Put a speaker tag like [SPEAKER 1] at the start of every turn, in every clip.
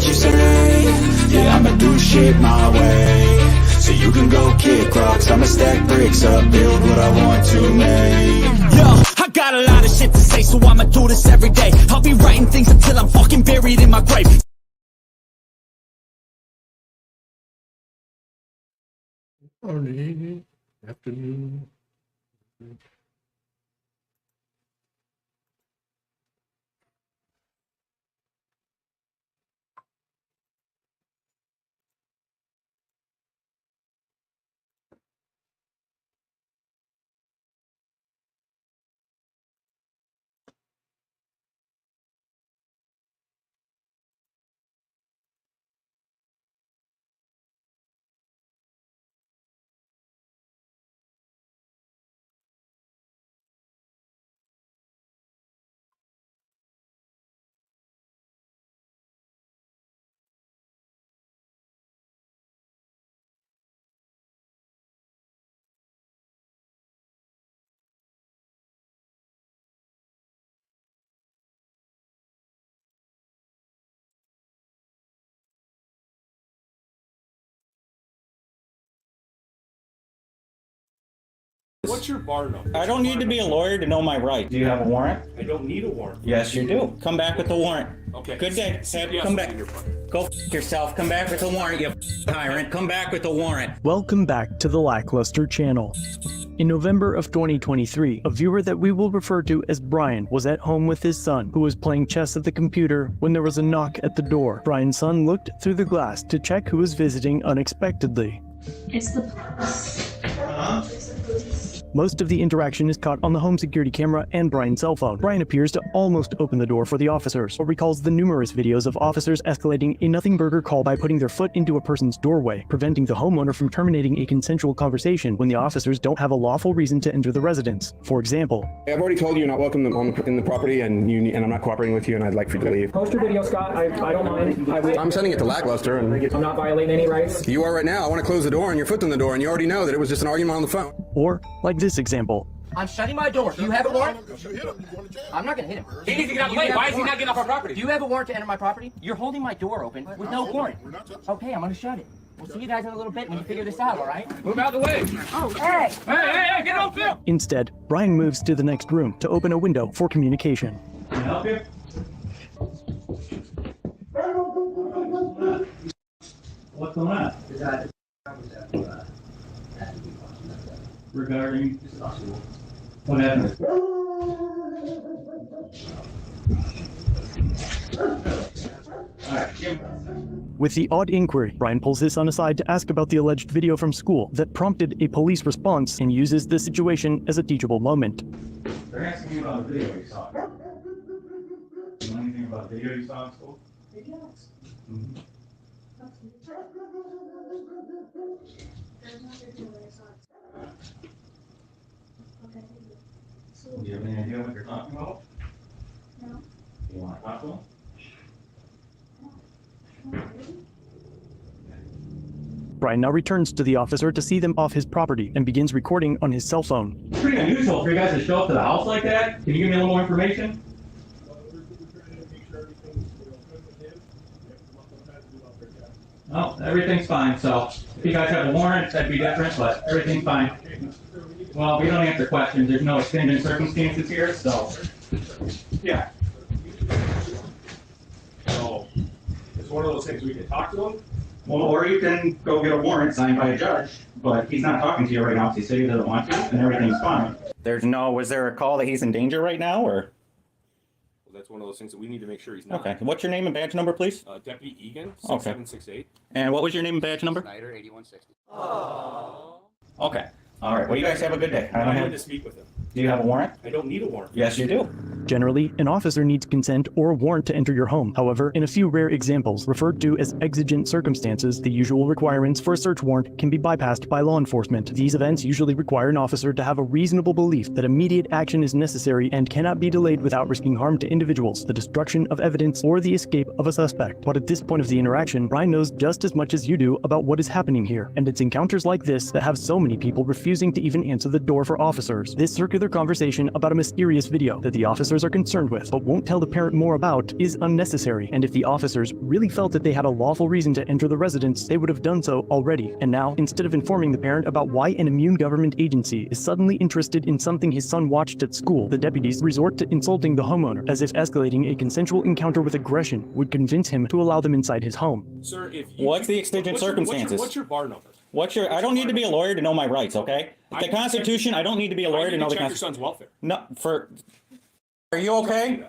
[SPEAKER 1] what you say. Yeah, I'ma do shit my way. So you can go kick rocks, I'ma stack bricks up, build what I want to make.
[SPEAKER 2] Yo, I got a lot of shit to say, so I'ma do this every day. I'll be writing things until I'm fucking buried in my grave.
[SPEAKER 3] Morning, afternoon.
[SPEAKER 4] What's your bar number?
[SPEAKER 2] I don't need to be a lawyer to know my rights. Do you have a warrant?
[SPEAKER 4] I don't need a warrant.
[SPEAKER 2] Yes, you do. Come back with the warrant.
[SPEAKER 4] Okay.
[SPEAKER 2] Good day.
[SPEAKER 4] Yes,
[SPEAKER 2] Come back.
[SPEAKER 4] you're fine.
[SPEAKER 2] Go f yourself. Come back with the warrant, you tyrant. Come back with the warrant.
[SPEAKER 5] Welcome back to the Lackluster channel. In November of 2023, a viewer that we will refer to as Brian was at home with his son, who was playing chess at the computer when there was a knock at the door. Brian's son looked through the glass to check who was visiting unexpectedly.
[SPEAKER 6] It's the police.
[SPEAKER 5] Most of the interaction is caught on the home security camera and Brian's cell phone. Brian appears to almost open the door for the officers, or recalls the numerous videos of officers escalating a nothing burger call by putting their foot into a person's doorway, preventing the homeowner from terminating a consensual conversation when the officers don't have a lawful reason to enter the residence. For example,
[SPEAKER 7] I've already told you you're not welcome in the property, and I'm not cooperating with you, and I'd like for you to leave.
[SPEAKER 8] Post your video, Scott. I don't mind.
[SPEAKER 7] I'm sending it to Lackluster, and
[SPEAKER 8] I'm not violating any rights.
[SPEAKER 7] you are right now. I want to close the door, and your foot's in the door, and you already know that it was just an argument on the phone.
[SPEAKER 5] or like this example.
[SPEAKER 9] I'm shutting my door. Do you have a warrant? I'm not gonna hit him.
[SPEAKER 4] He needs to get out of the way. Why is he not getting off our property?
[SPEAKER 9] Do you have a warrant to enter my property? You're holding my door open with no warrant. Okay, I'm gonna shut it. We'll see you guys in a little bit when you figure this out, all right?
[SPEAKER 4] Move out of the way.
[SPEAKER 9] Oh, hey!
[SPEAKER 4] Hey, get off film.
[SPEAKER 5] Instead, Brian moves to the next room to open a window for communication.
[SPEAKER 4] Can I help you? What's going on? Regarding what happened?
[SPEAKER 5] With the odd inquiry, Brian pulls his son aside to ask about the alleged video from school that prompted a police response and uses the situation as a teachable moment.
[SPEAKER 4] They're asking me about the video you saw. You know anything about the video you saw in school?
[SPEAKER 6] Yes.
[SPEAKER 4] Mm-hmm.
[SPEAKER 6] There's no video that I saw. Okay. So,
[SPEAKER 4] Do you have any idea what you're talking about?
[SPEAKER 6] no.
[SPEAKER 4] Do you want to talk to them?
[SPEAKER 5] Brian now returns to the officer to see them off his property and begins recording on his cell phone.
[SPEAKER 4] It's pretty unusual for you guys to show up to the house like that. Can you give me a little more information? No, everything's fine. So if you guys have a warrant, that'd be different, but everything's fine. Well, we don't answer questions. There's no extended circumstances here, so yeah.
[SPEAKER 10] So it's one of those things we can talk to him.
[SPEAKER 4] Well, or you can go get a warrant signed by a judge, but he's not talking to you right now because he said he doesn't want to, and everything's fine.
[SPEAKER 2] Was there a call that he's in danger right now, or?
[SPEAKER 10] Well, that's one of those things that we need to make sure he's not.
[SPEAKER 2] Okay. What's your name and badge number, please?
[SPEAKER 10] Deputy Egan,
[SPEAKER 2] Okay.
[SPEAKER 10] 6768.
[SPEAKER 2] And what was your name and badge number?
[SPEAKER 9] Snyder, 8160.
[SPEAKER 2] Okay. All right. Well, you guys have a good day.
[SPEAKER 10] I need to speak with him.
[SPEAKER 2] Do you have a warrant?
[SPEAKER 10] I don't need a warrant.
[SPEAKER 2] Yes, you do.
[SPEAKER 5] Generally, an officer needs consent or a warrant to enter your home. However, in a few rare examples, referred to as exigent circumstances, the usual requirements for a search warrant can be bypassed by law enforcement. These events usually require an officer to have a reasonable belief that immediate action is necessary and cannot be delayed without risking harm to individuals, the destruction of evidence, or the escape of a suspect. But at this point of the interaction, Brian knows just as much as you do about what is happening here, and it's encounters like this that have so many people refusing refusing to even answer the door for officers. This circular conversation about a mysterious video that the officers are concerned with but won't tell the parent more about is unnecessary, and if the officers really felt that they had a lawful reason to enter the residence, they would have done so already. And now, instead of informing the parent about why an immune government agency is suddenly interested in something his son watched at school, the deputies resort to insulting the homeowner, as if escalating a consensual encounter with aggression would convince him to allow them inside his home.
[SPEAKER 10] Sir, if you,
[SPEAKER 4] What's the exigent circumstances?
[SPEAKER 10] What's your bar number?
[SPEAKER 4] I don't need to be a lawyer to know my rights, okay? The Constitution, I don't need to be a lawyer to know the
[SPEAKER 10] check your
[SPEAKER 4] Constitution.
[SPEAKER 10] son's welfare.
[SPEAKER 4] No, are you okay?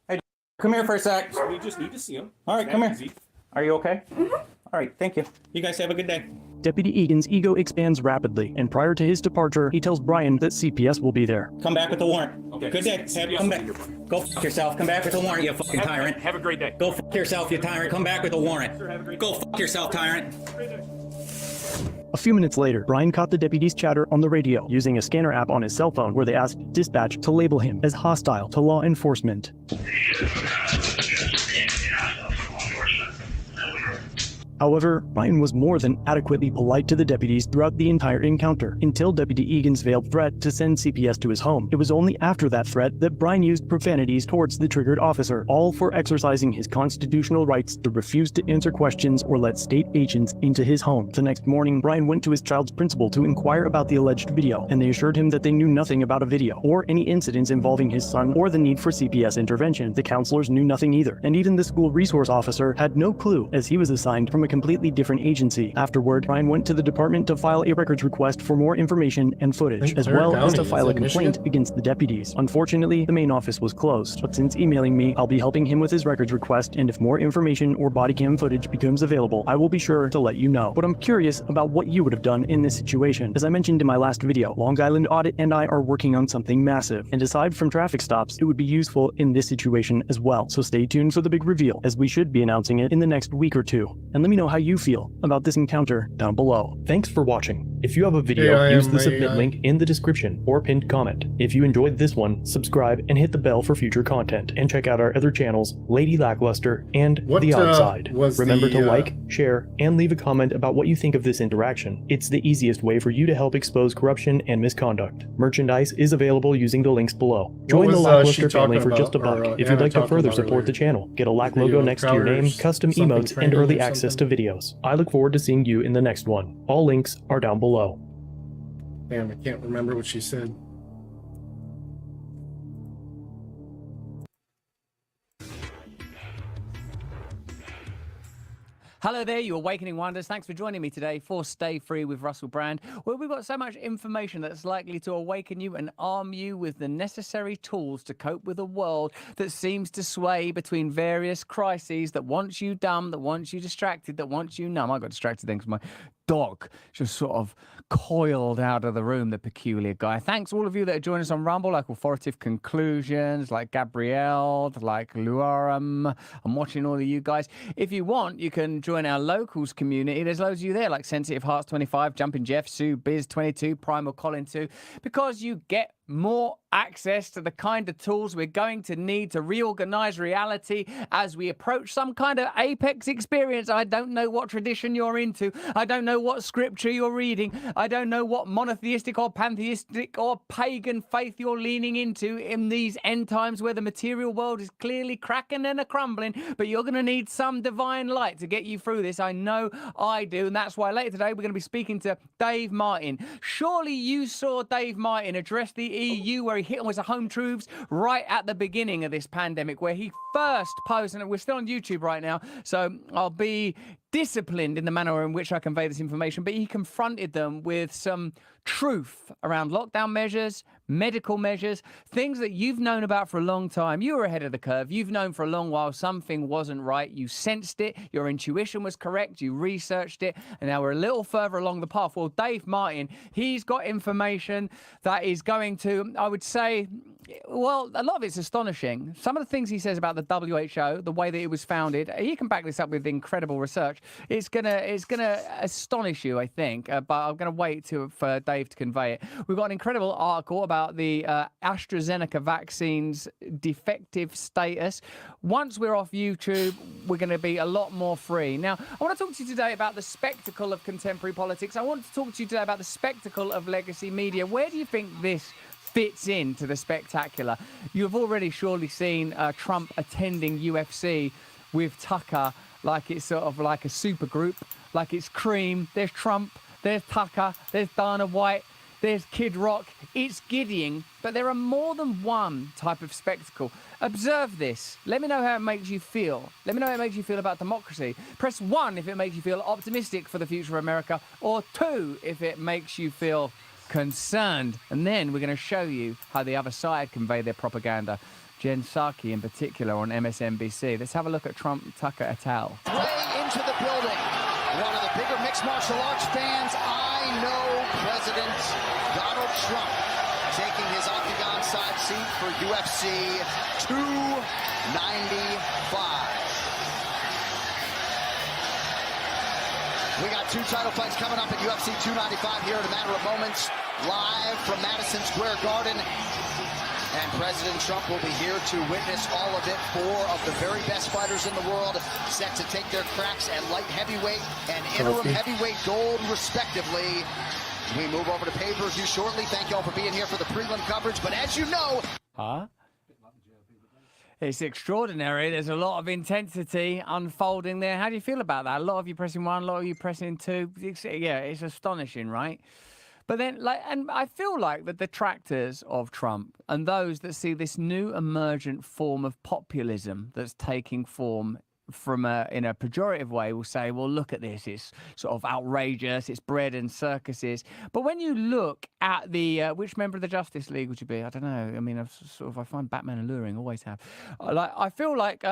[SPEAKER 4] Hey, come here for a sec.
[SPEAKER 10] We just need to see him.
[SPEAKER 4] All right, come here.
[SPEAKER 10] Easy.
[SPEAKER 4] Are you okay? All right, thank you. You guys have a good day.
[SPEAKER 5] Deputy Egan's ego expands rapidly, and prior to his departure, he tells Brian that CPS will be there.
[SPEAKER 4] Come back with the warrant.
[SPEAKER 10] Okay.
[SPEAKER 4] Good day. Come back. Go fuck yourself. Come back with the warrant, you fucking tyrant.
[SPEAKER 10] Have a great day.
[SPEAKER 4] Go fuck yourself, you tyrant. Come back with the warrant. Go fuck yourself, tyrant.
[SPEAKER 5] A few minutes later, Brian caught the deputies' chatter on the radio using a scanner app on his cell phone where they asked dispatch to label him as hostile to law enforcement. However, Brian was more than adequately polite to the deputies throughout the entire encounter, until Deputy Egan's veiled threat to send CPS to his home. It was only after that threat that Brian used profanities towards the triggered officer, all for exercising his constitutional rights to refuse to answer questions or let state agents into his home. The next morning, Brian went to his child's principal to inquire about the alleged video, and they assured him that they knew nothing about a video, or any incidents involving his son, or the need for CPS intervention. The counselors knew nothing either, and even the school resource officer had no clue, as he was assigned from a completely different agency. Afterward, Brian went to the department to file a records request for more information and footage, as well as to file a complaint against the deputies. Unfortunately, the main office was closed, but since emailing me, I'll be helping him with his records request, and if more information or body cam footage becomes available, I will be sure to let you know. But I'm curious about what you would have done in this situation. As I mentioned in my last video, Long Island Audit and I are working on something massive, and aside from traffic stops, it would be useful in this situation as well. So stay tuned for the big reveal, as we should be announcing it in the next week or two. And let me know how you feel about this encounter down below. Thanks for watching. If you have a video, use the submit link in the description or pinned comment. If you enjoyed this one, subscribe and hit the bell for future content, and check out our other channels, Lady Lackluster and The Outside. Remember to like, share, and leave a comment about what you think of this interaction. It's the easiest way for you to help expose corruption and misconduct. Merchandise is available using the links below. Join the Lackluster family for just $1 if you'd like to further support the channel. Get a Lack logo next to your name, custom emotes, and early access to videos. I look forward to seeing you in the next one. All links are down below.
[SPEAKER 3] Damn, I can't remember what she said.
[SPEAKER 11] Hello there, you Awakening Wonders. Thanks for joining me today for Stay Free with Russell Brand, where we've got so much information that's likely to awaken you and arm you with the necessary tools to cope with a world that seems to sway between various crises, that wants you dumb, that wants you distracted, that wants you numb. I got distracted then because my dog just sort of coiled out of the room, the peculiar guy. Thanks all of you that are joining us on Rumble, like Authoritative Conclusions, like Gabrielle, like Luarum. I'm watching all of you guys. If you want, you can join our locals community. There's loads of you there, like Sensitive Hearts 25, Jumping Jeff, Sue, Biz 22, Primal Colin 2, because you get more access to the kind of tools we're going to need to reorganize reality as we approach some kind of apex experience. I don't know what tradition you're into. I don't know what scripture you're reading. I don't know what monotheistic or pantheistic or pagan faith you're leaning into in these end times where the material world is clearly cracking and a-crumbling, but you're going to need some divine light to get you through this. I know I do, and that's why later today we're going to be speaking to Dave Martin. Surely you saw Dave Martin address the EU where he hit with the home troops right at the beginning of this pandemic, where he first posed, and we're still on YouTube right now, so I'll be disciplined in the manner in which I convey this information, but he confronted them with some truth around lockdown measures, medical measures, things that you've known about for a long time. You were ahead of the curve. You've known for a long while something wasn't right. You sensed it. Your intuition was correct. You researched it. And now we're a little further along the path. Well, Dave Martin, he's got information that is going to, I would say, well, a lot of it's astonishing. Some of the things he says about the WHO, the way that it was founded, he can back this up with incredible research. It's gonna astonish you, I think. But I'm gonna wait for Dave to convey it. We've got an incredible article about about the AstraZeneca vaccine's defective status. Once we're off YouTube, we're going to be a lot more free. Now, I want to talk to you today about the spectacle of contemporary politics. I want to talk to you today about the spectacle of legacy media. Where do you think this fits into the spectacular? You've already surely seen Trump attending UFC with Tucker like it's sort of like a super group, like it's Cream. There's Trump, there's Tucker, there's Dana White, there's Kid Rock. It's giddying, but there are more than one type of spectacle. Observe this. Let me know how it makes you feel. Let me know how it makes you feel about democracy. Press 1 if it makes you feel optimistic for the future of America, or 2 if it makes you feel concerned. And then we're going to show you how the other side convey their propaganda. Jen Psaki in particular on MSNBC. Let's have a look at Trump, Tucker et al.
[SPEAKER 12] Way into the building. One of the bigger mixed martial arts fans I know, President Donald Trump, taking his octagon side seat for UFC 295. We got 2 title fights coming up at UFC 295 here in a matter of moments, live from Madison Square Garden. And President Trump will be here to witness all of it. 4 of the very best fighters in the world set to take their cracks at light heavyweight and interim heavyweight gold, respectively. We move over to pay-per-view shortly. Thank you all for being here for the prelim coverage. But as you know...
[SPEAKER 11] It's extraordinary. There's a lot of intensity unfolding there. How do you feel about that? A lot of you pressing 1, a lot of you pressing 2. It's astonishing, right? But then, and I feel like the detractors of Trump and those that see this new emergent form of populism that's taking form from in a pejorative way will say, well, look at this, it's sort of outrageous, it's bread and circuses. But when you look at the which member of the Justice League would you be? I don't know. I mean, I find Batman alluring, always have. I feel like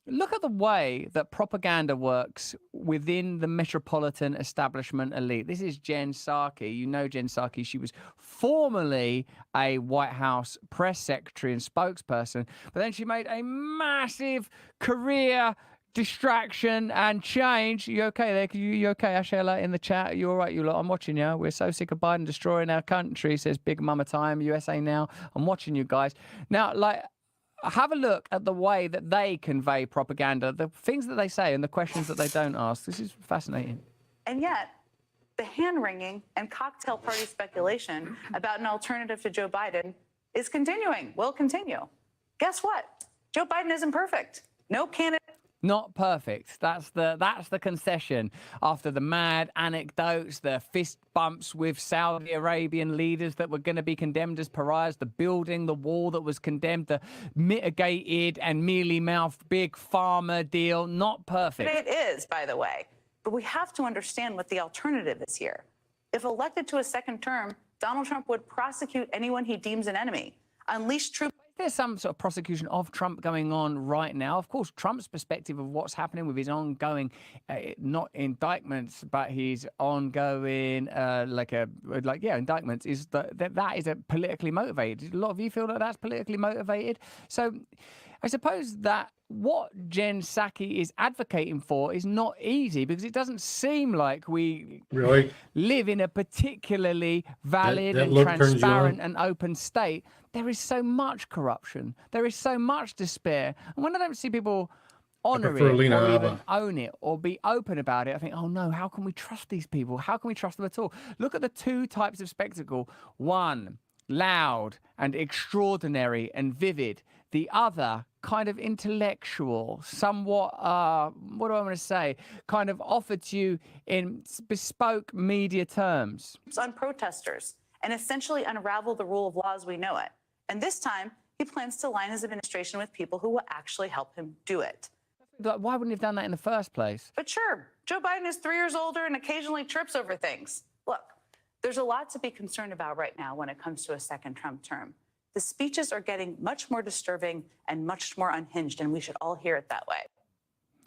[SPEAKER 11] look at the way that propaganda works within the metropolitan establishment elite. This is Jen Psaki. You know Jen Psaki. She was formerly a White House press secretary and spokesperson, but then she made a massive career distraction and change. You okay there? You okay, Ashela, in the chat? You all right, you lot? I'm watching you. We're so sick of Biden destroying our country, says Big Mama Time, USA Now. I'm watching you guys. Now, have a look at the way that they convey propaganda, the things that they say and the questions that they don't ask. This is fascinating.
[SPEAKER 13] And yet, the hand-wringing and cocktail party speculation about an alternative to Joe Biden is continuing, will continue. Guess what? Joe Biden isn't perfect. No candidate.
[SPEAKER 11] Not perfect. That's the concession after the mad anecdotes, the fist bumps with Saudi Arabian leaders that were going to be condemned as pariahs, the building, the wall that was condemned, the mitigated and mealy-mouthed big pharma deal. Not perfect.
[SPEAKER 13] It is, by the way. But we have to understand what the alternative is here. If elected to a second term, Donald Trump would prosecute anyone he deems an enemy, unleash troops.
[SPEAKER 11] There's some sort of prosecution of Trump going on right now. Of course, Trump's perspective of what's happening with his ongoing, not indictments, but his ongoing, indictments is that is a politically motivated. A lot of you feel that that's politically motivated. So I suppose that what Jen Psaki is advocating for is not easy because it doesn't seem like we live in a particularly valid and transparent and open state. There is so much corruption. There is so much despair. And when I don't see people honor it or even own it or be open about it, I think, oh no, how can we trust these people? How can we trust them at all? Look at the 2 types of spectacle. One, loud and extraordinary and vivid. The other, kind of intellectual, somewhat, what do I want to say, kind of offered to you in bespoke media terms.
[SPEAKER 13] On protesters and essentially unravel the rule of law as we know it. And this time, he plans to line his administration with people who will actually help him do it.
[SPEAKER 11] Why wouldn't he have done that in the first place?
[SPEAKER 13] But sure, Joe Biden is 3 years older and occasionally trips over things. Look, there's a lot to be concerned about right now when it comes to a second Trump term. The speeches are getting much more disturbing and much more unhinged, and we should all hear it that way.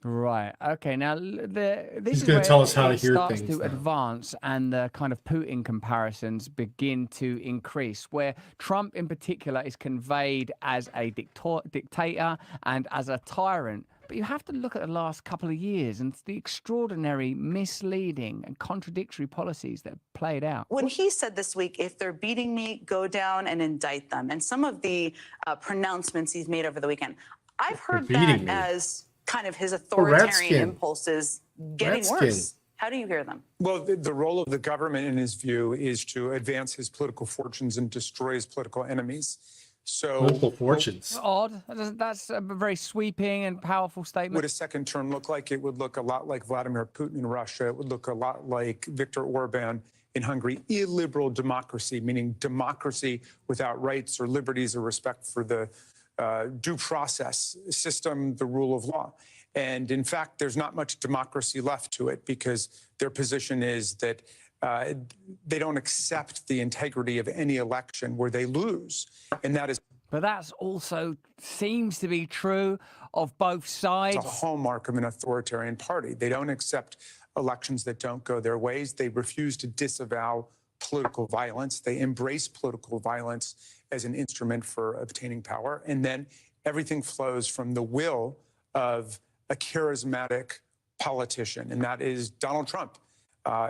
[SPEAKER 11] Right. Okay. Now, this
[SPEAKER 3] is going to tell us how to hear
[SPEAKER 11] starts
[SPEAKER 3] things
[SPEAKER 11] to advance, and the kind of Putin comparisons begin to increase, where Trump in particular is conveyed as a dictator and as a tyrant. But you have to look at the last couple of years and the extraordinary, misleading and contradictory policies that have played out.
[SPEAKER 13] When he said this week, if they're beating me, go down and indict them, and some of the pronouncements he's made over the weekend, I've heard that as kind of his authoritarian impulses getting worse. How do you hear them?
[SPEAKER 14] Well, the role of the government, in his view, is to advance his political fortunes and destroy his political enemies. So,
[SPEAKER 3] political fortunes.
[SPEAKER 11] Odd. That's a very sweeping and powerful statement.
[SPEAKER 14] What would a second term look like? It would look a lot like Vladimir Putin in Russia. It would look a lot like Viktor Orban in Hungary. Illiberal democracy, meaning democracy without rights or liberties or respect for the due process system, the rule of law. And in fact, there's not much democracy left to it because their position is that they don't accept the integrity of any election where they lose. And that is.
[SPEAKER 11] But that's also seems to be true of both sides.
[SPEAKER 14] It's a hallmark of an authoritarian party. They don't accept elections that don't go their ways. They refuse to disavow political violence. They embrace political violence as an instrument for obtaining power. And then everything flows from the will of a charismatic politician, and that is Donald Trump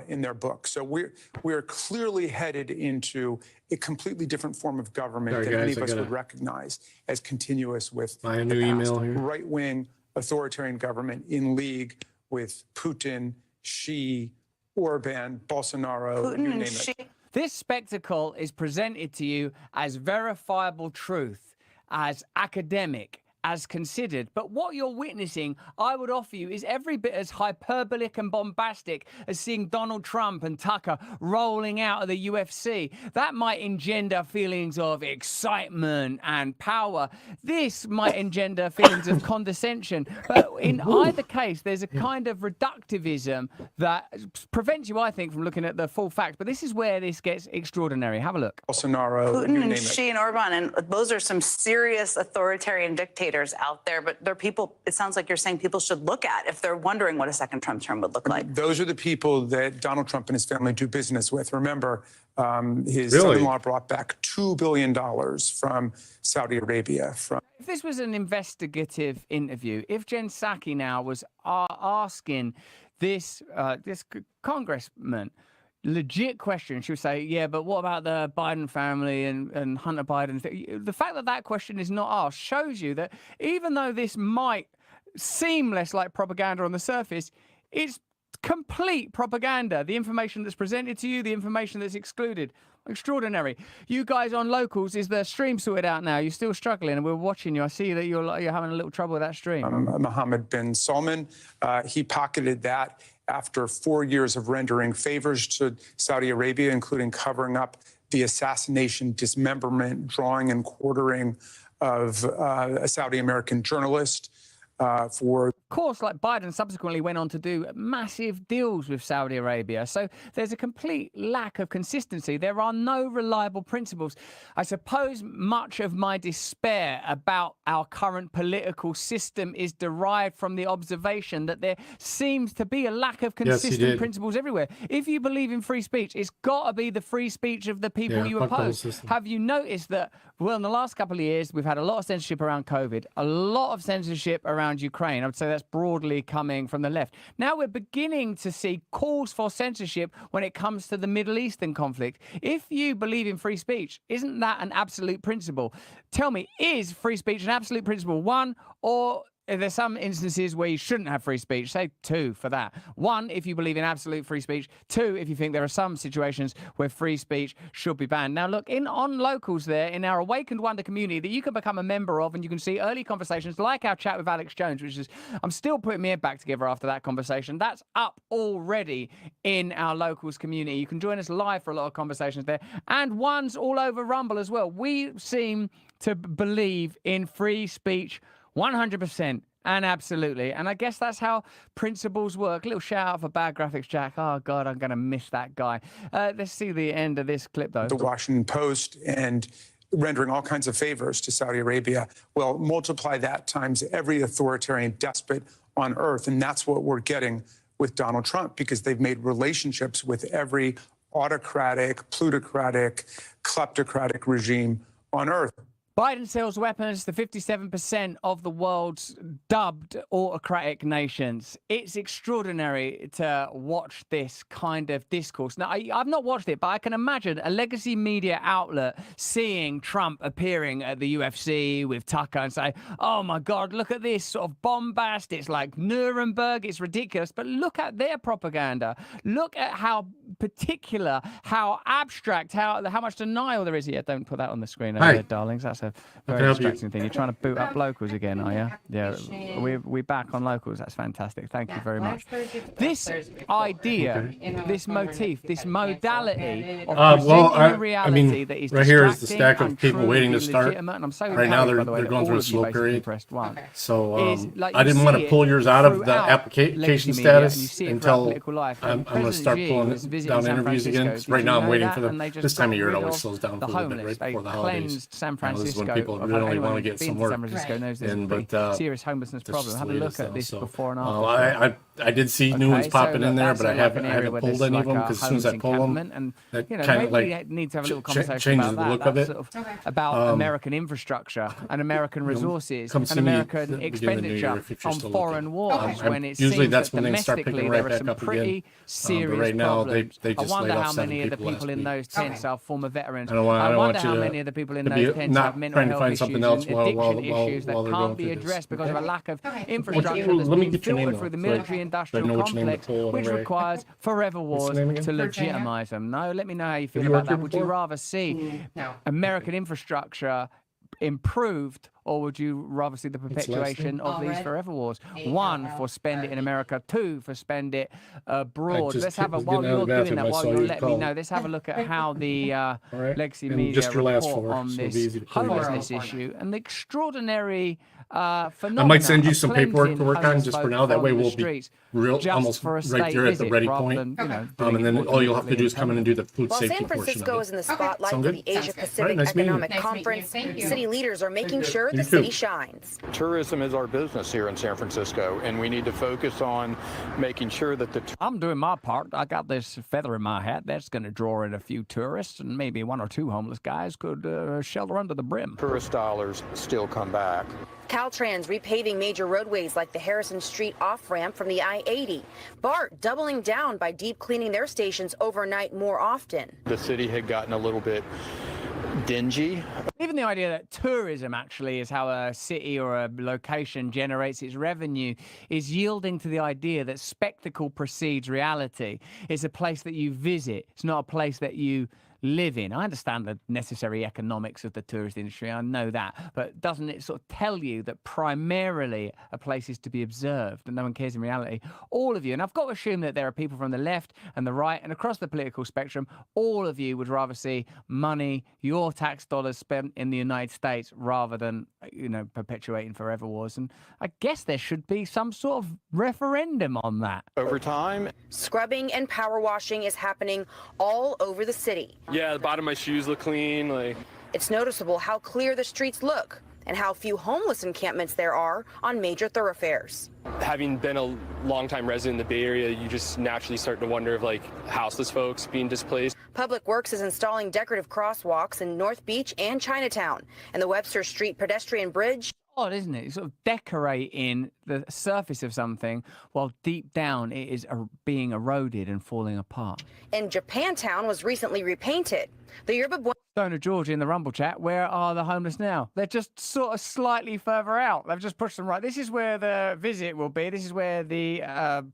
[SPEAKER 14] in their book. So we're clearly headed into a completely different form of government that many of us would recognize as continuous with the past. Right-wing authoritarian government in league with Putin, Xi, Orban, Bolsonaro, you name it.
[SPEAKER 11] This spectacle is presented to you as verifiable truth, as academic, as considered. But what you're witnessing, I would offer you, is every bit as hyperbolic and bombastic as seeing Donald Trump and Tucker rolling out of the UFC. That might engender feelings of excitement and power. This might engender feelings of condescension. But in either case, there's a kind of reductivism that prevents you, I think, from looking at the full facts. But this is where this gets extraordinary. Have a look.
[SPEAKER 14] Bolsonaro,
[SPEAKER 13] Putin and Xi and Orban, and those are some serious authoritarian dictators out there, but they're people, it sounds like you're saying people should look at if they're wondering what a second Trump term would look like.
[SPEAKER 14] Those are the people that Donald Trump and his family do business with. Remember, his son-in-law brought back $2 billion from Saudi Arabia.
[SPEAKER 11] If this was an investigative interview, if Jen Psaki now was asking this congressman legit question, she would say, yeah, but what about the Biden family and Hunter Biden? The fact that that question is not asked shows you that even though this might seem less like propaganda on the surface, it's complete propaganda. The information that's presented to you, the information that's excluded. Extraordinary. You guys on Locals, is the stream sorted out now? You're still struggling, and we're watching you. I see that you're having a little trouble with that stream.
[SPEAKER 14] Mohammed bin Salman, he pocketed that after 4 years of rendering favors to Saudi Arabia, including covering up the assassination, dismemberment, drawing and quartering of a Saudi American journalist. Of
[SPEAKER 11] course, like Biden subsequently went on to do massive deals with Saudi Arabia. So there's a complete lack of consistency. There are no reliable principles. I suppose much of my despair about our current political system is derived from the observation that there seems to be a lack of consistent principles everywhere. If you believe in free speech, it's got to be the free speech of the people you oppose. Have you noticed that, well, in the last couple of years, we've had a lot of censorship around COVID, a lot of censorship around Ukraine. I would say that's broadly coming from the left. Now we're beginning to see calls for censorship when it comes to the Middle Eastern conflict. If you believe in free speech, isn't that an absolute principle? Tell me, is free speech an absolute principle? One, or there's some instances where you shouldn't have free speech. Say 2 for that. 1, if you believe in absolute free speech. 2, if you think there are some situations where free speech should be banned. Now, look, on Locals there, in our Awakened Wonder community that you can become a member of, and you can see early conversations like our chat with Alex Jones, which is, I'm still putting my head back together after that conversation. That's up already in our Locals community. You can join us live for a lot of conversations there. And ones all over Rumble as well. We seem to believe in free speech 100% and absolutely. And I guess that's how principles work. A little shout out for Bad Graphics Jack. Oh, God, I'm going to miss that guy. Let's see the end of this clip, though.
[SPEAKER 14] The Washington Post and rendering all kinds of favors to Saudi Arabia. Well, multiply that times every authoritarian despot on earth. And that's what we're getting with Donald Trump, because they've made relationships with every autocratic, plutocratic, kleptocratic regime on earth.
[SPEAKER 11] Biden sells weapons to 57% of the world's dubbed autocratic nations. It's extraordinary to watch this kind of discourse. Now, I've not watched it, but I can imagine a legacy media outlet seeing Trump appearing at the UFC with Tucker and say, oh my God, look at this sort of bombast. It's like Nuremberg. It's ridiculous. But look at their propaganda. Look at how particular, how abstract, how much denial there is here. Don't put that on the screen over there, darlings. That's a very distracting thing. You're trying to boot up locals again, are you? Yeah, we're back on locals. That's fantastic. Thank you very much. This idea, this motif, this modality of presenting a reality that is
[SPEAKER 3] right here is the stack of
[SPEAKER 11] untrue,
[SPEAKER 3] people waiting to start.
[SPEAKER 11] illegitimate, and I'm so
[SPEAKER 3] Right now
[SPEAKER 11] encouraged, by the way,
[SPEAKER 3] they're
[SPEAKER 11] that
[SPEAKER 3] going through
[SPEAKER 11] all
[SPEAKER 3] a
[SPEAKER 11] of you
[SPEAKER 3] slow
[SPEAKER 11] basically
[SPEAKER 3] period.
[SPEAKER 11] pressed one.
[SPEAKER 3] So
[SPEAKER 11] Is, like,
[SPEAKER 3] I
[SPEAKER 11] you
[SPEAKER 3] didn't
[SPEAKER 11] see
[SPEAKER 3] want to
[SPEAKER 11] it
[SPEAKER 3] pull yours out of the
[SPEAKER 11] throughout
[SPEAKER 3] application
[SPEAKER 11] legacy media,
[SPEAKER 3] status
[SPEAKER 11] and you see it throughout
[SPEAKER 3] until
[SPEAKER 11] political life.
[SPEAKER 3] I'm going to
[SPEAKER 11] President
[SPEAKER 3] start
[SPEAKER 11] Xi
[SPEAKER 3] pulling
[SPEAKER 11] was visiting
[SPEAKER 3] down
[SPEAKER 11] San
[SPEAKER 3] interviews again.
[SPEAKER 11] Francisco.
[SPEAKER 3] Right
[SPEAKER 11] Did
[SPEAKER 3] now
[SPEAKER 11] you
[SPEAKER 3] I'm
[SPEAKER 11] know
[SPEAKER 3] waiting
[SPEAKER 11] that?
[SPEAKER 3] for
[SPEAKER 11] And they
[SPEAKER 3] them.
[SPEAKER 11] just
[SPEAKER 3] This time of
[SPEAKER 11] got
[SPEAKER 3] year it
[SPEAKER 11] rid
[SPEAKER 3] always
[SPEAKER 11] of
[SPEAKER 3] slows down
[SPEAKER 11] the
[SPEAKER 3] for a little bit
[SPEAKER 11] homeless.
[SPEAKER 3] right before
[SPEAKER 11] They
[SPEAKER 3] the holidays.
[SPEAKER 11] cleansed San
[SPEAKER 3] Now, this is when
[SPEAKER 11] Francisco.
[SPEAKER 3] people
[SPEAKER 11] of
[SPEAKER 3] really
[SPEAKER 11] anyone
[SPEAKER 3] want to
[SPEAKER 11] who's
[SPEAKER 3] get
[SPEAKER 11] been
[SPEAKER 3] some
[SPEAKER 11] to
[SPEAKER 3] work.
[SPEAKER 11] San Francisco knows there's a pretty serious homelessness problem. Have a look at this before and after.
[SPEAKER 3] I did see new ones popping in there, but I haven't pulled any of them because as soon as I pull them,
[SPEAKER 11] and
[SPEAKER 3] that
[SPEAKER 11] you know,
[SPEAKER 3] kind of
[SPEAKER 11] maybe
[SPEAKER 3] like
[SPEAKER 11] we need to have a little conversation
[SPEAKER 3] changes
[SPEAKER 11] about
[SPEAKER 3] the look of
[SPEAKER 11] That's
[SPEAKER 3] it.
[SPEAKER 11] sort of about American infrastructure and American resources
[SPEAKER 3] come
[SPEAKER 11] and
[SPEAKER 3] see me
[SPEAKER 11] American
[SPEAKER 3] at the beginning of the new year
[SPEAKER 11] expenditure
[SPEAKER 3] if you're
[SPEAKER 11] on
[SPEAKER 3] still
[SPEAKER 11] foreign wars. When it
[SPEAKER 3] usually
[SPEAKER 11] seems
[SPEAKER 3] that's
[SPEAKER 11] that
[SPEAKER 3] when they start
[SPEAKER 11] domestically
[SPEAKER 3] picking
[SPEAKER 11] there
[SPEAKER 3] right
[SPEAKER 11] are
[SPEAKER 3] back
[SPEAKER 11] some
[SPEAKER 3] up again.
[SPEAKER 11] pretty
[SPEAKER 3] But
[SPEAKER 11] serious
[SPEAKER 3] right now
[SPEAKER 11] problems.
[SPEAKER 3] they
[SPEAKER 11] I
[SPEAKER 3] just
[SPEAKER 11] wonder
[SPEAKER 3] laid
[SPEAKER 11] how
[SPEAKER 3] off
[SPEAKER 11] many
[SPEAKER 3] 7
[SPEAKER 11] of the
[SPEAKER 3] people
[SPEAKER 11] people
[SPEAKER 3] last
[SPEAKER 11] in
[SPEAKER 3] week.
[SPEAKER 11] those tents are former veterans.
[SPEAKER 3] I
[SPEAKER 11] I
[SPEAKER 3] don't
[SPEAKER 11] wonder
[SPEAKER 3] want
[SPEAKER 11] how
[SPEAKER 3] you
[SPEAKER 11] many of the people in
[SPEAKER 3] to
[SPEAKER 11] those
[SPEAKER 3] be
[SPEAKER 11] tents
[SPEAKER 3] not
[SPEAKER 11] have mental
[SPEAKER 3] trying to
[SPEAKER 11] health
[SPEAKER 3] find
[SPEAKER 11] issues
[SPEAKER 3] something
[SPEAKER 11] and
[SPEAKER 3] else
[SPEAKER 11] addiction issues
[SPEAKER 3] while
[SPEAKER 11] that
[SPEAKER 3] they're
[SPEAKER 11] can't
[SPEAKER 3] going
[SPEAKER 11] be
[SPEAKER 3] through this.
[SPEAKER 11] addressed because of a
[SPEAKER 3] Okay.
[SPEAKER 11] lack of infrastructure that's
[SPEAKER 3] Let me
[SPEAKER 11] been
[SPEAKER 3] get your name
[SPEAKER 11] filtered through the
[SPEAKER 3] though, so I
[SPEAKER 11] military-industrial
[SPEAKER 3] know which name to
[SPEAKER 11] complex,
[SPEAKER 3] pull
[SPEAKER 11] which
[SPEAKER 3] whenever I-
[SPEAKER 11] requires forever
[SPEAKER 3] What's the
[SPEAKER 11] wars
[SPEAKER 3] name again?
[SPEAKER 11] to
[SPEAKER 3] Virginia.
[SPEAKER 11] legitimize them. No, let me know how you feel
[SPEAKER 3] you
[SPEAKER 11] about
[SPEAKER 3] worked here
[SPEAKER 11] that. Would you
[SPEAKER 3] before?
[SPEAKER 11] rather see American infrastructure improved, or would you rather see the perpetuation of these forever wars? One, for spend it in America. Two, for spend it abroad.
[SPEAKER 3] just
[SPEAKER 11] Let's have a,
[SPEAKER 3] was
[SPEAKER 11] while
[SPEAKER 3] getting out
[SPEAKER 11] you're
[SPEAKER 3] of the
[SPEAKER 11] doing
[SPEAKER 3] bathroom,
[SPEAKER 11] that,
[SPEAKER 3] I
[SPEAKER 11] while
[SPEAKER 3] saw
[SPEAKER 11] you're
[SPEAKER 3] you
[SPEAKER 11] letting me
[SPEAKER 3] call.
[SPEAKER 11] know, let's have a look at how the
[SPEAKER 3] right.
[SPEAKER 11] legacy
[SPEAKER 3] And
[SPEAKER 11] media
[SPEAKER 3] just your last
[SPEAKER 11] report
[SPEAKER 3] four,
[SPEAKER 11] on
[SPEAKER 3] so it'll
[SPEAKER 11] this
[SPEAKER 3] be easy to pull you down.
[SPEAKER 11] homelessness issue and the extraordinary phenomenon.
[SPEAKER 3] I might send you
[SPEAKER 11] of
[SPEAKER 3] some paperwork to
[SPEAKER 11] cleansing
[SPEAKER 3] work on
[SPEAKER 11] homeless
[SPEAKER 3] just for
[SPEAKER 11] folk
[SPEAKER 3] now. That way
[SPEAKER 11] from the
[SPEAKER 3] we'll be
[SPEAKER 11] streets
[SPEAKER 3] real,
[SPEAKER 11] just
[SPEAKER 3] almost
[SPEAKER 11] for a
[SPEAKER 3] right
[SPEAKER 11] state
[SPEAKER 3] there at the
[SPEAKER 11] visit,
[SPEAKER 3] ready
[SPEAKER 11] rather
[SPEAKER 3] point.
[SPEAKER 11] than, you know, doing
[SPEAKER 3] And
[SPEAKER 11] it
[SPEAKER 3] then all you'll have to do is come in and do the food
[SPEAKER 15] While
[SPEAKER 3] safety
[SPEAKER 15] San
[SPEAKER 3] portion
[SPEAKER 15] Francisco
[SPEAKER 3] of
[SPEAKER 15] is
[SPEAKER 3] it.
[SPEAKER 15] in the spotlight
[SPEAKER 3] Sound
[SPEAKER 15] for
[SPEAKER 3] good?
[SPEAKER 15] the Asia
[SPEAKER 3] Right,
[SPEAKER 15] Pacific
[SPEAKER 3] nice meeting you.
[SPEAKER 15] Economic Conference, city leaders are making sure the
[SPEAKER 3] You
[SPEAKER 15] city
[SPEAKER 3] too.
[SPEAKER 15] shines.
[SPEAKER 16] Tourism is our business here in San Francisco, and we need to focus on making sure that the
[SPEAKER 11] I'm doing my part. I got this feather in my hat. That's going to draw in a few tourists, and maybe one or two homeless guys could shelter under the brim.
[SPEAKER 16] tourist dollars still come back.
[SPEAKER 15] Caltrans repaving major roadways like the Harrison Street off-ramp from the I-80. BART doubling down by deep cleaning their stations overnight more often.
[SPEAKER 16] The city had gotten a little bit dingy.
[SPEAKER 11] Even the idea that tourism actually is how a city or a location generates its revenue is yielding to the idea that spectacle precedes reality. It's a place that you visit. It's not a place that you live in. I understand the necessary economics of the tourist industry. I know that. But doesn't it sort of tell you that primarily a place is to be observed and no one cares in reality? All of you, and I've got to assume that there are people from the left and the right and across the political spectrum, all of you would rather see money, your tax dollars spent in the United States rather than, you know, perpetuating forever wars. And I guess there should be some sort of referendum on that.
[SPEAKER 16] Over time,
[SPEAKER 15] Scrubbing and power washing is happening all over the city.
[SPEAKER 17] Yeah, the bottom of my shoes look clean. Like,
[SPEAKER 15] It's noticeable how clear the streets look and how few homeless encampments there are on major thoroughfares.
[SPEAKER 17] having been a longtime resident in the Bay Area, you just naturally start to wonder if like houseless folks being displaced.
[SPEAKER 15] Public Works is installing decorative crosswalks in North Beach and Chinatown, and the Webster Street pedestrian bridge.
[SPEAKER 11] Odd, isn't it? Sort of decorating the surface of something while deep down it is being eroded and falling apart.
[SPEAKER 15] In Japantown was recently repainted. The Yerba Buena
[SPEAKER 11] Stoner George in the Rumble chat, where are the homeless now? They're just sort of slightly further out. They've just pushed them right. This is where the visit will be. This is where the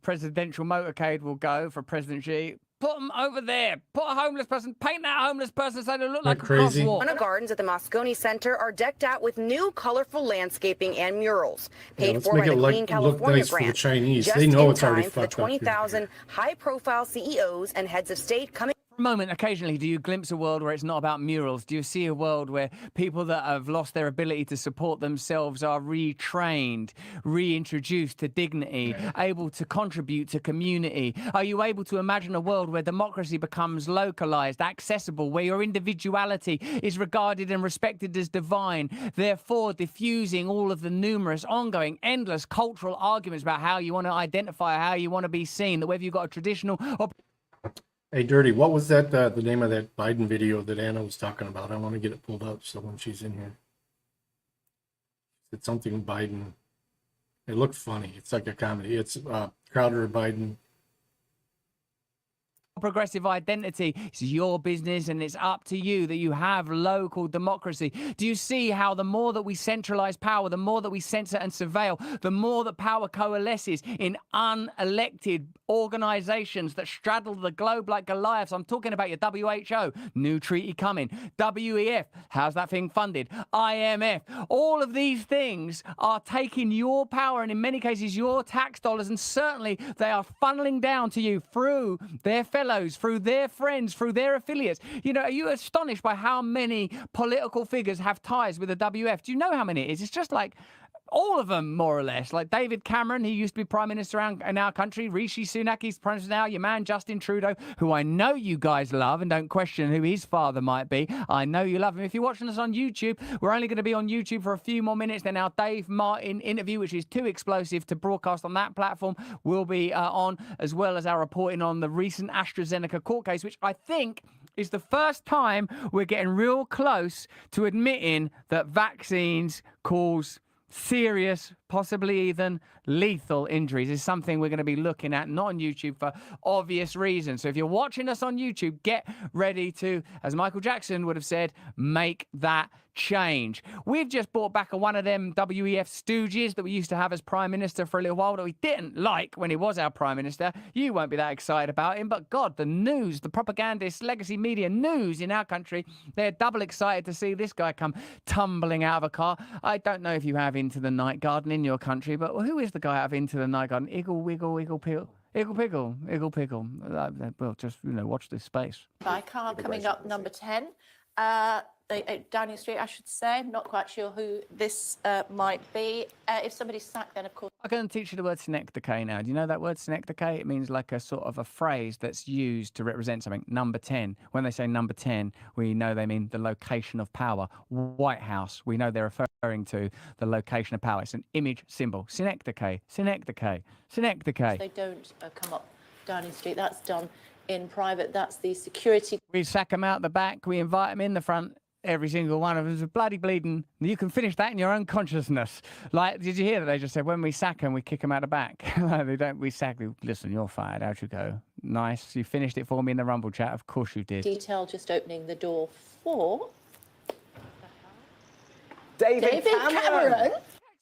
[SPEAKER 11] presidential motorcade will go for President Xi. Put them over there. Put a homeless person, paint that homeless person so they look like a crosswalk.
[SPEAKER 15] Buena Gardens at the Moscone Center are decked out with new colorful landscaping and murals, paid for by the Clean California
[SPEAKER 3] nice for the
[SPEAKER 15] grant.
[SPEAKER 3] Chinese.
[SPEAKER 15] Just
[SPEAKER 3] They know
[SPEAKER 15] in
[SPEAKER 3] it's already
[SPEAKER 15] time for the
[SPEAKER 3] fucked up here.
[SPEAKER 15] 20,000 high-profile CEOs and heads of state coming.
[SPEAKER 11] For a moment, occasionally, do you glimpse a world where it's not about murals? Do you see a world where people that have lost their ability to support themselves are retrained, reintroduced to dignity, able to contribute to community? Are you able to imagine a world where democracy becomes localized, accessible, where your individuality is regarded and respected as divine, therefore diffusing all of the numerous, ongoing, endless cultural arguments about how you want to identify, how you want to be seen, that whether you've got a traditional or...
[SPEAKER 3] Hey, Dirty, what was that, the name of that Biden video that Anna was talking about? I want to get it pulled up so when she's in here. It's something Biden. It looked funny. It's like a comedy. It's Crowder Biden.
[SPEAKER 11] Progressive identity. It's your business and it's up to you that you have local democracy. Do you see how the more that we centralize power, the more that we censor and surveil, the more that power coalesces in unelected organizations that straddle the globe like Goliaths? I'm talking about your WHO, new treaty coming, WEF, how's that thing funded, IMF. All of these things are taking your power and in many cases your tax dollars, and certainly they are funneling down to you through their fellows, through their friends, through their affiliates. You know, are you astonished by how many political figures have ties with the WF? Do you know how many it is? It's just like all of them, more or less. Like David Cameron, he used to be Prime Minister in our country. Rishi Sunak, he's Prime Minister now. Your man Justin Trudeau, who I know you guys love and don't question who his father might be. I know you love him. If you're watching us on YouTube, we're only going to be on YouTube for a few more minutes. Then our Dave Martin interview, which is too explosive to broadcast on that platform, will be on, as well as our reporting on the recent AstraZeneca court case, which I think is the first time we're getting real close to admitting that vaccines cause serious, possibly even lethal injuries. Is something we're going to be looking at, not on YouTube for obvious reasons. So if you're watching us on YouTube, get ready to, as Michael Jackson would have said, make that change. We've just brought back one of them WEF stooges that we used to have as Prime Minister for a little while that we didn't like when he was our Prime Minister. You won't be that excited about him, but God, the news, the propagandist, legacy media news in our country, they're double excited to see this guy come tumbling out of a car. I don't know if you have Into the Night Garden in your country, but who is the guy out of Into the Night Garden? Iggle, wiggle, wiggle, pickle. Iggle pickle, iggle pickle. Well, just, watch this space.
[SPEAKER 18] My car coming up number 10. Downing Street, I should say. I'm not quite sure who this might be. If somebody's sacked, then of course.
[SPEAKER 11] I'm going to teach you the word synecdoche now. Do you know that word synecdoche? It means like a sort of a phrase that's used to represent something. Number 10. When they say number 10, we know they mean the location of power. White House, we know they're referring to the location of power. It's an image symbol. Synecdoche, synecdoche, synecdoche.
[SPEAKER 18] They don't come up Downing Street. That's done in private. That's the security.
[SPEAKER 11] We sack them out the back. We invite them in the front. Every single one of them is bloody bleeding. You can finish that in your own consciousness. Like, did you hear that they just said when we sack them, we kick them out the back? They don't. We sack. Listen, you're fired. How'd you go? Nice. You finished it for me in the Rumble chat. Of course you did.
[SPEAKER 18] Detail just opening the door for
[SPEAKER 9] David Cameron.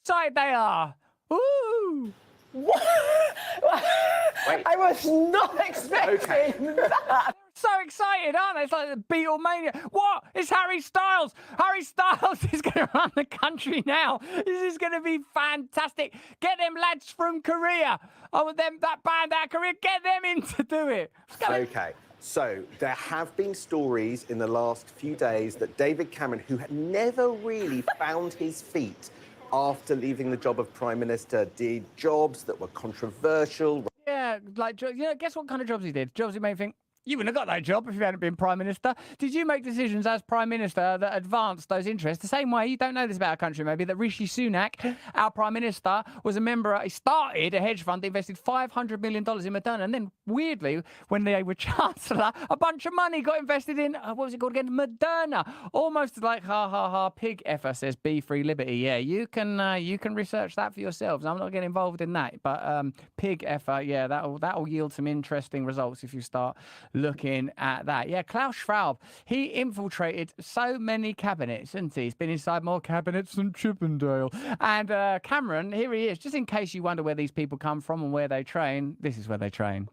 [SPEAKER 11] Excited they are. Woo!
[SPEAKER 9] What? Wait. I was not expecting that.
[SPEAKER 11] So excited, aren't they? It's like the Beatlemania. What? It's Harry Styles. Harry Styles is going to run the country now. This is going to be fantastic. Get them lads from Korea. Oh, that band out of Korea. Get them in to do it.
[SPEAKER 9] Okay. So there have been stories in the last few days that David Cameron, who had never really found his feet after leaving the job of Prime Minister, did jobs that were controversial.
[SPEAKER 11] Yeah, like, guess what kind of jobs he did? Jobs he made think, you wouldn't have got that job if you hadn't been Prime Minister. Did you make decisions as Prime Minister that advanced those interests? The same way, you don't know this about our country maybe, that Rishi Sunak, our Prime Minister, was a member, he started a hedge fund that invested $500 million in Moderna. And then, weirdly, when they were Chancellor, a bunch of money got invested in, what was it called again? Moderna. Almost like, ha, ha, ha, pig effer, says Be Free Liberty. Yeah, you can research that for yourselves. I'm not getting involved in that. But pig effer, yeah, that'll yield some interesting results if you start looking at that. Yeah, Klaus Schwab, he infiltrated so many cabinets, hasn't he? He's been inside more cabinets than Chippendale. And Cameron, here he is. Just in case you wonder where these people come from and where they train, this is where they train.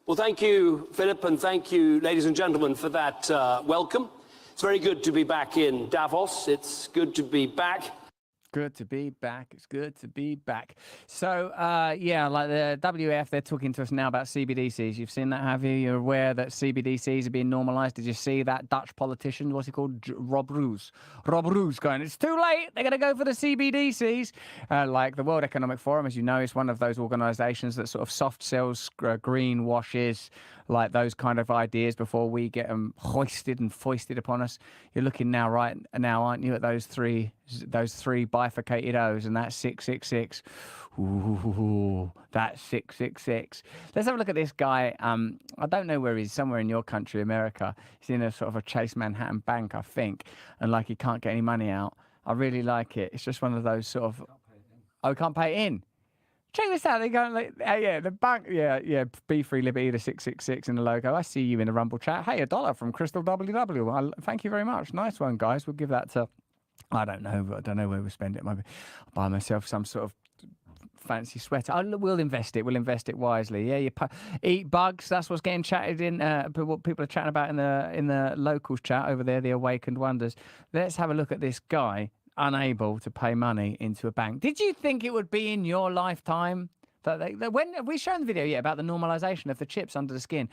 [SPEAKER 19] Well, thank you, Philip, and thank you, ladies and gentlemen, for that welcome. It's very good to be back in Davos. It's good to be back.
[SPEAKER 11] Good to be back. It's good to be back. So, yeah, like the WF, they're talking to us now about CBDCs. You've seen that, have you? You're aware that CBDCs are being normalised. Did you see that Dutch politician, what's he called? Rob Roos. Rob Roos going, it's too late. They're going to go for the CBDCs. Like the World Economic Forum, as you know, is one of those organisations that sort of soft sells green washes, like those kind of ideas before we get them hoisted and foisted upon us. You're looking now, right now, aren't you, at those three bifurcated O's, and that's 666. Ooh, that's 666. Let's have a look at this guy. I don't know where he's, somewhere in your country, America. He's in a sort of a Chase Manhattan bank, I think, and like he can't get any money out. I really like it. It's just one of those sort of, oh, we can't pay it in. Check this out. They go like, yeah, the bank, yeah, Be Free Liberty, the 666 in the logo. I see you in the Rumble chat. Hey, $1 from Crystal WW. Thank you very much. Nice one, guys. We'll give that to, I don't know where we'll spend it. Maybe I'll buy myself some sort of fancy sweater. We'll invest it. We'll invest it wisely. Yeah, eat bugs. That's what's getting chatted in. What people are chatting about in the locals chat over there. The Awakened Wonders. Let's have a look at this guy unable to pay money into a bank. Did you think it would be in your lifetime that when we shown the video yet about the normalization of the chips under the skin?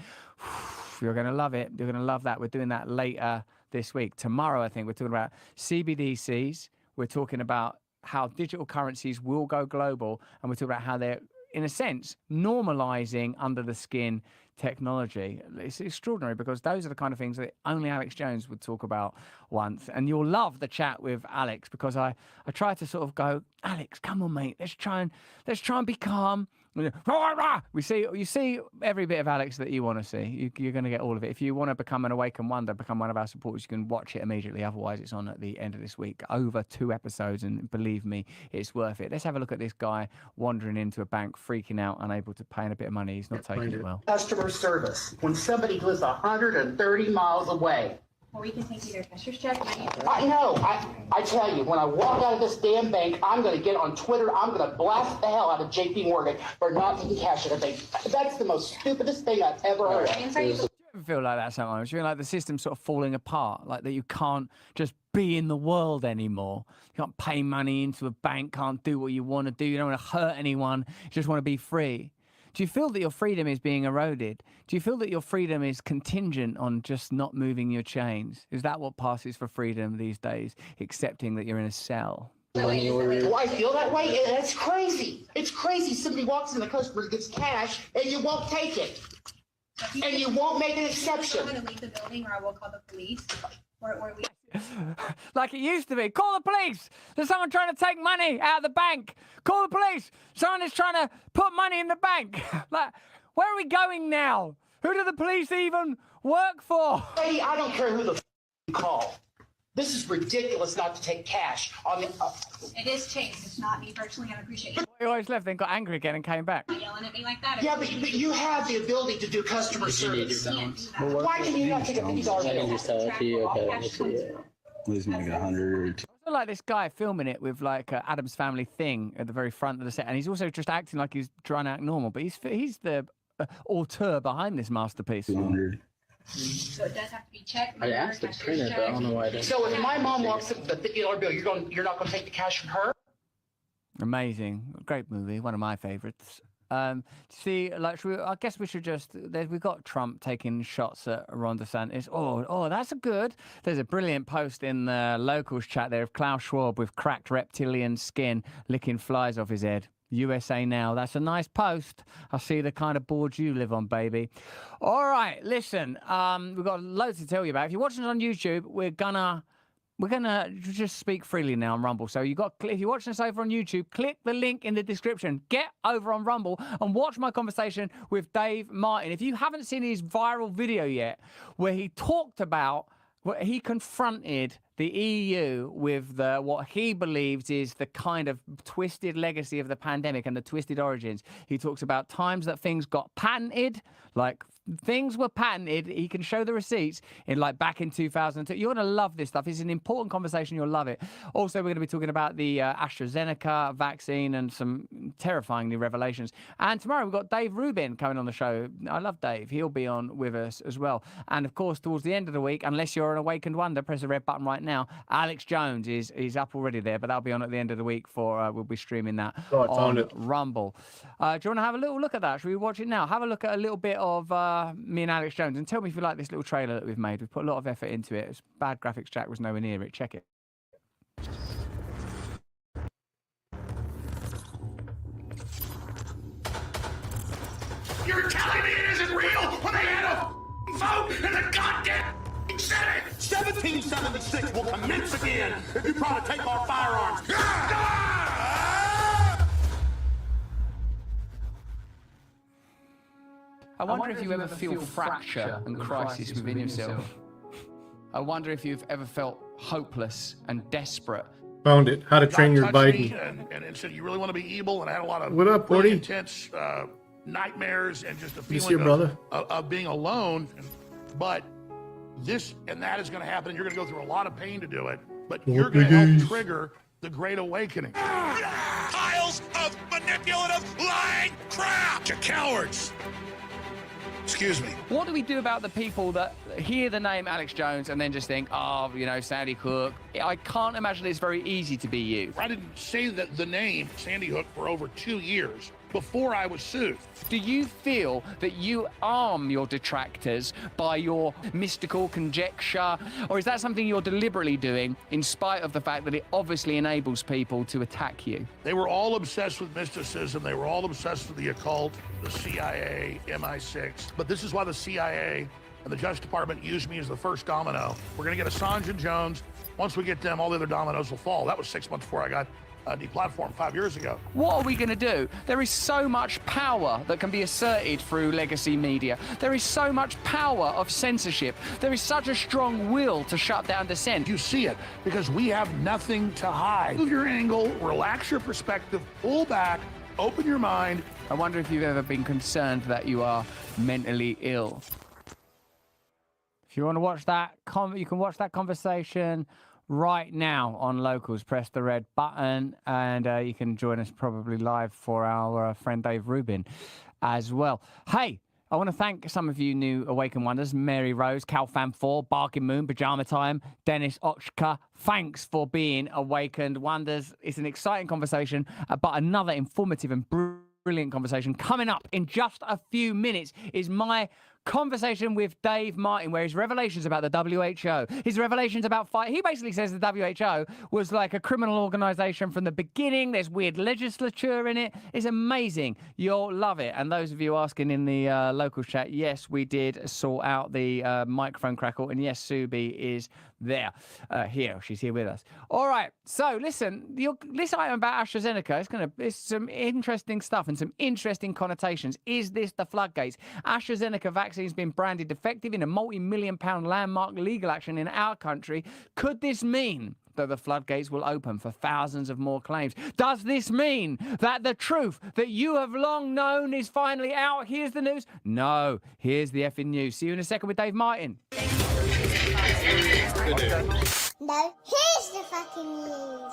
[SPEAKER 11] You're going to love it. You're going to love that. We're doing that later this week. Tomorrow, I think we're talking about CBDCs. We're talking about how digital currencies will go global, and we're talking about how they're, in a sense, normalizing under the skin technology. It's extraordinary because those are the kind of things that only Alex Jones would talk about once. And you'll love the chat with Alex because I try to sort of go, Alex, come on, mate, let's try and be calm. You see every bit of Alex that you want to see. You're going to get all of it. If you want to become an Awakened Wonder, become one of our supporters, you can watch it immediately. Otherwise, it's on at the end of this week. Over 2 episodes, and believe me, it's worth it. Let's have a look at this guy wandering into a bank, freaking out, unable to pay in a bit of money. He's not taking it well.
[SPEAKER 20] Customer service. When somebody lives 130 miles away.
[SPEAKER 6] Or we can take either a cashier's check.
[SPEAKER 20] I know. I tell you, when I walk out of this damn bank, I'm going to get on Twitter. I'm going to blast the hell out of JP Morgan for not taking cash at a bank. That's the most stupidest thing I've ever heard.
[SPEAKER 11] I feel like that sometimes. You feel like the system's sort of falling apart, like that you can't just be in the world anymore. You can't pay money into a bank, can't do what you want to do. You don't want to hurt anyone. You just want to be free. Do you feel that your freedom is being eroded? Do you feel that your freedom is contingent on just not moving your chains? Is that what passes for freedom these days? Accepting that you're in a cell?
[SPEAKER 20] Do I feel that way? That's crazy. It's crazy. Somebody walks in, the customer gets cash, and you won't take it. And you won't make an exception.
[SPEAKER 6] I'm going to leave the building, or I will call the police. Or we...
[SPEAKER 11] Like it used to be. Call the police. There's someone trying to take money out of the bank. Call the police. Someone is trying to put money in the bank. Like, where are we going now? Who do the police even work for?
[SPEAKER 20] Lady, I don't care who the you call. This is ridiculous not to take cash on the.
[SPEAKER 6] It is changed. It's not me personally. I appreciate it.
[SPEAKER 11] He always left, then got angry again and came back.
[SPEAKER 6] Not yelling at me like that.
[SPEAKER 20] Yeah, but you have the ability to do customer service. Why can you not take a $50 bill?
[SPEAKER 21] I can just tell it to you. Okay, lose me like 100 or 2.
[SPEAKER 11] I like this guy filming it with like Adam's Family thing at the very front of the set, and he's also just acting like he's trying to act normal, but he's the auteur behind this masterpiece.
[SPEAKER 21] 200.
[SPEAKER 6] So it does have to be checked.
[SPEAKER 21] I asked the printer, but I don't know why I didn't.
[SPEAKER 20] So if my mom walks up with a $50 bill, you're not going to take the cash from her?
[SPEAKER 11] Amazing, great movie, one of my favorites. See, like, I guess we should just. We've got Trump taking shots at Ron DeSantis. Oh, that's a good. There's a brilliant post in the locals chat there of Klaus Schwab with cracked reptilian skin licking flies off his head. USA Now. That's a nice post. I see the kind of boards you live on, baby. All right, listen. We've got loads to tell you about. If you're watching us on YouTube, we're gonna just speak freely now on Rumble. So if you're watching us over on YouTube, click the link in the description. Get over on Rumble and watch my conversation with Dave Martin. If you haven't seen his viral video yet, where he talked about, he confronted the EU with what he believes is the kind of twisted legacy of the pandemic and the twisted origins. He talks about times that things got patented, like things were patented. He can show the receipts in like back in 2002. You're going to love this stuff. It's an important conversation. You'll love it. Also, we're going to be talking about the AstraZeneca vaccine and some terrifying new revelations. And tomorrow we've got Dave Rubin coming on the show. I love Dave. He'll be on with us as well. And of course, towards the end of the week, unless you're an Awakened Wonder, press the red button right now. Alex Jones is up already there, but that'll be on at the end of the week for we'll be streaming that on Rumble. Do you want to have a little look at that? Should we watch it now? Have a look at a little bit of me and Alex Jones and tell me if you like this little trailer that we've made. We've put a lot of effort into it. It's bad graphics. Jack was nowhere near it. Check it.
[SPEAKER 22] You're telling me it isn't real when they had a vote in the goddamn Senate? 1776 will commence again if you try to take our firearms.
[SPEAKER 11] I wonder if you ever feel fracture and crisis within yourself. I wonder if you've ever felt hopeless and desperate
[SPEAKER 3] Found it. How to Train Your Biden.
[SPEAKER 10] And said, you really want to be evil? And I had a lot of
[SPEAKER 3] What up,
[SPEAKER 10] really
[SPEAKER 3] Porty?
[SPEAKER 10] intense nightmares and just a
[SPEAKER 3] Miss
[SPEAKER 10] feeling
[SPEAKER 3] you, brother.
[SPEAKER 10] of being alone. But this and that is going to happen. And you're going to go through a lot of pain to do it. But you're going to help trigger the Great Awakening.
[SPEAKER 22] Piles of manipulative, lying crap! You cowards! Excuse me.
[SPEAKER 11] What do we do about the people that hear the name Alex Jones and then just think, oh, you know, Sandy Hook? I can't imagine it's very easy to be you.
[SPEAKER 10] I didn't say that the name Sandy Hook for over 2 years before I was sued.
[SPEAKER 11] Do you feel that you arm your detractors by your mystical conjecture, or is that something you're deliberately doing in spite of the fact that it obviously enables people to attack you?
[SPEAKER 10] They were all obsessed with mysticism. They were all obsessed with the occult, the CIA, MI6. But this is why the CIA and the Justice Department used me as the first domino. We're going to get Assange and Jones. Once we get them, all the other dominoes will fall. That was 6 months before I got deplatformed 5 years ago.
[SPEAKER 11] What are we going to do? There is so much power that can be asserted through legacy media. There is so much power of censorship. There is such a strong will to shut down dissent.
[SPEAKER 10] You see it because we have nothing to hide. Move your angle, relax your perspective, pull back, open your mind.
[SPEAKER 11] I wonder if you've ever been concerned that you are mentally ill. If you want to watch that, you can watch that conversation right now on Locals. Press the red button and you can join us probably live for our friend Dave Rubin as well. Hey, I want to thank some of you new Awaken Wonders: Mary Rose, Calfam4, Barking Moon, Pajama Time, Dennis Ochka. Thanks for being Awakened Wonders. It's an exciting conversation, but another informative and brilliant conversation coming up in just a few minutes is my conversation with Dave Martin, where his revelations about the WHO, his revelations about he basically says the WHO was like a criminal organization from the beginning. There's weird legislature in it. It's amazing. You'll love it. And those of you asking in the local chat, yes, we did sort out the microphone crackle, and yes, Subi is there. She's here with us. All right, so listen, this item about AstraZeneca, it's some interesting stuff and some interesting connotations. Is this the floodgates? AstraZeneca vaccine has been branded defective in a multi-million-pound landmark legal action in our country. Could this mean that the floodgates will open for thousands of more claims? Does this mean that the truth that you have long known is finally out? Here's the news. No, here's the effing news. See you in a second with Dave Martin.
[SPEAKER 1] No, here's the fucking news.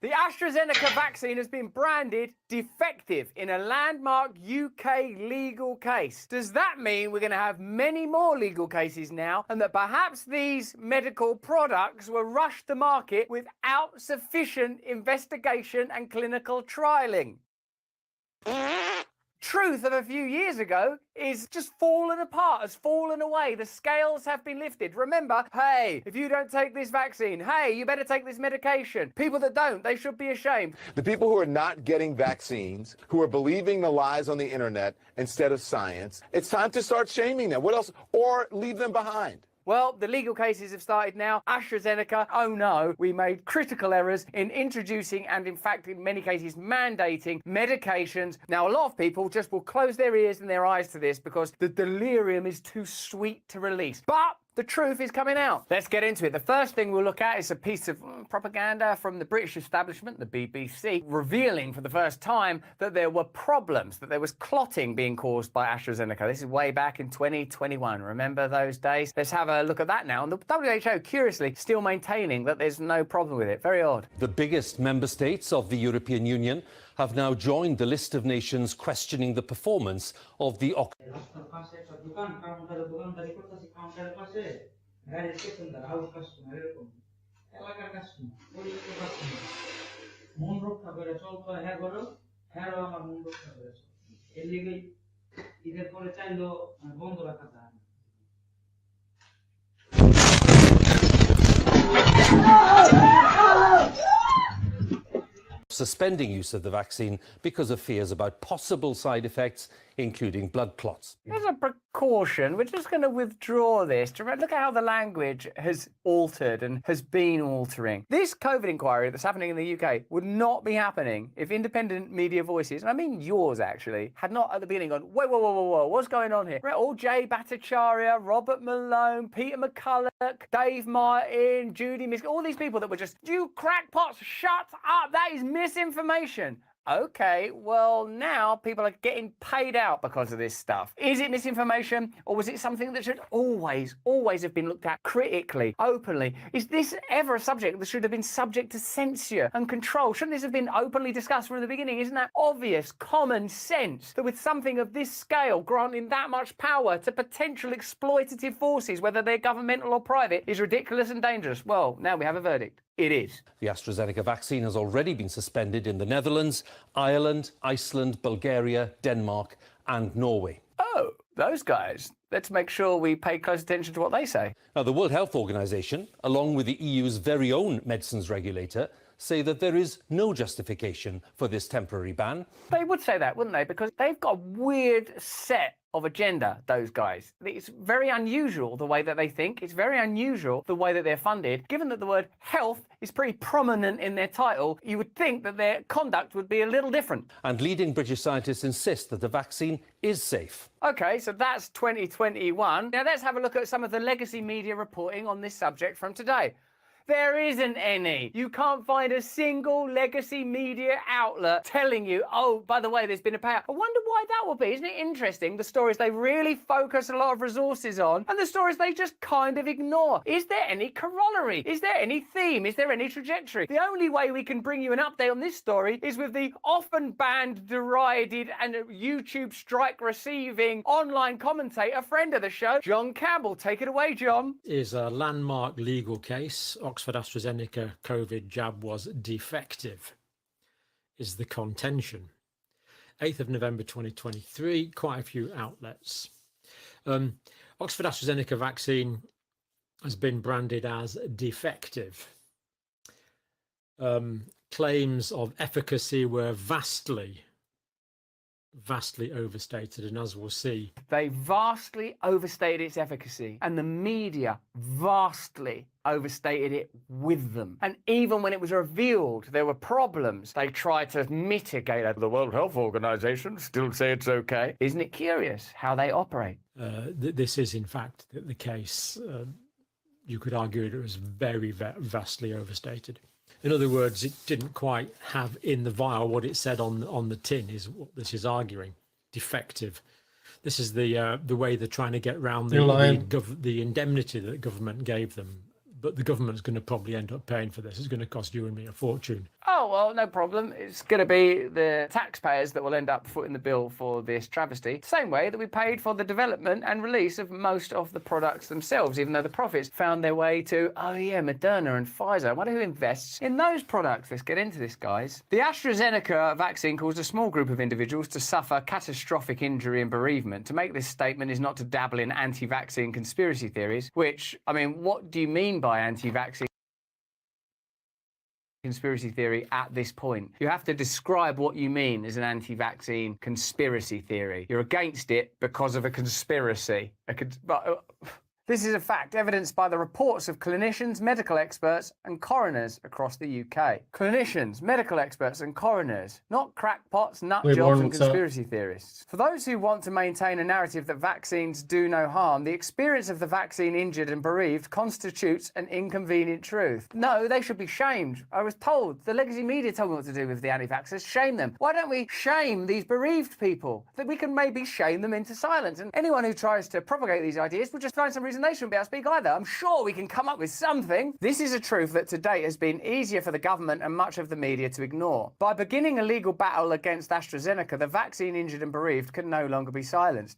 [SPEAKER 11] The AstraZeneca vaccine has been branded defective in a landmark UK legal case. Does that mean we're going to have many more legal cases now, and that perhaps these medical products were rushed to market without sufficient investigation and clinical trialing? Truth of a few years ago is just fallen apart, has fallen away. The scales have been lifted. Remember, hey, if you don't take this vaccine, hey, you better take this medication. People that don't, they should be ashamed.
[SPEAKER 8] The people who are not getting vaccines, who are believing the lies on the internet instead of science, it's time to start shaming them. What else? Or leave them behind.
[SPEAKER 11] Well, the legal cases have started now. AstraZeneca, oh no, we made critical errors in introducing and, in fact, in many cases, mandating medications. Now, a lot of people just will close their ears and their eyes to this because the delirium is too sweet to release. But the truth is coming out. Let's get into it. The first thing we'll look at is a piece of propaganda from the British establishment, the BBC, revealing for the first time that there were problems, that there was clotting being caused by AstraZeneca. This is way back in 2021. Remember those days? Let's have a look at that now. And the WHO, curiously, still maintaining that there's no problem with it. Very odd.
[SPEAKER 23] The biggest member states of the European Union have now joined the list of nations questioning the performance of the suspending use of the vaccine because of fears about possible side effects including blood clots.
[SPEAKER 11] As a precaution, we're just going to withdraw this. Look at how the language has altered and has been altering. This COVID inquiry that's happening in the UK would not be happening if independent media voices, and I mean yours actually, had not at the beginning gone, whoa, whoa, whoa, whoa, whoa, what's going on here? Right, all Jay Bhattacharya, Robert Malone, Peter McCulloch, Dave Martin, Judy Misk, all these people that were just, you crackpots, shut up, that is misinformation. Okay, well, now people are getting paid out because of this stuff. Is it misinformation, or was it something that should always have been looked at critically, openly? Is this ever a subject that should have been subject to censure and control? Shouldn't this have been openly discussed from the beginning? Isn't that obvious, common sense, that with something of this scale, granting that much power to potential exploitative forces, whether they're governmental or private, is ridiculous and dangerous? Well, now we have a verdict. It is.
[SPEAKER 23] The AstraZeneca vaccine has already been suspended in the Netherlands, Ireland, Iceland, Bulgaria, Denmark and Norway.
[SPEAKER 11] Oh, those guys. Let's make sure we pay close attention to what they say.
[SPEAKER 23] Now, the World Health Organization, along with the EU's very own medicines regulator, say that there is no justification for this temporary ban.
[SPEAKER 11] They would say that, wouldn't they? Because they've got a weird set of agenda, those guys. It's very unusual the way that they think. It's very unusual the way that they're funded. Given that the word health is pretty prominent in their title, you would think that their conduct would be a little different.
[SPEAKER 23] And leading British scientists insist that the vaccine is safe.
[SPEAKER 11] OK, so that's 2021. Now let's have a look at some of the legacy media reporting on this subject from today. There isn't any. You can't find a single legacy media outlet telling you, oh, by the way, there's been a payout. I wonder why that would be. Isn't it interesting? The stories they really focus a lot of resources on and the stories they just kind of ignore. Is there any corollary? Is there any theme? Is there any trajectory? The only way we can bring you an update on this story is with the often banned, derided and YouTube strike receiving online commentator, friend of the show, John Campbell. Take it away, John.
[SPEAKER 2] Is a landmark legal case. Oxford AstraZeneca COVID jab was defective, is the contention. 8th of November 2023, quite a few outlets. Oxford AstraZeneca vaccine has been branded as defective. Claims of efficacy were vastly overstated, and as we'll see,
[SPEAKER 11] they vastly overstated its efficacy, and the media vastly overstated it with them. And even when it was revealed there were problems, they tried to mitigate it. The World Health Organization still say it's okay. Isn't it curious how they operate?
[SPEAKER 2] This is in fact the case. You could argue it was very vastly overstated. In other words, it didn't quite have in the vial what it said on the tin, is what this is arguing. Defective. This is the way they're trying to get around the indemnity that the government gave them. But the government's going to probably end up paying for this. It's going to cost you and me a fortune.
[SPEAKER 11] Oh, well, no problem. It's going to be the taxpayers that will end up footing the bill for this travesty. Same way that we paid for the development and release of most of the products themselves, even though the profits found their way to, oh yeah, Moderna and Pfizer. I wonder who invests in those products. Let's get into this, guys. The AstraZeneca vaccine caused a small group of individuals to suffer catastrophic injury and bereavement. To make this statement is not to dabble in anti-vaccine conspiracy theories, which, I mean, what do you mean by anti-vaccine conspiracy theory at this point? You have to describe what you mean as an anti-vaccine conspiracy theory. You're against it because of a conspiracy. This is a fact evidenced by the reports of clinicians, medical experts and coroners across the UK. Clinicians, medical experts and coroners, not crackpots, nut jobs and conspiracy theorists. For those who want to maintain a narrative that vaccines do no harm, the experience of the vaccine injured and bereaved constitutes an inconvenient truth. No, they should be shamed. I was told, the legacy media told me what to do with the anti-vaxxers. Shame them. Why don't we shame these bereaved people? That we can maybe shame them into silence. And anyone who tries to propagate these ideas will just find some reason they shouldn't be able to speak either. I'm sure we can come up with something. This is a truth that to date has been easier for the government and much of the media to ignore. By beginning a legal battle against AstraZeneca, the vaccine injured and bereaved can no longer be silenced.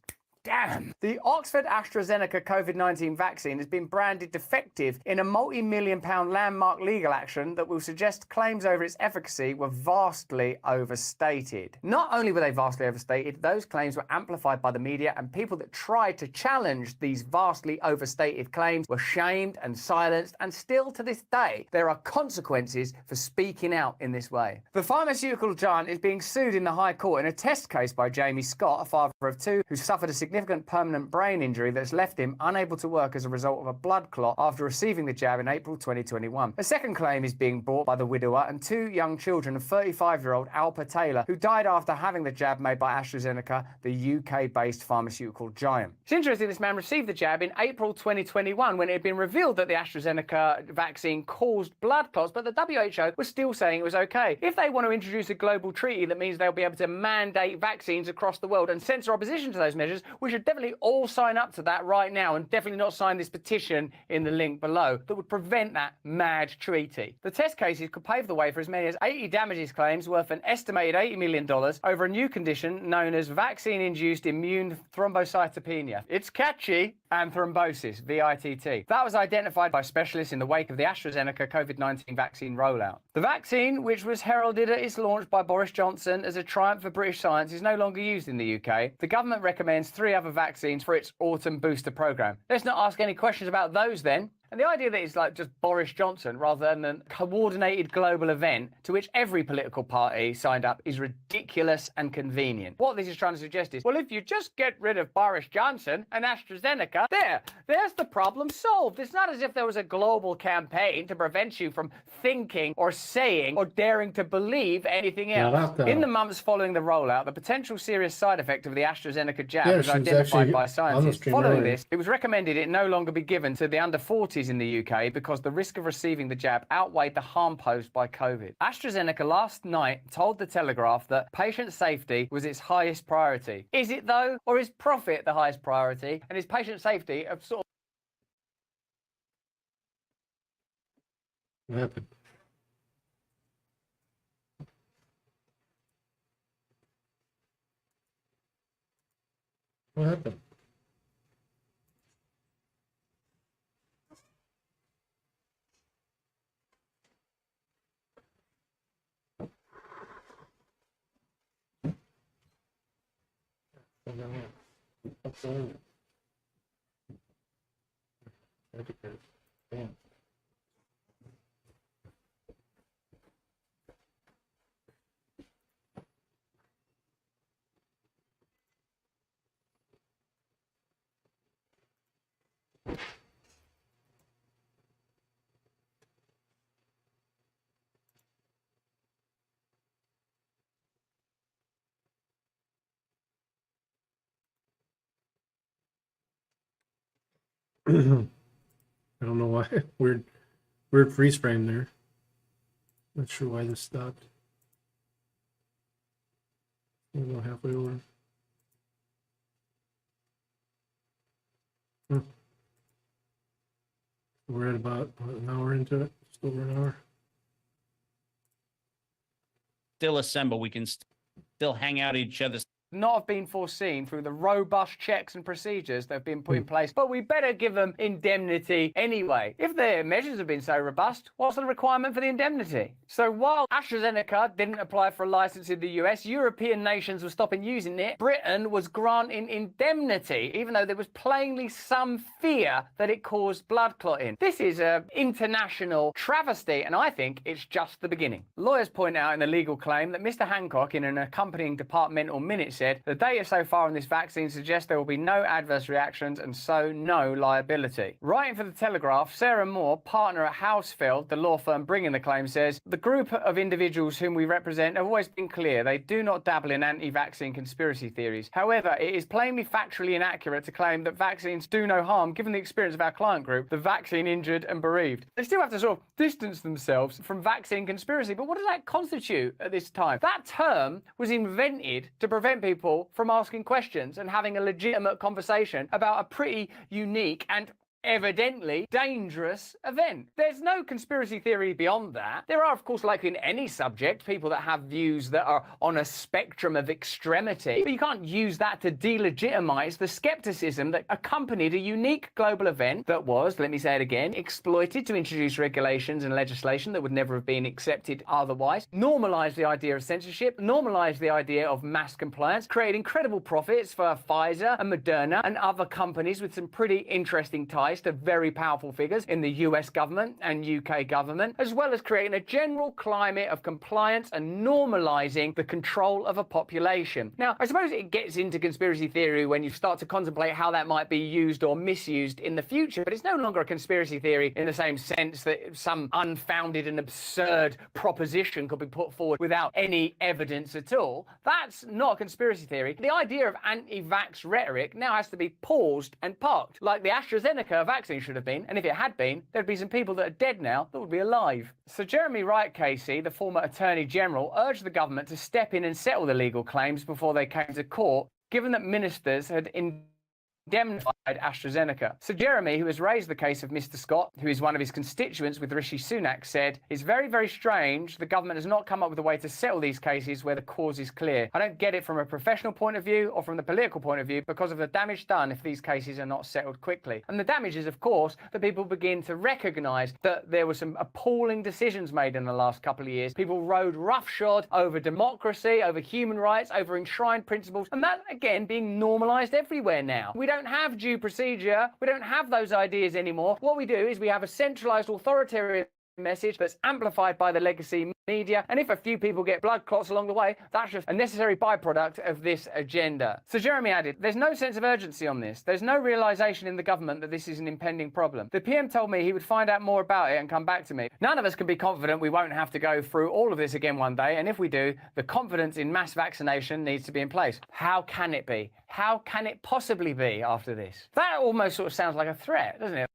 [SPEAKER 11] Damn! The Oxford AstraZeneca COVID-19 vaccine has been branded defective in a multi-million-pound landmark legal action that will suggest claims over its efficacy were vastly overstated. Not only were they vastly overstated, those claims were amplified by the media, and people that tried to challenge these vastly overstated claims were shamed and silenced, and still to this day, there are consequences for speaking out in this way. The pharmaceutical giant is being sued in the High Court in a test case by Jamie Scott, a father of two, who suffered a significant permanent brain injury that's left him unable to work as a result of a blood clot after receiving the jab in April 2021. A second claim is being brought by the widower and two young children of 35-year-old Alpa Taylor, who died after having the jab made by AstraZeneca, the UK-based pharmaceutical giant. It's interesting this man received the jab in April 2021 when it had been revealed that the AstraZeneca vaccine caused blood clots, but the WHO was still saying it was okay. If they want to introduce a global treaty that means they'll be able to mandate vaccines across the world and censor opposition to those measures, we should definitely all sign up to that right now, and definitely not sign this petition in the link below that would prevent that mad treaty. The test cases could pave the way for as many as 80 damages claims worth an estimated $80 million over a new condition known as vaccine-induced immune thrombocytopenia. It's catchy. And thrombosis, VITT. That was identified by specialists in the wake of the AstraZeneca COVID-19 vaccine rollout. The vaccine, which was heralded at its launch by Boris Johnson as a triumph for British science, is no longer used in the UK. The government recommends 3 other vaccines for its autumn booster programme. Let's not ask any questions about those then. And the idea that it's like just Boris Johnson rather than a coordinated global event to which every political party signed up is ridiculous and convenient. What this is trying to suggest is, well, if you just get rid of Boris Johnson and AstraZeneca, there's the problem solved. It's not as if there was a global campaign to prevent you from thinking or saying or daring to believe anything else. In the months following the rollout, the potential serious side effect of the AstraZeneca jab was identified by scientists. Following this, it was recommended it no longer be given to the under 40s in the UK because the risk of receiving the jab outweighed the harm posed by COVID. AstraZeneca last night told The Telegraph that patient safety was its highest priority. Is it though, or is profit the highest priority? And is patient safety a sort of...
[SPEAKER 3] What happened? What happened? Damn. I don't know why. Weird freeze frame there. Not sure why this stopped. We'll go halfway over. We're at about an hour into it, just over an hour.
[SPEAKER 4] Still assemble. We can still hang out at each other's.
[SPEAKER 11] Not have been foreseen through the robust checks and procedures that have been put in place, but we better give them indemnity anyway. If their measures have been so robust, what's the requirement for the indemnity? So while AstraZeneca didn't apply for a license in the US, European nations were stopping using it. Britain was granting indemnity, even though there was plainly some fear that it caused blood clotting. This is an international travesty, and I think it's just the beginning. Lawyers point out in the legal claim that Mr. Hancock, in an accompanying departmental minute, said the data so far on this vaccine suggests there will be no adverse reactions and so no liability. Writing for The Telegraph, Sarah Moore, partner at Housefeld, the law firm bringing the claim, says the group of individuals whom we represent have always been clear they do not dabble in anti-vaccine conspiracy theories. However, it is plainly factually inaccurate to claim that vaccines do no harm given the experience of our client group, the vaccine injured and bereaved. They still have to sort of distance themselves from vaccine conspiracy, but what does that constitute at this time? That term was invented to prevent people from asking questions and having a legitimate conversation about a pretty unique and evidently dangerous event. There's no conspiracy theory beyond that. There are, of course, like in any subject, people that have views that are on a spectrum of extremity, but you can't use that to delegitimize the skepticism that accompanied a unique global event that was, let me say it again, exploited to introduce regulations and legislation that would never have been accepted otherwise, normalize the idea of censorship, normalize the idea of mass compliance, create incredible profits for Pfizer and Moderna and other companies with some pretty interesting ties to very powerful figures in the US government and UK government, as well as creating a general climate of compliance and normalizing the control of a population. Now, I suppose it gets into conspiracy theory when you start to contemplate how that might be used or misused in the future, but it's no longer a conspiracy theory in the same sense that some unfounded and absurd proposition could be put forward without any evidence at all. That's not a conspiracy theory. The idea of anti-vax rhetoric now has to be paused and parked, like the AstraZeneca vaccine should have been, and if it had been, there'd be some people that are dead now that would be alive. So Jeremy Wright Casey, the former Attorney General, urged the government to step in and settle the legal claims before they came to court, given that ministers had indemnified AstraZeneca. So Jeremy, who has raised the case of Mr. Scott, who is one of his constituents with Rishi Sunak, said, "It's very, very strange the government has not come up with a way to settle these cases where the cause is clear. I don't get it from a professional point of view or from the political point of view because of the damage done if these cases are not settled quickly." And the damage is, of course, that people begin to recognise that there were some appalling decisions made in the last couple of years. People rode roughshod over democracy, over human rights, over enshrined principles, and that, again, being normalised everywhere now. We don't have due procedure. We don't have those ideas anymore. What we do is we have a centralised authoritarian message that's amplified by the legacy media, and if a few people get blood clots along the way, that's just a necessary byproduct of this agenda. So Jeremy added, "There's no sense of urgency on this. There's no realisation in the government that this is an impending problem. The PM told me he would find out more about it and come back to me. None of us can be confident we won't have to go through all of this again one day, and if we do, the confidence in mass vaccination needs to be in place." How can it be? How can it possibly be after this? That almost sort of sounds like a threat, doesn't it?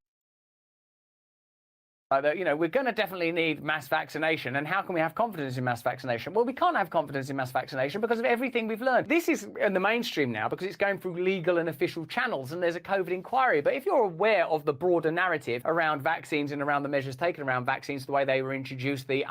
[SPEAKER 11] That, you know, we're going to definitely need mass vaccination, and how can we have confidence in mass vaccination? Well, we can't have confidence in mass vaccination because of everything we've learned. This is in the mainstream now because it's going through legal and official channels, and there's a COVID inquiry. But if you're aware of the broader narrative around vaccines and around the measures taken around vaccines, the way they were introduced, the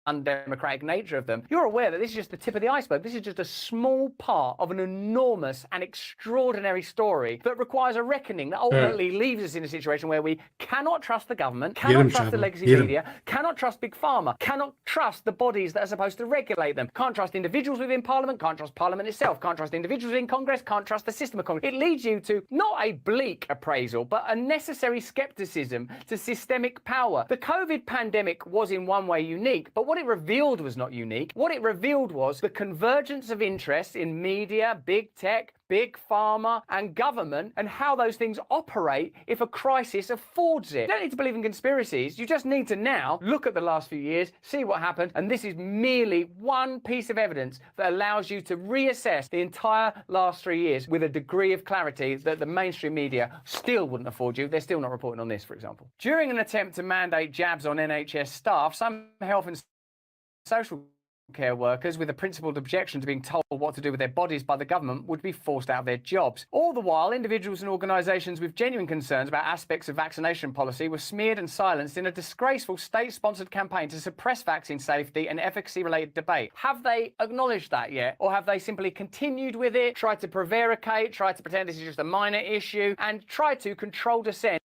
[SPEAKER 11] undemocratic nature of them, you're aware that this is just the tip of the iceberg. This is just a small part of an enormous and extraordinary story that requires a reckoning that ultimately leaves us in a situation where we cannot trust the government, cannot trust the legacy media, cannot trust Big Pharma, cannot trust the bodies that are supposed to regulate them, can't trust individuals within Parliament, can't trust Parliament itself, can't trust individuals in Congress, can't trust the system of Congress. It leads you to not a bleak appraisal, but a necessary skepticism to systemic power. The COVID pandemic was in one way unique, but what it revealed was not unique. What it revealed was the convergence of interests in media, big tech, big pharma and government, and how those things operate if a crisis affords it. You don't need to believe in conspiracies. You just need to now look at the last few years, see what happened, and this is merely one piece of evidence that allows you to reassess the entire last 3 years with a degree of clarity that the mainstream media still wouldn't afford you. They're still not reporting on this, for example. During an attempt to mandate jabs on NHS staff, some health and social care workers with a principled objection to being told what to do with their bodies by the government would be forced out of their jobs. All the while, individuals and organisations with genuine concerns about aspects of vaccination policy were smeared and silenced in a disgraceful state-sponsored campaign to suppress vaccine safety and efficacy-related debate. Have they acknowledged that yet? Or have they simply continued with it, tried to prevaricate, tried to pretend this is just a minor issue, and tried to control dissent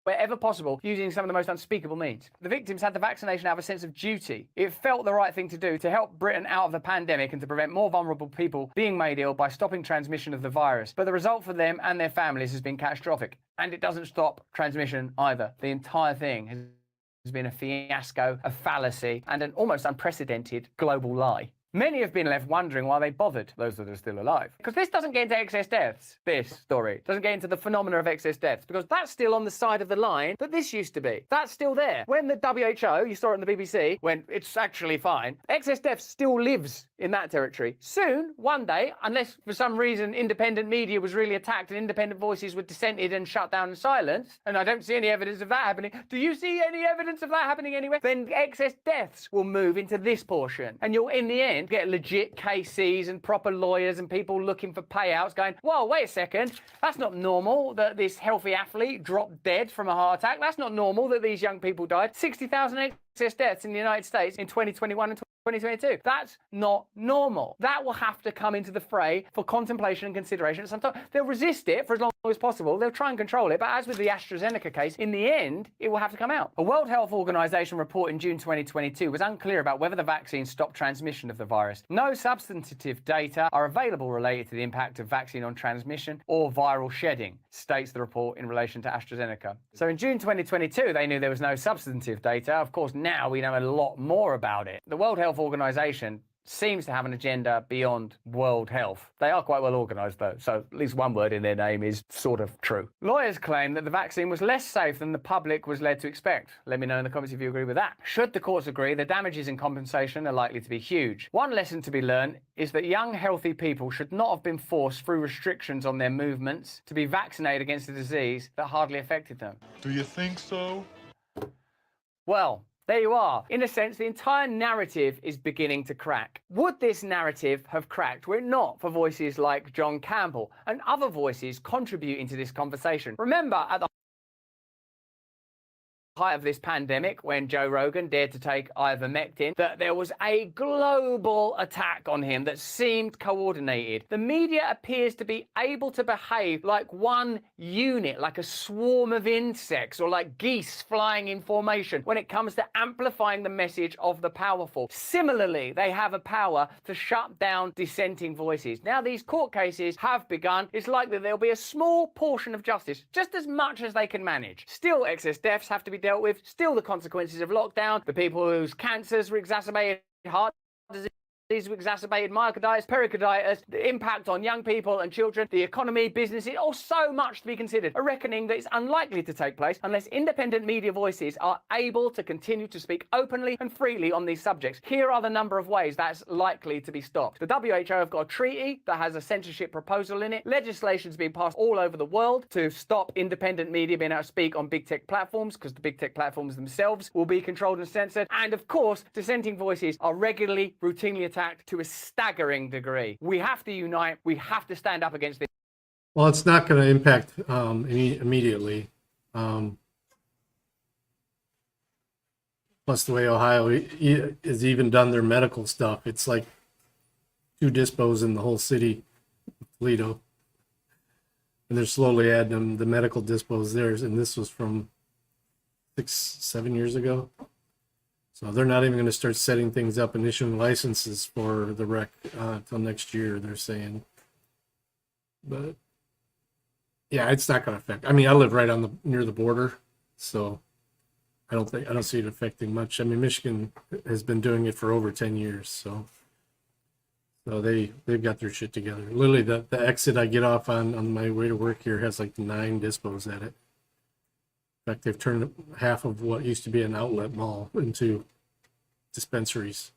[SPEAKER 11] wherever possible, using some of the most unspeakable means? The victims had the vaccination out of a sense of duty. It felt the right thing to do to help Britain out of the pandemic and to prevent more vulnerable people being made ill by stopping transmission of the virus. But the result for them and their families has been catastrophic. And it doesn't stop transmission either. The entire thing has been a fiasco, a fallacy, and an almost unprecedented global lie. Many have been left wondering why they bothered, those that are still alive. Because this doesn't get into excess deaths, this story. Doesn't get into the phenomena of excess deaths, because that's still on the side of the line that this used to be. That's still there. When the WHO, you saw it on the BBC, when it's actually fine, excess deaths still lives in that territory. Soon, one day, unless for some reason independent media was really attacked and independent voices were dissented and shut down and silenced, and I don't see any evidence of that happening. Do you see any evidence of that happening anywhere? Then excess deaths will move into this portion, and you'll, in the end, end, get legit KCs and proper lawyers and people looking for payouts going, whoa, wait a second, that's not normal that this healthy athlete dropped dead from a heart attack. That's not normal that these young people died. 60,000 excess deaths in the United States in 2021 and 2022. That's not normal. That will have to come into the fray for contemplation and consideration at some time. They'll resist it for as long as possible. They'll try and control it. But as with the AstraZeneca case, in the end, it will have to come out. A World Health Organization report in June 2022 was unclear about whether the vaccine stopped transmission of the virus. No substantive data are available related to the impact of vaccine on transmission or viral shedding, states the report in relation to AstraZeneca. So in June 2022, they knew there was no substantive data. Of course, now we know a lot more about it. The World Health Organization seems to have an agenda beyond world health. They are quite well organised though, so at least one word in their name is sort of true. Lawyers claim that the vaccine was less safe than the public was led to expect. Let me know in the comments if you agree with that. Should the courts agree, the damages and compensation are likely to be huge. One lesson to be learned is that young, healthy people should not have been forced through restrictions on their movements to be vaccinated against a disease that hardly affected them.
[SPEAKER 5] Do you think so?
[SPEAKER 11] Well, there you are. In a sense, the entire narrative is beginning to crack. Would this narrative have cracked were it not for voices like John Campbell and other voices contributing to this conversation? Remember, at the height of this pandemic, when Joe Rogan dared to take ivermectin, that there was a global attack on him that seemed coordinated. The media appears to be able to behave like one unit, like a swarm of insects or like geese flying in formation when it comes to amplifying the message of the powerful. Similarly, they have a power to shut down dissenting voices. Now these court cases have begun. It's likely there'll be a small portion of justice, just as much as they can manage. Still, excess deaths have to be dealt with, still the consequences of lockdown, the people whose cancers were exacerbated, heart disease were exacerbated, myocarditis, pericarditis, the impact on young people and children, the economy, businesses, all so much to be considered. A reckoning that is unlikely to take place unless independent media voices are able to continue to speak openly and freely on these subjects. Here are the number of ways that's likely to be stopped. The WHO have got a treaty that has a censorship proposal in it. Legislation's being passed all over the world to stop independent media being able to speak on big tech platforms, because the big tech platforms themselves will be controlled and censored. And of course, dissenting voices are regularly, routinely attacked to a staggering degree. We have to unite. We have to stand up against this.
[SPEAKER 3] Well, it's not going to impact immediately. Plus, the way Ohio has even done their medical stuff, it's like 2 dispos in the whole city, Toledo, and they're slowly adding them, the medical dispos there. And this was from 6-7 years ago. So they're not even going to start setting things up and issuing licenses for the rec until next year, they're saying. But yeah, it's not going to affect. I mean, I live right on near the border, so I don't see it affecting much. I mean, Michigan has been doing it for over 10 years, so they've got their shit together. Literally, the exit I get off on my way to work here has like 9 dispos at it. In fact, they've turned half of what used to be an outlet mall into dispensaries.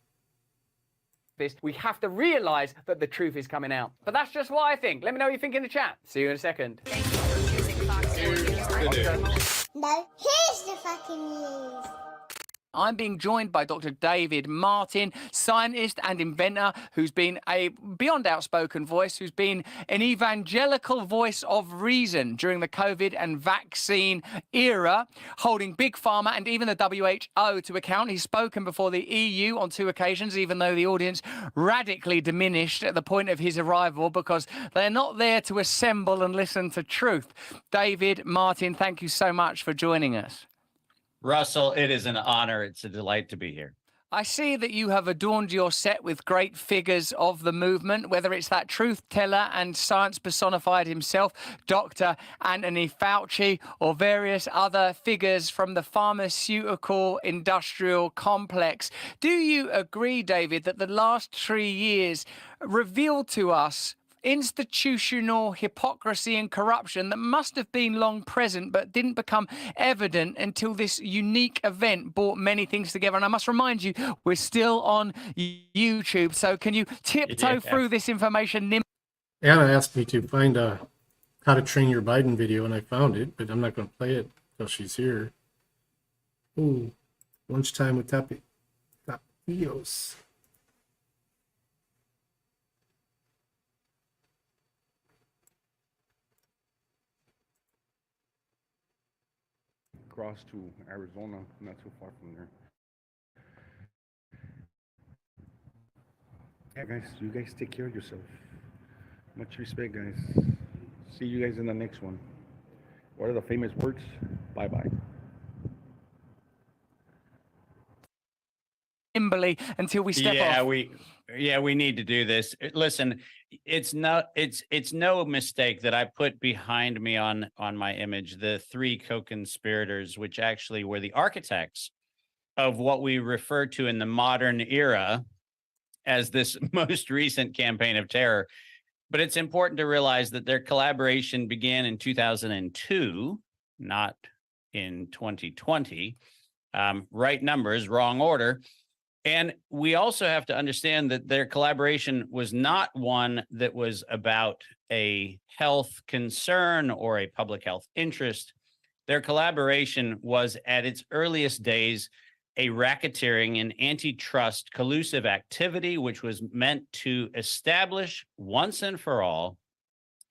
[SPEAKER 11] We have to realize that the truth is coming out. But that's just what I think. Let me know what you think in the chat. See you in a second.
[SPEAKER 1] No, here's the fucking news.
[SPEAKER 11] I'm being joined by Dr. David Martin, scientist and inventor who's been a beyond outspoken voice, who's been an evangelical voice of reason during the COVID and vaccine era, holding Big Pharma and even the WHO to account. He's spoken before the EU on 2 occasions, even though the audience radically diminished at the point of his arrival because they're not there to assemble and listen to truth. David Martin, thank you so much for joining us.
[SPEAKER 4] Russell, it is an honor. It's a delight to be here.
[SPEAKER 11] I see that you have adorned your set with great figures of the movement, whether it's that truth teller and science personified himself, Dr. Anthony Fauci, or various other figures from the pharmaceutical industrial complex. Do you agree, David, that the last 3 years revealed to us institutional hypocrisy and corruption that must have been long present but didn't become evident until this unique event brought many things together? And I must remind you, we're still on YouTube, so can you tiptoe through this information?
[SPEAKER 3] Anna asked me to find a How to Train Your Biden video, and I found it, but I'm not going to play it until she's here. Ooh, lunchtime with Tapios.
[SPEAKER 5] across to Arizona, not too far from there. Yeah, guys, you guys take care of yourself. Much respect, guys. See you guys in the next one. What are the famous words? Bye-bye.
[SPEAKER 11] Kimberly, until we step off.
[SPEAKER 4] We need to do this. Listen, it's no mistake that I put behind me on my image the three co-conspirators, which actually were the architects of what we refer to in the modern era as this most recent campaign of terror. But it's important to realize that their collaboration began in 2002, not in 2020. Right numbers, wrong order. And we also have to understand that their collaboration was not one that was about a health concern or a public health interest. Their collaboration was at its earliest days a racketeering and antitrust collusive activity, which was meant to establish once and for all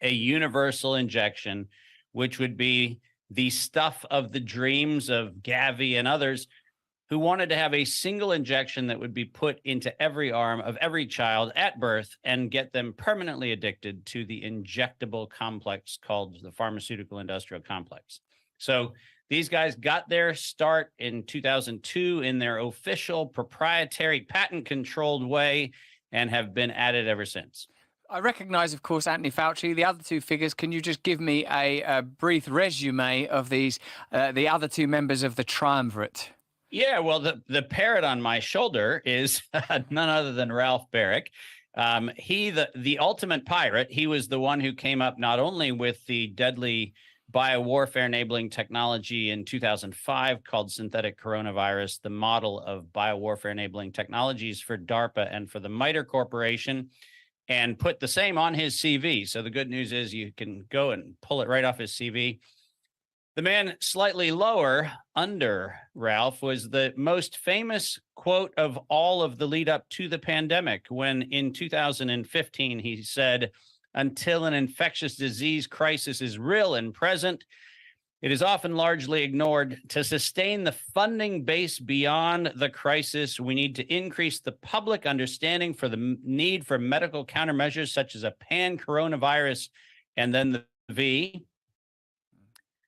[SPEAKER 4] a universal injection, which would be the stuff of the dreams of Gavi and others, who wanted to have a single injection that would be put into every arm of every child at birth and get them permanently addicted to the injectable complex called the pharmaceutical industrial complex. So these guys got their start in 2002 in their official proprietary patent-controlled way and have been at it ever since.
[SPEAKER 11] I recognize, of course, Anthony Fauci. The other two figures, can you just give me a brief resume of these, the other two members of the triumvirate?
[SPEAKER 4] Yeah, well, the parrot on my shoulder is none other than Ralph Baric. He, the ultimate pirate, he was the one who came up not only with the deadly biowarfare enabling technology in 2005 called synthetic coronavirus, the model of biowarfare enabling technologies for DARPA and for the MITRE Corporation, and put the same on his CV. So the good news is you can go and pull it right off his CV. The man slightly lower under Ralph was the most famous quote of all of the lead up to the pandemic, when in 2015 he said, "Until an infectious disease crisis is real and present, it is often largely ignored. To sustain the funding base beyond the crisis, we need to increase the public understanding for the need for medical countermeasures such as a pan-coronavirus," and then the V.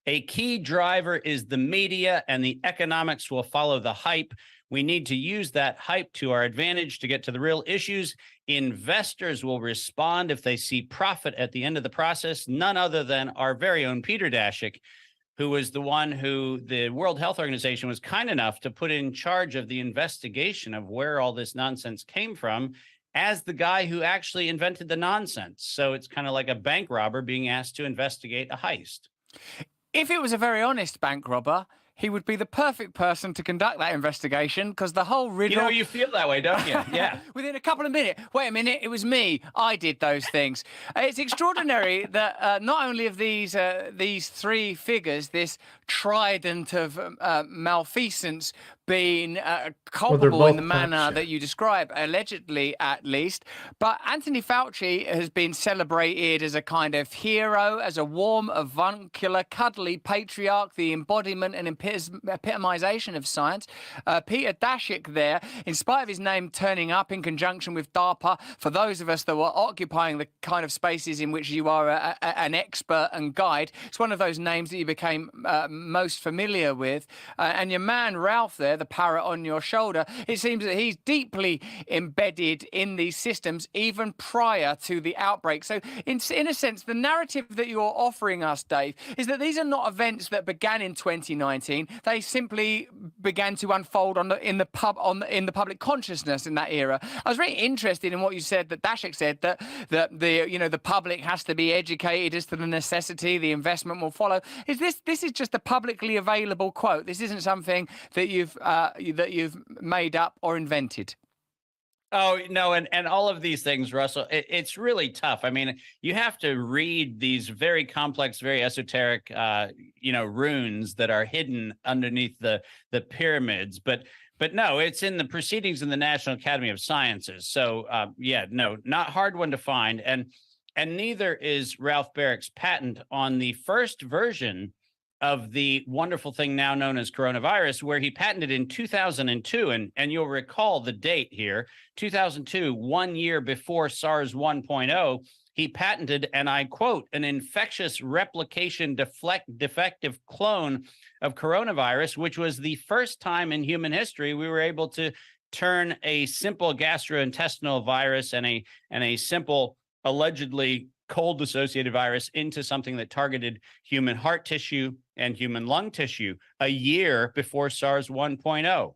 [SPEAKER 4] "A key driver is the media, and the economics will follow the hype. We need to use that hype to our advantage to get to the real issues. Investors will respond if they see profit at the end of the process." None other than our very own Peter Daszak, who was the one who the World Health Organization was kind enough to put in charge of the investigation of where all this nonsense came from, as the guy who actually invented the nonsense. So it's kind of like a bank robber being asked to investigate a heist.
[SPEAKER 11] If it was a very honest bank robber, he would be the perfect person to conduct that investigation, because the whole riddle...
[SPEAKER 4] You know, you feel that way, don't you? Yeah.
[SPEAKER 11] Within a couple of minutes. Wait a minute, it was me. I did those things. It's extraordinary that not only of these three figures, this trident of malfeasance, being culpable in the manner that you describe, allegedly at least. But Anthony Fauci has been celebrated as a kind of hero, as a warm, avuncular, cuddly patriarch, the embodiment and epitomization of science. Peter Daszak there, in spite of his name turning up in conjunction with DARPA, for those of us that were occupying the kind of spaces in which you are an expert and guide, it's one of those names that you became most familiar with. And your man Ralph there, the parrot on your shoulder, it seems that he's deeply embedded in these systems even prior to the outbreak. So in a sense, the narrative that you're offering us, Dave, is that these are not events that began in 2019. They simply began to unfold in the public consciousness in that era. I was very interested in what you said, that Daszak said, that the public has to be educated as to the necessity, the investment will follow. This is just a publicly available quote. This isn't something that you've made up or invented.
[SPEAKER 4] Oh, no, and all of these things, Russell, it's really tough. I mean, you have to read these very complex, very esoteric, runes that are hidden underneath the pyramids. But no, it's in the proceedings in the National Academy of Sciences. So, no, not hard one to find. And neither is Ralph Baric's patent on the first version of the wonderful thing now known as coronavirus, where he patented in 2002. And you'll recall the date here, 2002, 1 year before SARS 1.0, he patented, and I quote, an infectious replication defective clone of coronavirus, which was the first time in human history we were able to turn a simple gastrointestinal virus and a simple, allegedly cold-associated virus into something that targeted human heart tissue and human lung tissue a year before SARS 1.0.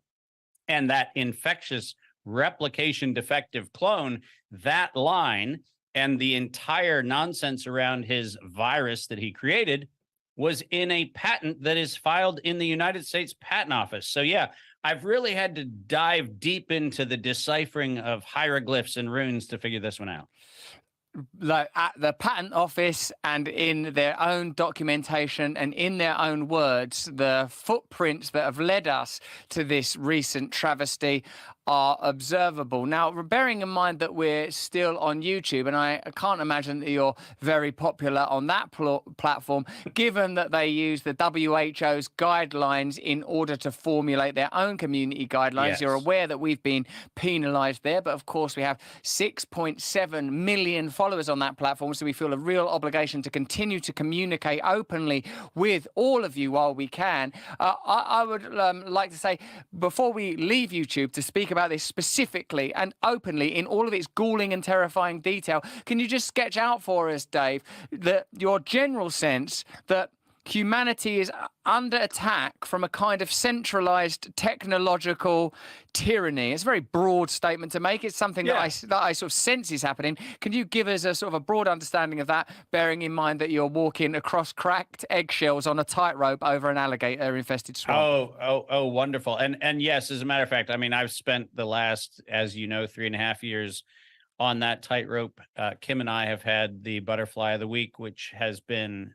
[SPEAKER 4] And that infectious replication defective clone, that line, and the entire nonsense around his virus that he created was in a patent that is filed in the United States Patent Office. So yeah, I've really had to dive deep into the deciphering of hieroglyphs and runes to figure this one out.
[SPEAKER 11] Like at the patent office and in their own documentation and in their own words, the footprints that have led us to this recent travesty are observable. Now, bearing in mind that we're still on YouTube, and I can't imagine that you're very popular on that platform, given that they use the WHO's guidelines in order to formulate their own community guidelines.
[SPEAKER 4] Yes.
[SPEAKER 11] You're aware that we've been penalized there, but of course we have 6.7 million followers on that platform, so we feel a real obligation to continue to communicate openly with all of you while we can. I would like to say, before we leave YouTube, to speak about this specifically and openly in all of its galling and terrifying detail, can you just sketch out for us, Dave, your general sense that humanity is under attack from a kind of centralized technological tyranny? It's a very broad statement to make. It's something that I sort of sense is happening. Can you give us a sort of a broad understanding of that, bearing in mind that you're walking across cracked eggshells on a tightrope over an alligator-infested swamp?
[SPEAKER 4] Oh, wonderful. And yes, as a matter of fact, I mean, I've spent the last, as you know, 3.5 years on that tightrope. Kim and I have had the Butterfly of the Week, which has been,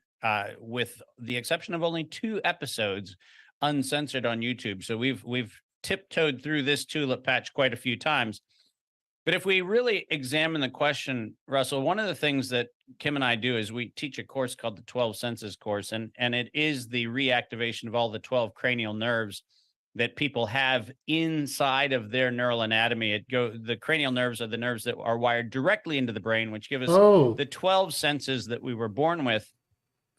[SPEAKER 4] with the exception of only 2 episodes, uncensored on YouTube. So we've tiptoed through this tulip patch quite a few times. But if we really examine the question, Russell, one of the things that Kim and I do is we teach a course called the 12 Senses course, and it is the reactivation of all the 12 cranial nerves that people have inside of their neural anatomy. The cranial nerves are the nerves that are wired directly into the brain, which give us the 12 senses that we were born with.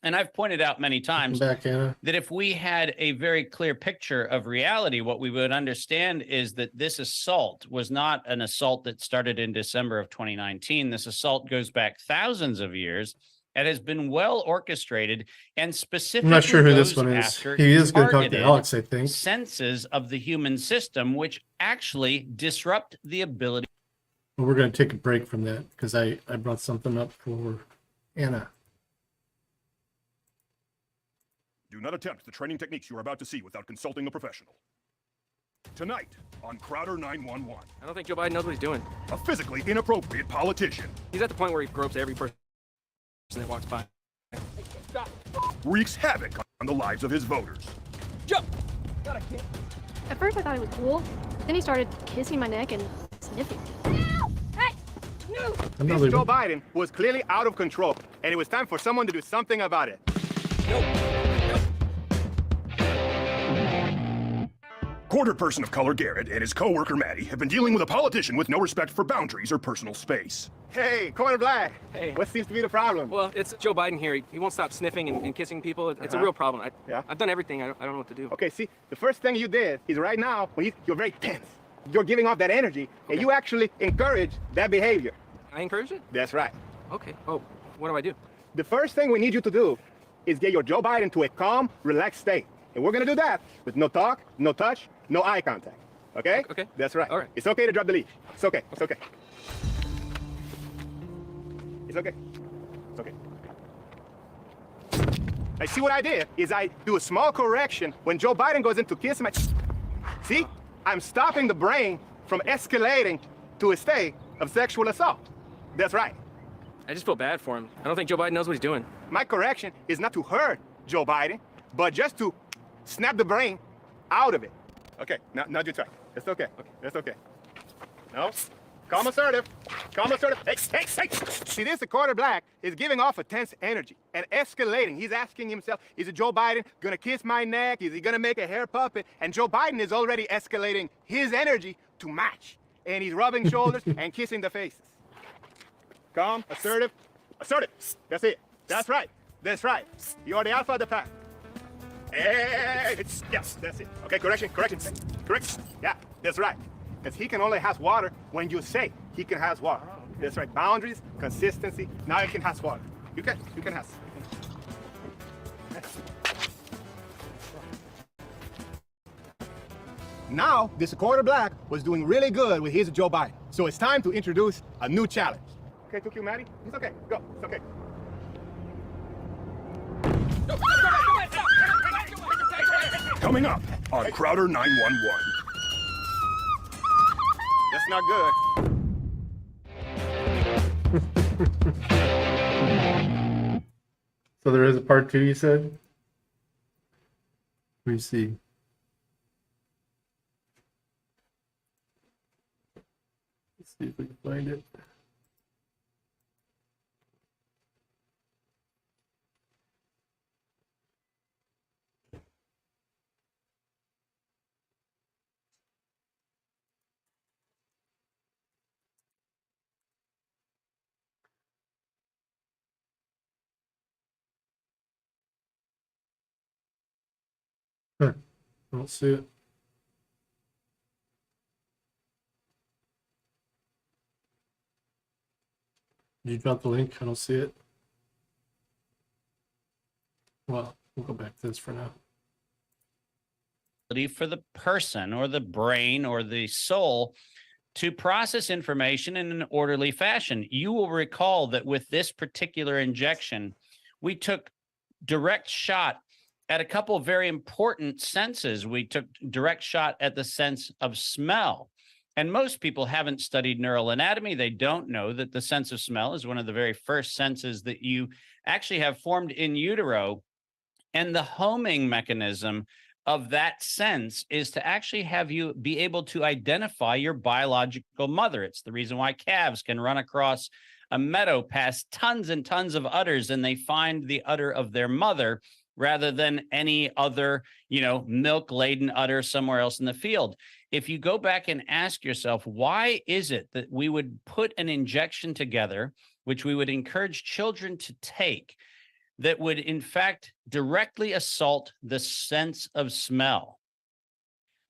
[SPEAKER 4] And I've pointed out many times that if we had a very clear picture of reality, what we would understand is that this assault was not an assault that started in December of 2019. This assault goes back thousands of years and has been well orchestrated and specifically
[SPEAKER 3] I'm not sure who this one is. He is going to talk to Alex, I think.
[SPEAKER 4] Senses of the human system, which actually disrupt the ability.
[SPEAKER 3] Well, we're going to take a break from that because I brought something up for Anna.
[SPEAKER 7] Do not attempt the training techniques you are about to see without consulting a professional. Tonight on Crowder 911.
[SPEAKER 12] I don't think Joe Biden knows what he's doing.
[SPEAKER 7] A physically inappropriate politician
[SPEAKER 12] He's at the point where he gropes every person that walks by.
[SPEAKER 7] wreaks havoc on the lives of his voters.
[SPEAKER 12] Jump!
[SPEAKER 13] At first I thought it was cool, then he started kissing my neck and sniffing.
[SPEAKER 24] This Joe Biden was clearly out of control, and it was time for someone to do something about it.
[SPEAKER 7] Quarter person of color Garrett and his co-worker Maddie have been dealing with a politician with no respect for boundaries or personal space.
[SPEAKER 24] Hey, Corner Black.
[SPEAKER 12] Hey.
[SPEAKER 24] What seems to be the problem?
[SPEAKER 12] Well, it's Joe Biden here. He won't stop sniffing and kissing people. It's a real problem. I've done everything. I don't know what to do.
[SPEAKER 24] Okay, see, the first thing you did is right now, you're very tense. You're giving off that energy, and you actually encourage that behavior.
[SPEAKER 12] I encourage it?
[SPEAKER 24] That's right.
[SPEAKER 12] Okay. Oh, what do I do?
[SPEAKER 24] The first thing we need you to do is get your Joe Biden to a calm, relaxed state. And we're going to do that with no talk, no touch, no eye contact. Okay?
[SPEAKER 12] Okay.
[SPEAKER 24] That's right.
[SPEAKER 12] All right.
[SPEAKER 24] It's okay to drop the leash. It's okay. It's okay. It's okay. It's okay. I see what I did is I do a small correction when Joe Biden goes in to kiss my... See? I'm stopping the brain from escalating to a state of sexual assault. That's right.
[SPEAKER 12] I just feel bad for him. I don't think Joe Biden knows what he's doing.
[SPEAKER 24] My correction is not to hurt Joe Biden, but just to snap the brain out of it. Okay, now do try. It's okay. That's okay. No, calm assertive. Calm assertive. Hey. See this, the Quarter Black is giving off a tense energy. and escalating. He's asking himself, is Joe Biden going to kiss my neck? Is he going to make a hair puppet? And Joe Biden is already escalating his energy to match. And he's rubbing shoulders and kissing the faces. Calm, assertive, assertive. That's it. That's right. That's right. You are the alpha of the pack. Hey, yes, that's it. Okay, correction. Correct. Yeah, that's right. Because he can only have water when you say he can have water. That's right. Boundaries, consistency. Now he can have water. You can have. Now, this quarter black was doing really good with his Joe Biden. So it's time to introduce a new challenge. Okay, took you, Maddie? It's okay. Go. It's okay.
[SPEAKER 7] Coming up on Crowder 911.
[SPEAKER 24] That's not good.
[SPEAKER 3] So there is a part 2, you said? Let me see. Let's see if we can find it. Huh. I don't see it. Did you drop the link? I don't see it. Well, we'll go back to this for now.
[SPEAKER 4] For the person or the brain or the soul to process information in an orderly fashion. You will recall that with this particular injection, we took direct shot at a couple of very important senses. We took direct shot at the sense of smell. And most people haven't studied neural anatomy. They don't know that the sense of smell is one of the very first senses that you actually have formed in utero. And the homing mechanism of that sense is to actually have you be able to identify your biological mother. It's the reason why calves can run across a meadow past tons and tons of udders and they find the udder of their mother rather than any other, milk-laden udder somewhere else in the field. If you go back and ask yourself, why is it that we would put an injection together, which we would encourage children to take, that would in fact directly assault the sense of smell?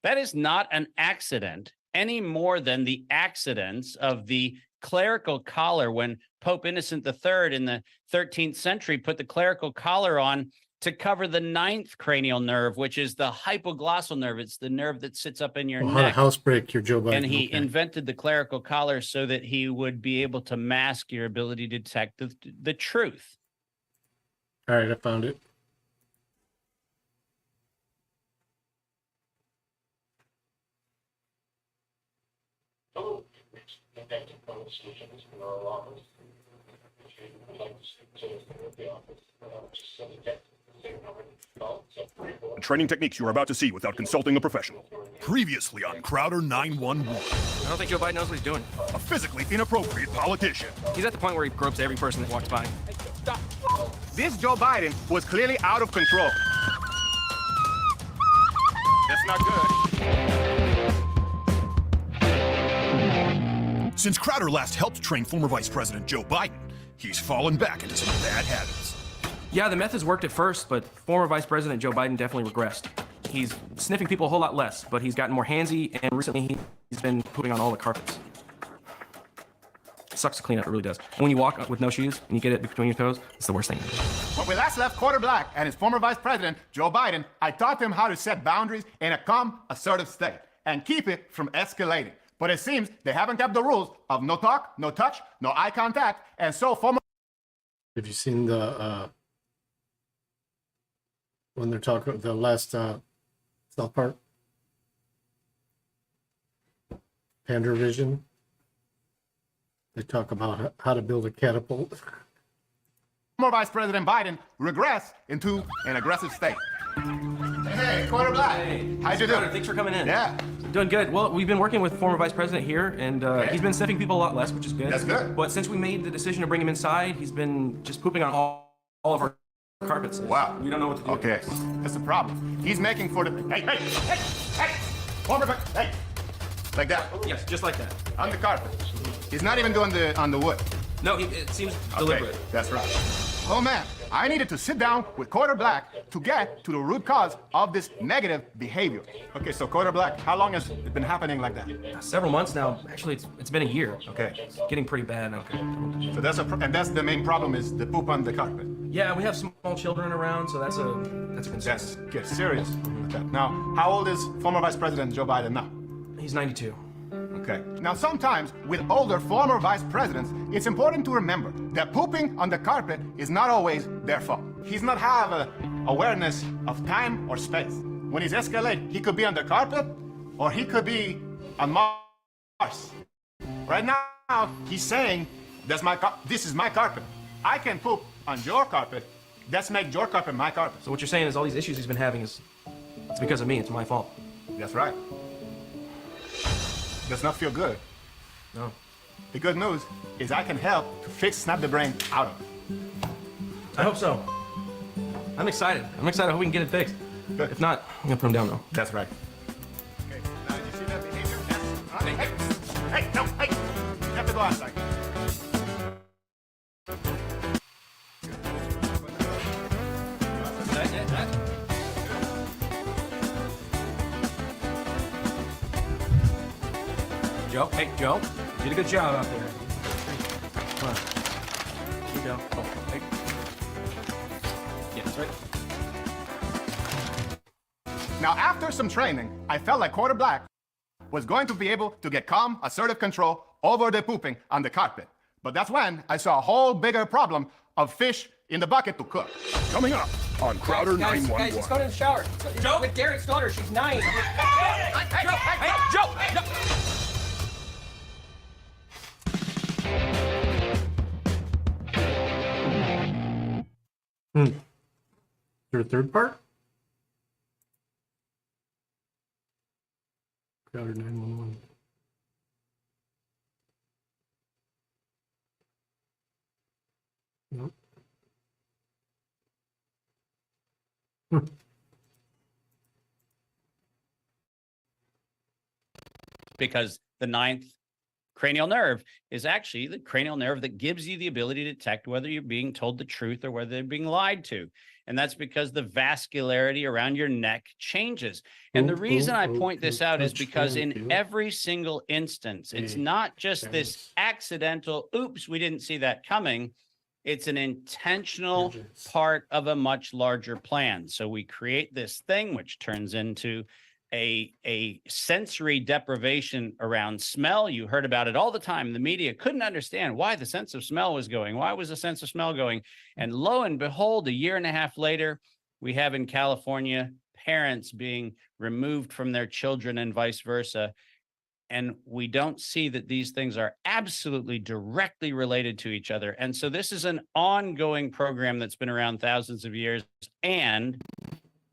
[SPEAKER 4] That is not an accident any more than the accidents of the clerical collar when Pope Innocent III in the 13th century put the clerical collar on to cover the 9th cranial nerve, which is the hypoglossal nerve. It's the nerve that sits up in your
[SPEAKER 3] How to
[SPEAKER 4] neck.
[SPEAKER 3] housebreak your Joe Biden.
[SPEAKER 4] And he invented the clerical collar so that he would be able to mask your ability to detect the truth.
[SPEAKER 3] All right, I found it.
[SPEAKER 7] The training techniques you are about to see without consulting a professional. Previously on Crowder 911.
[SPEAKER 12] I don't think Joe Biden knows what he's doing.
[SPEAKER 7] A physically inappropriate politician.
[SPEAKER 12] He's at the point where he gropes every person that walks by.
[SPEAKER 24] This Joe Biden was clearly out of control. That's not good.
[SPEAKER 7] Since Crowder last helped train former Vice President Joe Biden, he's fallen back into some bad habits.
[SPEAKER 12] Yeah, the methods worked at first, but former Vice President Joe Biden definitely regressed. He's sniffing people a whole lot less, but he's gotten more handsy, and recently he's been pooping on all the carpets. It sucks to clean up, it really does. And when you walk with no shoes and you get it between your toes, it's the worst thing.
[SPEAKER 24] When we last left quarter black and his former Vice President, Joe Biden, I taught him how to set boundaries in a calm, assertive state and keep it from escalating. But it seems they haven't kept the rules of no talk, no touch, no eye contact, and so former...
[SPEAKER 3] Have you seen the when they're talking the last South Park Panda Vision? They talk about how to build a catapult.
[SPEAKER 24] Former Vice President Biden regressed into an aggressive state. Hey, quarter black.
[SPEAKER 12] Hey,
[SPEAKER 24] how'd you do?
[SPEAKER 12] Thanks for coming in.
[SPEAKER 24] Yeah.
[SPEAKER 12] Doing good. Well, we've been working with former Vice President here, and he's been sniffing people a lot less, which is good.
[SPEAKER 24] That's good.
[SPEAKER 12] But since we made the decision to bring him inside, he's been just pooping on all of our carpets.
[SPEAKER 24] Wow.
[SPEAKER 12] We don't know what to do.
[SPEAKER 24] Okay, that's the problem. He's making for the... Hey! Former, hey! Like that.
[SPEAKER 12] Yes, just like that.
[SPEAKER 24] On the carpet. He's not even doing on the wood.
[SPEAKER 12] No, it seems deliberate.
[SPEAKER 24] That's right. Oh man, I needed to sit down with Quarter Black to get to the root cause of this negative behavior. Okay, so Quarter Black, how long has it been happening like that?
[SPEAKER 12] Several months now. Actually, it's been a year.
[SPEAKER 24] Okay.
[SPEAKER 12] It's getting pretty bad. Okay.
[SPEAKER 24] So that's the main problem is the poop on the carpet.
[SPEAKER 12] Yeah, we have small children around, so that's a concern.
[SPEAKER 24] That's get serious with that. Now, how old is former Vice President Joe Biden now?
[SPEAKER 12] He's 92.
[SPEAKER 24] Okay. Now, sometimes with older former vice presidents, it's important to remember that pooping on the carpet is not always their fault. He's not have a awareness of time or space. When he's escalated, he could be on the carpet or he could be on Mars. Right now, he's saying, this is my carpet. I can poop on your carpet. Let's make your carpet my carpet.
[SPEAKER 12] So what you're saying is all these issues he's been having it's because of me. It's my fault.
[SPEAKER 24] That's right. Does not feel good.
[SPEAKER 12] No.
[SPEAKER 24] The good news is I can help to snap the brain out of it.
[SPEAKER 12] I hope so. I'm excited. I hope we can get it fixed.
[SPEAKER 24] Good.
[SPEAKER 12] If not, I'm gonna put him down though.
[SPEAKER 24] That's right. Okay, now you see that behavior? Hey, no, hey! You have to go outside.
[SPEAKER 12] Joe, hey, Joe, you did a good job out there. Come on. Here you go. Oh, hey. Yeah, that's right.
[SPEAKER 24] Now, after some training, I felt like Quarter Black was going to be able to get calm, assertive control over the pooping on the carpet. But that's when I saw a whole bigger problem of fish in the bucket to cook.
[SPEAKER 7] Coming up on Crowder 911.
[SPEAKER 11] Guys, let's go to the shower. Joe, with Garrett's daughter, she's 9.
[SPEAKER 12] Joe!
[SPEAKER 3] Is there a third part? Crowder 911. Nope.
[SPEAKER 4] Because the 9th cranial nerve is actually the cranial nerve that gives you the ability to detect whether you're being told the truth or whether you're being lied to. And that's because the vascularity around your neck changes. And the reason I point this out is because in every single instance, it's not just this accidental, oops, we didn't see that coming. It's an intentional part of a much larger plan. So we create this thing, which turns into a sensory deprivation around smell. You heard about it all the time. The media couldn't understand why the sense of smell was going. Why was the sense of smell going? And lo and behold, a year and a half later, we have in California parents being removed from their children and vice versa. And we don't see that these things are absolutely directly related to each other. And so this is an ongoing program that's been around thousands of years. And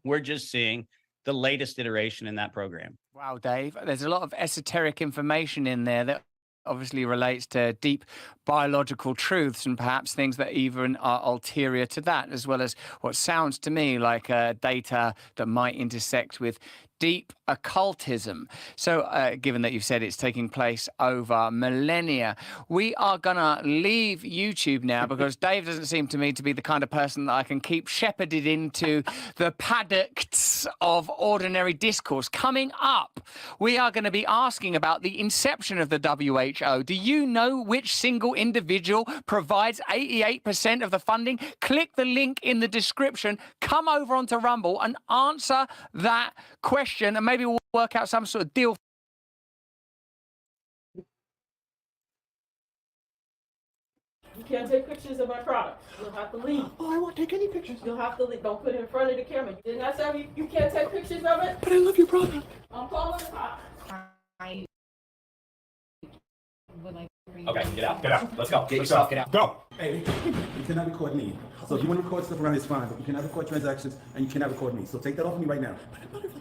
[SPEAKER 4] we're just seeing the latest iteration in that program.
[SPEAKER 11] Wow, Dave, there's a lot of esoteric information in there that obviously relates to deep biological truths and perhaps things that even are ulterior to that, as well as what sounds to me like data that might intersect with deep occultism. So given that you've said it's taking place over millennia, we are gonna leave YouTube now because Dave doesn't seem to me to be the kind of person that I can keep shepherded into the paddocks of ordinary discourse. Coming up, we are going to be asking about the inception of the WHO. Do you know which single individual provides 88% of the funding? Click the link in the description, come over onto Rumble and answer that question, and maybe we'll work out some sort of deal.
[SPEAKER 14] You can't take pictures of my product. You'll have to leave.
[SPEAKER 10] Oh, I won't take any pictures.
[SPEAKER 14] You'll have to leave. Don't put it in front of the camera. Didn't I say you can't take pictures of it?
[SPEAKER 10] But I love your product.
[SPEAKER 14] I'm calling the cops.
[SPEAKER 15] Okay, get out. Get out. Let's go. Get yourself. Get out. Go. Hey, you cannot record me. So if you want to record stuff around, it's fine. But you cannot record transactions, and you cannot record me. So take that off of me right now.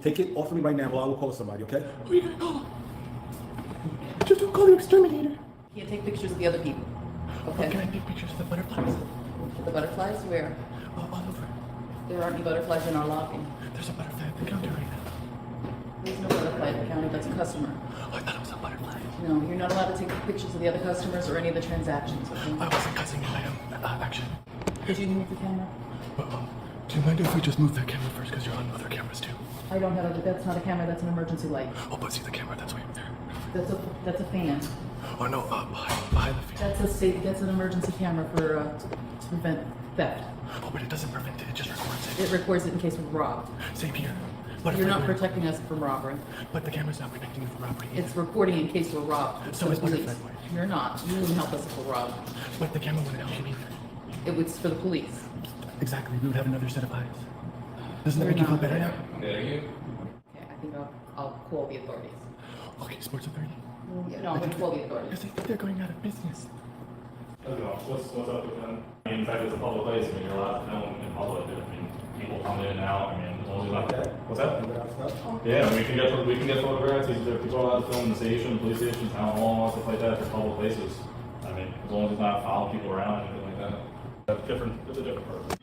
[SPEAKER 15] Take it off of me right now, or I will call somebody. Okay?
[SPEAKER 10] Who are you gonna call? Just don't call the exterminator.
[SPEAKER 14] You can't take pictures of the other people. Okay.
[SPEAKER 10] Can I take pictures of the butterflies?
[SPEAKER 14] The butterflies? Where?
[SPEAKER 15] All over.
[SPEAKER 14] There aren't any butterflies in our lobby.
[SPEAKER 15] There's a butterfly at the counter right now.
[SPEAKER 14] There's no butterfly at the counter, that's a customer.
[SPEAKER 15] Oh, I thought it was a butterfly.
[SPEAKER 14] No, you're not allowed to take pictures of the other customers or any of the transactions, okay?
[SPEAKER 15] I wasn't cussing it, actually.
[SPEAKER 14] Could you move the camera?
[SPEAKER 15] Do you mind if we just move that camera first, because you're on other cameras too?
[SPEAKER 14] I don't have a, that's not a camera, that's an emergency light.
[SPEAKER 15] Oh, but see the camera, that's way up there.
[SPEAKER 14] That's a fan.
[SPEAKER 15] Oh no, behind the fan.
[SPEAKER 14] That's an emergency camera for, to prevent theft.
[SPEAKER 15] Oh, but it doesn't prevent it, it just records it.
[SPEAKER 14] It records it in case we're robbed.
[SPEAKER 15] Same here.
[SPEAKER 14] You're not protecting us from robbery.
[SPEAKER 15] But the camera's not protecting you from robbery either.
[SPEAKER 14] It's recording in case we're robbed.
[SPEAKER 15] So is
[SPEAKER 14] police.
[SPEAKER 15] butterfly.
[SPEAKER 14] You're not. You wouldn't help us if we're robbed.
[SPEAKER 15] But the camera wouldn't help you either.
[SPEAKER 14] It was for the police.
[SPEAKER 15] Exactly, we would have another set of eyes. Doesn't that make you feel better now?
[SPEAKER 14] Okay, I think I'll call the authorities.
[SPEAKER 15] Okay, Sports Authority.
[SPEAKER 14] No, I'm going to call the authorities.
[SPEAKER 15] Because I think they're going out of business.
[SPEAKER 9] I don't know, what's up with them? I mean, in fact, it's a public place, I mean, you're allowed to film in public, I mean, people come in and out, I mean, as long as you're not that. What's that? Yeah, we can get photographs, people are allowed to film in the station, police stations, town hall, stuff like that, for public places. I mean, as long as it's not following people around, anything like that. It's a different purpose.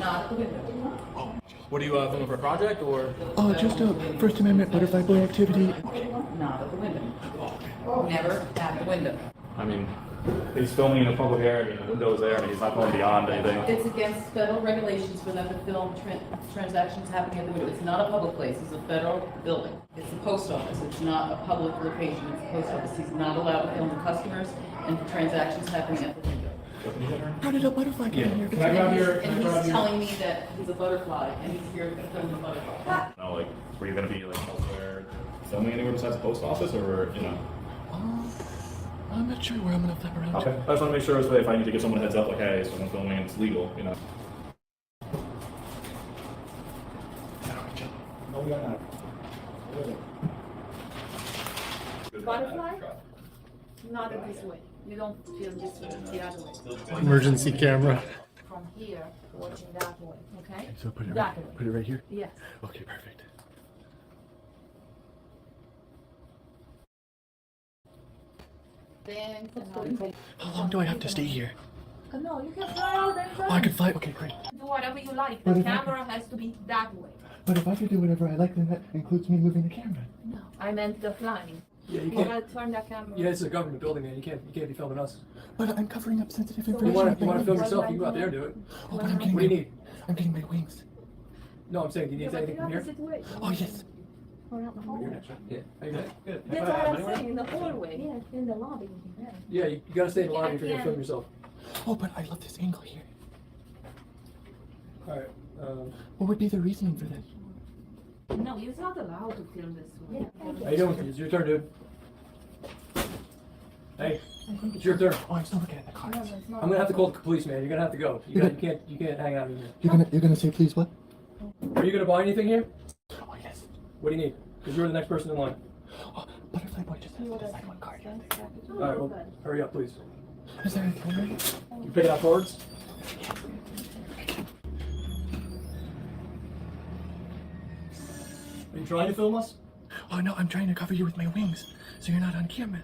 [SPEAKER 14] Not at the window.
[SPEAKER 12] What are you filming for a project or?
[SPEAKER 15] Oh, just a First Amendment butterfly boy activity.
[SPEAKER 14] Not at the window. Never at the window.
[SPEAKER 9] I mean, he's filming in a public area, the window's there, and he's not going beyond anything.
[SPEAKER 14] It's against federal regulations for them to film transactions happening at the window. It's not a public place, it's a federal building. It's the post office, it's not a public location, it's the post office. He's not allowed to film the customers and transactions happening at the window.
[SPEAKER 15] How did a butterfly get in here?
[SPEAKER 9] Can I grab your?
[SPEAKER 14] And he's telling me that he's a butterfly and he's here to film the butterfly.
[SPEAKER 9] No, like, were you gonna be like elsewhere, filming anywhere besides the post office, or, you know?
[SPEAKER 15] I'm not sure where I'm gonna flip around.
[SPEAKER 9] Okay, I just wanna make sure if I need to give someone a heads up, like, hey, someone's filming and it's legal, you know? No, we got that.
[SPEAKER 6] Butterfly? Not in this way. You don't film this way, the other way.
[SPEAKER 3] Emergency camera.
[SPEAKER 6] From here, watching that way, okay?
[SPEAKER 15] So put it
[SPEAKER 6] That
[SPEAKER 15] right,
[SPEAKER 6] way.
[SPEAKER 15] put it right here?
[SPEAKER 6] Yes.
[SPEAKER 15] Okay, perfect.
[SPEAKER 6] Then,
[SPEAKER 15] How long do I have to stay here?
[SPEAKER 6] no, you can fly out and
[SPEAKER 15] Oh, I can fly. Okay, great.
[SPEAKER 6] do whatever you like.
[SPEAKER 15] But
[SPEAKER 6] The
[SPEAKER 15] if I-
[SPEAKER 6] camera has to be that way.
[SPEAKER 15] But if I could do whatever I like, then that includes me moving the camera.
[SPEAKER 6] No, I meant the flying.
[SPEAKER 12] Yeah, you
[SPEAKER 6] You
[SPEAKER 12] can't.
[SPEAKER 6] gotta turn that camera.
[SPEAKER 12] Yeah, it's a government building, man. You can't be filming us.
[SPEAKER 15] But I'm covering up sensitive
[SPEAKER 12] You
[SPEAKER 15] information.
[SPEAKER 12] want
[SPEAKER 15] with
[SPEAKER 12] to
[SPEAKER 15] my
[SPEAKER 12] film
[SPEAKER 15] wings.
[SPEAKER 12] yourself? You go out there and do it.
[SPEAKER 15] Oh, but I'm getting
[SPEAKER 12] What do you
[SPEAKER 15] my,
[SPEAKER 12] need?
[SPEAKER 15] I'm getting my wings.
[SPEAKER 12] No, I'm saying, do you need anything from here?
[SPEAKER 15] Oh, yes.
[SPEAKER 6] Or out in the hallway.
[SPEAKER 12] Yeah. How you doing? Good.
[SPEAKER 6] That's what I'm saying, in the hallway. Yeah, in the lobby.
[SPEAKER 12] Yeah, you gotta stay in the lobby if you're gonna film yourself.
[SPEAKER 15] Oh, but I love this angle here.
[SPEAKER 12] All right.
[SPEAKER 15] What would be the reasoning for this?
[SPEAKER 6] No, you're not allowed to film this way.
[SPEAKER 12] How you doing? It's your turn, dude. Hey, it's your turn.
[SPEAKER 15] Oh, I'm still looking at the cards.
[SPEAKER 12] I'm gonna have to call the police, man. You're gonna have to go. You can't hang out in here.
[SPEAKER 15] You're gonna say please what?
[SPEAKER 12] Are you gonna buy anything here?
[SPEAKER 15] Oh, yes.
[SPEAKER 12] What do you need? Because you're the next person in line.
[SPEAKER 15] Oh, butterfly boy just has to decide one card.
[SPEAKER 12] All right, well, hurry up, please.
[SPEAKER 15] Is there a camera?
[SPEAKER 12] You pick out cards? Are you trying to film us?
[SPEAKER 15] Oh no, I'm trying to cover you with my wings, so you're not on camera.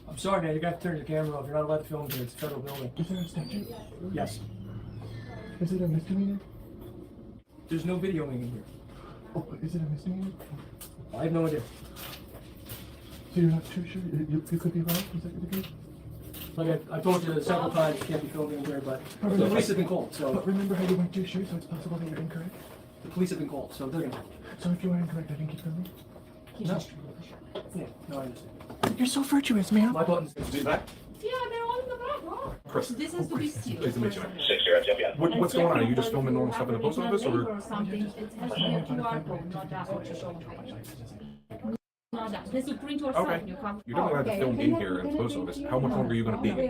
[SPEAKER 12] I'm sorry, man. You got to turn your camera off. You're not allowed to film here. It's a federal building.
[SPEAKER 15] Is there a statute?
[SPEAKER 12] Yes.
[SPEAKER 15] Is it a misdemeanor?
[SPEAKER 12] There's no videoing in here.
[SPEAKER 15] Oh, is it a misdemeanor?
[SPEAKER 12] I have no idea.
[SPEAKER 15] So you're not too sure? You could be wrong? Is that the case?
[SPEAKER 12] Like I told you several times, you can't be filming in here, but the police have been called, so
[SPEAKER 15] But remember how you weren't too sure, so it's possible that you're incorrect?
[SPEAKER 12] the police have been called, so they're gonna.
[SPEAKER 15] So if you are incorrect, I can keep filming?
[SPEAKER 12] No. Yeah, no, I understand.
[SPEAKER 15] You're so virtuous, man.
[SPEAKER 12] My button's.
[SPEAKER 9] Do that?
[SPEAKER 6] Yeah, they're all in the back. Oh.
[SPEAKER 9] Chris.
[SPEAKER 6] This has to be sealed.
[SPEAKER 9] Pleased to meet you.
[SPEAKER 6] What's
[SPEAKER 9] going on? Are you just filming normal stuff in the post office, or?
[SPEAKER 6] Something. It has to be a QR code, not that what you're showing. Not that. This you print yourself
[SPEAKER 9] Okay.
[SPEAKER 6] and you come.
[SPEAKER 9] You're not allowed to film in here at the post office. How much longer are you gonna be?
[SPEAKER 6] We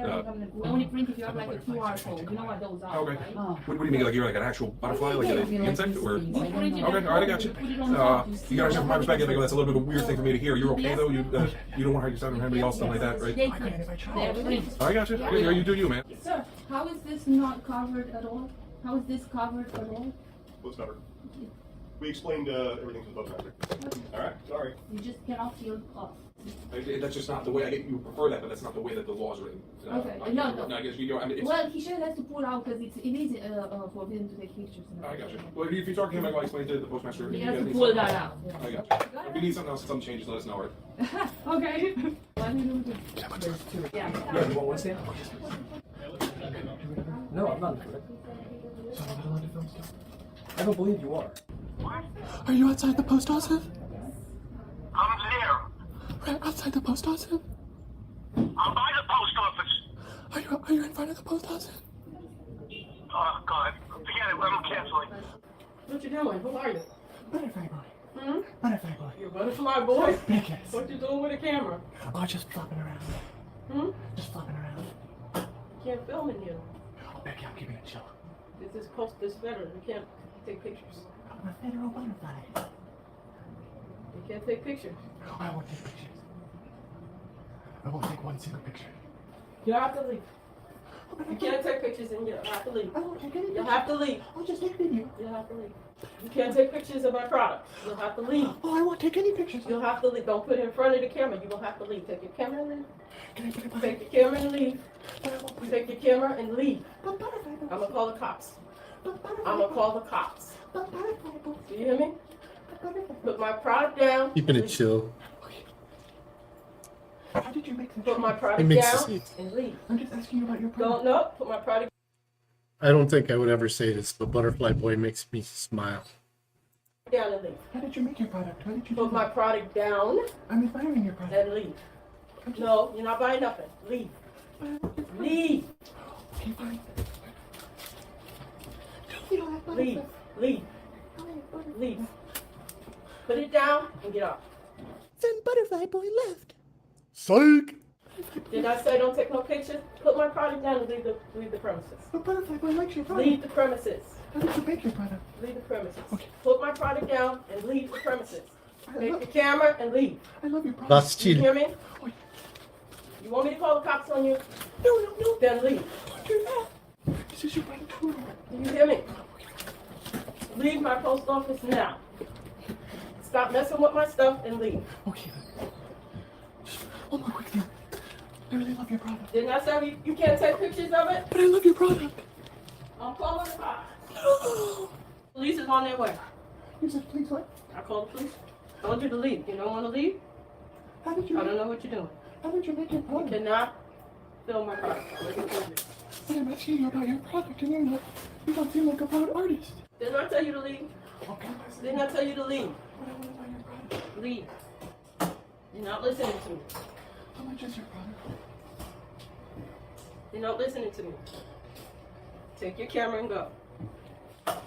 [SPEAKER 6] only print if you have like a QR code. You know what those are,
[SPEAKER 9] Okay.
[SPEAKER 6] right?
[SPEAKER 9] What do you mean, like you're like an actual butterfly, like an insect, or?
[SPEAKER 6] You print it
[SPEAKER 9] Okay,
[SPEAKER 6] at
[SPEAKER 9] all right, I
[SPEAKER 6] home,
[SPEAKER 9] got you.
[SPEAKER 6] put it on top, you
[SPEAKER 9] You gotta
[SPEAKER 6] seal
[SPEAKER 9] from my perspective, like, that's a little bit of a weird thing for me to hear. You're okay though? You don't want to hurt yourself or anybody else, something like that, right?
[SPEAKER 6] They print. They're print.
[SPEAKER 9] I got you. Yeah, you do you, man.
[SPEAKER 6] Sir, how is this not covered at all? How is this covered at all?
[SPEAKER 9] What's covered? We explained everything to the postmaster. All right, sorry.
[SPEAKER 6] You just cannot feel off.
[SPEAKER 9] That's just not the way. You prefer that, but that's not the way that the law is written.
[SPEAKER 6] Okay. No.
[SPEAKER 9] I guess you. I mean,
[SPEAKER 6] Well, he should have to pull out because it is forbidden to take pictures.
[SPEAKER 9] I got you. Well, if you talk to him, I'll explain to the postmaster.
[SPEAKER 6] You have to pull that out.
[SPEAKER 9] I got you. If you need something else, some changes, let us know. Right?
[SPEAKER 6] Okay. What do you do? Yeah.
[SPEAKER 12] Yeah, you want one stand? No, I'm not. So I'm not allowed to film stuff? I don't believe you are.
[SPEAKER 16] Are you outside the post office?
[SPEAKER 22] I'm there.
[SPEAKER 16] Right outside the post office?
[SPEAKER 22] I'm by the post office.
[SPEAKER 16] Are you in front of the post office?
[SPEAKER 22] Oh, God. Forget it. I'm canceling.
[SPEAKER 14] What you doing? Who are you?
[SPEAKER 16] Butterfly boy.
[SPEAKER 14] Hmm?
[SPEAKER 16] Butterfly boy.
[SPEAKER 14] You're a butterfly boy?
[SPEAKER 16] Yes.
[SPEAKER 14] What you doing with a camera?
[SPEAKER 16] Oh, just flopping around.
[SPEAKER 14] Hmm?
[SPEAKER 16] Just flopping around.
[SPEAKER 14] You can't film in here.
[SPEAKER 16] Oh, Becky, I'm keeping it chill.
[SPEAKER 14] This is federal. You can't take pictures.
[SPEAKER 16] I'm a federal butterfly.
[SPEAKER 14] You can't take pictures.
[SPEAKER 16] Oh, I won't take pictures. I won't take one single picture.
[SPEAKER 14] You have to leave. You can't take pictures and you have to leave.
[SPEAKER 16] I won't take any pictures.
[SPEAKER 14] You'll have to leave.
[SPEAKER 16] I'll just take video.
[SPEAKER 14] You'll have to leave. You can't take pictures of my product. You'll have to leave.
[SPEAKER 16] Oh, I won't take any pictures.
[SPEAKER 14] You'll have to leave. Don't put it in front of the camera. You will have to leave. Take your camera and leave.
[SPEAKER 16] Can I put it behind?
[SPEAKER 14] Take your camera and leave. Take your camera and leave.
[SPEAKER 16] But butterfly boy.
[SPEAKER 14] I'm gonna call the cops.
[SPEAKER 16] But butterfly
[SPEAKER 14] I'm gonna
[SPEAKER 16] boy.
[SPEAKER 14] call the cops.
[SPEAKER 16] But butterfly boy.
[SPEAKER 14] Do you hear me?
[SPEAKER 16] But butterfly boy.
[SPEAKER 14] Put my product down.
[SPEAKER 3] Keeping it chill.
[SPEAKER 16] How did you make that?
[SPEAKER 14] Put my product
[SPEAKER 3] makes
[SPEAKER 14] down
[SPEAKER 3] sense.
[SPEAKER 14] and leave.
[SPEAKER 16] I'm just asking you about your product.
[SPEAKER 14] Don't know. Put my product
[SPEAKER 3] I don't think I would ever say this, but Butterfly Boy makes me smile.
[SPEAKER 14] down and leave.
[SPEAKER 16] How did you make your product? How did you
[SPEAKER 14] Put
[SPEAKER 16] do
[SPEAKER 14] my
[SPEAKER 16] that?
[SPEAKER 14] product down
[SPEAKER 16] I'm admiring your product.
[SPEAKER 14] and leave. No, you're not buying nothing. Leave. Leave.
[SPEAKER 16] Okay, fine. You don't have
[SPEAKER 14] Leave. Leave. Leave. Put it down and get off.
[SPEAKER 16] Then Butterfly Boy left.
[SPEAKER 3] Psych!
[SPEAKER 14] Did I say don't take no pictures? Put my product down and leave the premises.
[SPEAKER 16] But Butterfly Boy likes your product.
[SPEAKER 14] Leave the premises.
[SPEAKER 16] How did you make your product?
[SPEAKER 14] Leave the premises.
[SPEAKER 16] Okay.
[SPEAKER 14] Put my product down and leave the premises. Take the camera and leave.
[SPEAKER 16] I love your product.
[SPEAKER 3] That's
[SPEAKER 14] You
[SPEAKER 3] chill.
[SPEAKER 14] hear me? You want me to call the cops on you?
[SPEAKER 16] No.
[SPEAKER 14] Then leave.
[SPEAKER 16] Don't do that. This is your product too.
[SPEAKER 14] Do you hear me? Leave my post office now. Stop messing with my stuff and leave.
[SPEAKER 16] Okay, then. Just one more quick thing. I really love your product.
[SPEAKER 14] Didn't I say you can't take pictures of it?
[SPEAKER 16] But I love your product.
[SPEAKER 14] I'm calling the cops.
[SPEAKER 16] No.
[SPEAKER 14] Police is on their way.
[SPEAKER 16] You said please what?
[SPEAKER 14] I called the police. I told you to leave. You don't want to leave?
[SPEAKER 16] How did you
[SPEAKER 14] I don't know what you're doing.
[SPEAKER 16] How did you make your
[SPEAKER 14] You
[SPEAKER 16] product?
[SPEAKER 14] cannot film my product.
[SPEAKER 16] But I'm asking you about your product and you're not, you don't seem like a proud artist.
[SPEAKER 14] Didn't I tell you to leave?
[SPEAKER 16] Okay,
[SPEAKER 14] Didn't I tell you to leave?
[SPEAKER 16] but I want to buy your product.
[SPEAKER 14] Leave. You're not listening to me.
[SPEAKER 16] How much is your product?
[SPEAKER 14] You're not listening to me. Take your camera and go.
[SPEAKER 16] But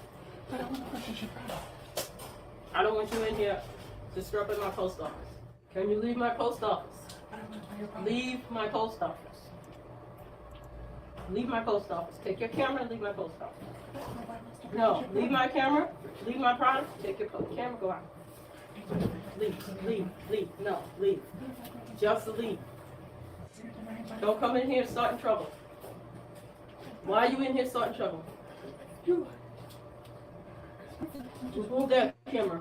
[SPEAKER 16] I want to purchase your product.
[SPEAKER 14] I don't want you in here disrupting my post office. Can you leave my post office?
[SPEAKER 16] But I want to buy your product.
[SPEAKER 14] Leave my post office. Leave my post office. Take your camera and leave my post office. No, leave my camera, leave my product, take your camera, go out. Leave. No, leave. Just leave. Don't come in here starting trouble. Why are you in here starting trouble? Just move that camera.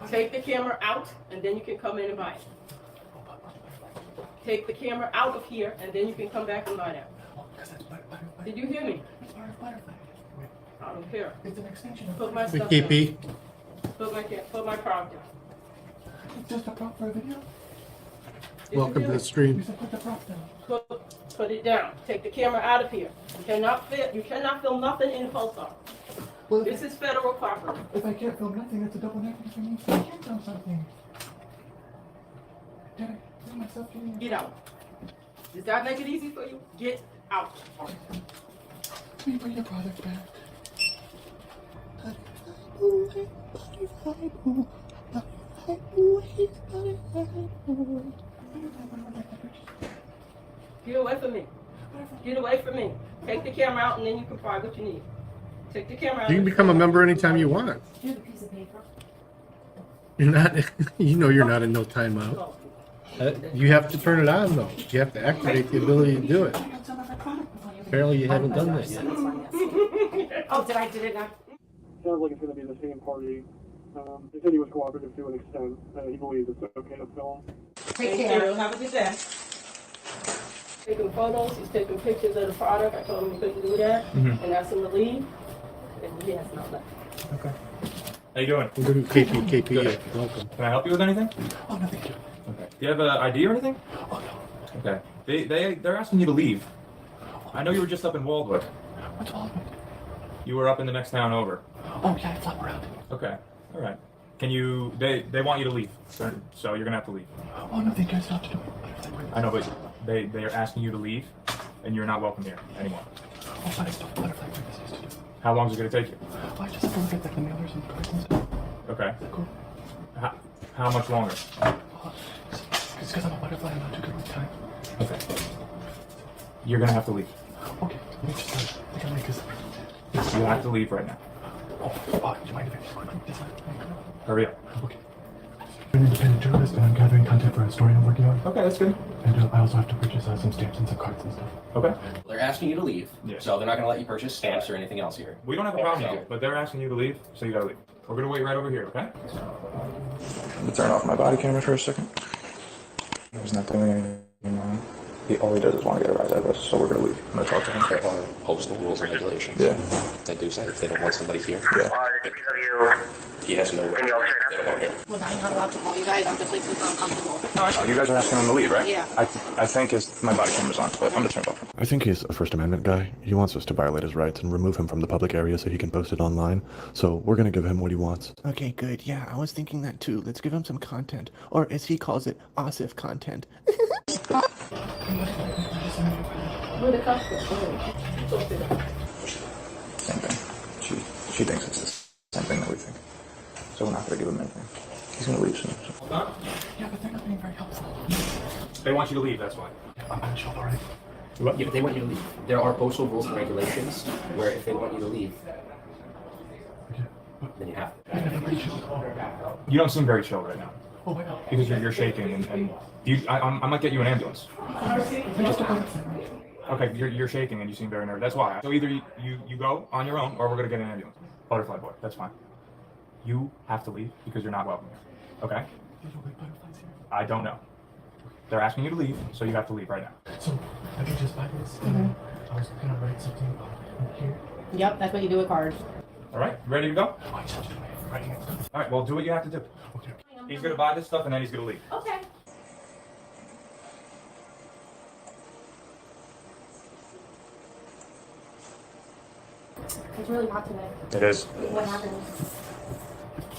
[SPEAKER 14] Take the camera out, and then you can come in and buy it. Take the camera out of here, and then you can come back and buy that. Did you hear me? I don't care.
[SPEAKER 16] It's an extension of
[SPEAKER 14] Put my
[SPEAKER 3] The
[SPEAKER 14] stuff
[SPEAKER 3] KP.
[SPEAKER 14] down. Put my product down.
[SPEAKER 16] It's just a prop for a video.
[SPEAKER 3] Welcome to the stream.
[SPEAKER 16] You said put the prop down.
[SPEAKER 14] Put it down. Take the camera out of here. You cannot film nothing in the post office.
[SPEAKER 16] Well,
[SPEAKER 14] This is federal property.
[SPEAKER 16] if I can't film nothing, that's a double negative for me. So I can film something. Did I film myself getting
[SPEAKER 14] Get out. Does that make it easy for you? Get out.
[SPEAKER 16] Let me bring your product back.
[SPEAKER 14] Get away from me. Get away from me. Take the camera out and then you can buy what you need. Take the camera out.
[SPEAKER 3] You can become a member anytime you want.
[SPEAKER 6] Here's a piece of paper.
[SPEAKER 3] You're not, you know you're not in no timeout. You have to turn it on though. You have to activate the ability to do it. Apparently you haven't done that yet.
[SPEAKER 6] Oh, did it not?
[SPEAKER 17] Sounds like it's going to be the same party
[SPEAKER 16] He said he was cooperative to an extent. He believes it's okay to film.
[SPEAKER 14] Take care. Have a good day.
[SPEAKER 6] Taking photos, he's taking pictures of the product. I told him he couldn't do that, and asked him to leave, and he has not left.
[SPEAKER 9] Okay. How you doing?
[SPEAKER 3] Good. KP, welcome.
[SPEAKER 9] Can I help you with anything?
[SPEAKER 16] Oh, no, thank you.
[SPEAKER 9] Okay. Do you have an ID or anything?
[SPEAKER 16] Oh, no.
[SPEAKER 9] Okay. They're asking you to leave. I know you were just up in Waldwood.
[SPEAKER 16] What's Waldwood?
[SPEAKER 9] You were up in the next town over.
[SPEAKER 16] Oh, yeah, I flop around.
[SPEAKER 9] Okay. All right. Can you? They want you to leave, so you're gonna have to leave.
[SPEAKER 16] Oh, no, thank you. I still have to do it.
[SPEAKER 9] I know, but they are asking you to leave, and you're not welcome here anymore.
[SPEAKER 16] Oh, but I still have butterfly breakfast to do.
[SPEAKER 9] How long is it gonna take you?
[SPEAKER 16] Oh, I just have to look at like the mailers and cards and stuff.
[SPEAKER 9] Okay.
[SPEAKER 16] Cool.
[SPEAKER 9] How much longer?
[SPEAKER 16] It's because I'm a butterfly. I'm not too good with time.
[SPEAKER 9] Okay. You're gonna have to leave.
[SPEAKER 16] Okay. Let me just I can make this.
[SPEAKER 9] You have to leave right now.
[SPEAKER 16] Oh, do you mind if I just quickly decide?
[SPEAKER 9] Hurry up.
[SPEAKER 16] Okay. I'm an independent journalist and I'm gathering content for a story I'm working on.
[SPEAKER 9] Okay, that's good.
[SPEAKER 16] And I also have to purchase some stamps and some cards and stuff.
[SPEAKER 9] Okay.
[SPEAKER 12] They're asking you to leave, so they're not going to let you purchase stamps or anything else here.
[SPEAKER 9] We don't have a problem with it, but they're asking you to leave, so you gotta leave. We're gonna wait right over here, okay?
[SPEAKER 17] Let me turn off my body camera for a second. He's not doing anything wrong. All he does is want to get a rise out of us, so we're going to leave. I'm going to talk to him.
[SPEAKER 18] There are postal rules and regulations.
[SPEAKER 17] Yeah.
[SPEAKER 18] They do say if they don't want somebody here,
[SPEAKER 17] Yeah.
[SPEAKER 18] he has no right. They don't want him.
[SPEAKER 13] Well, I'm not allowed to call you guys. I'm just like super uncomfortable.
[SPEAKER 17] You guys are asking him to leave, right?
[SPEAKER 13] Yeah.
[SPEAKER 17] I think my body camera's on, but I'm going to turn it off.
[SPEAKER 19] I think he's a First Amendment guy. He wants us to violate his rights and remove him from the public area so he can post it online. So we're going to give him what he wants.
[SPEAKER 16] Okay, good. Yeah, I was thinking that too. Let's give him some content. Or as he calls it, OSIF content.
[SPEAKER 6] Where the cops go?
[SPEAKER 17] Same thing. She thinks it's the same thing that we think. So we're not going to give him anything. He's going to leave soon. So.
[SPEAKER 16] Yeah, but they're not being very helpful.
[SPEAKER 9] They want you to leave, that's why.
[SPEAKER 16] I'm not sure already.
[SPEAKER 12] Yeah, but they want you to leave. There are postal rules and regulations where if they want you to leave, then you have to.
[SPEAKER 9] You don't seem very chill right now.
[SPEAKER 16] Oh my God.
[SPEAKER 9] Because you're shaking and I might get you an ambulance. Okay, you're shaking and you seem very nervous. That's why. So either you go on your own or we're gonna get an ambulance. Butterfly boy, that's fine. You have to leave because you're not welcome here. Okay? I don't know. They're asking you to leave, so you have to leave right now.
[SPEAKER 16] So I can just buy this and I was gonna write something here.
[SPEAKER 6] Yep, that's what you do with cards.
[SPEAKER 9] All right, ready to go?
[SPEAKER 16] Oh, I just have to do writing it.
[SPEAKER 9] All right, well, do what you have to do.
[SPEAKER 16] Okay.
[SPEAKER 9] He's gonna buy this stuff and then he's gonna leave.
[SPEAKER 6] Okay.
[SPEAKER 13] It's really hot today.
[SPEAKER 17] It is.
[SPEAKER 13] What happened?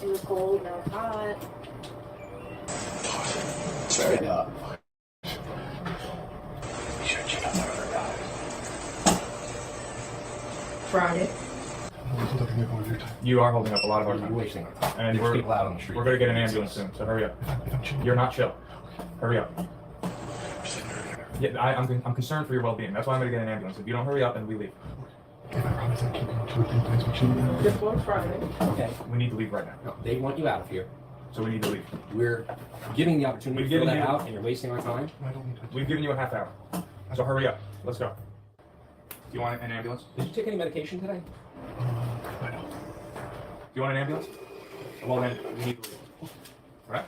[SPEAKER 13] It was cold, now it's hot.
[SPEAKER 17] Sorry.
[SPEAKER 6] Friday.
[SPEAKER 9] You are holding up a lot of our time.
[SPEAKER 12] Wasting our time.
[SPEAKER 9] And
[SPEAKER 12] There's people out on the street.
[SPEAKER 9] we're gonna get an ambulance soon, so hurry up. You're not chill. Hurry up. Yeah, I'm concerned for your well-being. That's why I'm gonna get an ambulance. If you don't hurry up, then we leave.
[SPEAKER 16] I promise I'm keeping 2 or 3 things with you.
[SPEAKER 6] Just one Friday.
[SPEAKER 12] Okay.
[SPEAKER 9] We need to leave right now.
[SPEAKER 12] No, they want you out of here.
[SPEAKER 9] So we need to leave.
[SPEAKER 12] We're giving the opportunity
[SPEAKER 9] We've
[SPEAKER 12] to fill
[SPEAKER 9] given
[SPEAKER 12] that
[SPEAKER 9] you-
[SPEAKER 12] out, and you're wasting our time.
[SPEAKER 16] I don't need to.
[SPEAKER 9] We've given you a half hour. So hurry up. Let's go. Do you want an ambulance?
[SPEAKER 12] Did you take any medication today?
[SPEAKER 16] I don't.
[SPEAKER 9] Do you want an ambulance? Well then, we need to leave. All right?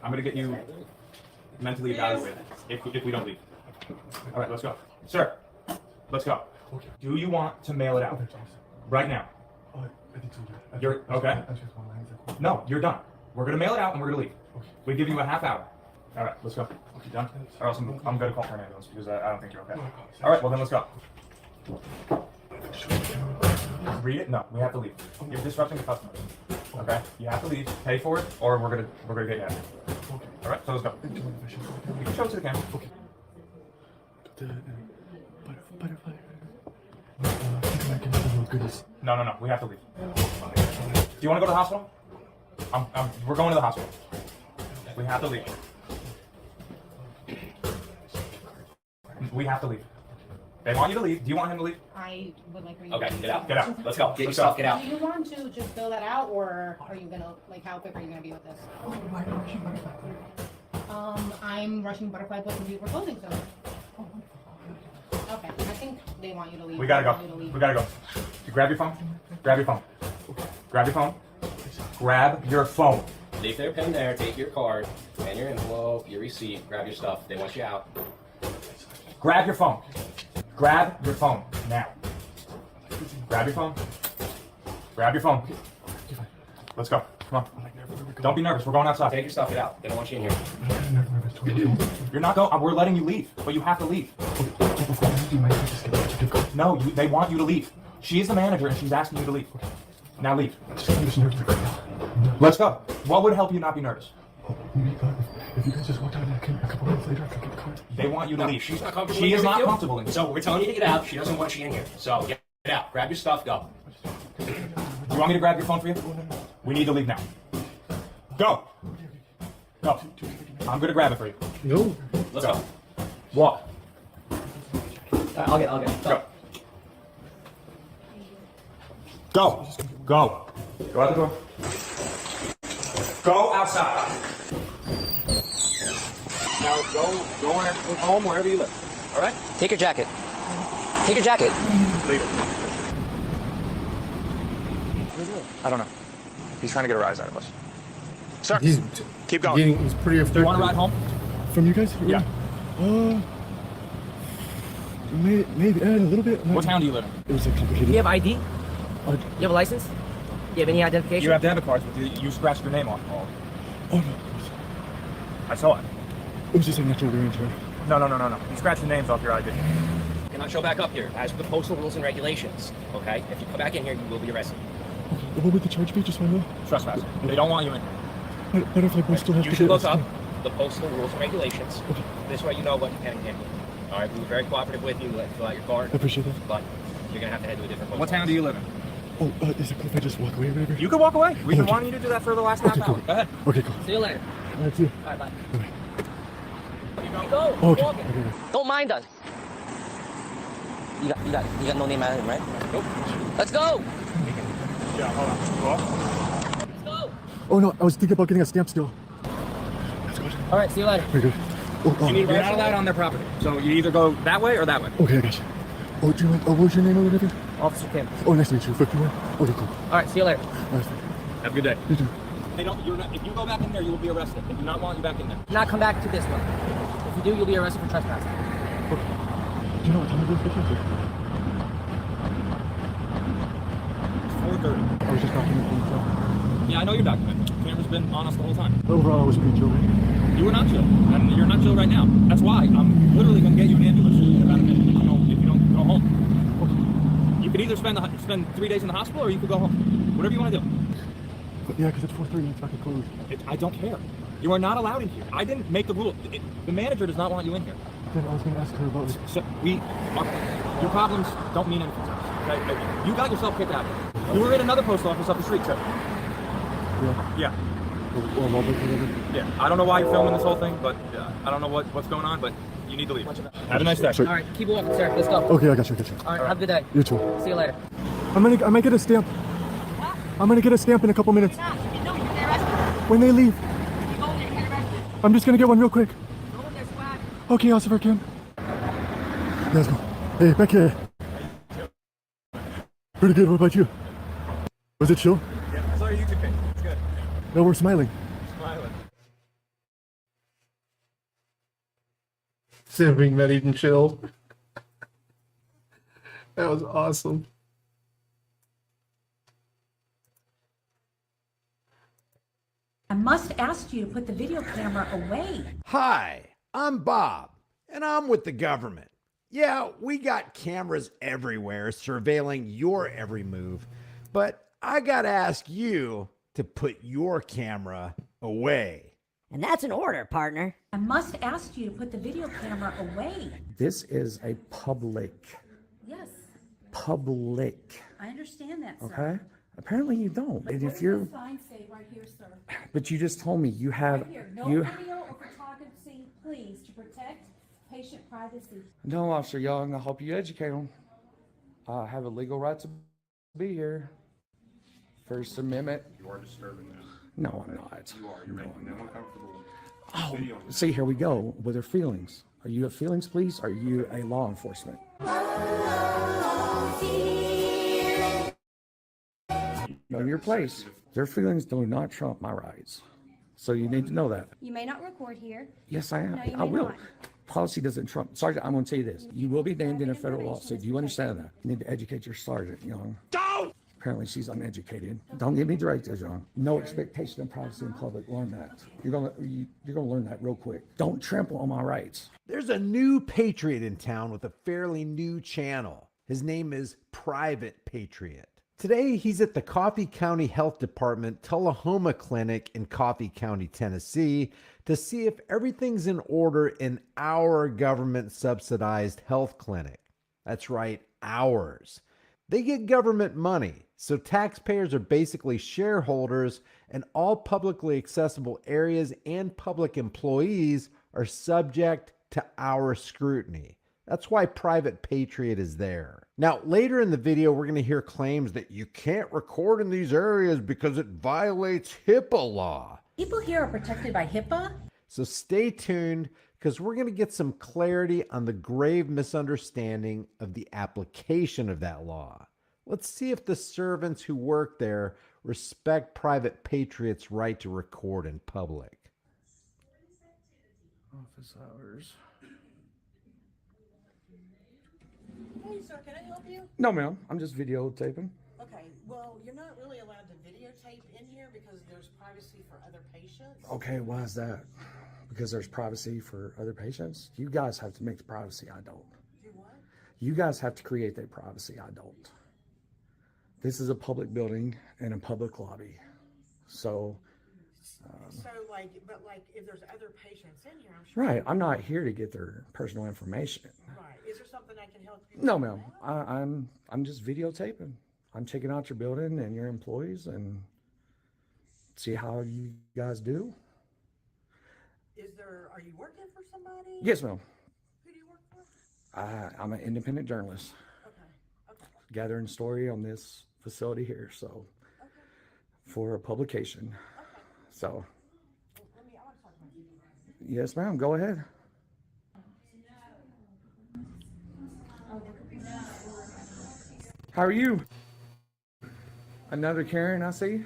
[SPEAKER 9] I'm gonna get you mentally evaluated if we don't leave. All right, let's go. Sir, let's go.
[SPEAKER 16] Okay.
[SPEAKER 9] Do you want to mail it out? Right now.
[SPEAKER 16] Oh, I think so. Yeah.
[SPEAKER 9] You're okay?
[SPEAKER 16] I just want to
[SPEAKER 9] No, you're done. We're gonna mail it out and we're gonna leave.
[SPEAKER 16] Okay.
[SPEAKER 9] We give you a half hour. All right, let's go. You done? Or else I'm gonna call for an ambulance because I don't think you're okay. All right, well then let's go. Read it? No, we have to leave. You're disrupting the customers. Okay? You have to leave. Pay for it, or we're gonna get you out of here.
[SPEAKER 16] Okay.
[SPEAKER 9] All right, so let's go. You can show it to the camera.
[SPEAKER 16] Okay. Butterfly. I think I can do as good as.
[SPEAKER 9] No. We have to leave. Do you want to go to the hospital? We're going to the hospital. We have to leave. We have to leave. They want you to leave. Do you want him to leave?
[SPEAKER 6] I would like for you.
[SPEAKER 12] Okay, get out.
[SPEAKER 9] Get out.
[SPEAKER 12] Let's go. Get your
[SPEAKER 9] Let's go.
[SPEAKER 12] stuff. Get out.
[SPEAKER 6] Do you want to just fill that out, or are you gonna, like, how quick are you gonna be with this? I'm rushing Butterfly Book and we're closing soon. Okay, I think they want you to leave.
[SPEAKER 9] We gotta
[SPEAKER 6] They want you
[SPEAKER 9] go.
[SPEAKER 6] to leave.
[SPEAKER 9] We gotta go. You grab your phone. Grab your phone.
[SPEAKER 12] Grab your phone. Grab your phone.
[SPEAKER 18] Leave their pen there, take your card, and your envelope, your receipt, grab your stuff. They want you out.
[SPEAKER 12] Grab your phone. Grab your phone now. Grab your phone. Grab your phone. Let's go. Come on. Don't be nervous. We're going outside.
[SPEAKER 18] Take your stuff, get out. They don't want you in here.
[SPEAKER 12] You're not going. We're letting you leave, but you have to leave. No, they want you to leave. She is the manager, and she's asking you to leave. Now leave. Let's go. What would help you not be nervous?
[SPEAKER 16] If you guys just walked out a couple minutes later, I could get the card.
[SPEAKER 12] They want you to leave.
[SPEAKER 18] She's not comfortable.
[SPEAKER 12] She is not
[SPEAKER 18] you.
[SPEAKER 12] comfortable in here.
[SPEAKER 18] So we're telling you to get out. She doesn't want you in here. So get out. Grab your stuff. Go.
[SPEAKER 12] Do you want me to grab your phone for you? We need to leave now. Go. Go. I'm gonna grab it for you.
[SPEAKER 3] No.
[SPEAKER 18] Let's go.
[SPEAKER 12] Walk.
[SPEAKER 18] I'll get it.
[SPEAKER 12] Go. Go. Go. Go out the door. Go outside.
[SPEAKER 18] Now go home wherever you live. All right? Take your jacket. Take your jacket.
[SPEAKER 12] Leave it.
[SPEAKER 17] I don't know. He's trying to get a rise out of us. Sir,
[SPEAKER 3] He's
[SPEAKER 17] keep going.
[SPEAKER 3] He's pretty
[SPEAKER 12] Do you want to ride home?
[SPEAKER 16] From you guys?
[SPEAKER 12] Yeah.
[SPEAKER 16] Maybe a little bit.
[SPEAKER 12] What town do you live in?
[SPEAKER 16] It was like complicated.
[SPEAKER 8] Do you have ID? You have a license? You have any identification?
[SPEAKER 12] You have debit cards, but you scratched your name off.
[SPEAKER 16] Oh no.
[SPEAKER 12] I saw it.
[SPEAKER 16] It was just a natural range, right?
[SPEAKER 12] No. You scratched the names off your ID.
[SPEAKER 8] You cannot show back up here, as per the postal rules and regulations. Okay? If you come back in here, you will be arrested.
[SPEAKER 16] Okay. What would the charge be? Just so I know.
[SPEAKER 12] Trespassing. They don't want you in here.
[SPEAKER 16] But if like we still have
[SPEAKER 8] You
[SPEAKER 16] to
[SPEAKER 8] should
[SPEAKER 16] get
[SPEAKER 8] look up the postal rules and regulations.
[SPEAKER 16] Okay.
[SPEAKER 8] This way you know what you can and can't do. All right? We were very cooperative with you. Let fill out your card.
[SPEAKER 16] I appreciate that.
[SPEAKER 8] But you're going to have to head to a different post.
[SPEAKER 12] What town do you live in?
[SPEAKER 16] Oh, is it cool if I just walk away or whatever?
[SPEAKER 12] You can walk away. We've been
[SPEAKER 16] Okay.
[SPEAKER 12] wanting you to do that for the last half hour.
[SPEAKER 16] Cool.
[SPEAKER 12] Go ahead.
[SPEAKER 16] Okay, cool.
[SPEAKER 8] See you later.
[SPEAKER 16] All right, see you.
[SPEAKER 8] All right, bye.
[SPEAKER 16] Bye.
[SPEAKER 8] Go.
[SPEAKER 16] Okay.
[SPEAKER 8] Walk it.
[SPEAKER 16] Okay.
[SPEAKER 8] Don't mind us. You got no name on him, right? Nope. Let's go.
[SPEAKER 12] Yeah, hold on. Go up.
[SPEAKER 8] Let's go.
[SPEAKER 16] Oh no, I was thinking about getting a stamp still.
[SPEAKER 8] All right, see you later.
[SPEAKER 16] Very good. Oh,
[SPEAKER 12] You're not allowed on their property. So you either go that way or that way.
[SPEAKER 16] okay, I got you. Oh, do you want, what was your name or whatever?
[SPEAKER 8] Officer Kim.
[SPEAKER 16] Oh, nice to meet you. 51. Okay, cool.
[SPEAKER 8] All right, see you later.
[SPEAKER 16] All right.
[SPEAKER 12] Have a good day.
[SPEAKER 16] You too.
[SPEAKER 12] They don't. You're not. If you go back in there, you will be arrested. They do not want you back in there.
[SPEAKER 8] Not come back to this one. If you do, you'll be arrested for trespassing.
[SPEAKER 16] Do you know what time it is?
[SPEAKER 12] 4:30.
[SPEAKER 16] I was just documenting stuff.
[SPEAKER 12] Yeah, I know you're documented. Camera's been on us the whole time.
[SPEAKER 16] Overall, I was pretty chill, right?
[SPEAKER 12] You were not chill, and you're not chill right now. That's why I'm literally going to get you an ambulance in about a minute. If you don't go home, you could either spend 3 days in the hospital, or you could go home. Whatever you want to do.
[SPEAKER 16] But yeah, because it's 4:30 it's fucking closed.
[SPEAKER 12] I don't care. You are not allowed in here. I didn't make the rule. The manager does not want you in here.
[SPEAKER 16] Then I was going to ask her about it.
[SPEAKER 12] So your problems don't mean anything to us. Okay? You got yourself kicked out. You were in another post office up the street, too.
[SPEAKER 16] Yeah.
[SPEAKER 12] Yeah.
[SPEAKER 16] Or whatever.
[SPEAKER 12] Yeah. I don't know why you're filming this whole thing, but I don't know what's going on, but you need to leave. Have a nice day.
[SPEAKER 8] All right, keep walking, sir. Let's go.
[SPEAKER 16] Okay, I got you.
[SPEAKER 8] All right, have a good day.
[SPEAKER 16] You too.
[SPEAKER 8] See you later.
[SPEAKER 16] I might get a stamp. I'm gonna get a stamp in a couple minutes. When they leave. I'm just gonna get one real quick. Okay, Officer Kim. Let's go. Hey, back here. Pretty good. What about you? Was it chill?
[SPEAKER 12] Yeah, I saw your YouTube page. It's good.
[SPEAKER 16] No, we're smiling.
[SPEAKER 12] Smiling.
[SPEAKER 3] Simping, not even chill. That was awesome.
[SPEAKER 20] I must ask you to put the video camera away.
[SPEAKER 21] Hi, I'm Bob, and I'm with the government. Yeah, we got cameras everywhere surveilling your every move, but I gotta ask you to put your camera away.
[SPEAKER 20] And that's an order, partner. I must ask you to put the video camera away.
[SPEAKER 23] This is a public.
[SPEAKER 20] Yes, I understand that, sir.
[SPEAKER 23] Okay? Apparently you don't.
[SPEAKER 20] But
[SPEAKER 23] And
[SPEAKER 20] what
[SPEAKER 23] if you're,
[SPEAKER 20] does the sign say right here, sir?
[SPEAKER 23] but you just told me you have,
[SPEAKER 20] Right here, no
[SPEAKER 23] you.
[SPEAKER 20] video or photography, please, to protect patient privacy.
[SPEAKER 23] No, Officer Young, I'll help you educate them. I have a legal right to be here. First Amendment.
[SPEAKER 7] You are disturbing them.
[SPEAKER 23] No, I'm not.
[SPEAKER 7] You are. You're making them uncomfortable.
[SPEAKER 23] Oh, see, here we go with their feelings. Are you a feelings police? Or are you a law enforcement? know your place. Their feelings do not trump my rights. So you need to know that.
[SPEAKER 20] You may not record here.
[SPEAKER 23] Yes, I am.
[SPEAKER 20] No, you
[SPEAKER 23] I
[SPEAKER 20] may
[SPEAKER 23] will.
[SPEAKER 20] not.
[SPEAKER 23] Policy doesn't trump. Sergeant, I'm going to tell you this. You will be named in a federal lawsuit. Do you understand that? You need to educate your sergeant, young. Don't! Apparently she's uneducated. Don't get me directed, young. No expectation of privacy in public. Learn that. You're gonna learn that real quick. Don't trample on my rights.
[SPEAKER 21] There's a new patriot in town with a fairly new channel. His name is Private Patriot. Today, he's at the Coffee County Health Department Tullahoma Clinic in Coffee County, Tennessee, to see if everything's in order in our government-subsidized health clinic. That's right, ours. They get government money, so taxpayers are basically shareholders, and all publicly accessible areas and public employees are subject to our scrutiny. That's why Private Patriot is there. Now, later in the video, we're going to hear claims that you can't record in these areas because it violates HIPAA law.
[SPEAKER 20] People here are protected by HIPAA.
[SPEAKER 21] So stay tuned, because we're going to get some clarity on the grave misunderstanding of the application of that law. Let's see if the servants who work there respect Private Patriot's right to record in public.
[SPEAKER 23] Office hours.
[SPEAKER 1] Hey, sir, can I help you?
[SPEAKER 23] No, ma'am. I'm just videotaping.
[SPEAKER 1] Okay, well, you're not really allowed to videotape in here because there's privacy for other patients.
[SPEAKER 23] Okay, why is that? Because there's privacy for other patients? You guys have to make the privacy. I don't.
[SPEAKER 1] Do what?
[SPEAKER 23] You guys have to create that privacy. I don't. This is a public building and a public lobby. So,
[SPEAKER 1] but if there's other patients in here, I'm sure.
[SPEAKER 23] right. I'm not here to get their personal information.
[SPEAKER 1] Right. Is there something I can help you
[SPEAKER 23] No,
[SPEAKER 1] with?
[SPEAKER 23] ma'am. I'm just videotaping. I'm checking out your building and your employees and see how you guys do.
[SPEAKER 1] Are you working for somebody?
[SPEAKER 23] Yes, ma'am.
[SPEAKER 1] Who do you work for?
[SPEAKER 23] I'm an independent journalist.
[SPEAKER 1] Okay.
[SPEAKER 23] Gathering story on this facility here, so for a publication. So,
[SPEAKER 1] I want to talk about you.
[SPEAKER 23] yes, ma'am. Go ahead. How are you? Another Karen, I see.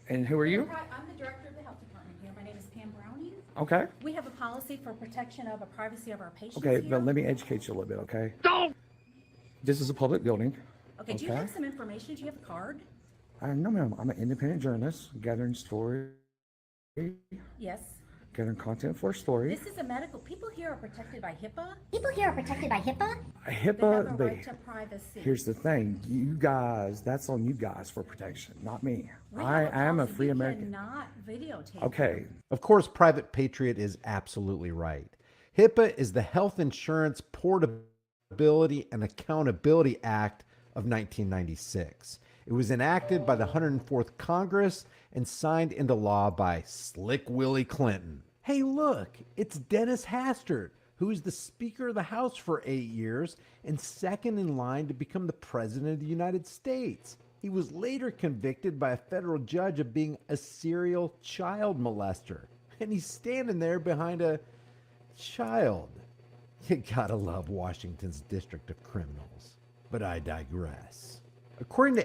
[SPEAKER 23] And who are you?
[SPEAKER 20] I'm the director of the health department here. My name is Pam Browning.
[SPEAKER 23] Okay.
[SPEAKER 20] We have a policy for protection of the privacy of our patients
[SPEAKER 23] Okay,
[SPEAKER 20] here.
[SPEAKER 23] but let me educate you a little bit, okay? Don't! This is a public building.
[SPEAKER 20] Okay, do you have some information? Do you have a card?
[SPEAKER 23] No, ma'am. I'm an independent journalist, gathering story.
[SPEAKER 20] Yes.
[SPEAKER 23] Gathering content for a story.
[SPEAKER 20] This is a medical. People here are protected by HIPAA.
[SPEAKER 1] People here are protected by HIPAA?
[SPEAKER 20] They have a
[SPEAKER 23] HIPAA,
[SPEAKER 20] right to privacy.
[SPEAKER 23] here's the thing. You guys, that's on you guys for protection, not me.
[SPEAKER 20] We
[SPEAKER 23] I
[SPEAKER 20] have
[SPEAKER 23] am a
[SPEAKER 20] policy.
[SPEAKER 23] free
[SPEAKER 20] You
[SPEAKER 23] American.
[SPEAKER 20] cannot videotape.
[SPEAKER 23] Okay.
[SPEAKER 21] Of course, Private Patriot is absolutely right. HIPAA is the Health Insurance Portability and Accountability Act of 1996. It was enacted by the 104th Congress and signed into law by Slick Willie Clinton. Hey, look, it's Dennis Hastert, who was the Speaker of the House for 8 years and second in line to become the President of the United States. He was later convicted by a federal judge of being a serial child molester. And he's standing there behind a child. You gotta love Washington's District of Criminals. But I digress. According to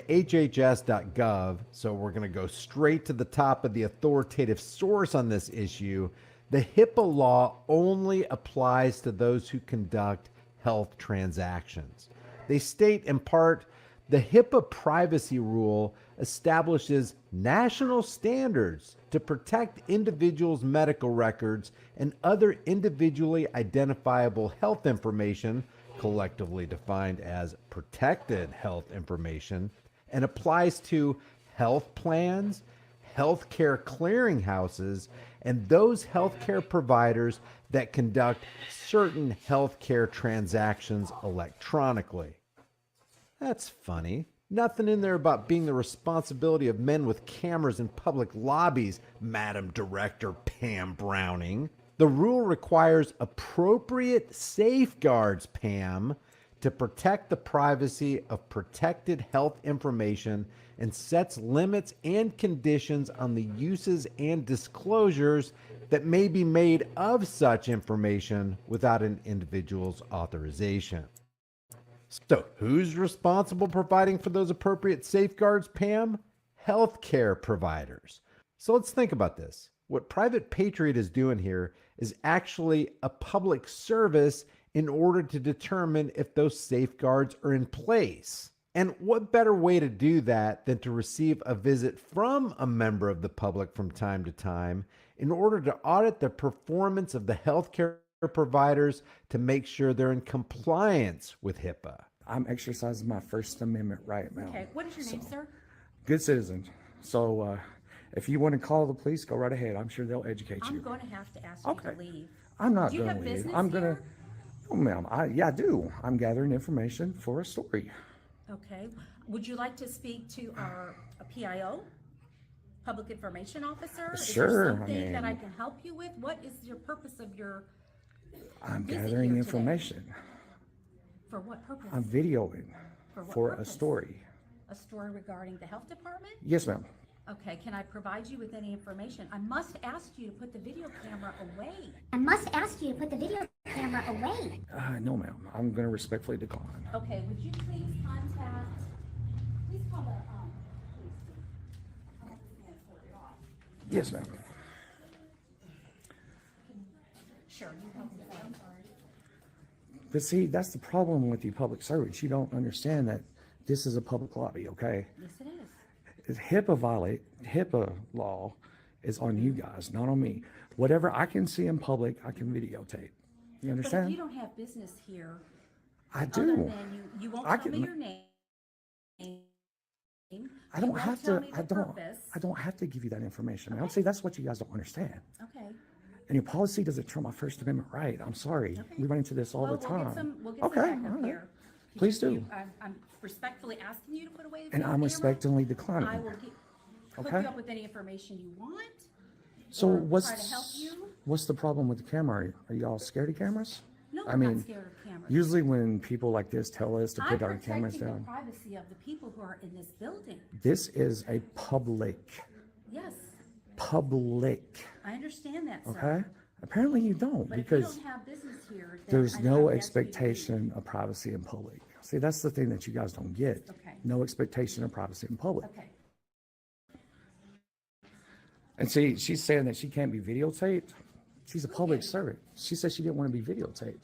[SPEAKER 21] HHS.gov, so we're going to go straight to the top of the authoritative source on this issue, the HIPAA law only applies to those who conduct health transactions. They state in part, the HIPAA privacy rule establishes national standards to protect individuals' medical records and other individually identifiable health information, collectively defined as protected health information, and applies to health plans, healthcare clearinghouses, and those healthcare providers that conduct certain healthcare transactions electronically. That's funny. Nothing in there about being the responsibility of men with cameras in public lobbies, Madam Director Pam Browning. The rule requires appropriate safeguards, Pam, to protect the privacy of protected health information and sets limits and conditions on the uses and disclosures that may be made of such information without an individual's authorization. So who's responsible for providing for those appropriate safeguards, Pam? Healthcare providers. So let's think about this. What Private Patriot is doing here is actually a public service in order to determine if those safeguards are in place. And what better way to do that than to receive a visit from a member of the public from time to time in order to audit the performance of the healthcare providers to make sure they're in compliance with HIPAA.
[SPEAKER 23] I'm exercising my First Amendment right now.
[SPEAKER 20] Okay, what is your name, sir?
[SPEAKER 23] Good citizen. So if you want to call the police, go right ahead. I'm sure they'll educate you.
[SPEAKER 20] I'm going to have to ask you to leave.
[SPEAKER 23] I'm not
[SPEAKER 20] Do you
[SPEAKER 23] going
[SPEAKER 20] have
[SPEAKER 23] to leave.
[SPEAKER 20] business
[SPEAKER 23] I'm going to.
[SPEAKER 20] here?
[SPEAKER 23] Oh, ma'am. I do. I'm gathering information for a story.
[SPEAKER 20] Okay. Would you like to speak to our PIO, Public Information Officer?
[SPEAKER 23] Sure,
[SPEAKER 20] Is there
[SPEAKER 23] I
[SPEAKER 20] something that I
[SPEAKER 23] mean-
[SPEAKER 20] can help you with? What is your purpose of your
[SPEAKER 23] I'm
[SPEAKER 20] visit
[SPEAKER 23] gathering
[SPEAKER 20] here
[SPEAKER 23] information.
[SPEAKER 20] today? For what purpose?
[SPEAKER 23] I'm videoing
[SPEAKER 20] For what
[SPEAKER 23] for a
[SPEAKER 20] purpose?
[SPEAKER 23] story.
[SPEAKER 20] A story regarding the health department?
[SPEAKER 23] Yes, ma'am.
[SPEAKER 20] Okay, can I provide you with any information? I must ask you to put the video camera away.
[SPEAKER 2] I must ask you to put the video camera away.
[SPEAKER 23] No, ma'am. I'm going to respectfully decline.
[SPEAKER 20] Okay, would you please please call the,
[SPEAKER 23] Yes, ma'am.
[SPEAKER 20] Sure, you help me with that, I'm sorry.
[SPEAKER 23] But see, that's the problem with you public servants. You don't understand that this is a public lobby, okay?
[SPEAKER 20] Yes, it is.
[SPEAKER 23] HIPAA law is on you guys, not on me. Whatever I can see in public, I can videotape. You
[SPEAKER 20] But
[SPEAKER 23] understand?
[SPEAKER 20] if you don't have business here,
[SPEAKER 23] I
[SPEAKER 20] other
[SPEAKER 23] do.
[SPEAKER 20] than you won't
[SPEAKER 23] I
[SPEAKER 20] tell me
[SPEAKER 23] can-
[SPEAKER 20] your name.
[SPEAKER 23] I don't
[SPEAKER 20] you
[SPEAKER 23] have
[SPEAKER 20] won't tell
[SPEAKER 23] to.
[SPEAKER 20] me the
[SPEAKER 23] I don't.
[SPEAKER 20] purpose.
[SPEAKER 23] I don't have to give you that information, man. See, that's what you guys don't understand.
[SPEAKER 20] Okay.
[SPEAKER 23] And your policy doesn't trump my First Amendment right. I'm sorry. We run into this all
[SPEAKER 20] Well,
[SPEAKER 23] the time.
[SPEAKER 20] We'll get
[SPEAKER 23] Okay,
[SPEAKER 20] some backup
[SPEAKER 23] all right.
[SPEAKER 20] here.
[SPEAKER 23] Please do.
[SPEAKER 20] I'm respectfully asking you to put away the
[SPEAKER 23] And
[SPEAKER 20] video
[SPEAKER 23] I'm
[SPEAKER 20] camera.
[SPEAKER 23] respectfully declining.
[SPEAKER 20] I will hook
[SPEAKER 23] Okay.
[SPEAKER 20] you up with any information you want.
[SPEAKER 23] So
[SPEAKER 20] or
[SPEAKER 23] what's
[SPEAKER 20] try to help you.
[SPEAKER 23] what's the problem with the camera? Are you all scared of cameras?
[SPEAKER 20] No,
[SPEAKER 23] I
[SPEAKER 20] we're
[SPEAKER 23] mean,
[SPEAKER 20] not scared of cameras.
[SPEAKER 23] usually when people like this tell us to
[SPEAKER 20] I'm
[SPEAKER 23] put our cameras
[SPEAKER 20] protecting the
[SPEAKER 23] down,
[SPEAKER 20] privacy of the people who are in this building.
[SPEAKER 23] this is a public.
[SPEAKER 20] Yes, I understand that, sir.
[SPEAKER 23] Okay. Apparently you don't,
[SPEAKER 20] But if you
[SPEAKER 23] because
[SPEAKER 20] don't have business here, then
[SPEAKER 23] there's
[SPEAKER 20] I
[SPEAKER 23] no
[SPEAKER 20] would ask you to
[SPEAKER 23] expectation of privacy in public. See, that's the thing that you guys don't get.
[SPEAKER 20] Okay.
[SPEAKER 23] No expectation of privacy in public.
[SPEAKER 20] Okay.
[SPEAKER 23] And see, she's saying that she can't be videotaped. She's a public servant. She said she didn't want to be videotaped.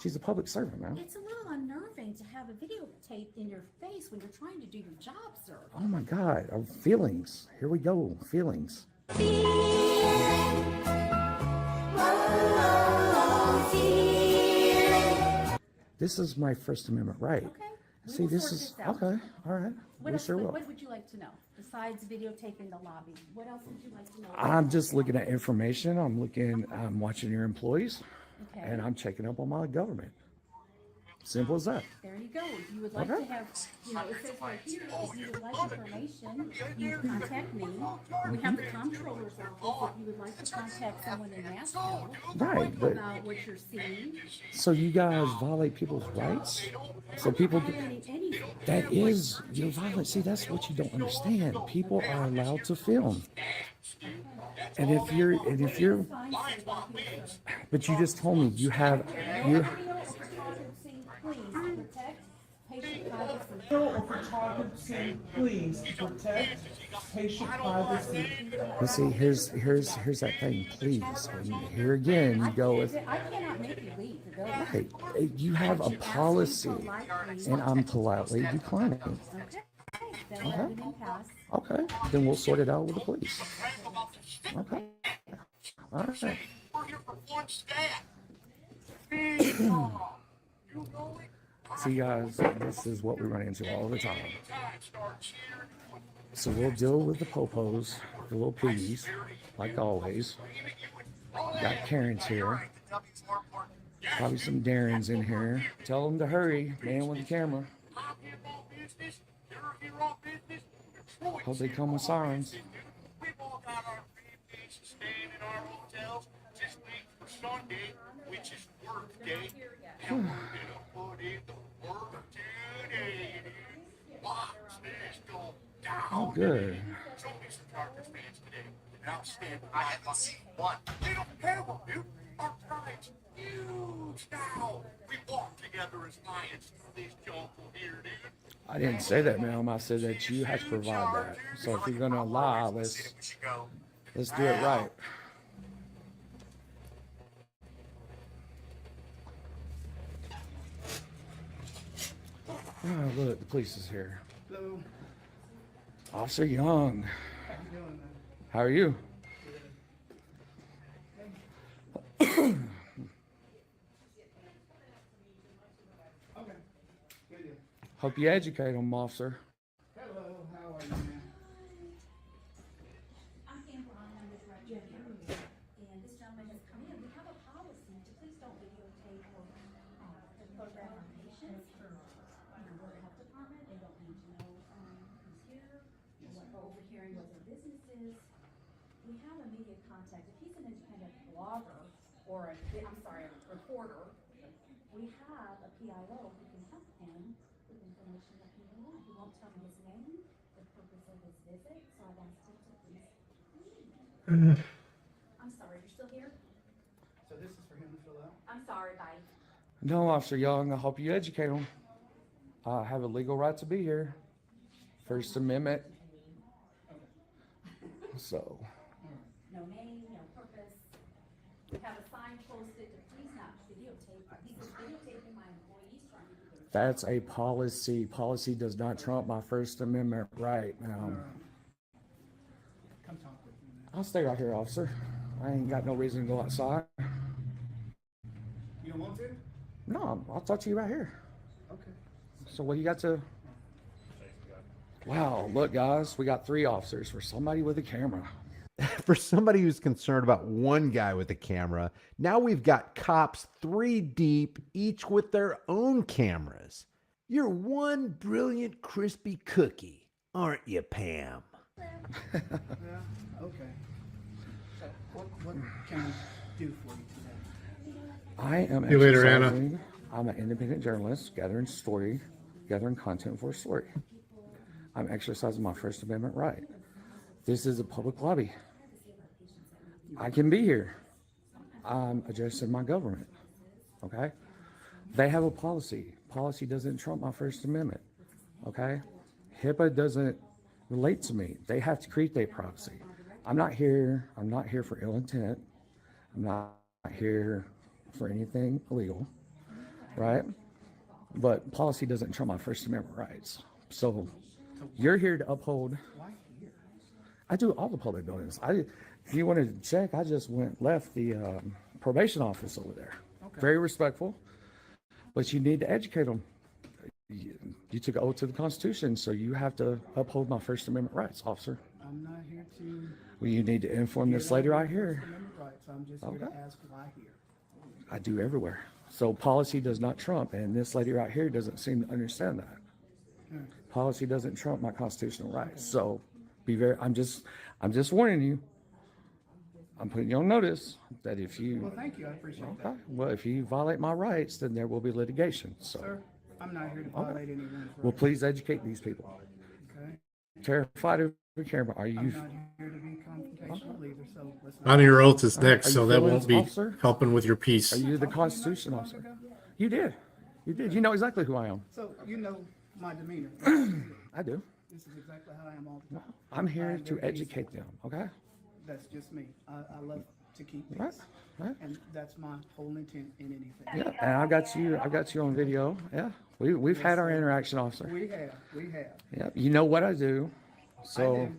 [SPEAKER 23] She's a public servant, man.
[SPEAKER 20] It's a little unnerving to have a videotape in your face when you're trying to do your job, sir.
[SPEAKER 23] Oh my God, feelings. Here we go, feelings. This is my First Amendment right.
[SPEAKER 20] Okay. We
[SPEAKER 23] See,
[SPEAKER 20] will
[SPEAKER 23] this
[SPEAKER 20] sort
[SPEAKER 23] is,
[SPEAKER 20] this out.
[SPEAKER 23] okay, all right.
[SPEAKER 20] What
[SPEAKER 23] We
[SPEAKER 20] else?
[SPEAKER 23] sure will.
[SPEAKER 20] What would you like to know besides videotaping the lobby? What else would you like to know?
[SPEAKER 23] I'm just looking at information. I'm watching your employees,
[SPEAKER 20] Okay.
[SPEAKER 23] and I'm checking up on my government. Simple as that.
[SPEAKER 20] There you go. If you would like
[SPEAKER 23] Okay.
[SPEAKER 20] to have, it says right here, if you would like information, you contact me. We have the comptroller's office if you would like to contact someone in Nashville.
[SPEAKER 23] Right, but-
[SPEAKER 20] About what you're seeing.
[SPEAKER 23] So you guys violate people's rights? So people,
[SPEAKER 20] Violating anything.
[SPEAKER 23] that is, you're violent. See, that's what you don't understand. People are allowed to film. And if you're, but you just told me you have, you,
[SPEAKER 4] Please protect patient privacy.
[SPEAKER 23] but see, here's that thing, please. And here again, you go with,
[SPEAKER 20] I cannot make you leave the building.
[SPEAKER 23] hey, you have a policy, and I'm politely declining.
[SPEAKER 20] Okay, then let everything pass.
[SPEAKER 23] Okay, then we'll sort it out with the police. Okay. All right. See, guys, this is what we run into all the time. So we'll deal with the popos, the little piggies, like always. Got Karen's here. Probably some Darrens in here. Tell them to hurry, man with the camera. Hope they come with sirens. Oh, good.
[SPEAKER 22] I haven't seen one. They don't care what you are trying to. You No, we walk together as lions through this jungle here, dude.
[SPEAKER 23] I didn't say that, ma'am. I said that you have to provide that. So if you're gonna lie, let's do it right. Oh, look, the police is here.
[SPEAKER 5] Hello.
[SPEAKER 23] Officer Young.
[SPEAKER 5] How you doing, man?
[SPEAKER 23] How are you?
[SPEAKER 5] Okay. Good deal.
[SPEAKER 23] Hope you educate them, officer.
[SPEAKER 5] Hello. How are you, man?
[SPEAKER 20] I'm Amber, I'm with Roger here, and this gentleman has come in. We have a policy to please don't videotape or photograph our patients. We're a health department, they don't need to know who's here, or what we're overhearing, what their business is. We have a media contact. If he's an independent blogger or a reporter, we have a PIO who can help him with information that he wants. He won't tell me his name, the purpose of his visit, so I've asked him to please leave. I'm sorry, you're still here?
[SPEAKER 5] So this is for him to fill out?
[SPEAKER 20] I'm sorry, bye.
[SPEAKER 23] No, Officer Young, I hope you educate them. I have a legal right to be here. First Amendment. So.
[SPEAKER 20] No name, no purpose. We have a sign posted to please not videotape. He's videotaping my employees trying to do their
[SPEAKER 23] That's a policy. Policy does not trump my First Amendment right now.
[SPEAKER 5] Come talk with me, man.
[SPEAKER 23] I'll stay right here, officer. I ain't got no reason to go outside.
[SPEAKER 5] You don't want to?
[SPEAKER 23] No, I'll talk to you right here.
[SPEAKER 5] Okay.
[SPEAKER 23] So what do you got to? Wow, look, guys, we got 3 officers for somebody with a camera.
[SPEAKER 21] For somebody who's concerned about one guy with a camera, now we've got cops 3 deep, each with their own cameras. You're one brilliant crispy cookie, aren't you, Pam?
[SPEAKER 5] Yeah, okay. So what can we do for you today?
[SPEAKER 23] I am
[SPEAKER 3] See you later,
[SPEAKER 23] exercising. I'm an independent journalist, gathering content for a story. I'm exercising my First Amendment right. This is a public lobby. I can be here. I'm addressing my government. Okay? They have a policy. Policy doesn't trump my First Amendment. Okay? HIPAA doesn't relate to me. They have to create their privacy. I'm not here for ill intent. I'm not here for anything illegal. Right? But policy doesn't trump my First Amendment rights. So you're here to uphold. I do all the public buildings. If you wanted to check, I just left the probation office over there.
[SPEAKER 5] Okay.
[SPEAKER 23] Very respectful, but you need to educate them. You took an oath to the Constitution, so you have to uphold my First Amendment rights, officer.
[SPEAKER 5] I'm not here to.
[SPEAKER 23] Well, you need to inform this lady right here.
[SPEAKER 5] First Amendment rights. I'm just here to ask why here.
[SPEAKER 23] I do everywhere. So policy does not trump, and this lady right here doesn't seem to understand that. Policy doesn't trump my constitutional rights. So I'm just warning you. I'm putting you on notice that if you.
[SPEAKER 5] Well, thank you. I appreciate that.
[SPEAKER 23] Well, if you violate my rights, then there will be litigation. So.
[SPEAKER 5] Sir, I'm not here to violate anyone's rights.
[SPEAKER 23] Well, please educate these people.
[SPEAKER 5] Okay.
[SPEAKER 23] Terrified of the camera. Are you?
[SPEAKER 5] I'm not here to be confrontational either, so let's not.
[SPEAKER 3] Honor your oath is next,
[SPEAKER 23] Are
[SPEAKER 3] so
[SPEAKER 23] you
[SPEAKER 3] that
[SPEAKER 23] feeling
[SPEAKER 3] won't be
[SPEAKER 23] officer?
[SPEAKER 3] helping with your peace.
[SPEAKER 23] Are you the Constitution officer? You did. You did. You know exactly who I am.
[SPEAKER 5] So you know my demeanor.
[SPEAKER 23] I do.
[SPEAKER 5] This is exactly how I am all the time.
[SPEAKER 23] I'm here
[SPEAKER 5] I'm
[SPEAKER 23] to
[SPEAKER 5] very
[SPEAKER 23] educate them. Okay.
[SPEAKER 5] That's just me. I love to keep peace.
[SPEAKER 23] Right, right.
[SPEAKER 5] And that's my whole intent in anything.
[SPEAKER 23] Yeah, and I got you on video. Yeah, we've had our interaction, officer.
[SPEAKER 5] We have.
[SPEAKER 23] Yeah, you know what I do. So
[SPEAKER 5] do.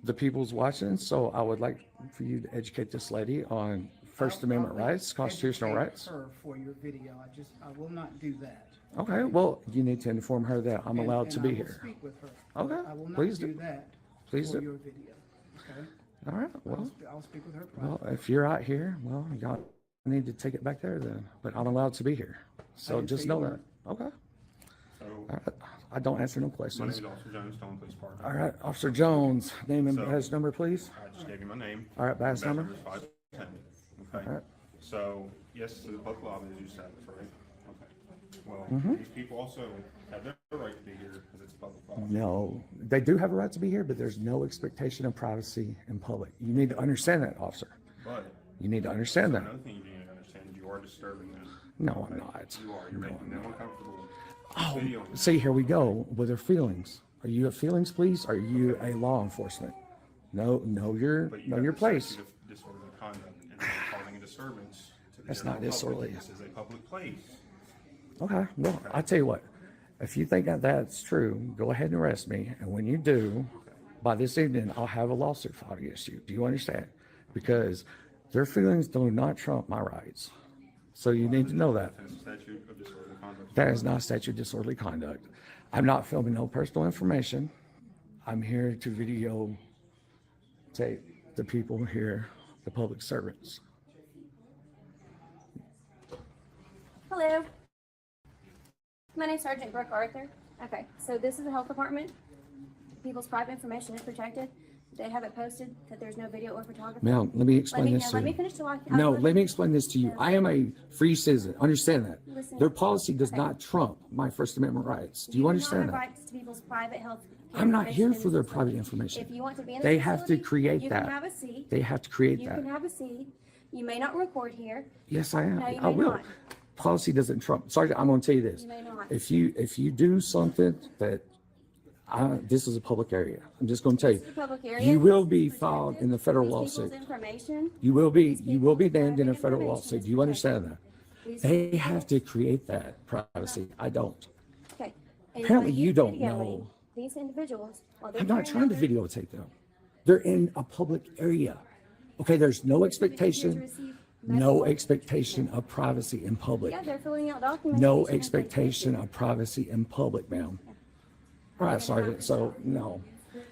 [SPEAKER 23] the people's watching. So I would like for you to educate this lady on First Amendment rights, constitutional
[SPEAKER 5] Educate
[SPEAKER 23] rights.
[SPEAKER 5] her for your video. I will not do that.
[SPEAKER 23] Okay, well, you need to inform her that I'm
[SPEAKER 5] And-
[SPEAKER 23] allowed to
[SPEAKER 5] and
[SPEAKER 23] be
[SPEAKER 5] I will
[SPEAKER 23] here.
[SPEAKER 5] speak with her.
[SPEAKER 23] Okay,
[SPEAKER 5] I will not
[SPEAKER 23] please
[SPEAKER 5] do
[SPEAKER 23] do.
[SPEAKER 5] that
[SPEAKER 23] Please
[SPEAKER 5] for
[SPEAKER 23] do.
[SPEAKER 5] your video. Okay.
[SPEAKER 23] All right. Well,
[SPEAKER 5] I'll speak with her.
[SPEAKER 23] well,
[SPEAKER 5] privately.
[SPEAKER 23] if you're out here, well, y'all need to take it back there then. But I'm allowed to be here. So
[SPEAKER 5] didn't
[SPEAKER 23] just
[SPEAKER 5] say
[SPEAKER 23] know
[SPEAKER 5] you
[SPEAKER 23] that. Okay.
[SPEAKER 9] So,
[SPEAKER 23] All right. I don't answer no
[SPEAKER 9] my
[SPEAKER 23] questions.
[SPEAKER 9] name is Officer Jones, Stone Police Department.
[SPEAKER 23] All right, Officer Jones, name and
[SPEAKER 9] So-
[SPEAKER 23] badge number, please.
[SPEAKER 9] I just gave you my name.
[SPEAKER 23] All right, badge number.
[SPEAKER 9] is 510. Okay.
[SPEAKER 23] All right.
[SPEAKER 9] So, yes, to the public lobby, as you said, right? Okay. Well,
[SPEAKER 23] Mhm.
[SPEAKER 9] these people also have their right to be here because it's a public lobby.
[SPEAKER 23] No, they do have a right to be here, but there's no expectation of privacy in public. You need to understand that, officer.
[SPEAKER 9] But
[SPEAKER 23] You need to understand that.
[SPEAKER 9] another thing you need to understand is you are disturbing them.
[SPEAKER 23] No, I'm not.
[SPEAKER 10] You are. You're making them uncomfortable.
[SPEAKER 23] Oh,
[SPEAKER 10] Video.
[SPEAKER 23] see, here we go with their feelings. Are you a feelings police? Are you a law enforcement? No, know your place.
[SPEAKER 10] Disorderly conduct and they're causing a disturbance to the
[SPEAKER 23] That's
[SPEAKER 10] general
[SPEAKER 23] not disorderly.
[SPEAKER 10] public. This is a public place.
[SPEAKER 23] Okay, well, I tell you what, if you think that that's true, go ahead and arrest me. And when you do, by this evening, I'll have a lawsuit filed against you. Do you understand? Because their feelings do not trump my rights. So you need to know that.
[SPEAKER 10] Statute of disorderly conduct.
[SPEAKER 23] That is not statute of disorderly conduct. I'm not filming no personal information. I'm here to videotape the people here, the public servants.
[SPEAKER 13] Hello. My name's Sergeant Brooke Arthur. Okay, so this is the health department. People's private information is protected. They have it posted that there's no video or photography.
[SPEAKER 23] Now, let me explain this to
[SPEAKER 13] Let
[SPEAKER 23] you.
[SPEAKER 13] me finish till I
[SPEAKER 23] No, let me explain this to you. I am a free citizen. Understand that.
[SPEAKER 13] Listen.
[SPEAKER 23] Their policy does not trump my First Amendment rights. Do you understand
[SPEAKER 13] have
[SPEAKER 23] that?
[SPEAKER 13] rights to people's private health.
[SPEAKER 23] I'm not here
[SPEAKER 13] information
[SPEAKER 23] for their
[SPEAKER 13] and
[SPEAKER 23] private
[SPEAKER 13] stuff.
[SPEAKER 23] information.
[SPEAKER 13] If you want to be in the
[SPEAKER 23] They have to
[SPEAKER 13] facility,
[SPEAKER 23] create
[SPEAKER 13] you
[SPEAKER 23] that.
[SPEAKER 13] can have a seat.
[SPEAKER 23] They have to create
[SPEAKER 13] You
[SPEAKER 23] that.
[SPEAKER 13] can have a seat. You may not record here.
[SPEAKER 23] Yes, I am.
[SPEAKER 13] No, you
[SPEAKER 23] I
[SPEAKER 13] may
[SPEAKER 23] will.
[SPEAKER 13] not.
[SPEAKER 23] Policy doesn't trump. Sergeant, I'm going to tell you this.
[SPEAKER 13] You may not.
[SPEAKER 23] If you do something that this is a public area, I'm just going to tell
[SPEAKER 13] This is a public
[SPEAKER 23] you,
[SPEAKER 13] area.
[SPEAKER 23] you will be filed in the federal
[SPEAKER 13] These people's
[SPEAKER 23] lawsuit.
[SPEAKER 13] information.
[SPEAKER 23] You will be named in a federal lawsuit. Do you understand that? They have to create that privacy. I don't.
[SPEAKER 13] Okay. And
[SPEAKER 23] Apparently
[SPEAKER 13] what
[SPEAKER 23] you don't
[SPEAKER 13] videoing
[SPEAKER 23] know.
[SPEAKER 13] These individuals. While they're
[SPEAKER 23] I'm not trying to
[SPEAKER 13] carrying
[SPEAKER 23] videotape them. They're in a public area. Okay, there's no expectation of privacy in public.
[SPEAKER 13] Yeah, they're filling out documents.
[SPEAKER 23] No expectation of privacy in public, ma'am. All right, Sergeant, so no.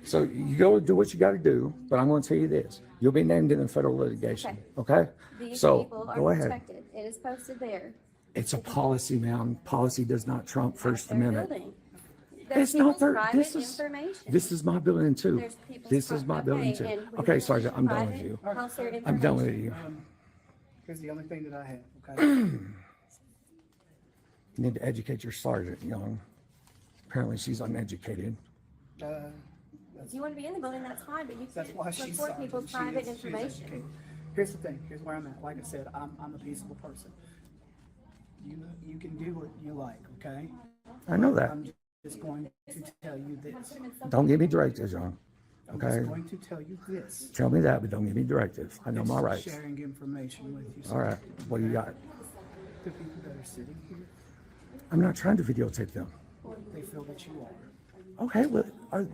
[SPEAKER 23] So you go do what you got to do, but I'm going to tell you this. You'll be named in a federal litigation, okay?
[SPEAKER 13] These
[SPEAKER 23] So
[SPEAKER 13] people
[SPEAKER 23] go
[SPEAKER 13] are
[SPEAKER 23] ahead.
[SPEAKER 13] protected. It is posted there.
[SPEAKER 23] It's a policy, ma'am. Policy does not trump First
[SPEAKER 13] Their
[SPEAKER 23] Amendment.
[SPEAKER 13] building. There's
[SPEAKER 23] It's not
[SPEAKER 13] people's
[SPEAKER 23] their,
[SPEAKER 13] private
[SPEAKER 23] this
[SPEAKER 13] information.
[SPEAKER 23] is my building too.
[SPEAKER 13] There's people's
[SPEAKER 23] This is my building
[SPEAKER 13] okay,
[SPEAKER 23] too.
[SPEAKER 13] and when
[SPEAKER 23] Okay,
[SPEAKER 13] you
[SPEAKER 23] Sergeant, I'm done
[SPEAKER 13] private
[SPEAKER 23] with you.
[SPEAKER 13] health care
[SPEAKER 23] I'm done with
[SPEAKER 13] information-
[SPEAKER 23] you.
[SPEAKER 5] Here's the only thing that I have, okay?
[SPEAKER 23] You need to educate your sergeant, young. Apparently she's uneducated.
[SPEAKER 13] If you want to be in the building, that's fine, but you
[SPEAKER 5] That's why
[SPEAKER 13] can't
[SPEAKER 5] she's
[SPEAKER 13] report
[SPEAKER 5] sergeant.
[SPEAKER 13] people's
[SPEAKER 5] She
[SPEAKER 13] private
[SPEAKER 5] is
[SPEAKER 13] information.
[SPEAKER 5] educated. Here's the thing, here's where I'm at. Like I said, I'm a peaceable person. You can do what you like, okay?
[SPEAKER 23] I know that.
[SPEAKER 5] I'm just going to tell you this.
[SPEAKER 23] Don't give me directives, young.
[SPEAKER 5] I'm
[SPEAKER 23] Okay?
[SPEAKER 5] just going to tell you this.
[SPEAKER 23] Tell me that, but don't give me directives. I know my
[SPEAKER 5] Just
[SPEAKER 23] rights.
[SPEAKER 5] Sharing information with you.
[SPEAKER 23] All right, what do you got?
[SPEAKER 5] The people that are sitting here,
[SPEAKER 23] I'm not trying to videotape them.
[SPEAKER 5] they feel that you are.
[SPEAKER 23] Okay, well,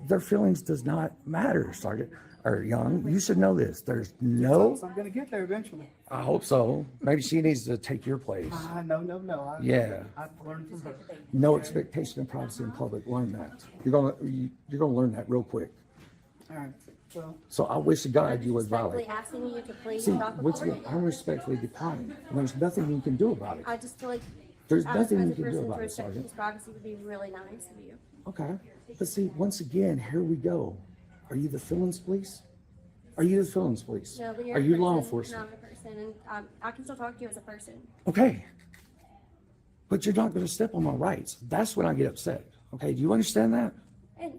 [SPEAKER 23] their feelings does not matter, Sergeant, or young. You should know this. There's no,
[SPEAKER 5] So I'm gonna get there eventually.
[SPEAKER 23] I hope so. Maybe she needs to take your place.
[SPEAKER 5] No.
[SPEAKER 23] Yeah.
[SPEAKER 5] I've learned from her.
[SPEAKER 23] No expectation of privacy in public. Learn that. You're gonna learn that real quick.
[SPEAKER 5] All right, well,
[SPEAKER 23] So I wish to God you would
[SPEAKER 13] Respectfully
[SPEAKER 23] violate.
[SPEAKER 13] asking you to please
[SPEAKER 23] See,
[SPEAKER 13] stop
[SPEAKER 23] once
[SPEAKER 13] recording.
[SPEAKER 23] again, I'm respectfully declining, and there's nothing you can do about it.
[SPEAKER 13] I just feel like
[SPEAKER 23] There's
[SPEAKER 13] as
[SPEAKER 23] nothing
[SPEAKER 13] a
[SPEAKER 23] you can do
[SPEAKER 13] person
[SPEAKER 23] about
[SPEAKER 13] to
[SPEAKER 23] it,
[SPEAKER 13] respect
[SPEAKER 23] Sergeant.
[SPEAKER 13] people's privacy would be really nice of you.
[SPEAKER 23] Okay, but see, once again, here we go. Are you the feelings police? Are you the feelings police?
[SPEAKER 13] No, but you're
[SPEAKER 23] Are
[SPEAKER 13] a
[SPEAKER 23] you law
[SPEAKER 13] person,
[SPEAKER 23] enforcement?
[SPEAKER 13] not a person, and I can still talk to you as a person.
[SPEAKER 23] Okay, but you're not going to step on my rights. That's when I get upset. Okay, do you understand that?
[SPEAKER 13] And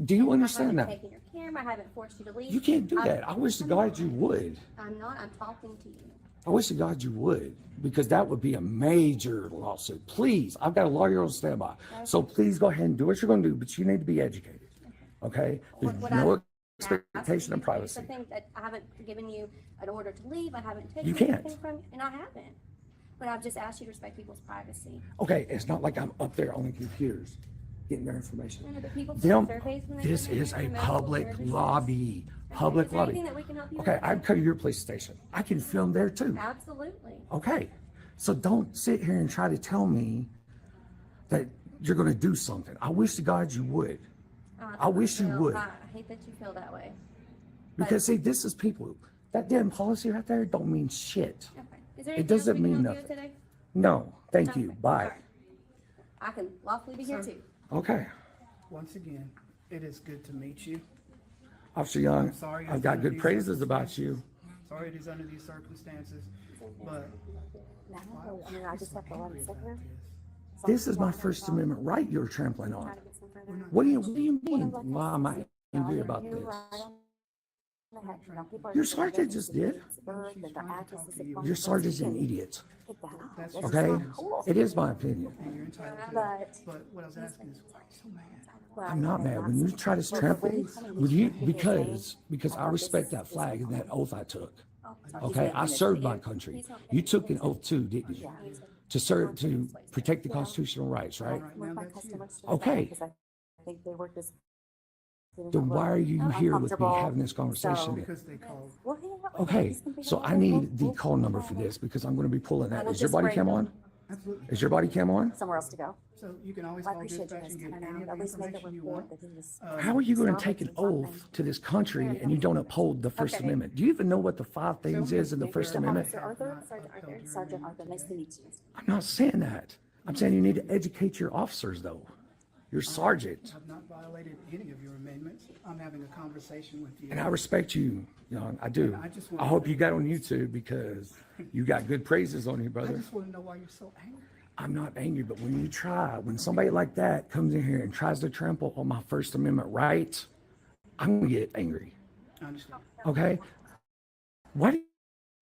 [SPEAKER 23] Do you understand
[SPEAKER 13] I haven't
[SPEAKER 23] that?
[SPEAKER 13] taken your camera. I haven't forced you to leave.
[SPEAKER 23] You can't do that. I wish to God you would.
[SPEAKER 13] I'm not. I'm talking to you.
[SPEAKER 23] I wish to God you would, because that would be a major lawsuit. Please, I've got a lawyer on standby. So please go ahead and do what you're going to do, but you need to be educated. Okay? There's
[SPEAKER 13] What
[SPEAKER 23] no
[SPEAKER 13] I'm
[SPEAKER 23] expectation of
[SPEAKER 13] I
[SPEAKER 23] privacy.
[SPEAKER 13] think that I haven't given you an order to leave. I haven't taken
[SPEAKER 23] You can't.
[SPEAKER 13] anything from you, and I haven't. But I've just asked you to respect people's privacy.
[SPEAKER 23] Okay, it's not like I'm up there on the computers getting their information.
[SPEAKER 13] No, but people
[SPEAKER 23] Them,
[SPEAKER 13] fill surveys when they
[SPEAKER 23] this
[SPEAKER 13] come in
[SPEAKER 23] is
[SPEAKER 13] for
[SPEAKER 23] a
[SPEAKER 13] medical
[SPEAKER 23] public
[SPEAKER 13] services.
[SPEAKER 23] lobby. Public
[SPEAKER 13] Is there
[SPEAKER 23] lobby.
[SPEAKER 13] anything that we can help you
[SPEAKER 23] Okay,
[SPEAKER 13] with?
[SPEAKER 23] I'd come to your police station. I can film there too.
[SPEAKER 13] Absolutely.
[SPEAKER 23] Okay, so don't sit here and try to tell me that you're going to do something. I wish to God you would. I wish you would.
[SPEAKER 13] I hate that you feel that way.
[SPEAKER 23] Because see, this is people. That damn policy right there don't mean shit.
[SPEAKER 13] Okay. Is there
[SPEAKER 23] It
[SPEAKER 13] anything else
[SPEAKER 23] doesn't
[SPEAKER 13] we can
[SPEAKER 23] mean
[SPEAKER 13] help you with
[SPEAKER 23] nothing.
[SPEAKER 13] today?
[SPEAKER 23] No, thank
[SPEAKER 13] Okay.
[SPEAKER 23] you. Bye.
[SPEAKER 13] I can lawfully be here too.
[SPEAKER 23] Okay.
[SPEAKER 5] once again, it is good to meet you.
[SPEAKER 23] Officer Young,
[SPEAKER 5] I'm sorry
[SPEAKER 23] I've
[SPEAKER 5] it's
[SPEAKER 23] got
[SPEAKER 5] under
[SPEAKER 23] good
[SPEAKER 5] these
[SPEAKER 23] praises about you.
[SPEAKER 5] Sorry it is under these circumstances, but
[SPEAKER 13] I just have to let it sit here.
[SPEAKER 23] This is my First Amendment right you're trampling on. What do you mean? Why am I angry about this? Your sergeant just did. Your sergeant's an idiot. Okay? It is my opinion.
[SPEAKER 5] And you're entitled to that. But what I was asking is, why are you so mad?
[SPEAKER 23] I'm not mad. When you try to trample, when you, because I respect that flag and that oath I took. Okay? I served my country. You took an oath too, didn't you? To serve, to protect the constitutional rights, right? Okay. Then why are you here with me having this conversation?
[SPEAKER 5] Because they called.
[SPEAKER 23] Okay, so I need the call number for this because I'm going to be pulling that. Is your body cam on?
[SPEAKER 5] Absolutely.
[SPEAKER 23] Is your body cam on?
[SPEAKER 13] Somewhere else to go.
[SPEAKER 5] So you can always call dispatch and get any of the information you want.
[SPEAKER 23] How are you going to take an oath to this country and you don't uphold the First Amendment? Do you even know what the 5 things is in the First Amendment?
[SPEAKER 13] Sergeant Arthur, nice to meet you.
[SPEAKER 23] I'm not saying that. I'm saying you need to educate your officers, though. Your sergeant.
[SPEAKER 5] I've not violated any of your amendments. I'm having a conversation with you.
[SPEAKER 23] And I respect you, young. I do. I hope you got on YouTube because you got good praises on you,
[SPEAKER 5] I
[SPEAKER 23] brother.
[SPEAKER 5] just want to know why you're so angry.
[SPEAKER 23] I'm not angry, but when somebody like that comes in here and tries to trample on my First Amendment rights, I'm going to get angry.
[SPEAKER 5] I understand.
[SPEAKER 23] Okay? Why do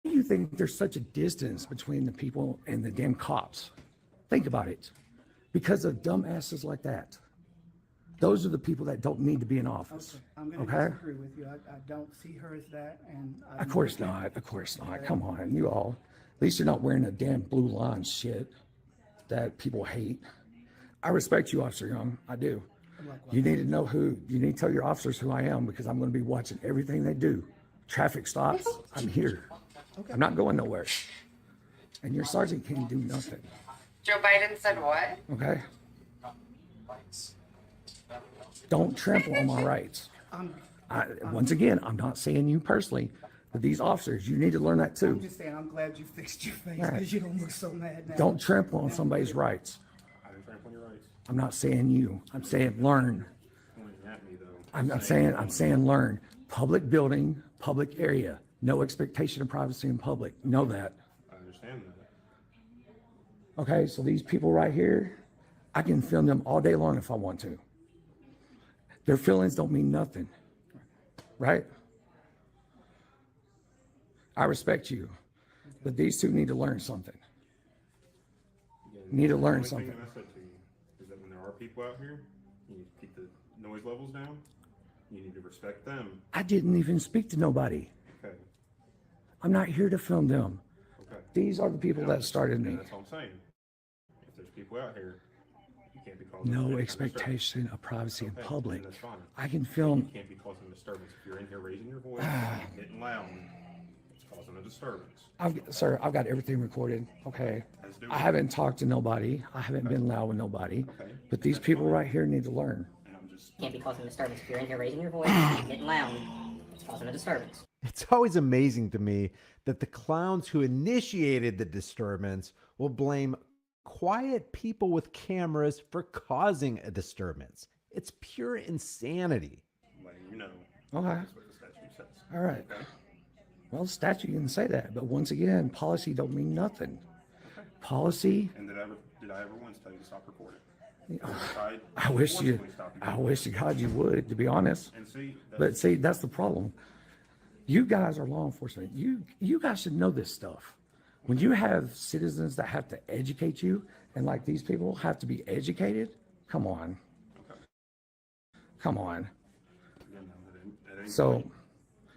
[SPEAKER 23] you think there's such a distance between the people and the damn cops? Think about it. Because of dumbasses like that. Those are the people that don't need to be in office.
[SPEAKER 5] Okay. I'm going to disagree with you. I don't see her as that. And
[SPEAKER 23] Of course not. Of course not. Come on, you all. At least you're not wearing a damn blue line shit that people hate. I respect you, Officer Young. I do. You need to know you need to tell your officers who I am because I'm going to be watching everything they do. Traffic stops, I'm here. I'm not going nowhere. And your sergeant can't do nothing.
[SPEAKER 11] Joe Biden said what?
[SPEAKER 23] Okay? Don't trample on my rights. Once again, I'm not saying you personally, but these officers, you need to learn that too.
[SPEAKER 5] I'm just saying, I'm glad you fixed your face because you don't look so mad now.
[SPEAKER 23] Don't trample on somebody's rights.
[SPEAKER 10] I didn't trample on your rights.
[SPEAKER 23] I'm not saying you. I'm saying learn.
[SPEAKER 10] Pointing at me, though.
[SPEAKER 23] I'm saying learn. Public building, public area. No expectation of privacy in public. Know that.
[SPEAKER 10] I understand that.
[SPEAKER 23] Okay, so these people right here, I can film them all day long if I want to. Their feelings don't mean nothing, right? I respect you, but these two need to learn something. Need to learn something.
[SPEAKER 10] The only thing that I said to you is that when there are people out here, you need to keep the noise levels down. You need to respect them.
[SPEAKER 23] I didn't even speak to nobody.
[SPEAKER 10] Okay.
[SPEAKER 23] I'm not here to film them.
[SPEAKER 10] Okay.
[SPEAKER 23] These are the people that started me.
[SPEAKER 10] That's all I'm saying. If there's people out here, you can't be causing
[SPEAKER 23] No expectation of privacy in public.
[SPEAKER 10] That's fine.
[SPEAKER 23] I can film.
[SPEAKER 10] You can't be causing a disturbance. If you're in here raising your voice, getting loud, it's causing a disturbance.
[SPEAKER 23] Sir, I've got everything recorded. Okay. I haven't talked to nobody. I haven't been loud with nobody. But these people right here need to learn.
[SPEAKER 11] Can't be causing a disturbance. If you're in here raising your voice, getting loud, it's causing a disturbance.
[SPEAKER 21] It's always amazing to me that the clowns who initiated the disturbance will blame quiet people with cameras for causing a disturbance. It's pure insanity.
[SPEAKER 10] Letting you know.
[SPEAKER 23] Okay.
[SPEAKER 10] That's what the statute says.
[SPEAKER 23] All right.
[SPEAKER 10] Okay?
[SPEAKER 23] Well, the statute can say that, but once again, policy don't mean nothing. Policy.
[SPEAKER 10] And did I ever once tell you to stop recording?
[SPEAKER 23] I wish to God you would, to be honest.
[SPEAKER 10] And see,
[SPEAKER 23] But see, that's the problem. You guys are law enforcement. You guys should know this stuff. When you have citizens that have to educate you, and like these people have to be educated, come on. Come on. So,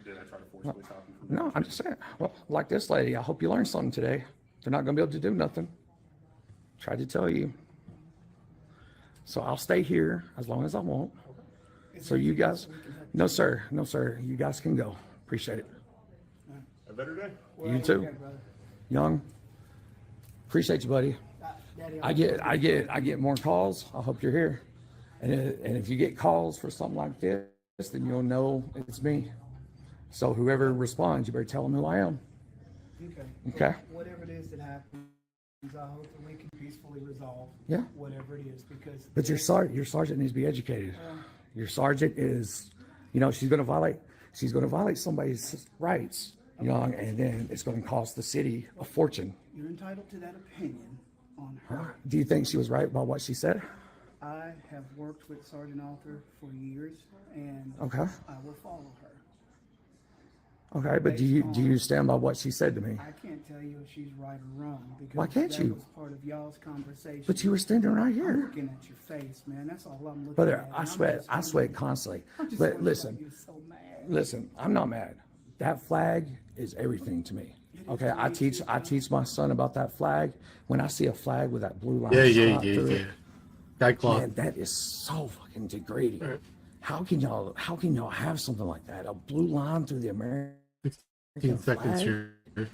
[SPEAKER 10] did I try to forcibly stop you from
[SPEAKER 23] no, I'm just saying, well, like this lady, I hope you learned something today. They're not going to be able to do nothing. Tried to tell you. So I'll stay here as long as I want. So you guys, no sir, you guys can go. Appreciate it.
[SPEAKER 10] A better day.
[SPEAKER 23] You too. Young, appreciate you, buddy. I get more calls. I hope you're here. And if you get calls for something like this, then you'll know it's me. So whoever responds, you better tell them who I am. Okay.
[SPEAKER 5] Whatever it is that happens, I hope that we can peacefully resolve whatever it is, because.
[SPEAKER 23] But your sergeant needs to be educated. Your sergeant is, she's going to violate somebody's rights, young, and then it's going to cost the city a fortune.
[SPEAKER 5] You're entitled to that opinion on her.
[SPEAKER 23] Do you think she was right about what she said?
[SPEAKER 5] I have worked with Sergeant Arthur for years, and
[SPEAKER 23] Okay.
[SPEAKER 5] I will follow her.
[SPEAKER 23] Okay, but do you stand by what she said to me?
[SPEAKER 5] I can't tell you if she's right or wrong because
[SPEAKER 23] Why can't
[SPEAKER 5] that
[SPEAKER 23] you?
[SPEAKER 5] was part of y'all's conversation.
[SPEAKER 23] But you were standing right
[SPEAKER 5] I'm
[SPEAKER 23] here.
[SPEAKER 5] looking at your face, man. That's all I'm looking
[SPEAKER 23] Brother,
[SPEAKER 5] at.
[SPEAKER 23] I
[SPEAKER 5] And
[SPEAKER 23] sweat.
[SPEAKER 5] just
[SPEAKER 23] I sweat constantly. But listen, listen, I'm not mad. That flag is everything to me. Okay, I teach my son about that flag. When I see a flag with that blue line shot through it,
[SPEAKER 3] Guy cloth.
[SPEAKER 23] man, that is so fucking degrading. How can y'all have something like that? A blue line through the American
[SPEAKER 3] 15 seconds
[SPEAKER 23] flag?
[SPEAKER 3] here.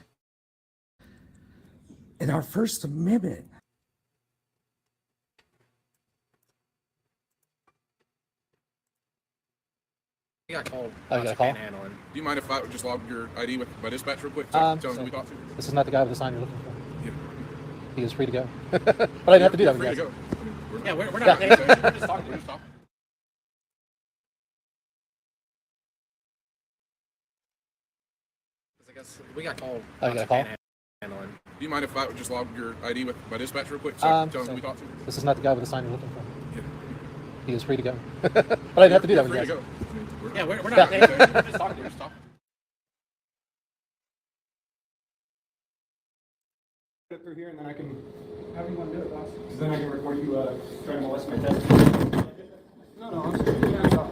[SPEAKER 23] In our First Amendment.
[SPEAKER 14] You got called.
[SPEAKER 15] Oh, you got a call?
[SPEAKER 14] Panhandling. Do you mind if I just log your ID with my dispatch real quick?
[SPEAKER 15] So
[SPEAKER 14] Tell them who we talked to.
[SPEAKER 15] This is not the guy with the sign you're looking for.
[SPEAKER 14] Yeah.
[SPEAKER 15] He is free to go. But I didn't have to do that with you guys.
[SPEAKER 14] Yeah, we're not. We're just talking. We're just talking. I guess we got called.
[SPEAKER 15] Oh, you got a call?
[SPEAKER 14] Panhandling. Do you mind if I just log your ID with my dispatch real quick? Tell them who we talked to.
[SPEAKER 15] This is not the guy with the sign you're looking for.
[SPEAKER 14] Yeah.
[SPEAKER 15] He is free to go. But I didn't have to do that with you
[SPEAKER 14] Free
[SPEAKER 15] guys.
[SPEAKER 14] to go. Yeah, we're not. We're just talking. We're just talking.
[SPEAKER 19] Through here, and then I can.
[SPEAKER 5] How do you want to do it, boss?
[SPEAKER 19] Because then I can record you trying to molest my test.
[SPEAKER 5] No, I'm just going to talk.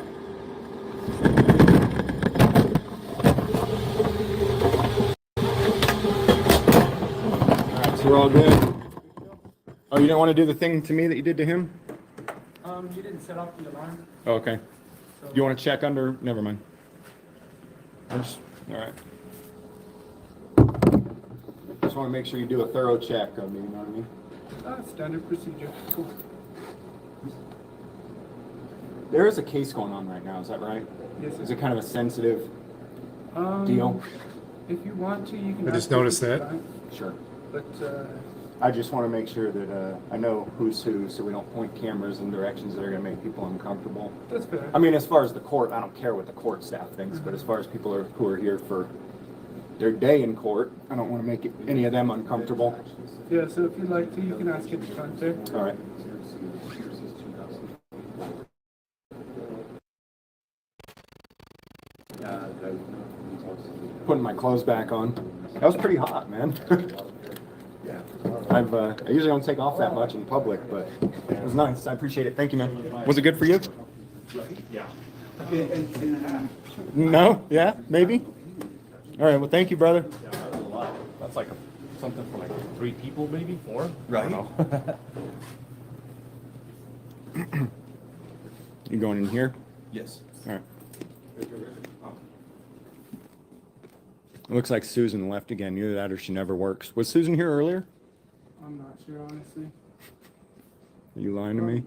[SPEAKER 19] Alright, so we're all good. Oh, you didn't want to do the thing to me that you did to him?
[SPEAKER 5] You didn't set off the alarm.
[SPEAKER 19] Oh, okay. You want to check under? Never mind. Alright. Just want to make sure you do a thorough check of me, you know what I mean?
[SPEAKER 5] Standard procedure. Cool.
[SPEAKER 19] There is a case going on right now, is that right?
[SPEAKER 5] Yes, sir.
[SPEAKER 19] Is it kind of a sensitive deal?
[SPEAKER 5] If you want to, you can.
[SPEAKER 3] I just noticed that.
[SPEAKER 19] Sure.
[SPEAKER 5] But
[SPEAKER 19] I just want to make sure that I know who's who, so we don't point cameras in directions that are going to make people uncomfortable.
[SPEAKER 5] That's fair.
[SPEAKER 19] I mean, as far as the court, I don't care what the court staff thinks, but as far as people who are here for their day in court, I don't want to make any of them uncomfortable.
[SPEAKER 5] yeah, so if you'd like to, you can ask at the front there.
[SPEAKER 19] All right. Putting my clothes back on. That was pretty hot, man. I usually don't take off that much in public, but it was nice. I appreciate it. Thank you, man. Was it good for you? Yeah. No? Yeah? Maybe? All right. Well, thank you, brother.
[SPEAKER 10] That's like something for like 3 people, maybe 4.
[SPEAKER 19] Right.
[SPEAKER 10] I don't know.
[SPEAKER 19] You going in here?
[SPEAKER 10] Yes.
[SPEAKER 19] All right. It looks like Susan left again. Either that or she never works. Was Susan here earlier?
[SPEAKER 5] I'm not sure, honestly.
[SPEAKER 19] Are you lying to me?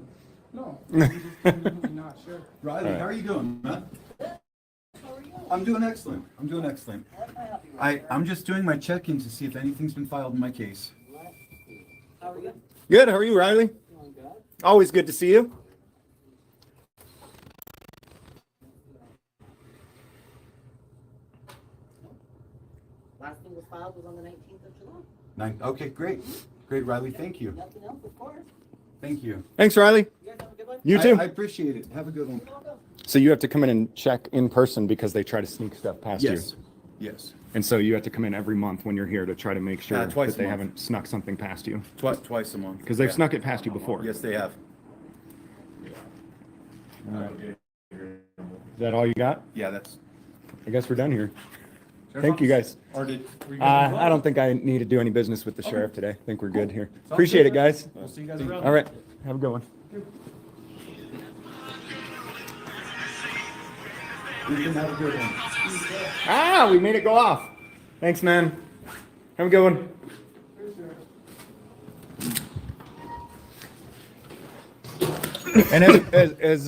[SPEAKER 5] No, I'm just genuinely not sure.
[SPEAKER 24] Riley, how are you doing, man? I'm doing excellent. I'm doing excellent. I'm just doing my check-in to see if anything's been filed in my case.
[SPEAKER 19] How are you? Good. How are you, Riley? Always good to see you.
[SPEAKER 11] Last thing was filed was on the 19th of July.
[SPEAKER 24] Okay, great. Great, Riley. Thank you.
[SPEAKER 11] Nothing else, of course.
[SPEAKER 24] Thank you.
[SPEAKER 19] Thanks, Riley. You too.
[SPEAKER 24] I appreciate it. Have a good one.
[SPEAKER 19] So you have to come in and check in person because they try to sneak stuff past you.
[SPEAKER 24] Yes. Yes.
[SPEAKER 19] And so you have to come in every month when you're here to try to make sure
[SPEAKER 24] Twice
[SPEAKER 19] that they
[SPEAKER 24] a month.
[SPEAKER 19] haven't snuck something past you.
[SPEAKER 24] Twice a month.
[SPEAKER 19] Because they've snuck it past you before.
[SPEAKER 24] Yes, they have.
[SPEAKER 19] All right. Is that all you got?
[SPEAKER 24] Yeah, that's.
[SPEAKER 19] I guess we're done here. Thank you, guys.
[SPEAKER 24] Or were you
[SPEAKER 19] I don't think I need to do any business with the sheriff today. I think we're good here.
[SPEAKER 24] Sounds
[SPEAKER 19] Appreciate
[SPEAKER 24] good,
[SPEAKER 19] it, guys.
[SPEAKER 24] We'll see you guys around.
[SPEAKER 19] All right. Have a good one.
[SPEAKER 24] You can have a good one.
[SPEAKER 19] Ah, we made it go off. Thanks, man. Have a good one. And as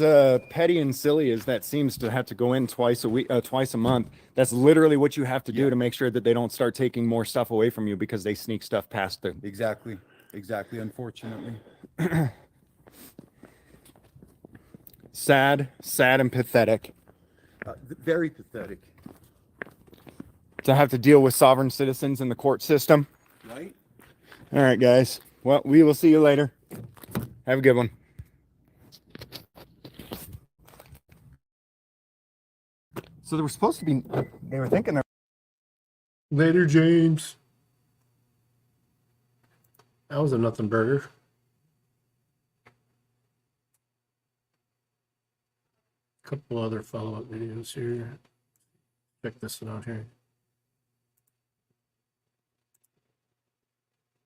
[SPEAKER 19] petty and silly as that seems to have to go in twice a month, that's literally what you have to do to make sure that they don't start taking more stuff away from you because they sneak stuff past them.
[SPEAKER 24] Exactly. Unfortunately.
[SPEAKER 19] Sad and pathetic
[SPEAKER 24] Very pathetic.
[SPEAKER 19] to have to deal with sovereign citizens in the court system.
[SPEAKER 24] Right?
[SPEAKER 19] All right, guys. Well, we will see you later. Have a good one. So they were thinking
[SPEAKER 3] Later, James. That was a nothing burger. Couple other follow-up videos here. Check this one out here.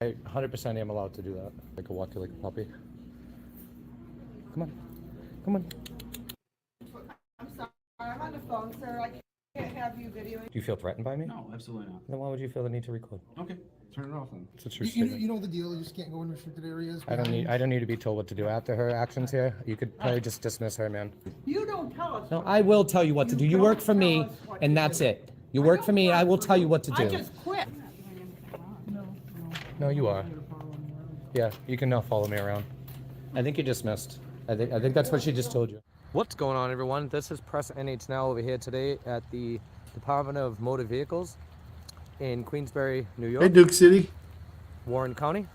[SPEAKER 15] I 100% am allowed to do that. I could walk you like a puppy. Come on. Come on.
[SPEAKER 6] I'm sorry, I'm on the phone, sir. I can't have you videoing.
[SPEAKER 15] Do you feel threatened by me?
[SPEAKER 6] No, absolutely not.
[SPEAKER 15] Then why would you feel the need to record?
[SPEAKER 6] Okay, turn it off then.
[SPEAKER 15] It's a true
[SPEAKER 16] You
[SPEAKER 15] statement.
[SPEAKER 16] know the deal. You just can't go in restricted areas.
[SPEAKER 15] I don't need to be told what to do after her actions here. You could probably just dismiss her, man.
[SPEAKER 6] You don't tell us.
[SPEAKER 15] No, I will tell you what to do. You work for me, and that's it. You work for me, I will tell you what to
[SPEAKER 6] I
[SPEAKER 15] do.
[SPEAKER 6] just quit.
[SPEAKER 15] No, you are. Yeah, you can now follow me around. I think you're dismissed. I think that's what she just told you. What's going on, everyone? This is Press NH Now over here today at the Department of Motor Vehicles in Queensbury, New York.
[SPEAKER 3] Hey, Duke City.
[SPEAKER 15] Warren County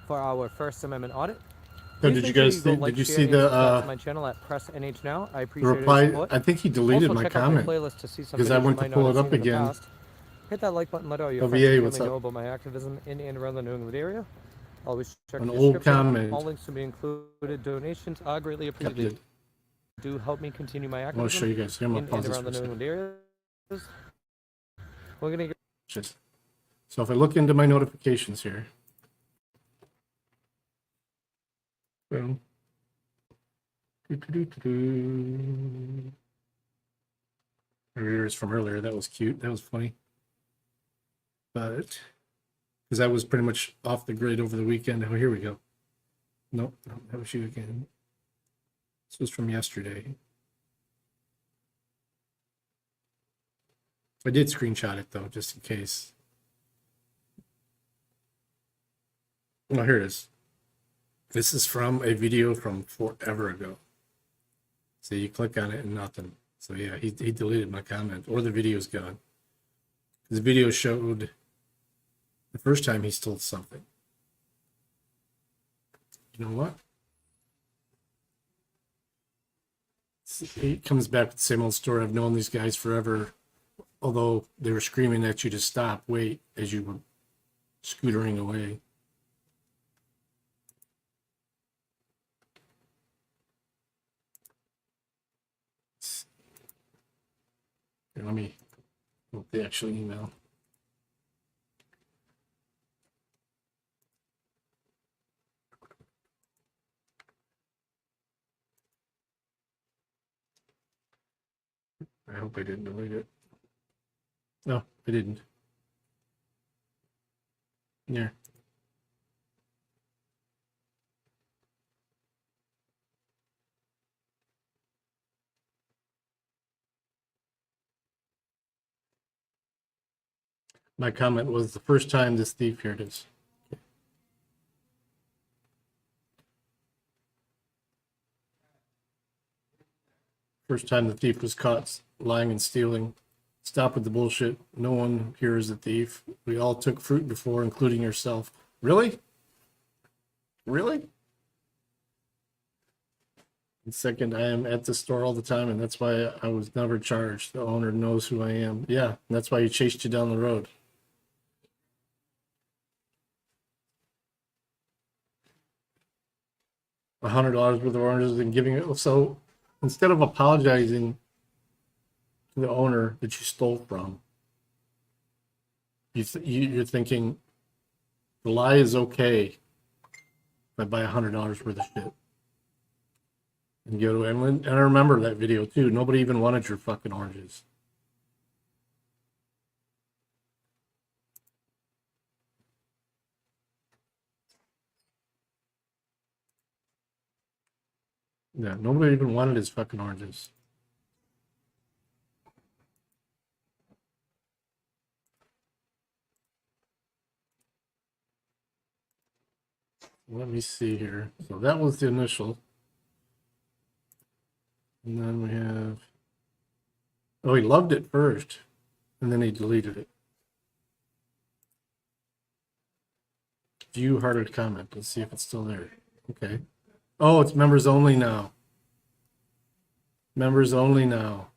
[SPEAKER 15] for our First Amendment audit.
[SPEAKER 3] So did you guys see? Did you see the
[SPEAKER 15] my channel at Press NH Now? I
[SPEAKER 3] the
[SPEAKER 15] appreciate
[SPEAKER 3] reply?
[SPEAKER 15] your support.
[SPEAKER 3] I think he deleted
[SPEAKER 15] Also,
[SPEAKER 3] my
[SPEAKER 15] check out my
[SPEAKER 3] comment
[SPEAKER 15] playlist to see some
[SPEAKER 3] because I
[SPEAKER 15] videos
[SPEAKER 3] went
[SPEAKER 15] you
[SPEAKER 3] to
[SPEAKER 15] might
[SPEAKER 3] pull
[SPEAKER 15] not
[SPEAKER 3] it
[SPEAKER 15] have
[SPEAKER 3] up
[SPEAKER 15] seen in the
[SPEAKER 3] again.
[SPEAKER 15] past. Hit that like button, let all your
[SPEAKER 3] OVA,
[SPEAKER 15] friends and
[SPEAKER 3] what's
[SPEAKER 15] family know
[SPEAKER 3] up?
[SPEAKER 15] about my activism in and around the New England area. Always check
[SPEAKER 3] An
[SPEAKER 15] the
[SPEAKER 3] old
[SPEAKER 15] description.
[SPEAKER 3] comment.
[SPEAKER 15] All links to be included. Donations are greatly
[SPEAKER 3] Accepted.
[SPEAKER 15] appreciated. Do help me continue my activism
[SPEAKER 3] I'll show you guys. I'm
[SPEAKER 15] in
[SPEAKER 3] gonna
[SPEAKER 15] and
[SPEAKER 3] pause this
[SPEAKER 15] around
[SPEAKER 3] for
[SPEAKER 15] the
[SPEAKER 3] a
[SPEAKER 15] New
[SPEAKER 3] second.
[SPEAKER 15] England areas. We're gonna get
[SPEAKER 3] Just so if I look into my notifications here. Boom. Here's from earlier. That was cute. That was funny. But because I was pretty much off the grid over the weekend. Oh, here we go. Nope, no, that was you again. This was from yesterday. I did screenshot it though, just in case. Oh, here it is. This is from a video from forever ago. So you click on it and nothing. So yeah, he deleted my comment, or the video's gone. This video showed the first time he stole something. You know what? He comes back with the same old story. I've known these guys forever, although they were screaming at you to stop, wait, as you were scootering away. Here, let me look the actual email. I hope I didn't delete it. No, I didn't. Yeah. My comment was the first time this thief, here it is. First time the thief was caught lying and stealing. Stop with the bullshit. No one here is a thief. We all took fruit before, including yourself. Really? Really? And second, I am at the store all the time, and that's why I was never charged. The owner knows who I am. Yeah, that's why he chased you down the road. $100 worth of oranges and giving it. So instead of apologizing to the owner that you stole from, you're thinking the lie is okay if I buy $100 worth of shit. And go to, and I remember that video too. Nobody even wanted your fucking oranges. Yeah, nobody even wanted his fucking oranges. Let me see here. So that was the initial. And then we have, oh, he loved it first, and then he deleted it. View hearted comment. Let's see if it's still there. Okay. Oh, it's members only now. Members only now.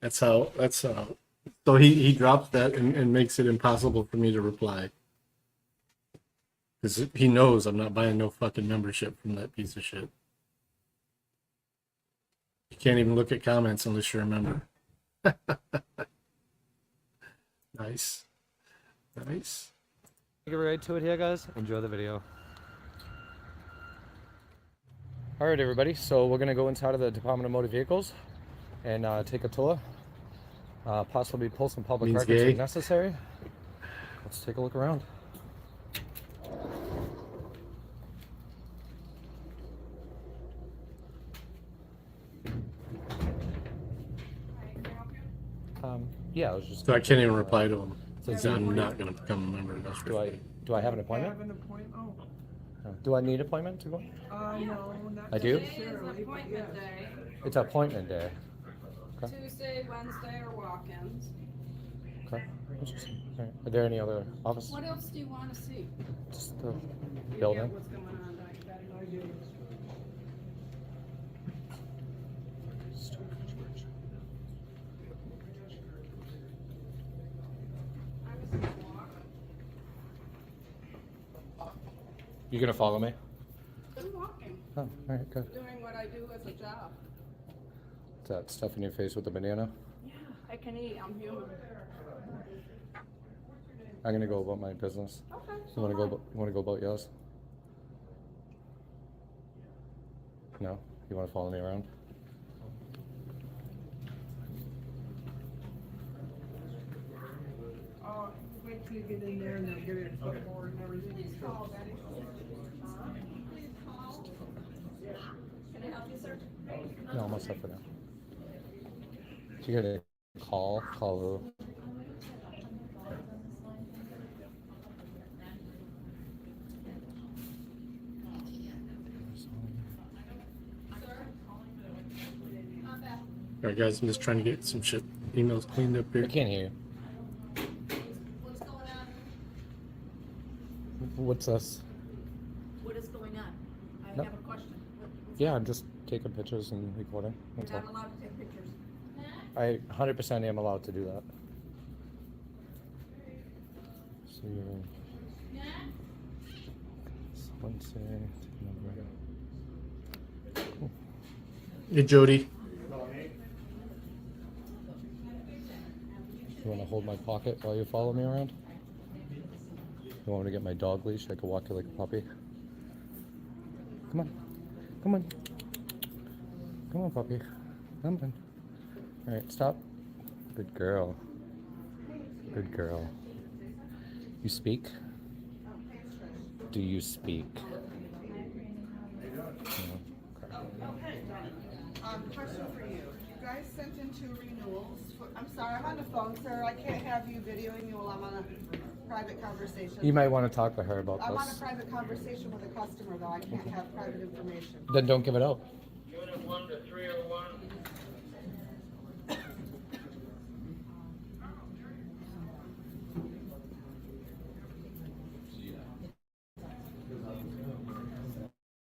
[SPEAKER 3] That's how. So he drops that and makes it impossible for me to reply. Because he knows I'm not buying no fucking membership from that piece of shit. You can't even look at comments unless you're a member. Nice. Nice.
[SPEAKER 15] Get right to it here, guys. Enjoy the video. All right, everybody. So we're gonna go inside of the Department of Motor Vehicles and take a tour. Possibly pull some public
[SPEAKER 3] Means
[SPEAKER 15] records
[SPEAKER 3] gay.
[SPEAKER 15] if necessary. Let's take a look around. Yeah, I was just.
[SPEAKER 3] So I can't even reply to him.
[SPEAKER 15] So
[SPEAKER 3] So I'm not going to become a member of this.
[SPEAKER 15] Do I have an appointment? Do I need an appointment to go?
[SPEAKER 6] No, not
[SPEAKER 15] I do?
[SPEAKER 6] necessarily, but yes.
[SPEAKER 15] It's appointment day. Okay.
[SPEAKER 6] Tuesday, Wednesday, or walk-ins.
[SPEAKER 15] Okay. Interesting. All right. Are there any other offices?
[SPEAKER 6] What else do you want to see?
[SPEAKER 15] Just the
[SPEAKER 6] Yeah,
[SPEAKER 15] building.
[SPEAKER 6] what's going on, I got an idea.
[SPEAKER 15] You gonna follow me?
[SPEAKER 6] I'm walking,
[SPEAKER 15] Oh, all right, good.
[SPEAKER 6] doing what I do as a job.
[SPEAKER 15] Is that stuff in your face with the banana?
[SPEAKER 6] Yeah, I can eat, I'm human.
[SPEAKER 15] I'm gonna go about my business.
[SPEAKER 6] Okay.
[SPEAKER 15] You wanna go? You wanna go about yours? No. You wanna follow me around?
[SPEAKER 6] Wait till you get in there and they'll get it footboard and everything. Can I help you, sir?
[SPEAKER 15] No, I'm all set for now. Do you get a call? Call who?
[SPEAKER 3] All right, guys, I'm just trying to get some shit emails cleaned up here.
[SPEAKER 15] I can't hear you. What's this?
[SPEAKER 6] What is going on? I
[SPEAKER 15] No.
[SPEAKER 6] have a question.
[SPEAKER 15] Yeah, I'm just taking pictures and recording. That's
[SPEAKER 6] You're
[SPEAKER 15] all.
[SPEAKER 6] not allowed to take pictures.
[SPEAKER 15] I 100% am allowed to do that. So you're Wednesday. Cool.
[SPEAKER 3] Hey, Jody.
[SPEAKER 15] You want to hold my pocket while you follow me around? You want me to get my dog leash? I can walk you like a puppy. Come on. Come on. Come on, puppy. Come on. All right, stop. Good girl. Good girl. You speak? Do you speak? No.
[SPEAKER 6] Question for you. You guys sent in 2 renewals. I'm sorry, I'm on the phone, sir. I can't have you videoing you while I'm on a private conversation.
[SPEAKER 15] You might want to talk to her about
[SPEAKER 6] I'm on a
[SPEAKER 15] this.
[SPEAKER 6] private conversation with a customer, though. I can't have private information.
[SPEAKER 15] Then don't give it out.
[SPEAKER 8] Unit 1 to 301.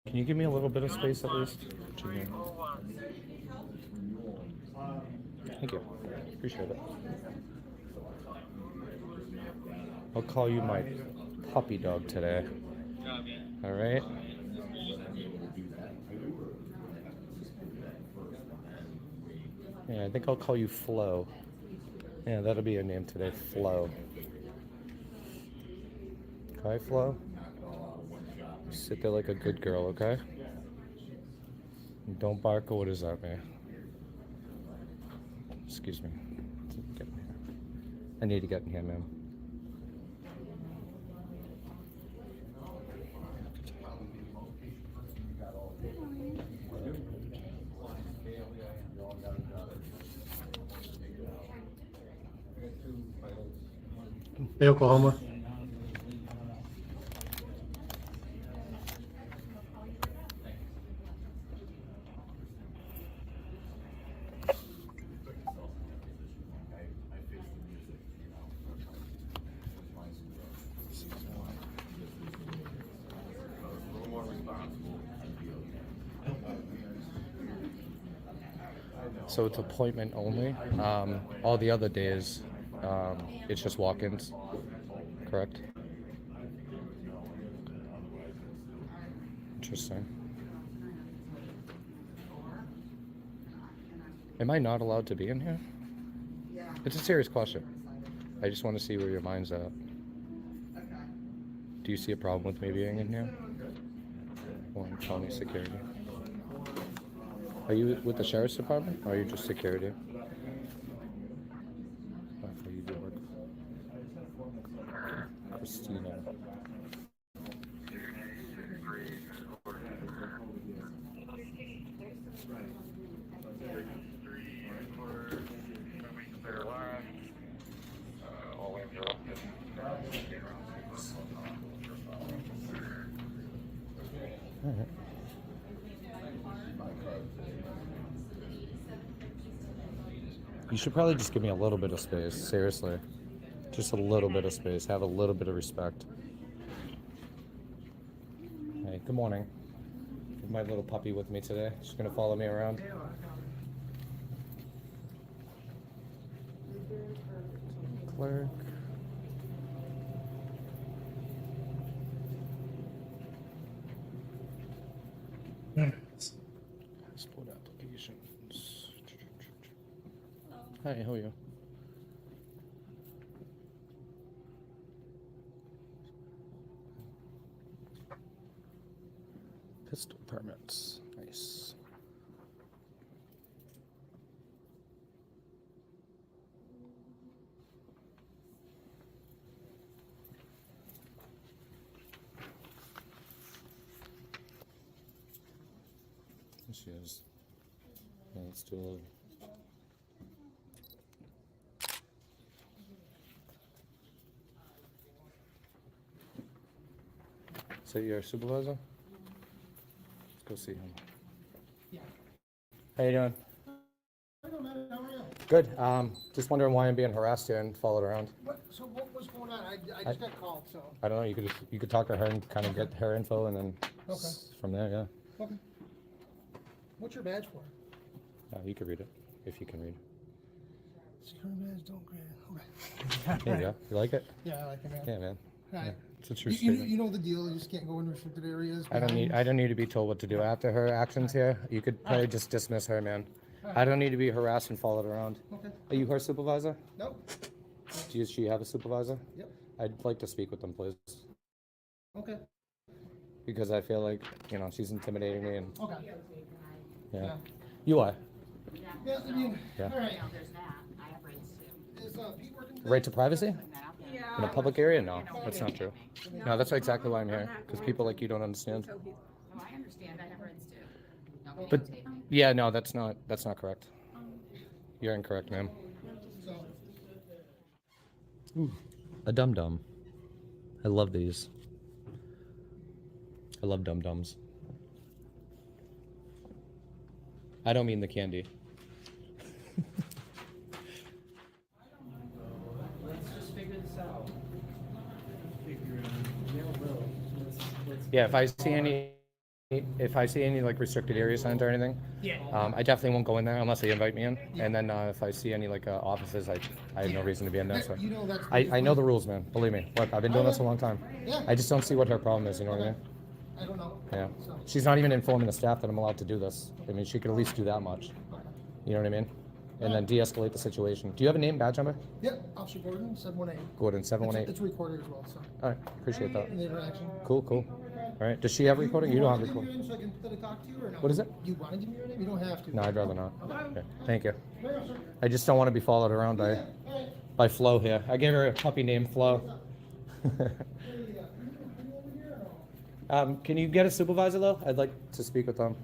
[SPEAKER 15] Can you give me a little bit of space at least? Thank you. Appreciate it. I'll call you my puppy dog today. All right? Yeah, I think I'll call you Flo. Yeah, that'll be your name today, Flo. Okay, Flo? Sit there like a good girl, okay? And don't bark or what is that, man? Excuse me. Get in here. I need to get in here, ma'am.
[SPEAKER 3] Hey, Oklahoma.
[SPEAKER 15] So it's appointment only. All the other days, it's just walk-ins, correct? Interesting. Am I not allowed to be in here? It's a serious question. I just want to see where your mind's at. Do you see a problem with me being in here? Warren County Security. Are you with the Sheriff's Department, or are you just security? Oh, you do work. Christina. Alright. You should probably just give me a little bit of space, seriously. Just a little bit of space. Have a little bit of respect. Hey, good morning. I have my little puppy with me today. She's gonna follow me around. Clerk. Passport applications. Hi, how are you? Pistol permits. Nice. There she is. Yeah, let's do a So you're a supervisor? Let's go see him.
[SPEAKER 5] Yeah.
[SPEAKER 15] How you doing?
[SPEAKER 5] I don't know, how are you?
[SPEAKER 15] Good. Just wondering why I'm being harassed here and followed around.
[SPEAKER 5] So what was going on? I just got called, so.
[SPEAKER 15] I don't know. You could talk to her and kind of get her info, and then
[SPEAKER 5] Okay.
[SPEAKER 15] from there, yeah.
[SPEAKER 5] Okay. What's your badge for?
[SPEAKER 15] You could read it if you can read.
[SPEAKER 5] Security badge, don't grant it. Okay.
[SPEAKER 15] There you go. You like it?
[SPEAKER 5] Yeah, I like it, man.
[SPEAKER 15] Yeah, man.
[SPEAKER 5] All right.
[SPEAKER 15] Yeah, it's a true
[SPEAKER 5] You
[SPEAKER 15] statement.
[SPEAKER 5] know the deal. You just can't go in restricted areas.
[SPEAKER 15] I don't need to be told what to do after her actions here. You could probably just dismiss her, man. I don't need to be harassed and followed around.
[SPEAKER 5] Okay.
[SPEAKER 15] Are you her supervisor?
[SPEAKER 5] No.
[SPEAKER 15] Does she have a supervisor?
[SPEAKER 5] Yep.
[SPEAKER 15] I'd like to speak with them, please.
[SPEAKER 5] Okay.
[SPEAKER 15] Because I feel like, she's intimidating me and
[SPEAKER 5] Okay.
[SPEAKER 15] yeah. You are.
[SPEAKER 5] Yeah, I mean,
[SPEAKER 15] Yeah.
[SPEAKER 5] all right.
[SPEAKER 20] There's that. I have rates too.
[SPEAKER 5] Is Pete working?
[SPEAKER 15] Right to privacy?
[SPEAKER 20] Yeah.
[SPEAKER 15] In a public area? No, that's not true. No, that's exactly why I'm here. Because people like you don't understand.
[SPEAKER 20] Oh, I understand. I have rates too. No
[SPEAKER 15] But
[SPEAKER 20] videotape.
[SPEAKER 15] yeah, no, that's not correct. You're incorrect, ma'am. Ooh, a dum-dum. I love these. I love dum-dums. I don't mean the candy.
[SPEAKER 5] Let's just figure this out.
[SPEAKER 15] Yeah, if I see any like restricted area signs or anything, I definitely won't go in there unless they invite me in. And then if I see any like offices, I have no reason to be in there. So I know the rules, man. Believe me. Look, I've been doing this a long time.
[SPEAKER 5] Yeah.
[SPEAKER 15] I just don't see what her problem is. You know what I mean?
[SPEAKER 5] I don't know.
[SPEAKER 15] Yeah. She's not even informing the staff that I'm allowed to do this. I mean, she could at least do that much. You know what I mean? And then de-escalate the situation. Do you have a name, badge number?
[SPEAKER 5] Yep, Officer Gordon, 718.
[SPEAKER 15] Gordon, 718.
[SPEAKER 5] It's recorded as well, so.
[SPEAKER 15] All right, appreciate that.
[SPEAKER 5] The interaction.
[SPEAKER 15] Cool. All right. Does she have recording? You don't have recording.
[SPEAKER 5] Give me your name so I can talk to you or no?
[SPEAKER 15] What is it?
[SPEAKER 5] You want to give me your name? You don't have to.
[SPEAKER 15] No, I'd rather not.
[SPEAKER 5] Okay.
[SPEAKER 15] Okay. Thank you.
[SPEAKER 5] Very well, sir.
[SPEAKER 15] I just don't want to be followed around by Flo here. I gave her a puppy named Flo. Can you get a supervisor though? I'd like to speak with them.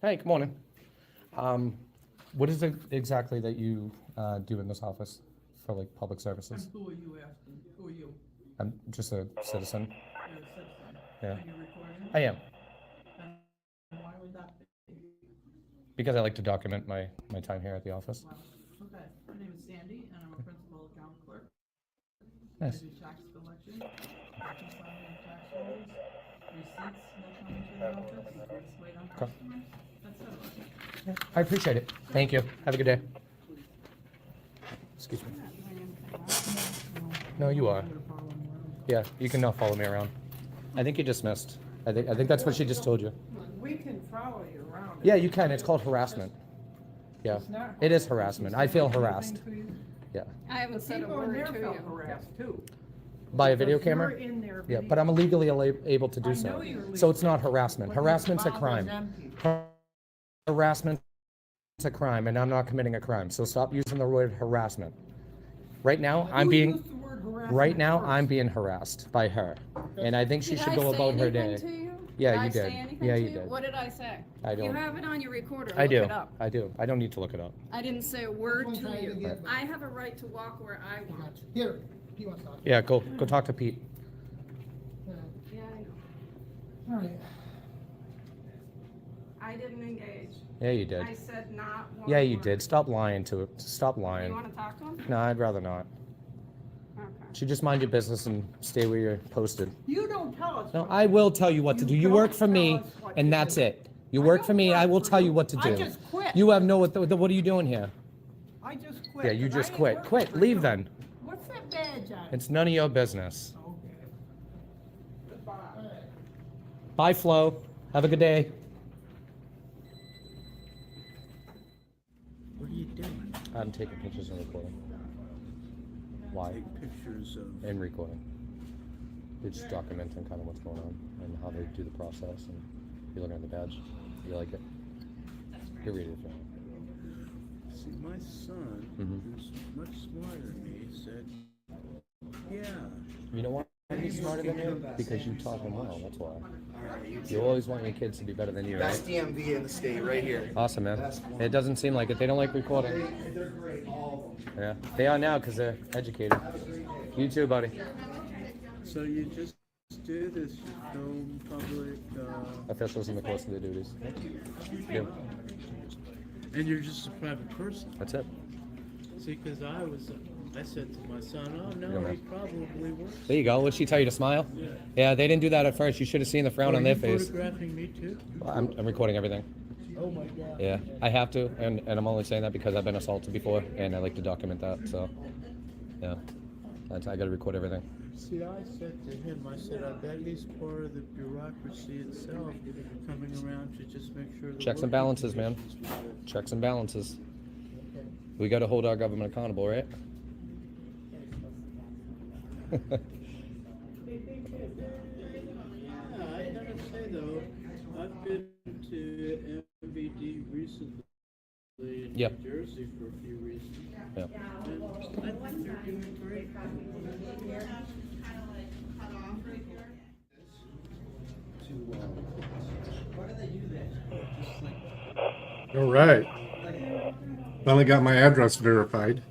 [SPEAKER 15] Hey, good morning. What is it exactly that you do in this office for like public services?
[SPEAKER 5] Who are you asking? Who are you?
[SPEAKER 15] I'm just a citizen.
[SPEAKER 5] You're a citizen.
[SPEAKER 15] Yeah.
[SPEAKER 5] Are you recording?
[SPEAKER 15] I am.
[SPEAKER 5] And why would that be?
[SPEAKER 15] Because I like to document my time here at the office.
[SPEAKER 5] Okay, my name is Sandy, and I'm a principal account clerk.
[SPEAKER 15] Nice.
[SPEAKER 5] do tax collection, reconciling tax rolls, receipts that come into the office, just wait on
[SPEAKER 15] Okay.
[SPEAKER 5] customers. That's it.
[SPEAKER 15] Yeah, I appreciate it. Thank you. Have a good day. Excuse me. No, you are. Yeah, you can now follow me around. I think you just missed. I think that's what she just told you.
[SPEAKER 5] We can follow you around.
[SPEAKER 15] Yeah, you can. It's called harassment. Yeah,
[SPEAKER 5] It's not
[SPEAKER 15] it is harassment. I feel harassed. Yeah,
[SPEAKER 5] I haven't said a word to you. Harassed too.
[SPEAKER 15] by a video
[SPEAKER 5] Because you're
[SPEAKER 15] camera.
[SPEAKER 5] in their
[SPEAKER 15] Yeah,
[SPEAKER 5] video.
[SPEAKER 15] but I'm illegally able to do
[SPEAKER 5] I
[SPEAKER 15] so.
[SPEAKER 5] know you're
[SPEAKER 15] So it's not
[SPEAKER 5] legally,
[SPEAKER 15] harassment.
[SPEAKER 5] but you're
[SPEAKER 15] Harassment's a
[SPEAKER 5] bothering
[SPEAKER 15] crime.
[SPEAKER 5] them people.
[SPEAKER 15] Harassment's a crime, and I'm not committing a crime. So stop using the word harassment. Right now, I'm
[SPEAKER 5] Who
[SPEAKER 15] being.
[SPEAKER 5] used the word harassment
[SPEAKER 15] Right now,
[SPEAKER 5] first?
[SPEAKER 15] I'm being harassed by her, and I think she
[SPEAKER 13] Did
[SPEAKER 15] should
[SPEAKER 13] I
[SPEAKER 15] go
[SPEAKER 13] say
[SPEAKER 15] about her
[SPEAKER 13] anything
[SPEAKER 15] day.
[SPEAKER 13] to you?
[SPEAKER 15] Yeah,
[SPEAKER 13] Did
[SPEAKER 15] you
[SPEAKER 13] I
[SPEAKER 15] did.
[SPEAKER 13] say anything
[SPEAKER 15] Yeah,
[SPEAKER 13] to
[SPEAKER 15] you
[SPEAKER 13] you?
[SPEAKER 15] did.
[SPEAKER 13] What did I say?
[SPEAKER 15] I
[SPEAKER 13] You
[SPEAKER 15] don't-
[SPEAKER 13] have it on your recorder.
[SPEAKER 15] I
[SPEAKER 13] Look
[SPEAKER 15] do.
[SPEAKER 13] it up.
[SPEAKER 15] I do. I don't need to look it up.
[SPEAKER 13] I didn't say a word to
[SPEAKER 5] trying to
[SPEAKER 13] you.
[SPEAKER 5] get-
[SPEAKER 13] I have a right to walk where I want.
[SPEAKER 5] Here, he wants to talk.
[SPEAKER 15] Yeah, go talk to Pete.
[SPEAKER 13] Yeah, I know.
[SPEAKER 5] All right.
[SPEAKER 13] I didn't engage.
[SPEAKER 15] Yeah, you did.
[SPEAKER 13] I said not one
[SPEAKER 15] Yeah, you
[SPEAKER 13] word.
[SPEAKER 15] did. Stop lying to it. Stop lying.
[SPEAKER 13] You want to talk to him?
[SPEAKER 15] No, I'd rather not.
[SPEAKER 13] Okay.
[SPEAKER 15] Should just mind your business and stay where you're posted.
[SPEAKER 5] You don't tell us.
[SPEAKER 15] No,
[SPEAKER 5] what
[SPEAKER 15] I will tell you what to do. You work for me, and that's it. You work for me, I will tell you what to
[SPEAKER 5] I
[SPEAKER 15] do.
[SPEAKER 5] just quit.
[SPEAKER 15] You have no, what are you doing here?
[SPEAKER 5] I just quit.
[SPEAKER 15] Yeah, you
[SPEAKER 5] 'cause I
[SPEAKER 15] just
[SPEAKER 5] ain't
[SPEAKER 15] quit.
[SPEAKER 5] working
[SPEAKER 15] Quit,
[SPEAKER 5] for
[SPEAKER 15] leave
[SPEAKER 5] you.
[SPEAKER 15] then.
[SPEAKER 5] What's that badge on?
[SPEAKER 15] It's none of your business.
[SPEAKER 5] Okay. Goodbye.
[SPEAKER 15] Bye, Flo. Have a good day.
[SPEAKER 7] What are you doing?
[SPEAKER 15] I'm taking pictures and recording. Why?
[SPEAKER 7] Take pictures of.
[SPEAKER 15] And recording. They're just documenting kind of what's going on and how they do the process, and you're looking at the badge. You like it? You read it.
[SPEAKER 7] See, my son,
[SPEAKER 15] Mhm.
[SPEAKER 7] who's much smarter than me, said, "Yeah."
[SPEAKER 15] You know why he's smarter than you? Because you taught him well, that's why. You always want your kids to be better than you, right?
[SPEAKER 12] Best DMV in the state, right here.
[SPEAKER 15] Awesome, man. It doesn't seem like it. They don't like recording.
[SPEAKER 12] They're great, all of them.
[SPEAKER 15] Yeah, they are now because they're educated. You too, buddy.
[SPEAKER 7] So you just do this, you film public,
[SPEAKER 15] Officials in the course of their duties. Yeah,
[SPEAKER 7] and you're just a private person.
[SPEAKER 15] that's it.
[SPEAKER 7] See, because I said to my son, "Oh
[SPEAKER 15] Yeah,
[SPEAKER 7] no,
[SPEAKER 15] man.
[SPEAKER 7] he probably works."
[SPEAKER 15] There you go. What'd she tell you to smile?
[SPEAKER 7] Yeah.
[SPEAKER 15] Yeah, they didn't do that at first. You should have seen the frown
[SPEAKER 7] Are
[SPEAKER 15] on their
[SPEAKER 7] you
[SPEAKER 15] face.
[SPEAKER 7] photographing me too?
[SPEAKER 15] Well, I'm recording everything.
[SPEAKER 7] Oh my God.
[SPEAKER 15] Yeah, I have to, and I'm only saying that because I've been assaulted before, and I like to document that. So, yeah, I got to record everything.
[SPEAKER 7] See, I said to him, I said, I bet he's part of the bureaucracy itself, coming around to just make sure. The
[SPEAKER 15] Checks and
[SPEAKER 7] working
[SPEAKER 15] balances, man.
[SPEAKER 7] conditions were good.
[SPEAKER 15] Checks and balances. We got to hold our government accountable, right?
[SPEAKER 7] Yeah, I gotta say though, I've been to MVD recently in
[SPEAKER 15] Yep.
[SPEAKER 7] New Jersey for a few reasons.
[SPEAKER 15] Yeah.
[SPEAKER 7] And I think they're doing great.
[SPEAKER 3] All right. Finally got my address verified.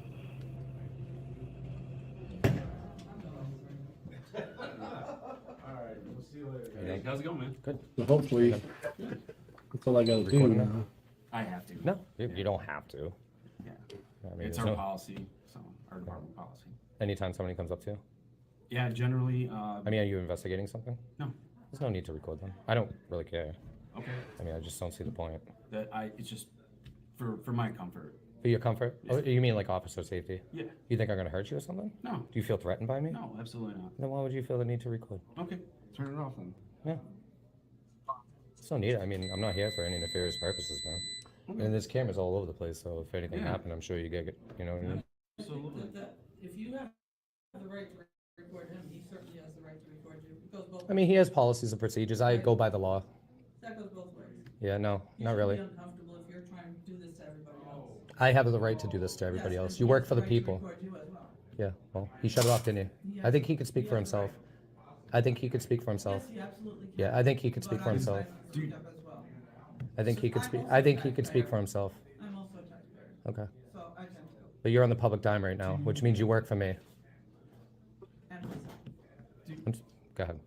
[SPEAKER 15] Hey,
[SPEAKER 9] how's it going, man?
[SPEAKER 15] Good.
[SPEAKER 3] So hopefully, that's all I gotta do
[SPEAKER 15] Recording
[SPEAKER 3] now.
[SPEAKER 9] I have to.
[SPEAKER 15] No, you don't have to.
[SPEAKER 9] Yeah.
[SPEAKER 15] I mean,
[SPEAKER 9] It's
[SPEAKER 15] there's
[SPEAKER 9] our
[SPEAKER 15] no-
[SPEAKER 9] policy, so our department policy.
[SPEAKER 15] Anytime somebody comes up to you.
[SPEAKER 9] Yeah, generally.
[SPEAKER 15] I mean, are you investigating something?
[SPEAKER 9] No.
[SPEAKER 15] There's no need to record them. I don't really care.
[SPEAKER 9] Okay.
[SPEAKER 15] I mean, I just don't see the point.
[SPEAKER 9] It's just for my comfort.
[SPEAKER 15] For your comfort?
[SPEAKER 9] Yeah.
[SPEAKER 15] Oh, you mean like officer safety?
[SPEAKER 9] Yeah.
[SPEAKER 15] You think I'm gonna hurt you or something?
[SPEAKER 9] No.
[SPEAKER 15] Do you feel threatened by me?
[SPEAKER 9] No, absolutely not.
[SPEAKER 15] Then why would you feel the need to record?
[SPEAKER 9] Okay, turn it off then.
[SPEAKER 15] Yeah. There's no need. I mean, I'm not here for any nefarious purposes, man.
[SPEAKER 9] Okay.
[SPEAKER 15] And there's cameras all over the place, so if anything
[SPEAKER 9] Yeah.
[SPEAKER 15] happened, I'm sure you get it. You know what I mean?
[SPEAKER 9] Absolutely.
[SPEAKER 5] If you have the right to record him, he certainly has the right to record you. It goes both
[SPEAKER 15] I mean, he has policies and procedures. I go by the law.
[SPEAKER 5] That goes both ways.
[SPEAKER 15] Yeah, no,
[SPEAKER 5] You
[SPEAKER 15] not
[SPEAKER 5] should
[SPEAKER 15] really.
[SPEAKER 5] be uncomfortable if you're trying to do this to everybody else.
[SPEAKER 15] I have the right to do this to everybody
[SPEAKER 5] Yes,
[SPEAKER 15] else.
[SPEAKER 5] and
[SPEAKER 15] You
[SPEAKER 5] he
[SPEAKER 15] work
[SPEAKER 5] has
[SPEAKER 15] for the
[SPEAKER 5] right to
[SPEAKER 15] people.
[SPEAKER 5] record you as well.
[SPEAKER 15] Yeah, well, he shut it off, didn't he? I think he could speak for himself. I think he could speak for himself.
[SPEAKER 5] Yes, he absolutely can.
[SPEAKER 15] Yeah, I think he could speak
[SPEAKER 5] But
[SPEAKER 15] for
[SPEAKER 5] I'm
[SPEAKER 15] himself.
[SPEAKER 5] trying to speak up as well.
[SPEAKER 15] I think he could speak. I think he could speak for himself.
[SPEAKER 5] I'm also a taxpayer.
[SPEAKER 15] Okay.
[SPEAKER 5] So I can too.
[SPEAKER 15] But you're on the public dime right now, which means you work for me. Go ahead.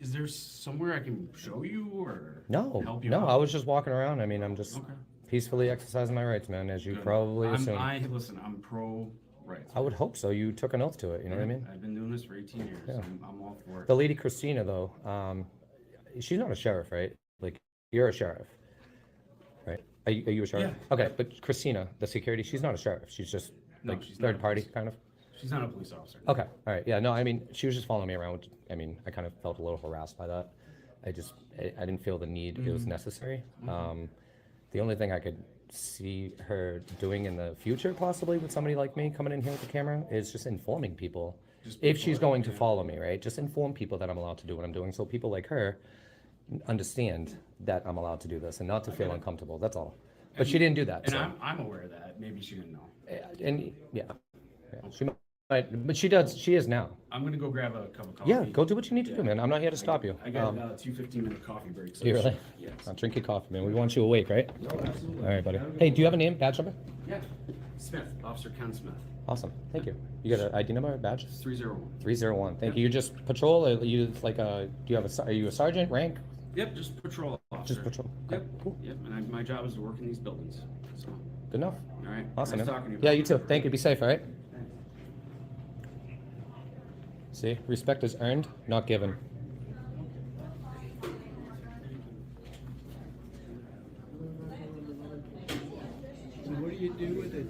[SPEAKER 9] Is there somewhere I can show you or
[SPEAKER 15] No,
[SPEAKER 9] help you
[SPEAKER 15] no,
[SPEAKER 9] out?
[SPEAKER 15] I was just walking around. I mean, I'm just
[SPEAKER 9] Okay.
[SPEAKER 15] peacefully exercising my rights, man, as you
[SPEAKER 9] Good.
[SPEAKER 15] probably assume.
[SPEAKER 9] Listen, I'm pro
[SPEAKER 1] Right.
[SPEAKER 15] I would hope so. You took an oath to it. You know what I mean?
[SPEAKER 1] I've been doing this for 18 years.
[SPEAKER 15] Yeah.
[SPEAKER 1] I'm all for it.
[SPEAKER 15] The lady Christina, though, she's not a sheriff, right? Like, you're a sheriff, right? Are you a sheriff?
[SPEAKER 1] Yeah.
[SPEAKER 15] Okay, but Christina, the security, she's not a sheriff. She's just
[SPEAKER 1] No,
[SPEAKER 15] like
[SPEAKER 1] she's not
[SPEAKER 15] third
[SPEAKER 1] a
[SPEAKER 15] party,
[SPEAKER 1] police-
[SPEAKER 15] kind of.
[SPEAKER 1] She's not a police officer.
[SPEAKER 15] Okay, all right, yeah, no, I mean, she was just following me around. Which, I mean, I kind of felt a little harassed by that. I didn't feel the need. It was
[SPEAKER 1] Mhm.
[SPEAKER 15] necessary. The only thing I could see her doing in the future, possibly with somebody like me coming in here with the camera, is just informing people. If she's going to follow me, right? Just inform people that I'm allowed to do what I'm doing, so people like her understand that I'm allowed to do this and not to feel uncomfortable. That's all. But she didn't do that.
[SPEAKER 1] And
[SPEAKER 15] so.
[SPEAKER 1] I'm aware of that. Maybe she didn't know.
[SPEAKER 15] And yeah, she might, but she does. She is now.
[SPEAKER 1] I'm gonna go grab a cup of coffee.
[SPEAKER 15] Yeah, go do what you need to do, man. I'm not here to stop you.
[SPEAKER 1] I got 2 15-minute coffee breaks.
[SPEAKER 15] Do you really?
[SPEAKER 1] Yes.
[SPEAKER 15] I'll drink your coffee, man. We want you awake, right? All right, buddy. Hey, do you have a name, badge number?
[SPEAKER 1] Yeah. Smith, Officer Ken Smith.
[SPEAKER 15] Awesome. Thank you. You got an ID number, badge?
[SPEAKER 1] 301.
[SPEAKER 15] 301. Thank you. You just patrol, or you like a? Do you have a? Are you a sergeant rank?
[SPEAKER 1] Yep, just patrol officer.
[SPEAKER 15] Just patrol.
[SPEAKER 1] Yep. Cool. Yep. And my job is to work in these buildings. So.
[SPEAKER 15] Good enough.
[SPEAKER 1] All right.
[SPEAKER 15] Awesome.
[SPEAKER 1] Nice
[SPEAKER 15] man.
[SPEAKER 1] talking to you.
[SPEAKER 15] Yeah, you too. Thank you. Be safe. All right. See, respect is earned, not given.
[SPEAKER 7] What do you do with it?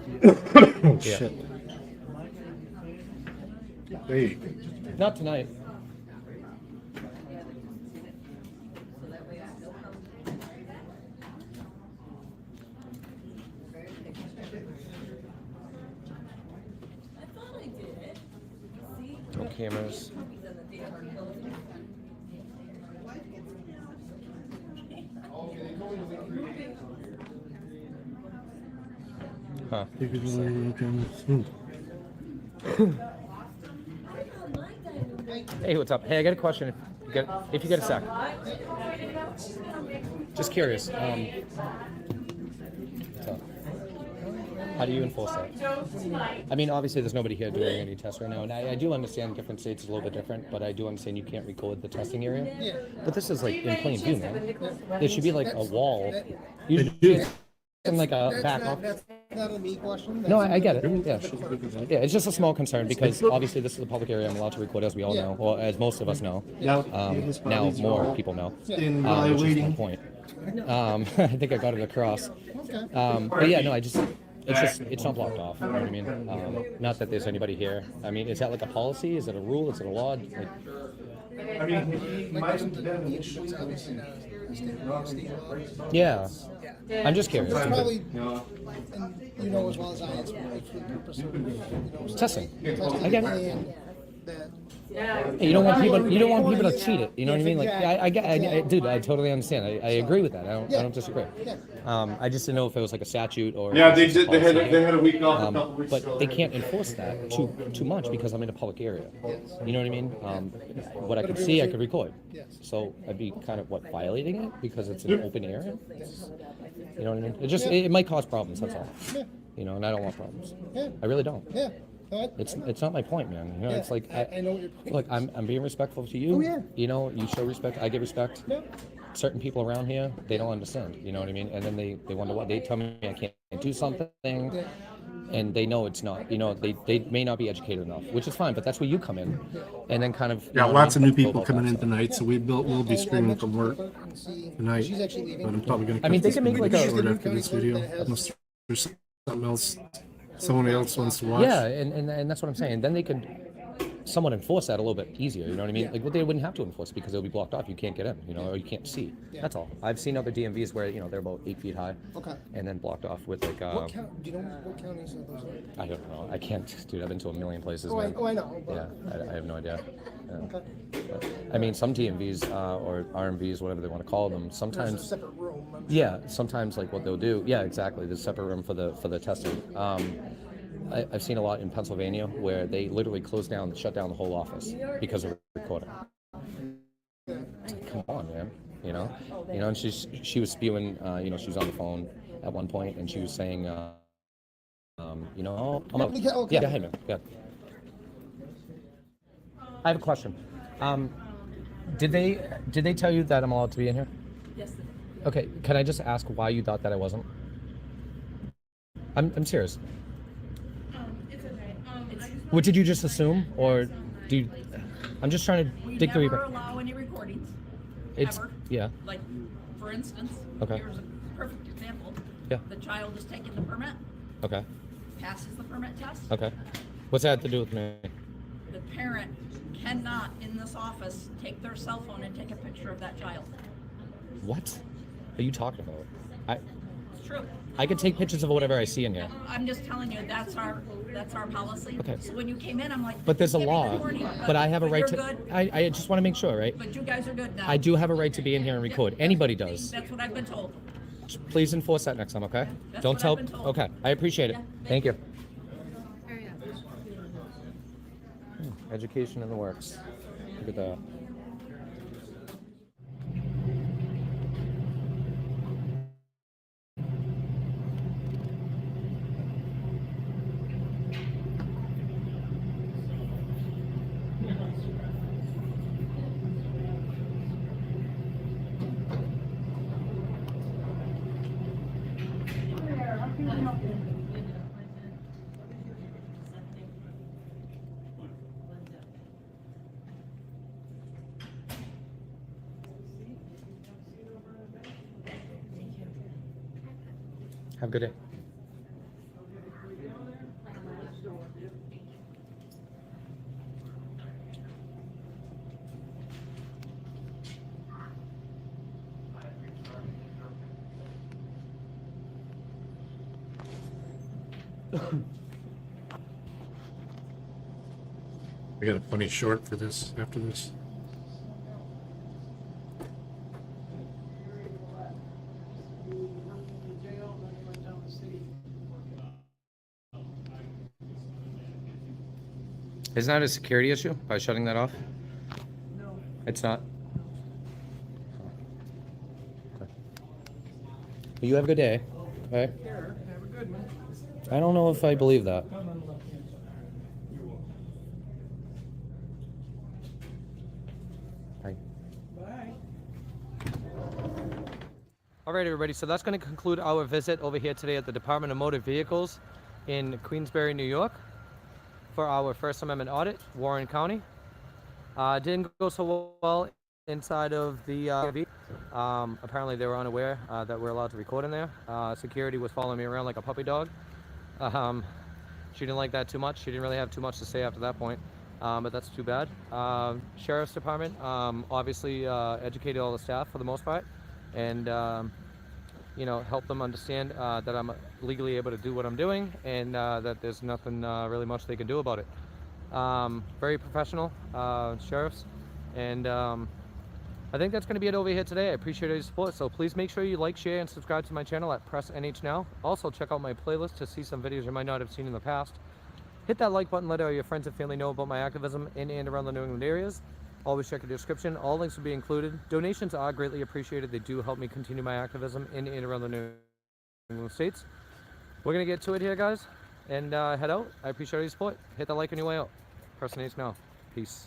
[SPEAKER 3] Oh,
[SPEAKER 15] Yeah.
[SPEAKER 3] shit. Hey.
[SPEAKER 15] Not tonight. No cameras. Huh. Hey, what's up? Hey, I got a question. If you get a sec. Just curious. So, how do you enforce that? I mean, obviously, there's nobody here doing any tests right now, and I do understand different states is a little bit different, but I do understand you can't record the testing area.
[SPEAKER 2] Yeah.
[SPEAKER 15] But this is like in plain view, man. There should be like a wall.
[SPEAKER 3] They do.
[SPEAKER 15] And like a back off.
[SPEAKER 2] That's not a me question.
[SPEAKER 15] No, I get it. Yeah, yeah. It's just a small concern because obviously this is a public area. I'm allowed to record, as we all know, or as most of us know.
[SPEAKER 3] Yeah.
[SPEAKER 15] Now more people know.
[SPEAKER 3] In
[SPEAKER 15] Which is my
[SPEAKER 3] waiting.
[SPEAKER 15] point. I think I got it across.
[SPEAKER 2] Okay.
[SPEAKER 15] But yeah, no, it's not blocked off. You know what I mean? Not that there's anybody here. I mean, is that like a policy? Is it a rule? Is it a law? Like,
[SPEAKER 3] I mean, he might have been initially.
[SPEAKER 15] yeah. I'm just curious.
[SPEAKER 2] It's probably, and you know as well as I, it's really for the purpose of,
[SPEAKER 15] Testing.
[SPEAKER 2] testing
[SPEAKER 15] I get it.
[SPEAKER 2] and that.
[SPEAKER 15] Hey, you don't want people to cheat it. You know what I mean? Like, dude, I totally understand. I agree with that. I don't disagree. I just didn't know if it was like a statute or.
[SPEAKER 10] Yeah, they did. They had a week off a couple weeks
[SPEAKER 15] but
[SPEAKER 10] ago.
[SPEAKER 15] they can't enforce that too much because I'm in a public area. You know what I mean? What I could see, I could record. So I'd be kind of violating it because it's an open area. You know what I mean? It might cause problems. That's all. You know, and I don't want problems. I really don't.
[SPEAKER 2] Yeah.
[SPEAKER 15] It's not my point, man. You know, it's like
[SPEAKER 2] I know what you're.
[SPEAKER 15] look, I'm being respectful to you.
[SPEAKER 2] Oh, yeah.
[SPEAKER 15] You know, you show respect. I get respect. Certain people around here, they don't understand. You know what I mean? And then they wonder what they tell me I can't do something, and they know it's not. You know, they may not be educated enough, which is fine. But that's where you come in, and then kind of.
[SPEAKER 3] Yeah, lots of new people coming in tonight, so we'll be screaming from work tonight.
[SPEAKER 2] She's actually leaving.
[SPEAKER 3] But I'm probably gonna.
[SPEAKER 15] I mean,
[SPEAKER 3] cut
[SPEAKER 15] they
[SPEAKER 3] this
[SPEAKER 15] can make like
[SPEAKER 3] video
[SPEAKER 15] a-
[SPEAKER 3] short after this video. Unless there's something else someone else wants to watch.
[SPEAKER 15] Yeah, and that's what I'm saying. Then they could somewhat enforce that a little bit easier. You know what I mean? Like, well, they wouldn't have to enforce it because it'll be blocked off. You can't get in, you know, or you can't see. That's all. I've seen other DMVs where they're about 8 feet high.
[SPEAKER 2] Okay.
[SPEAKER 15] And then blocked off with like.
[SPEAKER 2] What count? Do you know what counties are those?
[SPEAKER 15] I don't know. I can't, dude. I've been to a million places.
[SPEAKER 2] Oh,
[SPEAKER 15] man.
[SPEAKER 2] I know. But...
[SPEAKER 15] Yeah, I have no idea. Yeah.
[SPEAKER 2] Okay.
[SPEAKER 15] But, I mean, some DMVs or RMVs, whatever they want to call them, sometimes.
[SPEAKER 2] There's a separate room. I'm sure.
[SPEAKER 15] Yeah, sometimes like what they'll do. Yeah, exactly. There's a separate room for the testing. I've seen a lot in Pennsylvania where they literally shut down the whole office because of recording. Come on, man. You know, and she was spewing. You know, she was on the phone at one point and she was saying, you know, I'm up.
[SPEAKER 2] Okay.
[SPEAKER 15] Yeah, go ahead, man. Yeah. I have a question. Did they tell you that I'm allowed to be in here?
[SPEAKER 17] Yes.
[SPEAKER 15] Okay. Can I just ask why you thought that I wasn't? I'm serious.
[SPEAKER 17] It's okay.
[SPEAKER 15] What did you just assume, or do you, I'm just trying to
[SPEAKER 4] We
[SPEAKER 15] dig through
[SPEAKER 4] never
[SPEAKER 15] your.
[SPEAKER 4] allow any recordings.
[SPEAKER 15] It's
[SPEAKER 4] ever.
[SPEAKER 15] yeah.
[SPEAKER 4] Like, for instance,
[SPEAKER 15] Okay.
[SPEAKER 4] here's a perfect example.
[SPEAKER 15] Yeah.
[SPEAKER 4] The child is taking the permit,
[SPEAKER 15] Okay.
[SPEAKER 4] passes the permit test.
[SPEAKER 15] Okay. What's that have to do with me?
[SPEAKER 4] The parent cannot, in this office, take their cell phone and take a picture of that child.
[SPEAKER 15] What are you talking about?
[SPEAKER 4] It's true.
[SPEAKER 15] I can take pictures of whatever I see in here.
[SPEAKER 4] I'm just telling you, that's our policy.
[SPEAKER 15] Okay.
[SPEAKER 4] So when you came in, I'm like,
[SPEAKER 15] But there's a
[SPEAKER 4] "You can't be
[SPEAKER 15] law.
[SPEAKER 4] recording,"
[SPEAKER 15] But I have a right
[SPEAKER 4] you're
[SPEAKER 15] to.
[SPEAKER 4] good.
[SPEAKER 15] I just want to make sure, right?
[SPEAKER 4] But you guys are good now.
[SPEAKER 15] I do have a right to be in here and record. Anybody does.
[SPEAKER 4] That's what I've been told.
[SPEAKER 15] Please enforce that next time, okay?
[SPEAKER 4] That's
[SPEAKER 15] Don't
[SPEAKER 4] what
[SPEAKER 15] tell.
[SPEAKER 4] I've been told.
[SPEAKER 15] Okay, I appreciate it. Thank you. Education in the works. Look at that. Have a good day.
[SPEAKER 3] I got a funny short for this after this.
[SPEAKER 15] Isn't that a security issue by shutting that off?
[SPEAKER 5] No.
[SPEAKER 15] It's not. Okay. Well, you have a good day. All right.
[SPEAKER 5] Here, have a good one.
[SPEAKER 15] I don't know if I believe that.
[SPEAKER 5] Come on the left-hand side.
[SPEAKER 15] Bye.
[SPEAKER 5] Bye.
[SPEAKER 15] All right, everybody. So that's going to conclude our visit over here today at the Department of Motor Vehicles in Queensbury, New York, for our First Amendment audit, Warren County. Didn't go so well inside of the RV. Apparently they were unaware that we're allowed to record in there. Security was following me around like a puppy dog. She didn't like that too much. She didn't really have too much to say after that point, but that's too bad. Sheriff's Department obviously educated all the staff for the most part, and you know, help them understand that I'm legally able to do what I'm doing, and that there's nothing really much they can do about it. Very professional sheriffs, and I think that's going to be it over here today. I appreciate your support, so please make sure you like, share, and subscribe to my channel at Press NH Now. Also, check out my playlist to see some videos you might not have seen in the past. Hit that like button, let all your friends and family know about my activism in and around the New England areas. Always check the description. All links will be included. Donations are greatly appreciated. They do help me continue my activism in and around the New England states. We're going to get to it here, guys, and head out. I appreciate your support. Hit that like on your way out. Press NH Now. Peace.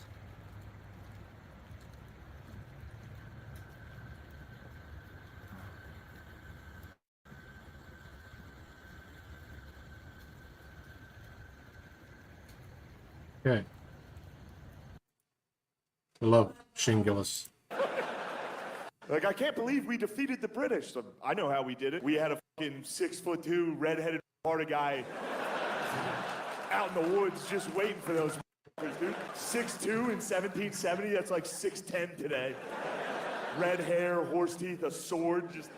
[SPEAKER 3] Okay. I love Shane Gillis.
[SPEAKER 17] Like, I can't believe we defeated the British. So I know how we did it. We had a fucking 6'2" redheaded Florida guy out in the woods just waiting for those dude. 6'2" in 1770, that's like 6'10" today. Red hair, horse teeth, a sword, just.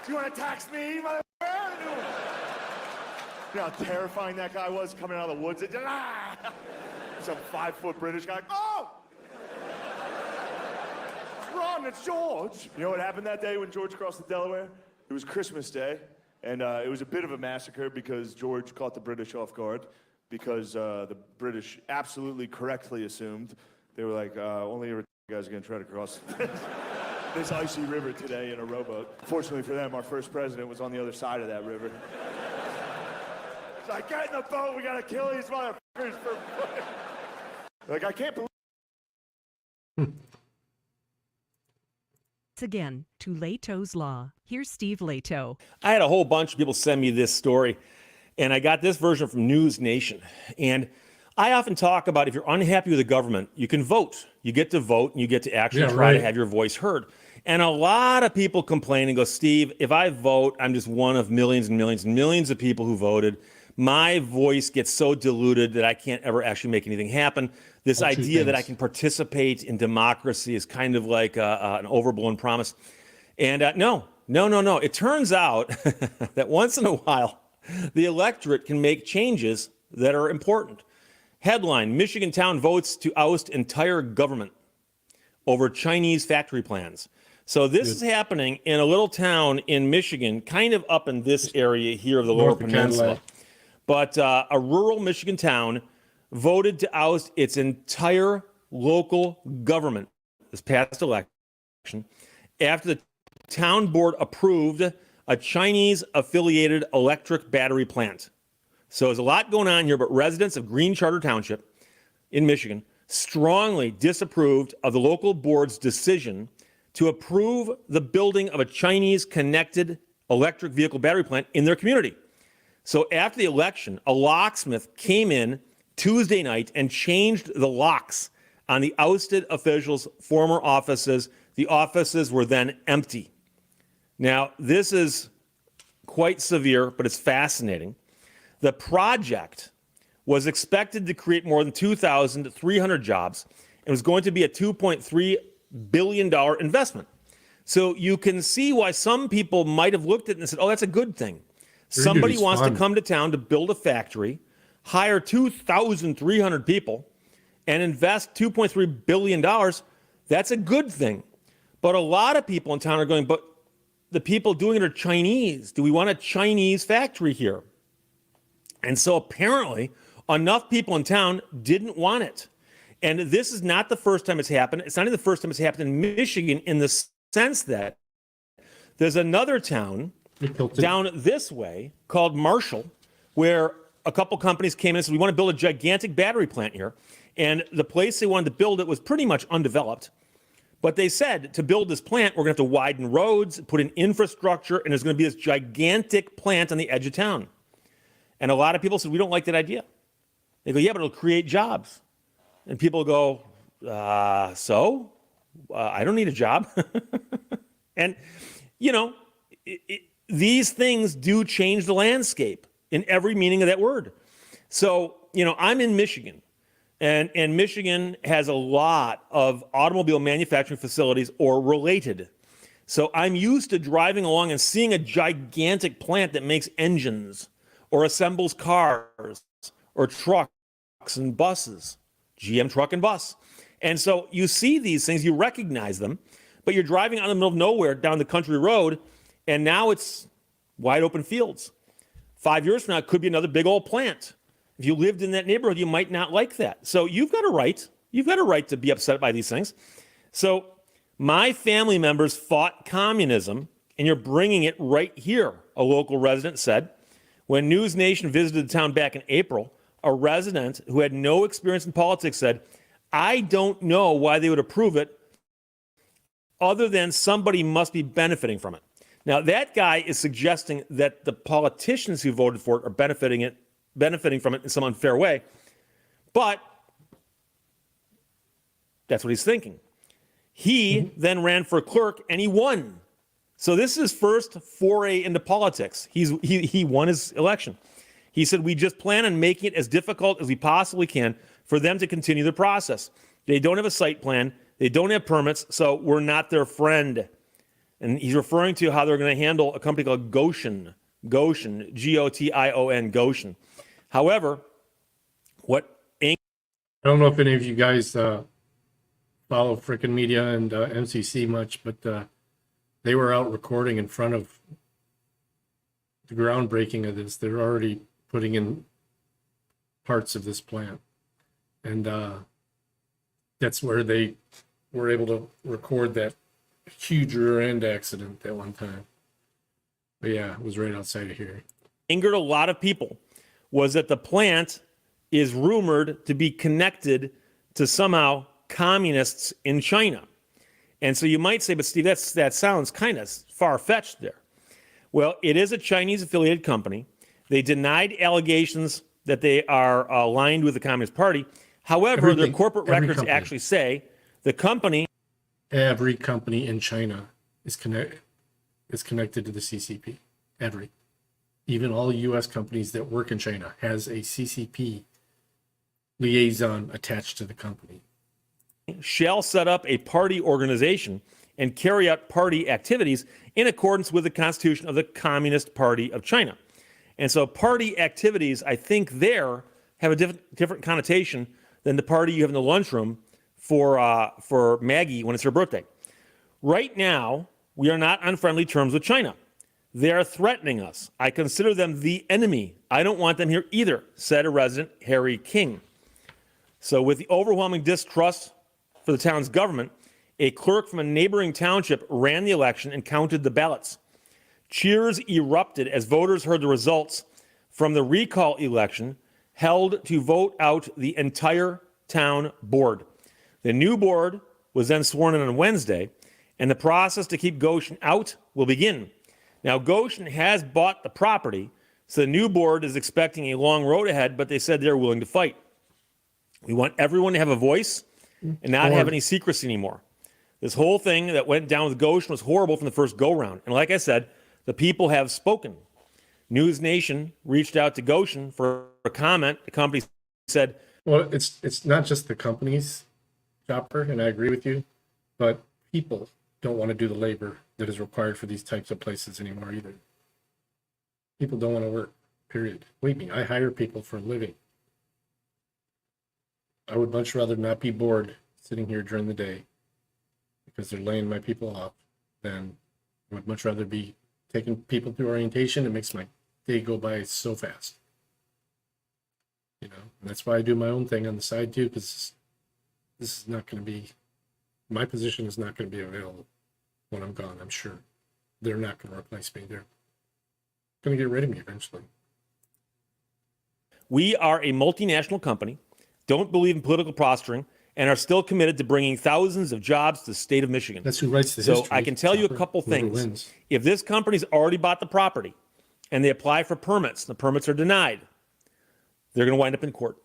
[SPEAKER 17] Do you want to tax me, motherfucker? You know how terrifying that guy was coming out of the woods? Some 5-foot British guy. Oh! Run, it's George. You know what happened that day when George crossed the Delaware? It was Christmas Day, and it was a bit of a massacre because George caught the British off guard because the British absolutely correctly assumed. They were like, only you guys are going to try to cross this icy river today in a rowboat. Fortunately for them, our first president was on the other side of that river. It's like, get in the boat, we got to kill these motherfuckers for... Like, I can't believe...
[SPEAKER 18] Again to Leto's Law. Here's Steve Leto.
[SPEAKER 22] I had a whole bunch of people send me this story,
[SPEAKER 18] And I got this version from News Nation. And I often talk about if you're unhappy with the government, you can vote. You get to vote and you get to actually try to have your voice heard. And a lot of people complain and go, Steve, if I vote, I'm just one of millions and millions and millions of people who voted. My voice gets so diluted that I can't ever actually make anything happen. This idea that I can participate in democracy is kind of like an overblown promise. And no. It turns out that once in a while, the electorate can make changes that are important. Headline, Michigan town votes to oust entire government over Chinese factory plans. So this is happening in a little town in Michigan, kind of up in this area here of the Lower Peninsula. But a rural Michigan town voted to oust its entire local government this past election after the town board approved a Chinese-affiliated electric battery plant. So there's a lot going on here, but residents of Green Charter Township in Michigan strongly disapproved of the local board's decision to approve the building of a Chinese-connected electric vehicle battery plant in their community. So after the election, a locksmith came in Tuesday night and changed the locks on the ousted officials' former offices. The offices were then empty. Now, this is quite severe, but it's fascinating. The project was expected to create more than 2,300 jobs and was going to be a $2.3 billion investment. So you can see why some people might have looked at it and said, oh, that's a good thing. Somebody wants to come to town to build a factory, hire 2,300 people, and invest $2.3 billion. That's a good thing. But a lot of people in town are going, but the people doing it are Chinese. Do we want a Chinese factory here? And so apparently enough people in town didn't want it. And this is not the first time it's happened. It's not even the first time it's happened in Michigan in the sense that there's another town down this way called Marshall where a couple companies came in and said, we want to build a gigantic battery plant here. And the place they wanted to build it was pretty much undeveloped. But they said to build this plant, we're going to have to widen roads, put in infrastructure, and there's going to be this gigantic plant on the edge of town. And a lot of people said, we don't like that idea. They go, yeah, but it'll create jobs. And people go, I don't need a job. And, these things do change the landscape in every meaning of that word. So, I'm in Michigan. And Michigan has a lot of automobile manufacturing facilities or related. So I'm used to driving along and seeing a gigantic plant that makes engines or assembles cars or trucks and buses, GM truck and bus. And so you see these things, you recognize them, but you're driving out in the middle of nowhere down the country road, and now it's wide open fields. 5 years from now, it could be another big old plant. If you lived in that neighborhood, you might not like that. So you've got a right. You've got a right to be upset by these things. So my family members fought communism, and you're bringing it right here, a local resident said. When News Nation visited the town back in April, a resident who had no experience in politics said, I don't know why they would approve it other than somebody must be benefiting from it. Now, that guy is suggesting that the politicians who voted for it are benefiting from it in some unfair way. But that's what he's thinking. He then ran for clerk and he won. So this is his first foray into politics. He won his election. He said, we just plan on making it as difficult as we possibly can for them to continue the process. They don't have a site plan. They don't have permits, so we're not their friend. And he's referring to how they're going to handle a company called Goshen, G-O-T-I-O-N, Goshen. However, I
[SPEAKER 3] don't know if any of you guys follow frickin' media and MCC much, but they were out recording in front of the groundbreaking of this. They're already putting in parts of this plant. And that's where they were able to record that huge rear end accident that one time. But yeah, it was right outside of here.
[SPEAKER 18] Angered a lot of people was that the plant is rumored to be connected to somehow communists in China. And so you might say, but Steve, that sounds kind of far-fetched there. Well, it is a Chinese affiliated company. They denied allegations that they are aligned with the Communist Party. However, their corporate records
[SPEAKER 3] company.
[SPEAKER 18] actually say the company.
[SPEAKER 3] Every company in China is connected to the CCP. Every. Even all U.S. companies that work in China has a CCP liaison attached to the company.
[SPEAKER 18] Shall set up a party organization and carry out party activities in accordance with the Constitution of the Communist Party of China. And so party activities, I think, there have a different connotation than the party you have in the lunchroom for Maggie when it's her birthday. Right now, we are not on friendly terms with China. They are threatening us. I consider them the enemy. I don't want them here either, said a resident, Harry King. So with the overwhelming distrust for the town's government, a clerk from a neighboring township ran the election and counted the ballots. Cheers erupted as voters heard the results from the recall election held to vote out the entire town board. The new board was then sworn in on Wednesday, and the process to keep Goshen out will begin. Now, Goshen has bought the property, so the new board is expecting a long road ahead, but they said they're willing to fight. We want everyone to have a voice and not have any secrecy anymore. This whole thing that went down with Goshen was horrible from the first go-round. And like I said, the people have spoken. News Nation reached out to Goshen for a comment. The company said,
[SPEAKER 3] well, it's not just the companies, Chopper, and I agree with you, but people don't want to do the labor that is required for these types of places anymore either. People don't want to work, period. Believe me, I hire people for a living. I would much rather not be bored sitting here during the day because they're laying my people off than I would much rather be taking people through orientation. It makes my day go by so fast. You know, and that's why I do my own thing on the side too, because this is not going to be, my position is not going to be available when I'm gone, I'm sure. They're not going to replace me. They're going to get rid of me eventually.
[SPEAKER 18] we are a multinational company, don't believe in political posturing, and are still committed to bringing thousands of jobs to the state of Michigan.
[SPEAKER 3] That's who writes the
[SPEAKER 18] so
[SPEAKER 3] history.
[SPEAKER 18] I can tell you a couple things. If this company's already bought the property and they apply for permits, the permits are denied, they're going to wind up in court.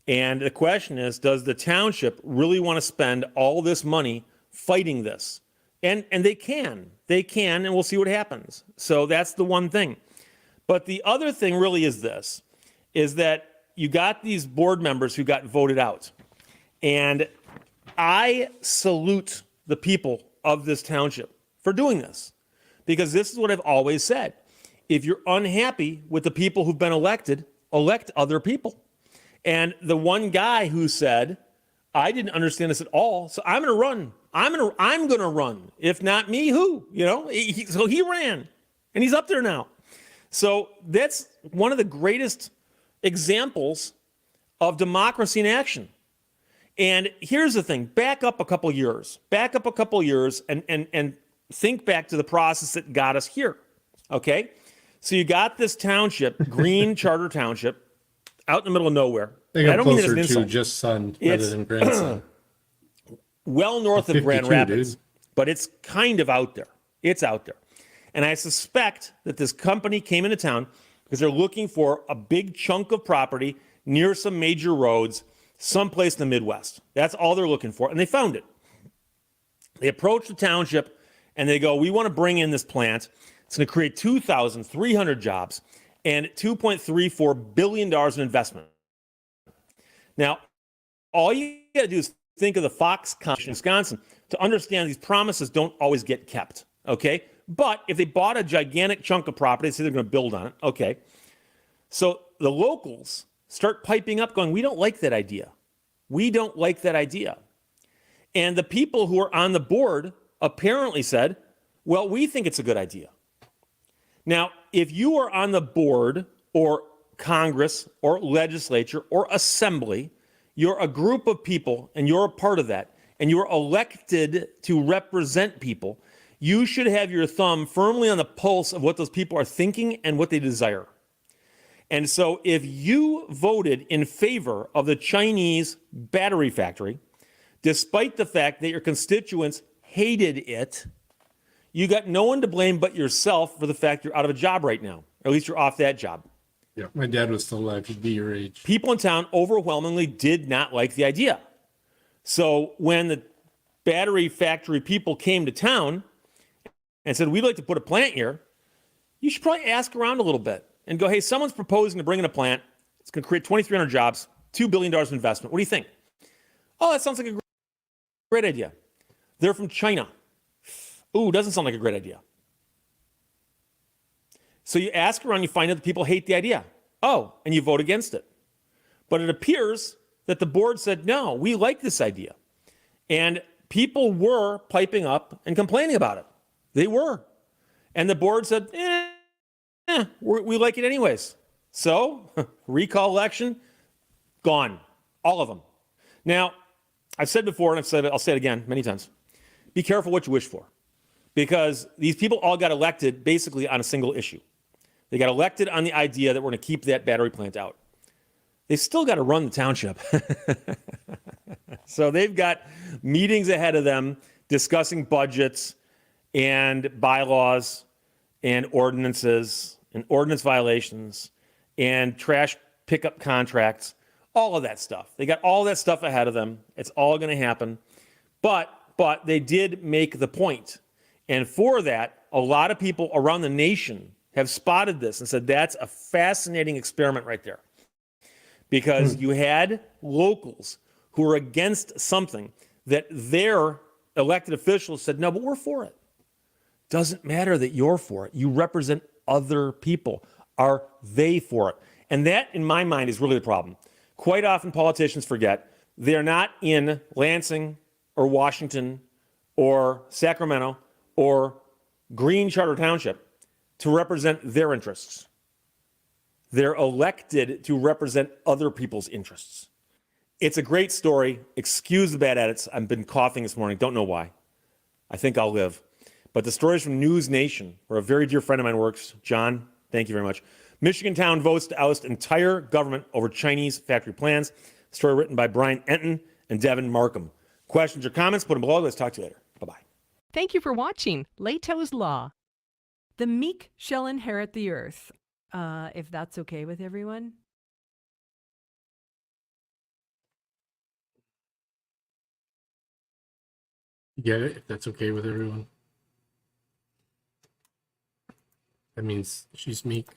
[SPEAKER 18] And the question is, does the township really want to spend all this money fighting this? And they can, and we'll see what happens. So that's the one thing. But the other thing really is this, is that you got these board members who got voted out. And I salute the people of this township for doing this, because this is what I've always said. If you're unhappy with the people who've been elected, elect other people. And the one guy who said, I didn't understand this at all, so I'm going to run. I'm going to run. If not me, who? You know, so he ran, and he's up there now. So that's one of the greatest examples of democracy in action. And here's the thing, back up a couple years and think back to the process that got us here, okay? So you got this township, Green Charter Township, out in the middle of nowhere.
[SPEAKER 3] They got closer
[SPEAKER 18] to
[SPEAKER 3] just son rather than grandson.
[SPEAKER 18] Well north of Grand Rapids, but it's kind of out there. It's out there. And I suspect that this company came into town because they're looking for a big chunk of property near some major roads, someplace in the Midwest. That's all they're looking for, and they found it. They approached the township, and they go, we want to bring in this plant. It's going to create 2,300 jobs and $2.34 billion in investment. Now, all you got to do is think of the Fox Company in Wisconsin to understand these promises don't always get kept, okay? But if they bought a gigantic chunk of property, they say they're going to build on it, okay? So the locals start piping up going, we don't like that idea. We don't like that idea. And the people who are on the board apparently said, well, we think it's a good idea. Now, if you are on the board or Congress or legislature or assembly, you're a group of people and you're a part of that, and you're elected to represent people, you should have your thumb firmly on the pulse of what those people are thinking and what they desire. And so if you voted in favor of the Chinese battery factory, despite the fact that your constituents hated it, you got no one to blame but yourself for the fact you're out of a job right now. Or at least you're off that job.
[SPEAKER 3] Yeah, my dad was still alive. He'd be your age.
[SPEAKER 18] People in town overwhelmingly did not like the idea. So when the battery factory people came to town and said, we'd like to put a plant here, you should probably ask around a little bit and go, hey, someone's proposing to bring in a plant. It's going to create 2,300 jobs, $2 billion of investment. What do you think? Oh, that sounds like a great idea. They're from China. Ooh, doesn't sound like a great idea. So you ask around, you find out that people hate the idea. Oh, and you vote against it. But it appears that the board said, no, we like this idea. And people were piping up and complaining about it. They were. And the board said, we like it anyways. So, recall election, gone. All of them. Now, I've said before, and I'll say it again many times, be careful what you wish for. Because these people all got elected basically on a single issue. They got elected on the idea that we're going to keep that battery plant out. They've still got to run the township. So they've got meetings ahead of them discussing budgets and bylaws and ordinances and ordinance violations and trash pickup contracts, all of that stuff. They got all that stuff ahead of them. It's all going to happen. But they did make the point. And for that, a lot of people around the nation have spotted this and said, that's a fascinating experiment right there. Because you had locals who were against something that their elected officials said, no, but we're for it. Doesn't matter that you're for it. You represent other people. Are they for it? And that, in my mind, is really the problem. Quite often politicians forget they're not in Lansing or Washington or Sacramento or Green Charter Township to represent their interests. They're elected to represent other people's interests. It's a great story. Excuse the bad edits. I've been coughing this morning. Don't know why. I think I'll live. But the story is from News Nation, where a very dear friend of mine works. John, thank you very much. Michigan town votes to oust entire government over Chinese factory plans. Story written by Brian Enton and Devin Markham. Questions or comments, put them below. Let's talk to you later. Bye-bye.
[SPEAKER 14] Thank you for watching Leto's Law. The meek shall inherit the earth. If that's okay with everyone.
[SPEAKER 3] You get it? If that's okay with everyone. That means she's meek.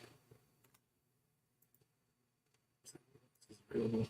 [SPEAKER 3] Available.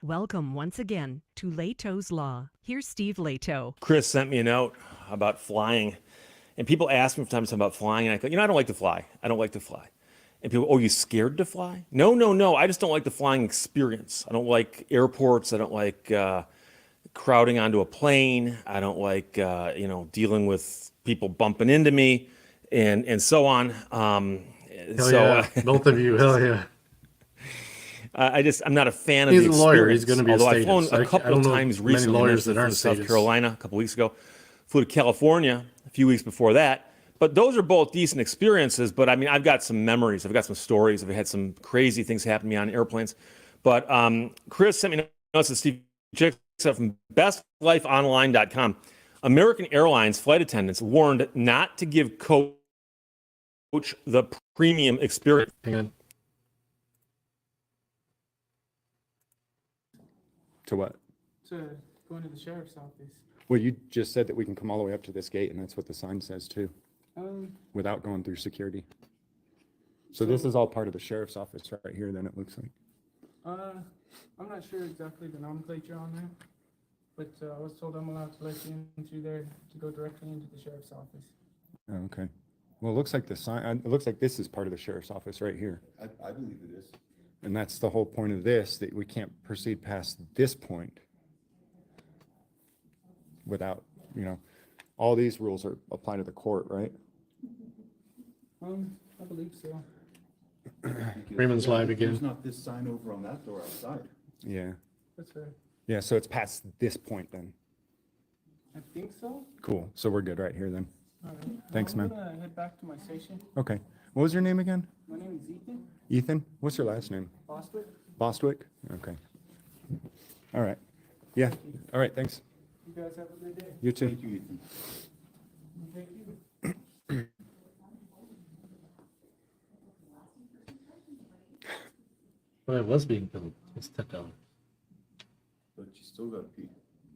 [SPEAKER 14] Welcome once again to Leto's Law. Here's Steve Leto.
[SPEAKER 18] Chris sent me a note about flying. And people ask me from time to time about flying. And I go, I don't like to fly. I don't like to fly. And people, oh, you scared to fly? No. I just don't like the flying experience. I don't like airports. I don't like crowding onto a plane. I don't like, dealing with people bumping into me and so on.
[SPEAKER 3] Both of you, hell yeah.
[SPEAKER 18] I'm not a fan of
[SPEAKER 3] He's
[SPEAKER 18] the
[SPEAKER 3] a
[SPEAKER 18] experience.
[SPEAKER 3] lawyer. He's going to be
[SPEAKER 18] Although
[SPEAKER 3] a
[SPEAKER 18] I've flown
[SPEAKER 3] statist.
[SPEAKER 18] a couple of times
[SPEAKER 3] many
[SPEAKER 18] recently.
[SPEAKER 3] lawyers that aren't
[SPEAKER 18] South
[SPEAKER 3] statists.
[SPEAKER 18] Carolina a couple weeks ago. Flew to California a few weeks before that. But those are both decent experiences. But I mean, I've got some memories. I've got some stories. I've had some crazy things happen to me on airplanes. But Chris sent me notes to Steve Chicksa from bestlifeonline.com. American Airlines flight attendants warned not to give coach the premium experience.
[SPEAKER 3] Hang on.
[SPEAKER 19] To what?
[SPEAKER 7] To go into the sheriff's office.
[SPEAKER 19] Well, you just said that we can come all the way up to this gate, and that's what the sign says too,
[SPEAKER 7] Um,
[SPEAKER 19] without going through security. So this is all part of the sheriff's office right here, then it looks like.
[SPEAKER 7] I'm not sure exactly the nomenclature on that, but I was told I'm allowed to let you in through there to go directly into the sheriff's office.
[SPEAKER 19] Oh, okay. Well, it looks like the sign, it looks like this is part of the sheriff's office right here.
[SPEAKER 24] I believe it is.
[SPEAKER 19] And that's the whole point of this, that we can't proceed past this point without, all these rules are apply to the court, right?
[SPEAKER 7] I believe so.
[SPEAKER 3] Freeman's live again.
[SPEAKER 24] There's not this sign over on that door outside.
[SPEAKER 19] Yeah.
[SPEAKER 7] That's right.
[SPEAKER 19] Yeah, so it's past this point then.
[SPEAKER 7] I think so.
[SPEAKER 19] Cool. So we're good right here then.
[SPEAKER 7] All right.
[SPEAKER 19] Thanks,
[SPEAKER 7] I'm
[SPEAKER 19] man.
[SPEAKER 7] gonna head back to my station.
[SPEAKER 19] Okay. What was your name again?
[SPEAKER 7] My name is Ethan
[SPEAKER 19] Ethan? What's your last name?
[SPEAKER 7] Bostwick.
[SPEAKER 19] Bostwick? Okay. All right. Yeah. All right. Thanks.
[SPEAKER 7] You guys have a good day.
[SPEAKER 19] You too.
[SPEAKER 24] Thank you, Ethan.
[SPEAKER 7] Thank you.
[SPEAKER 3] Well, it was being built. It's took down.
[SPEAKER 24] But you still gotta pee.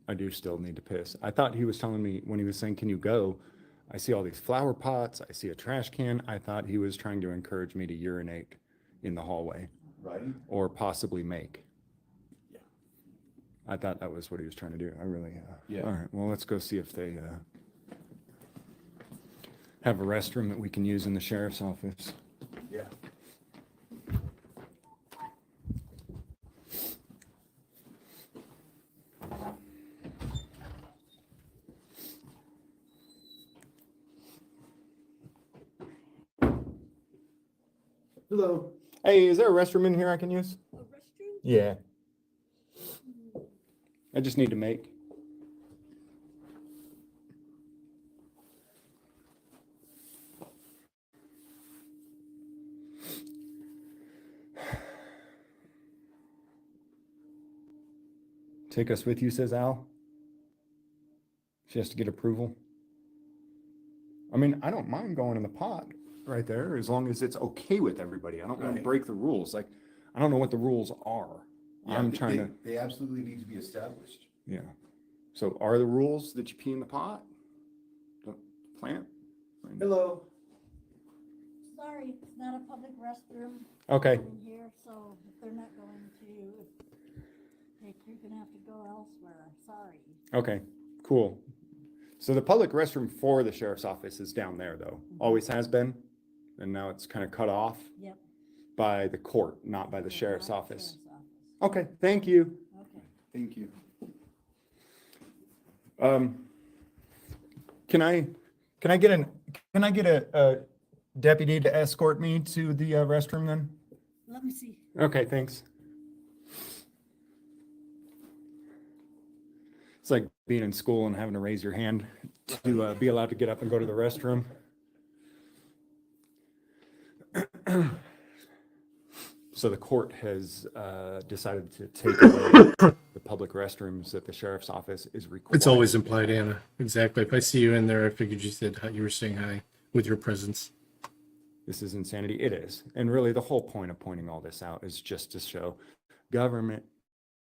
[SPEAKER 19] I do still need to piss. I thought he was telling me when he was saying, can you go? I see all these flower pots. I see a trash can. I thought he was trying to encourage me to urinate in the hallway.
[SPEAKER 24] Right?
[SPEAKER 19] Or possibly make.
[SPEAKER 24] Yeah.
[SPEAKER 19] I thought that was what he was trying to do. I really,
[SPEAKER 24] Yeah.
[SPEAKER 19] All right. Well, let's go see if they have a restroom that we can use in the sheriff's office.
[SPEAKER 24] Yeah. Hello.
[SPEAKER 19] Hey, is there a restroom in here I can use?
[SPEAKER 20] A restroom?
[SPEAKER 19] Yeah. I just need to make. Take us with you, says Al. She has to get approval. I mean, I don't mind going in the pot right there as long as it's okay with everybody. I don't want to
[SPEAKER 24] Right.
[SPEAKER 19] break the rules. Like, I don't know what the rules are.
[SPEAKER 24] Yeah,
[SPEAKER 19] I'm
[SPEAKER 24] they-
[SPEAKER 19] trying
[SPEAKER 24] they-
[SPEAKER 19] to,
[SPEAKER 24] They absolutely need to be established.
[SPEAKER 19] yeah. So are the rules that you pee in the pot? Don't plant?
[SPEAKER 24] Hello.
[SPEAKER 20] Sorry, it's not a public restroom.
[SPEAKER 19] Okay.
[SPEAKER 20] In here, so if they're not going to, you're gonna have to go elsewhere, sorry.
[SPEAKER 19] Okay, cool. So the public restroom for the sheriff's office is down there though, always has been. And now it's kind of cut off
[SPEAKER 20] Yep.
[SPEAKER 19] by the court, not by the sheriff's
[SPEAKER 20] not the
[SPEAKER 19] office.
[SPEAKER 20] sheriff's office.
[SPEAKER 19] Okay, thank you.
[SPEAKER 20] Okay.
[SPEAKER 24] Thank you.
[SPEAKER 19] Can I get a deputy to escort me to the restroom then?
[SPEAKER 20] Let me see.
[SPEAKER 19] Okay, thanks. It's like being in school and having to raise your hand to be allowed to get up and go to the restroom. So the court has decided to take away the public restrooms that the sheriff's office is required.
[SPEAKER 3] It's always implied, Anna. Exactly. If I see you in there, I figured you said you were saying hi with your presence.
[SPEAKER 19] This is insanity. It is. And really the whole point of pointing all this out is just to show government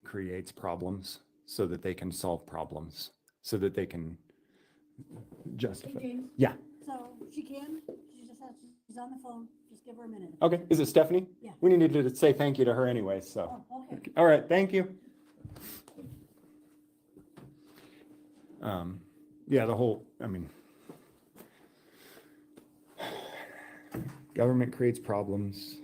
[SPEAKER 19] creates problems so that they can solve problems, so that they can justify.
[SPEAKER 20] Hey, James.
[SPEAKER 19] Yeah.
[SPEAKER 20] So she can, she's on the phone, just give her a minute.
[SPEAKER 19] Okay. Is it Stephanie?
[SPEAKER 20] Yeah.
[SPEAKER 19] We needed to say thank you to her anyway, so.
[SPEAKER 20] Oh, okay.
[SPEAKER 19] All right. Thank you. Yeah, government creates problems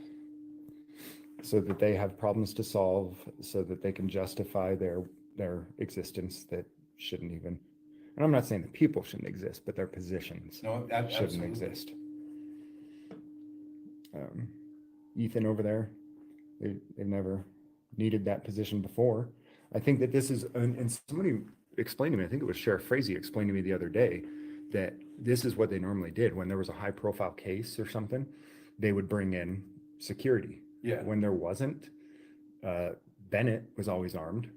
[SPEAKER 19] so that they have problems to solve, so that they can justify their existence that shouldn't even, and I'm not saying that people shouldn't exist, but their positions
[SPEAKER 24] No,
[SPEAKER 19] shouldn't
[SPEAKER 24] absolutely.
[SPEAKER 19] exist. Ethan over there, they've never needed that position before. I think that this is, and somebody explained to me, I think it was Sheriff Frazee explained to me the other day, that this is what they normally did when there was a high profile case or something, they would bring in security.
[SPEAKER 24] Yeah.
[SPEAKER 19] When there wasn't, Bennett was always armed.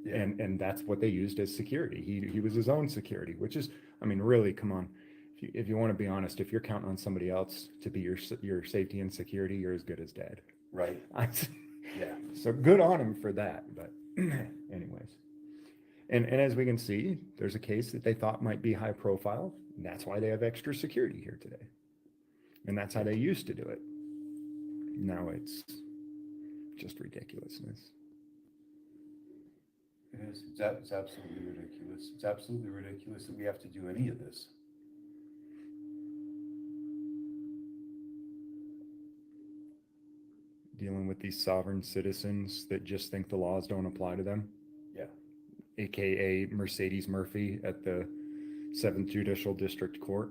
[SPEAKER 24] Yeah.
[SPEAKER 19] And that's what they used as security. He was his own security, which is, I mean, really, come on. If you want to be honest, if you're counting on somebody else to be your safety and security, you're as good as dead.
[SPEAKER 24] Right. Yeah.
[SPEAKER 19] So good on him for that. But anyways, and as we can see, there's a case that they thought might be high profile. That's why they have extra security here today. And that's how they used to do it. Now it's just ridiculousness.
[SPEAKER 24] It is. It's absolutely ridiculous. It's absolutely ridiculous that we have to do any of this.
[SPEAKER 19] Dealing with these sovereign citizens that just think the laws don't apply to them.
[SPEAKER 24] Yeah.
[SPEAKER 19] AKA Mercedes Murphy at the 7th Judicial District Court.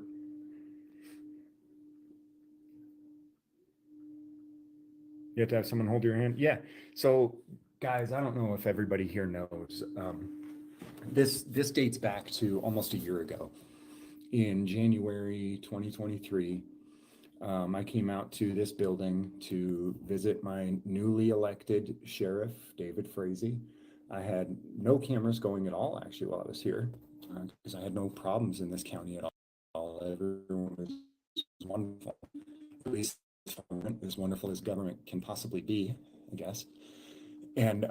[SPEAKER 19] You have to have someone hold your hand. Yeah. So, guys, I don't know if everybody here knows. This dates back to almost a year ago. In January 2023, I came out to this building to visit my newly elected sheriff, David Frazee. I had no cameras going at all, actually, while I was here, because I had no problems in this county at all. Everyone was wonderful. At least as wonderful as government can possibly be, I guess. And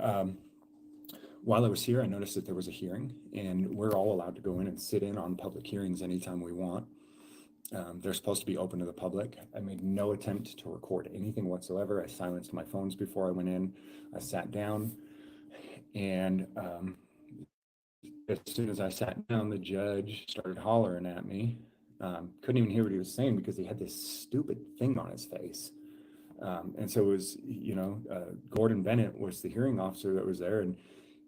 [SPEAKER 19] while I was here, I noticed that there was a hearing, and we're all allowed to go in and sit in on public hearings anytime we want. They're supposed to be open to the public. I made no attempt to record anything whatsoever. I silenced my phones before I went in. I sat down, and as soon as I sat down, the judge started hollering at me. Couldn't even hear what he was saying because he had this stupid thing on his face. And so it was, Gordon Bennett was the hearing officer that was there, and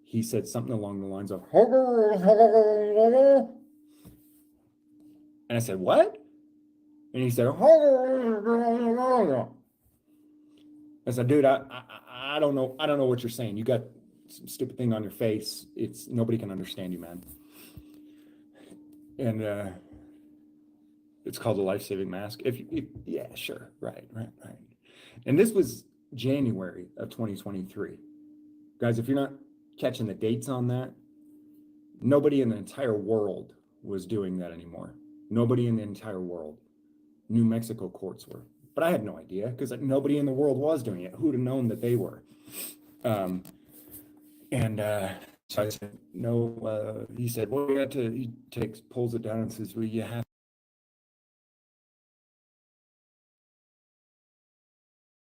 [SPEAKER 19] he said something along the lines of, and I said, what? And he said, I said, dude, I don't know what you're saying. You got some stupid thing on your face. Nobody can understand you, man. And it's called a life-saving mask. Yeah, sure, right. And this was January of 2023. Guys, if you're not catching the dates on that, nobody in the entire world was doing that anymore. Nobody in the entire world. New Mexico courts were. But I had no idea because nobody in the world was doing it. Who'd have known that they were? So I said, no, he said, well, he pulls it down and says, well, you have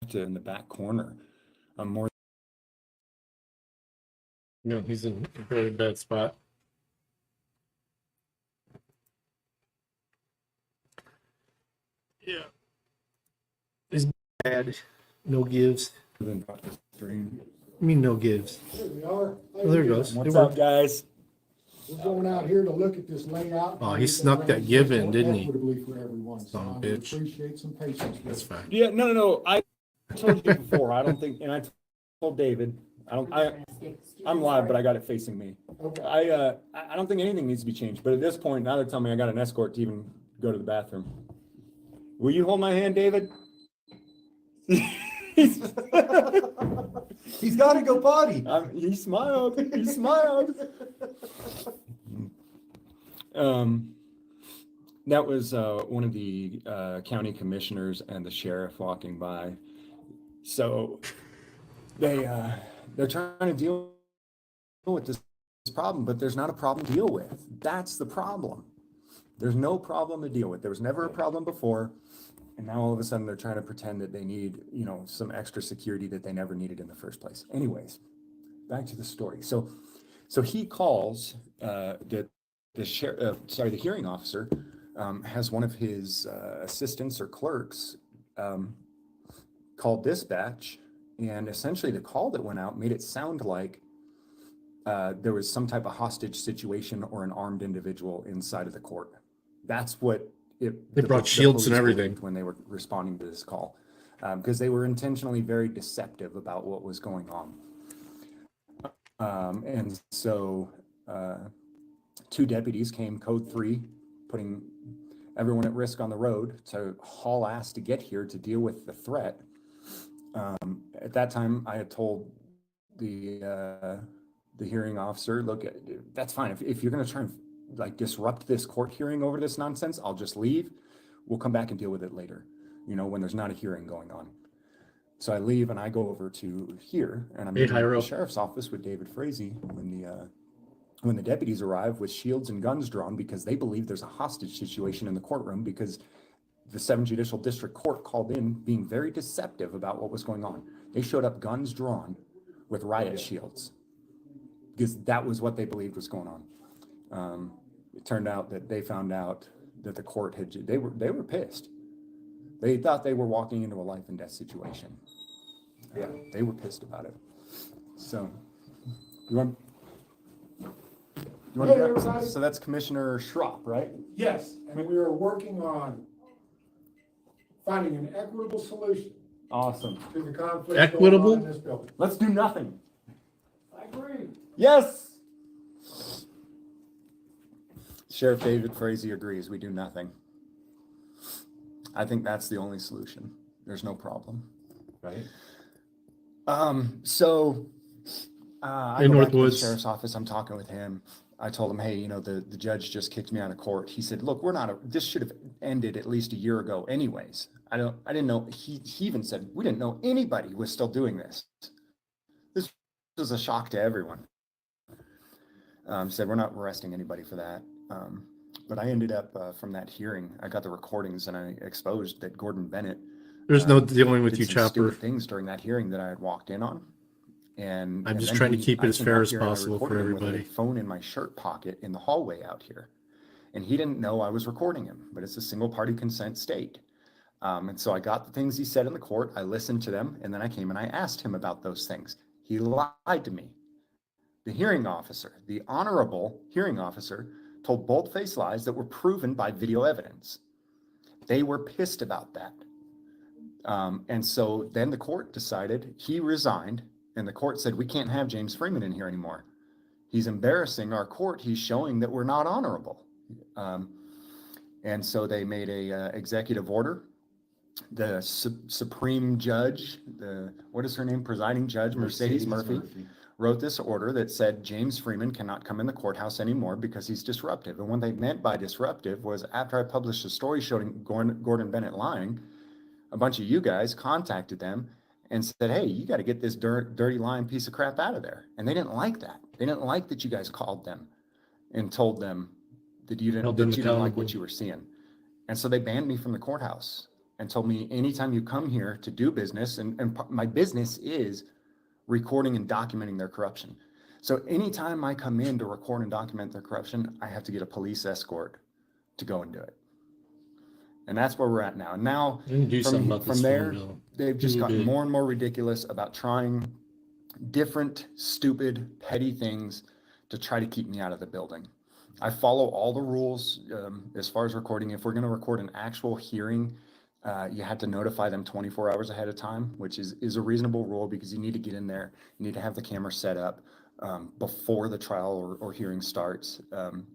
[SPEAKER 19] to in the back corner. I'm more.
[SPEAKER 3] He's in a very bad spot. Yeah. He's bad. No gives. I mean, no gives.
[SPEAKER 11] There we are.
[SPEAKER 3] Oh, there it goes.
[SPEAKER 19] What's up, guys?
[SPEAKER 11] We're going out here to look at this layout.
[SPEAKER 3] Oh, he snuck that give in, didn't he?
[SPEAKER 11] Equitably for everyone. So I would appreciate some patience.
[SPEAKER 3] That's fine.
[SPEAKER 19] Yeah, no. I told you before. I don't think, and I told David. I'm live, but I got it facing me.
[SPEAKER 11] Okay.
[SPEAKER 19] I don't think anything needs to be changed. But at this point, now they're telling me I got an escort to even go to the bathroom. Will you hold my hand, David? He's got to go potty. He smiled. He smiled. That was one of the county commissioners and the sheriff walking by. So they're trying to deal with this problem, but there's not a problem to deal with. That's the problem. There's no problem to deal with. There was never a problem before. And now all of a sudden they're trying to pretend that they need, some extra security that they never needed in the first place. Anyways, back to the story. So he calls the hearing officer has one of his assistants or clerks call dispatch, and essentially the call that went out made it sound like there was some type of hostage situation or an armed individual inside of the court. That's what
[SPEAKER 3] they brought shields and everything
[SPEAKER 19] when they were responding to this call, because they were intentionally very deceptive about what was going on. And so 2 deputies came, code 3, putting everyone at risk on the road to haul ass to get here to deal with the threat. At that time, I had told the hearing officer, look, that's fine. If you're going to try and disrupt this court hearing over this nonsense, I'll just leave. We'll come back and deal with it later, when there's not a hearing going on. So I leave and I go over to here, and I'm in the sheriff's office with David Frazee when the deputies arrive with shields and guns drawn because they believe there's a hostage situation in the courtroom because the 7th Judicial District Court called in being very deceptive about what was going on. They showed up guns drawn with riot shields because that was what they believed was going on. It turned out that they found out that the court they were pissed. They thought they were walking into a life and death situation. Yeah, they were pissed about it. So, so that's Commissioner Schropp, right?
[SPEAKER 11] Yes, and we are working on finding an equitable solution
[SPEAKER 19] Awesome.
[SPEAKER 11] There's a conflict
[SPEAKER 3] Equitable?
[SPEAKER 11] going on in this building.
[SPEAKER 19] Let's do nothing.
[SPEAKER 11] I agree.
[SPEAKER 19] Yes. Sheriff David Frazee agrees. We do nothing. I think that's the only solution. There's no problem.
[SPEAKER 24] Right.
[SPEAKER 19] So I
[SPEAKER 3] In
[SPEAKER 19] go back to the
[SPEAKER 3] Northwoods.
[SPEAKER 19] sheriff's office. I'm talking with him. I told him, hey, the judge just kicked me out of court. He said, look, this should have ended at least a year ago anyways. I didn't know, he even said, we didn't know anybody was still doing this. This was a shock to everyone. Said, we're not arresting anybody for that. But I ended up, from that hearing, I got the recordings and I exposed that Gordon Bennett.
[SPEAKER 3] There's no dealing with
[SPEAKER 19] did
[SPEAKER 3] you,
[SPEAKER 19] some
[SPEAKER 3] Chopper.
[SPEAKER 19] stupid things during that hearing that I had walked in on.
[SPEAKER 3] I'm just
[SPEAKER 19] then
[SPEAKER 3] trying to keep it
[SPEAKER 19] I
[SPEAKER 3] as
[SPEAKER 19] came
[SPEAKER 3] fair
[SPEAKER 19] out
[SPEAKER 3] as
[SPEAKER 19] here and I
[SPEAKER 3] possible for
[SPEAKER 19] recorded him with
[SPEAKER 3] everybody.
[SPEAKER 19] a phone in my shirt pocket in the hallway out here. And he didn't know I was recording him, but it's a single party consent state. And so I got the things he said in the court, I listened to them, and then I came and I asked him about those things. He lied to me. The hearing officer, the honorable hearing officer, told bold-faced lies that were proven by video evidence. They were pissed about that. And so then the court decided, he resigned, and the court said, we can't have James Freeman in here anymore. He's embarrassing our court. He's showing that we're not honorable. And so they made a executive order. The Supreme Judge, what is her name? Presiding Judge, Mercedes Murphy, wrote this order that said James Freeman cannot come in the courthouse anymore because he's disruptive. And what they meant by disruptive was after I published a story showing Gordon Bennett lying, a bunch of you guys contacted them and said, hey, you got to get this dirty lying piece of crap out of there. And they didn't like that. They didn't like that you guys called them and told them that you didn't like what you were seeing. And so they banned me from the courthouse and told me anytime you come here to do business, and my business is recording and documenting their corruption. So anytime I come in to record and document their corruption, I have to get a police escort to go and do it. And that's where we're at now. And now from there, they've just gotten more and more ridiculous about trying different, stupid, petty things to try to keep me out of the building. I follow all the rules as far as recording. If we're going to record an actual hearing, you have to notify them 24 hours ahead of time, which is a reasonable rule because you need to get in there. You need to have the camera set up before the trial or hearing starts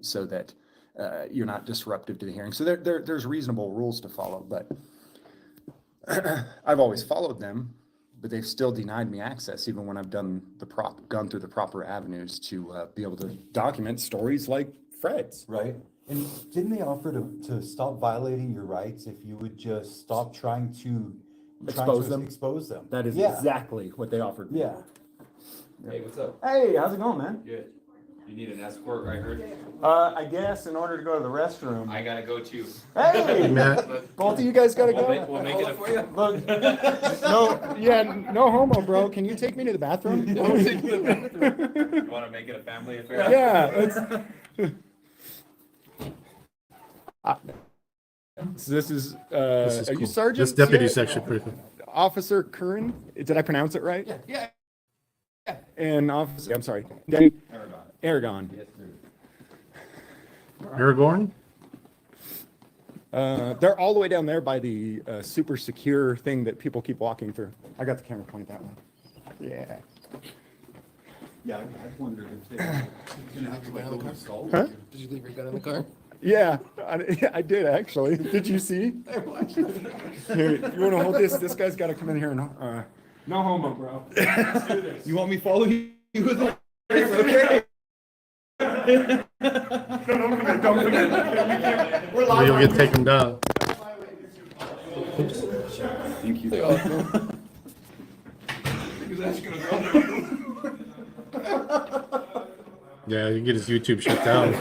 [SPEAKER 19] so that you're not disruptive to the hearing. So there's reasonable rules to follow, but I've always followed them, but they've still denied me access even when I've gone through the proper avenues to be able to document stories like Fred's.
[SPEAKER 24] Right. And didn't they offer to stop violating your rights if you would just stop trying to expose them?
[SPEAKER 19] That is exactly what they offered me.
[SPEAKER 24] Yeah.
[SPEAKER 16] Hey, what's up?
[SPEAKER 19] Hey, how's it going, man?
[SPEAKER 16] Good. You need an escort, I heard?
[SPEAKER 19] I guess in order to go to the restroom.
[SPEAKER 16] I gotta go too.
[SPEAKER 19] Hey,
[SPEAKER 3] Matt.
[SPEAKER 19] Both of you guys gotta go?
[SPEAKER 16] We'll make it for you.
[SPEAKER 19] Look, no homo, bro. Can you take me to the bathroom?
[SPEAKER 16] You wanna make it a family affair?
[SPEAKER 19] Yeah. So this is
[SPEAKER 3] This is
[SPEAKER 19] are
[SPEAKER 3] cool.
[SPEAKER 19] you Sergeant?
[SPEAKER 3] This deputy
[SPEAKER 19] yet?
[SPEAKER 3] section prefect.
[SPEAKER 19] Officer Curran? Did I pronounce it right?
[SPEAKER 24] Yeah.
[SPEAKER 19] And Officer, I'm sorry. Aragon.
[SPEAKER 24] Yes, sir.
[SPEAKER 3] Aragorn?
[SPEAKER 19] They're all the way down there by the super secure thing that people keep walking through. I got the camera pointed that way. Yeah.
[SPEAKER 24] Yeah, I wondered if they were gonna have to like go install.
[SPEAKER 19] Huh?
[SPEAKER 24] Did you leave your gun in the car?
[SPEAKER 19] Yeah, I did actually. Did you see? Here, you want to hold this? This guy's got to come in here and no homo, bro. Let's do this.
[SPEAKER 24] You want me to follow you with it?
[SPEAKER 19] Okay. Don't forget. We're live.
[SPEAKER 3] You'll get taken down.
[SPEAKER 19] Thank you.
[SPEAKER 3] Yeah, you can get his YouTube shut down.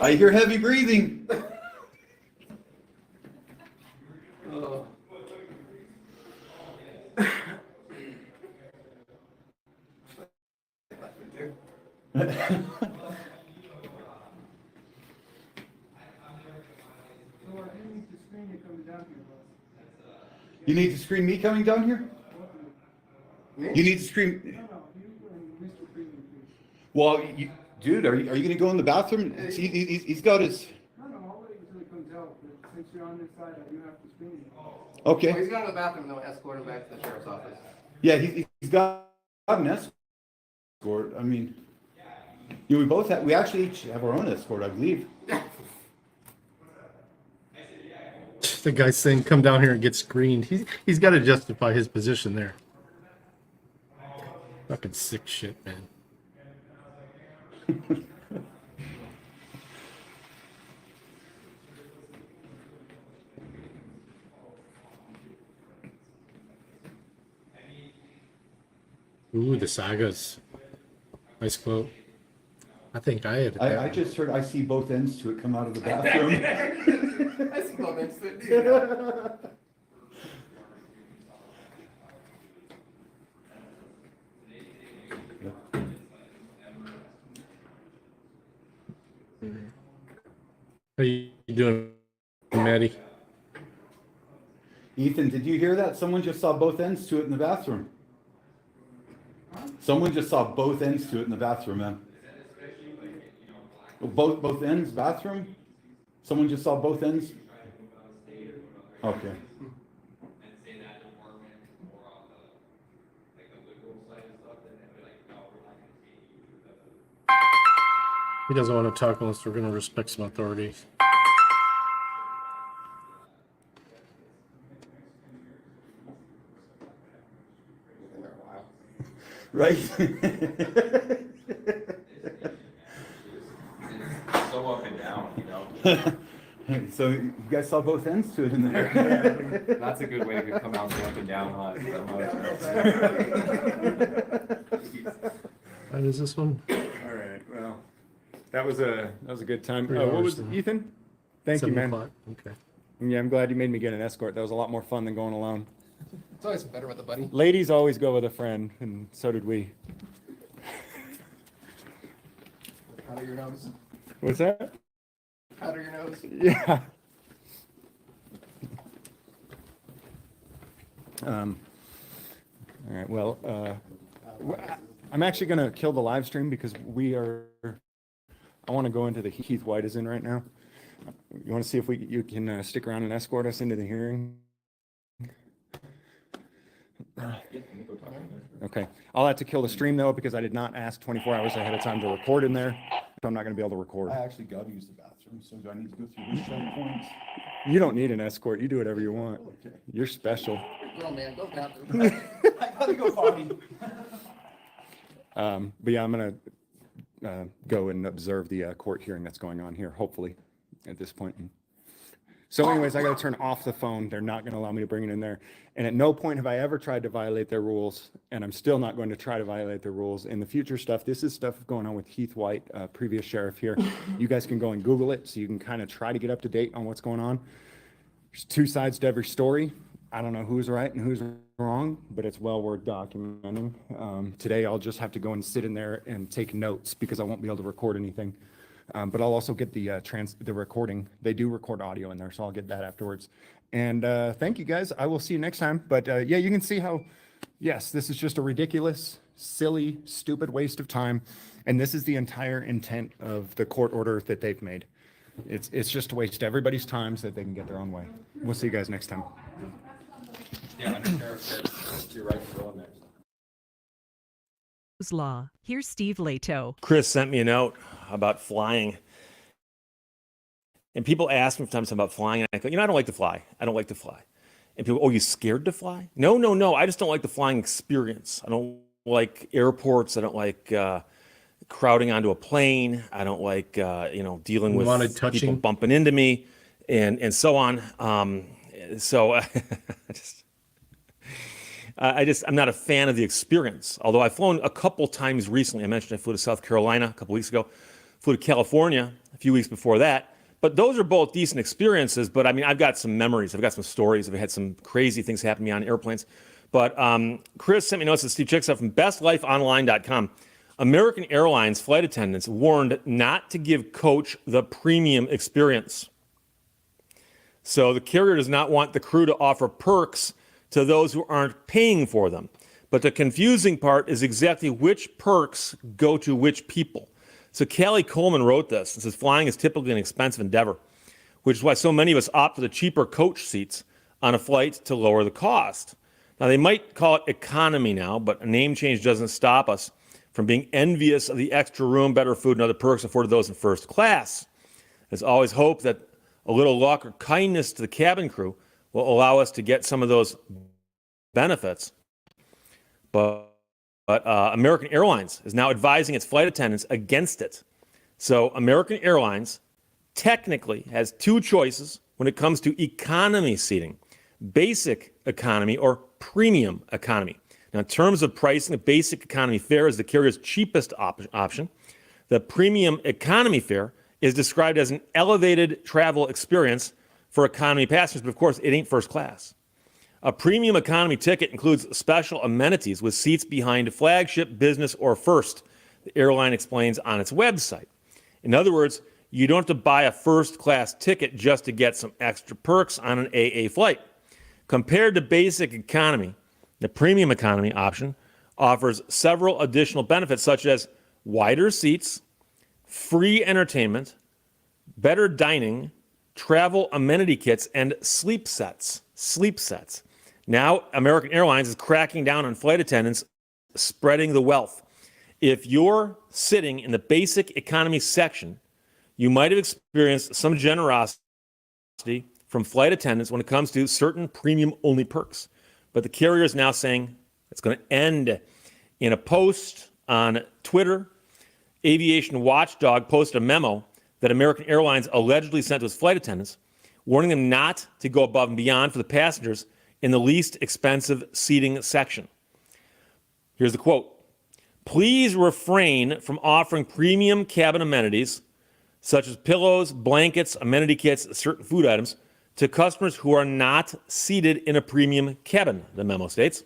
[SPEAKER 24] I hear heavy breathing.
[SPEAKER 16] Oh.
[SPEAKER 24] You need to screen me coming down here? You need to screen. Well, dude, are you going to go in the bathroom? He's got his.
[SPEAKER 7] No, I'll wait until he comes out. but since you're on this side, I do have to screen you.
[SPEAKER 24] Okay.
[SPEAKER 16] Well, he's gone to the bathroom, though, escort him back to the sheriff's office.
[SPEAKER 24] Yeah, he's got an escort. I mean, we actually each have our own escort, I believe.
[SPEAKER 3] The guy's saying, come down here and get screened. He's got to justify his position there. Fucking sick shit, man. Ooh, the sagas. Nice quote. I think I had.
[SPEAKER 24] I just heard I see both ends to it come out of the bathroom.
[SPEAKER 16] I see both ends to it.
[SPEAKER 3] How you doing, Maddie?
[SPEAKER 24] Ethan, did you hear that? Someone just saw both ends to it in the bathroom. Someone just saw both ends to it in the bathroom, man. Both ends, bathroom? Someone just saw both ends? Okay.
[SPEAKER 3] He doesn't want to talk unless we're going to respect some authorities.
[SPEAKER 24] Right?
[SPEAKER 16] So up and down, you know.
[SPEAKER 24] So you guys saw both ends to it in there.
[SPEAKER 16] Yeah, that's a good way to come out and up and down.
[SPEAKER 3] What is this one?
[SPEAKER 19] All right. Well, that was a good time.
[SPEAKER 3] 3
[SPEAKER 19] What
[SPEAKER 3] hours
[SPEAKER 19] was
[SPEAKER 3] now.
[SPEAKER 19] Ethan? Thank you,
[SPEAKER 3] 7
[SPEAKER 19] man.
[SPEAKER 3] o'clock. Okay.
[SPEAKER 19] Yeah, I'm glad you made me get an escort. That was a lot more fun than going alone.
[SPEAKER 16] It's always better with a buddy.
[SPEAKER 19] Ladies always go with a friend, and so did we.
[SPEAKER 16] Powder your nose.
[SPEAKER 19] What's that?
[SPEAKER 16] Powder your nose.
[SPEAKER 19] Yeah. All right. Well, I'm actually going to kill the live stream because I want to go into the Heath White is in right now. You want to see if you can stick around and escort us into the hearing? Okay. I'll have to kill the stream though because I did not ask 24 hours ahead of time to record in there. So I'm not going to be able to record.
[SPEAKER 24] I actually got to use the bathroom, so do I need to go through these checkpoints?
[SPEAKER 19] You don't need an escort. You do whatever you want. You're special.
[SPEAKER 16] Girl, man, go bathroom. I gotta go potty.
[SPEAKER 19] But yeah, I'm going to go and observe the court hearing that's going on here, hopefully, at this point. So anyways, I got to turn off the phone. They're not going to allow me to bring it in there. And at no point have I ever tried to violate their rules, and I'm still not going to try to violate their rules. In the future stuff, this is stuff going on with Heath White, previous sheriff here. You guys can go and Google it so you can kind of try to get up to date on what's going on. There's 2 sides to every story. I don't know who's right and who's wrong, but it's well worth documenting. Today, I'll just have to go and sit in there and take notes because I won't be able to record anything. But I'll also get the recording. They do record audio in there, so I'll get that afterwards. And thank you guys. I will see you next time. But yeah, you can see how, yes, this is just a ridiculous, silly, stupid waste of time. And this is the entire intent of the court order that they've made. It's just to waste everybody's time so that they can get their own way. We'll see you guys next time.
[SPEAKER 16] Yeah, under sheriff says you're right to go in there.
[SPEAKER 14] Law. Here's Steve Leto.
[SPEAKER 18] Chris sent me a note about flying. And people ask me sometimes about flying, and I go, I don't like to fly. I don't like to fly. And people, oh, you scared to fly? No. I just don't like the flying experience. I don't like airports. I don't like crowding onto a plane. I don't like, dealing with people bumping into me and so on. I'm not a fan of the experience. Although I've flown a couple times recently. I mentioned I flew to South Carolina a couple weeks ago, flew to California a few weeks before that. But those are both decent experiences. But I mean, I've got some memories. I've got some stories. I've had some crazy things happen to me on airplanes. But Chris sent me notes to Steve Chickstuff from bestlifeonline.com. American Airlines flight attendants warned not to give coach the premium experience. So the carrier does not want the crew to offer perks to those who aren't paying for them. But the confusing part is exactly which perks go to which people. So Callie Coleman wrote this and says, flying is typically an expensive endeavor. which is why so many of us opt for the cheaper coach seats on a flight to lower the cost. Now, they might call it economy now, but a name change doesn't stop us from being envious of the extra room, better food, and other perks afforded those in first class. There's always hope that a little luck or kindness to the cabin crew will allow us to get some of those benefits. But American Airlines is now advising its flight attendants against it. So American Airlines technically has two choices when it comes to economy seating: basic economy or premium economy. Now, in terms of pricing, the basic economy fare is the carrier's cheapest option. The premium economy fare is described as an elevated travel experience for economy passengers, but of course, it ain't first class. A premium economy ticket includes special amenities with seats behind flagship, business, or first, the airline explains on its website. In other words, you don't have to buy a first-class ticket just to get some extra perks on an AA flight. Compared to basic economy, the premium economy option offers several additional benefits, such as wider seats, free entertainment, better dining, travel amenity kits, and sleep sets. Sleep sets. Now, American Airlines is cracking down on flight attendants spreading the wealth. If you're sitting in the basic economy section, you might have experienced some generosity from flight attendants when it comes to certain premium-only perks. But the carrier is now saying it's going to end. In a post on Twitter, Aviation Watchdog posted a memo that American Airlines allegedly sent to its flight attendants, warning them not to go above and beyond for the passengers in the least expensive seating section. Here's the quote: "Please refrain from offering premium cabin amenities, such as pillows, blankets, amenity kits, certain food items, to customers who are not seated in a premium cabin," the memo states.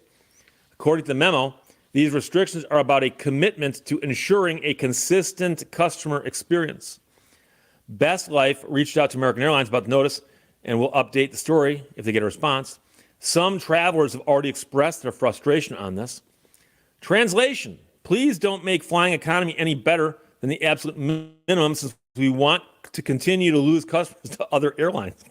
[SPEAKER 18] According to the memo, these restrictions are about a commitment to ensuring a consistent customer experience. Best Life reached out to American Airlines about the notice and will update the story if they get a response. Some travelers have already expressed their frustration on this. Translation: please don't make flying economy any better than the absolute minimum, since we want to continue to lose customers to other airlines.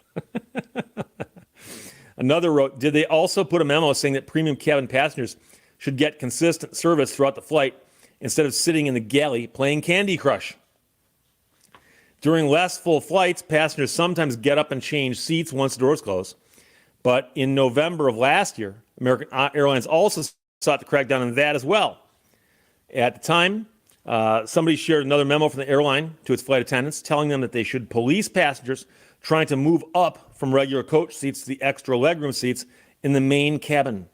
[SPEAKER 18] Another wrote, "Did they also put a memo saying that premium cabin passengers should get consistent service throughout the flight instead of sitting in the galley playing Candy Crush?" During less full flights, passengers sometimes get up and change seats once the doors close. But in November of last year, American Airlines also sought to crack down on that as well. At the time, somebody shared another memo from the airline to its flight attendants telling them that they should police passengers trying to move up from regular coach seats to the extra legroom seats in the main cabin.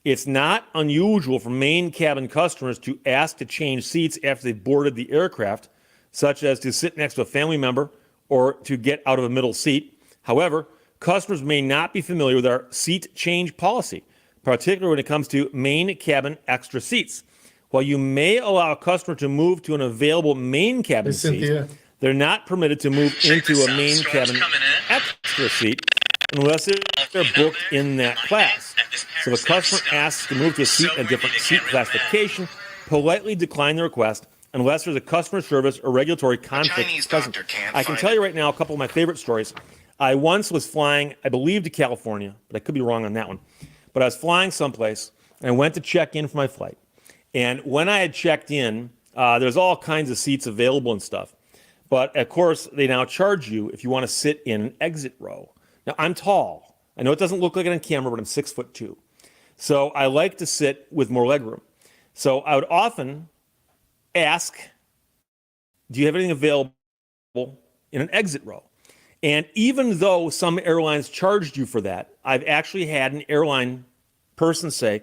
[SPEAKER 18] It's not unusual for main cabin customers to ask to change seats after they've boarded the aircraft, such as to sit next to a family member or to get out of a middle seat. However, customers may not be familiar with our seat change policy, particularly when it comes to main cabin extra seats. While you may allow a customer to move to an available main cabin seat, they're not permitted to move into a main cabin extra seat unless they're booked in that class. So if a customer asks to move to a seat in a different seat classification, politely decline the request unless there's a customer service or regulatory conflict present. I can tell you right now a couple of my favorite stories. I once was flying, I believe, to California, but I could be wrong on that one. But I was flying someplace, and I went to check in for my flight. And when I had checked in, there's all kinds of seats available and stuff. But, of course, they now charge you if you want to sit in an exit row. Now, I'm tall. I know it doesn't look like it on camera, but I'm 6'2". So I like to sit with more legroom. So I would often ask, do you have anything available in an exit row? And even though some airlines charged you for that, I've actually had an airline person say,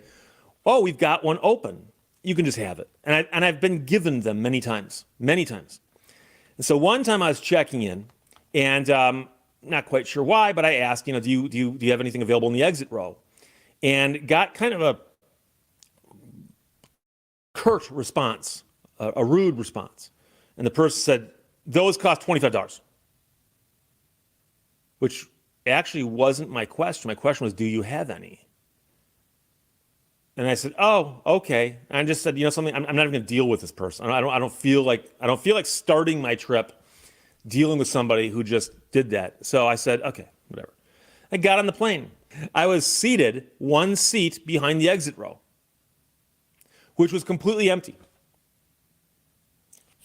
[SPEAKER 18] "Oh, we've got one open. You can just have it." And I've been given them many times. And so one time I was checking in, and not quite sure why, but I asked, do you have anything available in the exit row? And got kind of a curt response, a rude response. And the person said, "Those cost $25. Which actually wasn't my question. My question was, do you have any? And I said, "Oh, okay." And I just said, something. I'm not even going to deal with this person. I don't feel like starting my trip dealing with somebody who just did that. So I said, okay, whatever. I got on the plane. I was seated one seat behind the exit row, which was completely empty.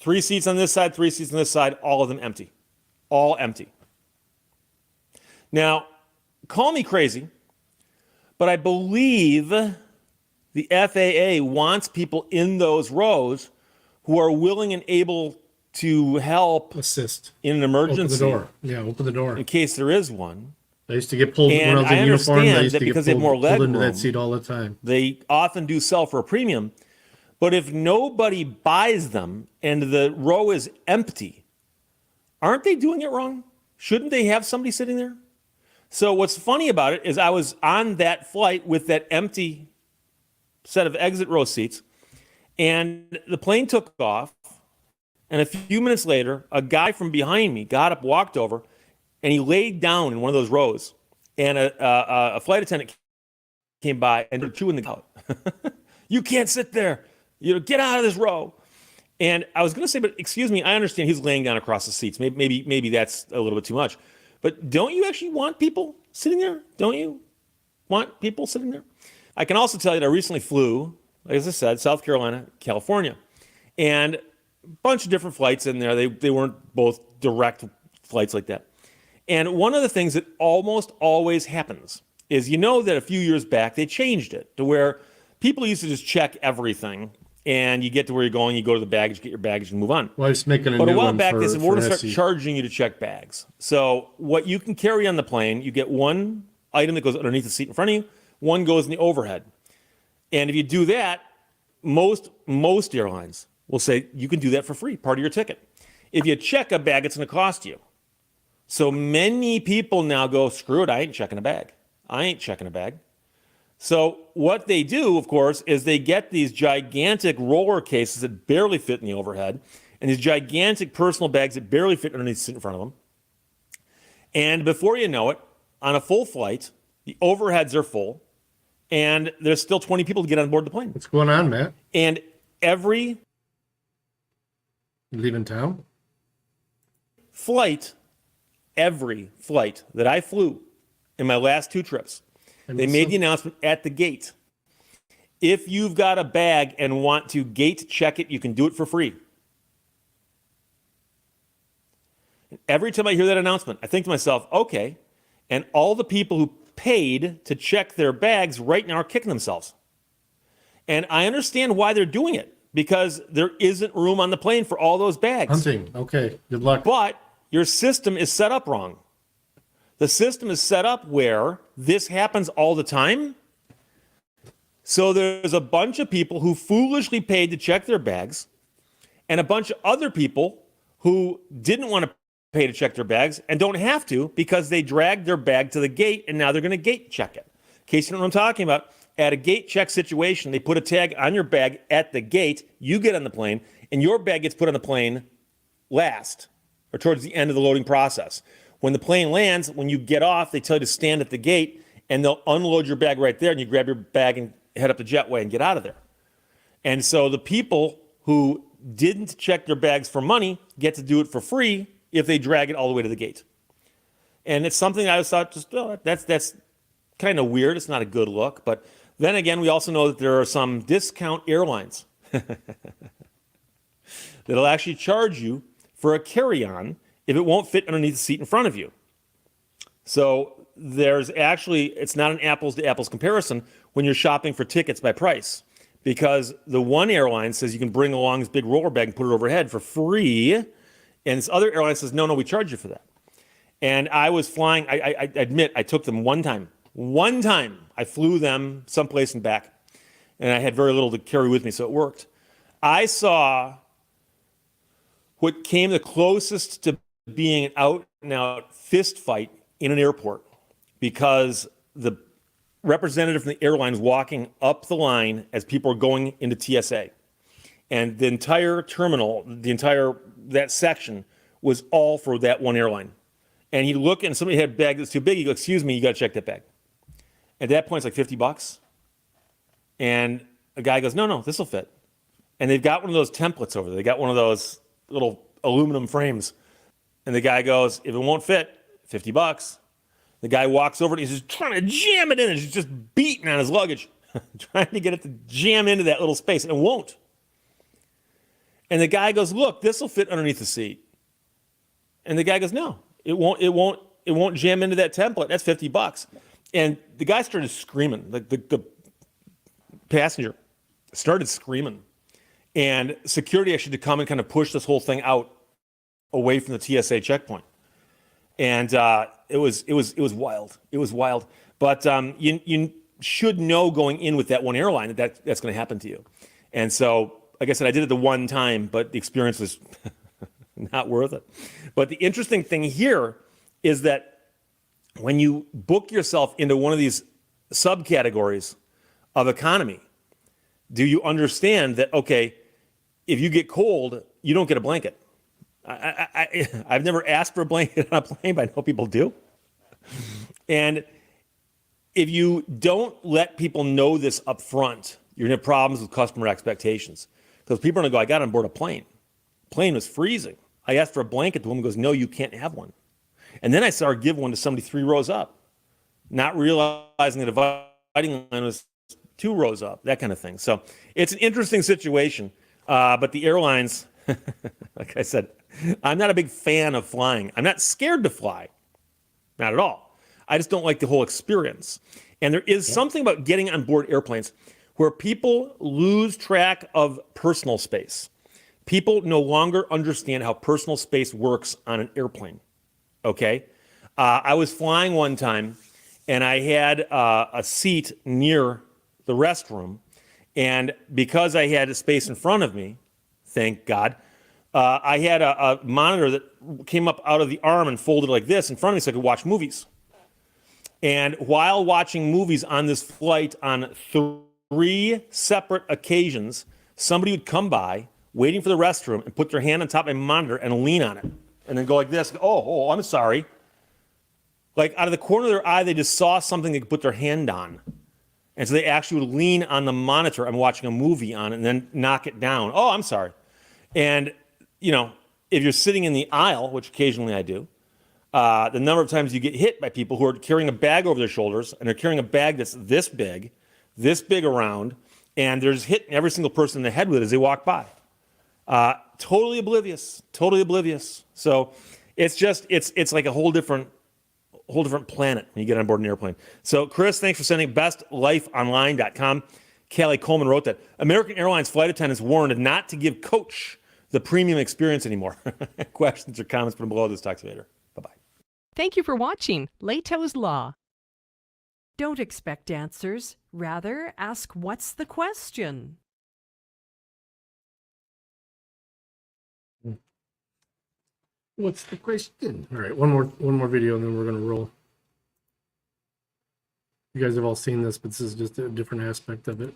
[SPEAKER 18] 3 seats on this side, 3 seats on this side, all of them empty. All empty. Now, call me crazy, but I believe the FAA wants people in those rows who are willing and able to help
[SPEAKER 3] assist
[SPEAKER 18] in an emergency.
[SPEAKER 3] Open the door. Yeah, open the door.
[SPEAKER 18] In case there is one.
[SPEAKER 3] I used to get pulled when I
[SPEAKER 18] And
[SPEAKER 3] was in
[SPEAKER 18] I
[SPEAKER 3] uniform. I
[SPEAKER 18] understand
[SPEAKER 3] used
[SPEAKER 18] that
[SPEAKER 3] to get
[SPEAKER 18] because they have more
[SPEAKER 3] pulled
[SPEAKER 18] leg
[SPEAKER 3] into that
[SPEAKER 18] room,
[SPEAKER 3] seat all the time.
[SPEAKER 18] they often do sell for a premium. But if nobody buys them and the row is empty, aren't they doing it wrong? Shouldn't they have somebody sitting there? So what's funny about it is I was on that flight with that empty set of exit row seats, and the plane took off, and a few minutes later, a guy from behind me got up, walked over, and he laid down in one of those rows, and a flight attendant came by and they're chewing the out. You can't sit there. Get out of this row. And I was going to say, but excuse me, I understand he's laying down across the seats. Maybe that's a little bit too much. But don't you actually want people sitting there? Don't you want people sitting there? I can also tell you that I recently flew, as I said, South Carolina, California, and a bunch of different flights in there. They weren't both direct flights like that. And one of the things that almost always happens is that a few years back they changed it to where people used to just check everything, and you get to where you're going, you go to the baggage, get your baggage, and move on.
[SPEAKER 3] Well, I was making a
[SPEAKER 18] But
[SPEAKER 3] new
[SPEAKER 18] a while
[SPEAKER 3] one
[SPEAKER 18] back,
[SPEAKER 3] for,
[SPEAKER 18] they said, we're going to
[SPEAKER 3] for
[SPEAKER 18] start
[SPEAKER 3] SE.
[SPEAKER 18] charging you to check bags. So what you can carry on the plane, you get one item that goes underneath the seat in front of you, one goes in the overhead. And if you do that, most airlines will say you can do that for free, part of your ticket. If you check a bag, it's going to cost you. So many people now go, screw it, I ain't checking a bag. I ain't checking a bag. So what they do, of course, is they get these gigantic roller cases that barely fit in the overhead, and these gigantic personal bags that barely fit underneath the seat in front of them. And before you know it, on a full flight, the overheads are full, and there's still 20 people to get on board the plane.
[SPEAKER 3] What's going on, Matt?
[SPEAKER 18] And
[SPEAKER 3] You leaving town?
[SPEAKER 18] every flight that I flew in my last 2 trips, they made the announcement at the gate. If you've got a bag and want to gate check it, you can do it for free. And every time I hear that announcement, I think to myself, okay, and all the people who paid to check their bags right now are kicking themselves. And I understand why they're doing it, because there isn't room on the plane for all those bags.
[SPEAKER 3] Hunting. Okay, good luck.
[SPEAKER 18] But your system is set up wrong. The system is set up where this happens all the time. So there's a bunch of people who foolishly paid to check their bags, and a bunch of other people who didn't want to pay to check their bags and don't have to because they dragged their bag to the gate, and now they're going to gate check it. In case you don't know what I'm talking about, at a gate check situation, they put a tag on your bag at the gate, you get on the plane, and your bag gets put on the plane last, or towards the end of the loading process. When the plane lands, when you get off, they tell you to stand at the gate, and they'll unload your bag right there, and you grab your bag and head up the jetway and get out of there. And so the people who didn't check their bags for money get to do it for free if they drag it all the way to the gate. And it's something I just thought, that's kind of weird. It's not a good look. But then again, we also know that there are some discount airlines that'll actually charge you for a carry-on if it won't fit underneath the seat in front of you. So it's not an apples to apples comparison when you're shopping for tickets by price, because the one airline says you can bring along this big roller bag and put it overhead for free, and this other airline says, no, we charge you for that. And I was flying, I admit, I took them one time. I flew them someplace and back, and I had very little to carry with me, so it worked. I saw what came the closest to being an out-and-out fist fight in an airport, because the representative from the airline was walking up the line as people were going into TSA. And the entire terminal, that section was all for that one airline. And he'd look, and somebody had a bag that's too big. He'd go, excuse me, you got to check that bag. At that point, it's like $50. And a guy goes, no, this will fit. And they've got one of those templates over there. They got one of those little aluminum frames. And the guy goes, if it won't fit, $50. The guy walks over and he's just trying to jam it in, and he's just beating on his luggage, trying to get it to jam into that little space, and it won't. And the guy goes, look, this will fit underneath the seat. And the guy goes, no, it won't jam into that template. That's $50. And the guy started screaming. The passenger started screaming. And security actually had to come and kind of push this whole thing out away from the TSA checkpoint. And it was wild. It was wild. But you should know going in with that one airline that's going to happen to you. And so, like I said, I did it the one time, but the experience was not worth it. But the interesting thing here is that when you book yourself into one of these subcategories of economy, do you understand that, okay, if you get cold, you don't get a blanket? I've never asked for a blanket on a plane, but I know people do. And if you don't let people know this up front, you're going to have problems with customer expectations. Because people are going to go, I got on board a plane. Plane was freezing. I asked for a blanket. The woman goes, no, you can't have one. And then I saw her give one to somebody 3 rows up, not realizing the dividing line was 2 rows up, that kind of thing. So it's an interesting situation. But the airlines, like I said, I'm not a big fan of flying. I'm not scared to fly. Not at all. I just don't like the whole experience. And there is something about getting on board airplanes where people lose track of personal space. People no longer understand how personal space works on an airplane. Okay? I was flying one time, and I had a seat near the restroom. And because I had a space in front of me, thank God, I had a monitor that came up out of the arm and folded like this in front of me so I could watch movies. And while watching movies on this flight on 3 separate occasions, somebody would come by, waiting for the restroom, and put their hand on top of my monitor and lean on it. And then go like this, oh, I'm sorry. Like out of the corner of their eye, they just saw something they could put their hand on. And so they actually would lean on the monitor I'm watching a movie on and then knock it down. Oh, I'm sorry. And, you know, if you're sitting in the aisle, which occasionally I do, the number of times you get hit by people who are carrying a bag over their shoulders and they're carrying a bag that's this big around, and they're just hitting every single person in the head with it as they walk by. Totally oblivious. So it's just, it's like a whole different planet when you get on board an airplane. So Chris, thanks for sending bestlifeonline.com. Callie Coleman wrote that American Airlines flight attendants warned not to give coach the premium experience anymore. Questions or comments, put them below this. Talk to you later. Bye-bye.
[SPEAKER 14] Thank you for watching Leto's Law. Don't expect answers. Rather, ask what's the question?
[SPEAKER 3] What's the question? All right, one more video and then we're gonna roll. You guys have all seen this, but this is just a different aspect of it.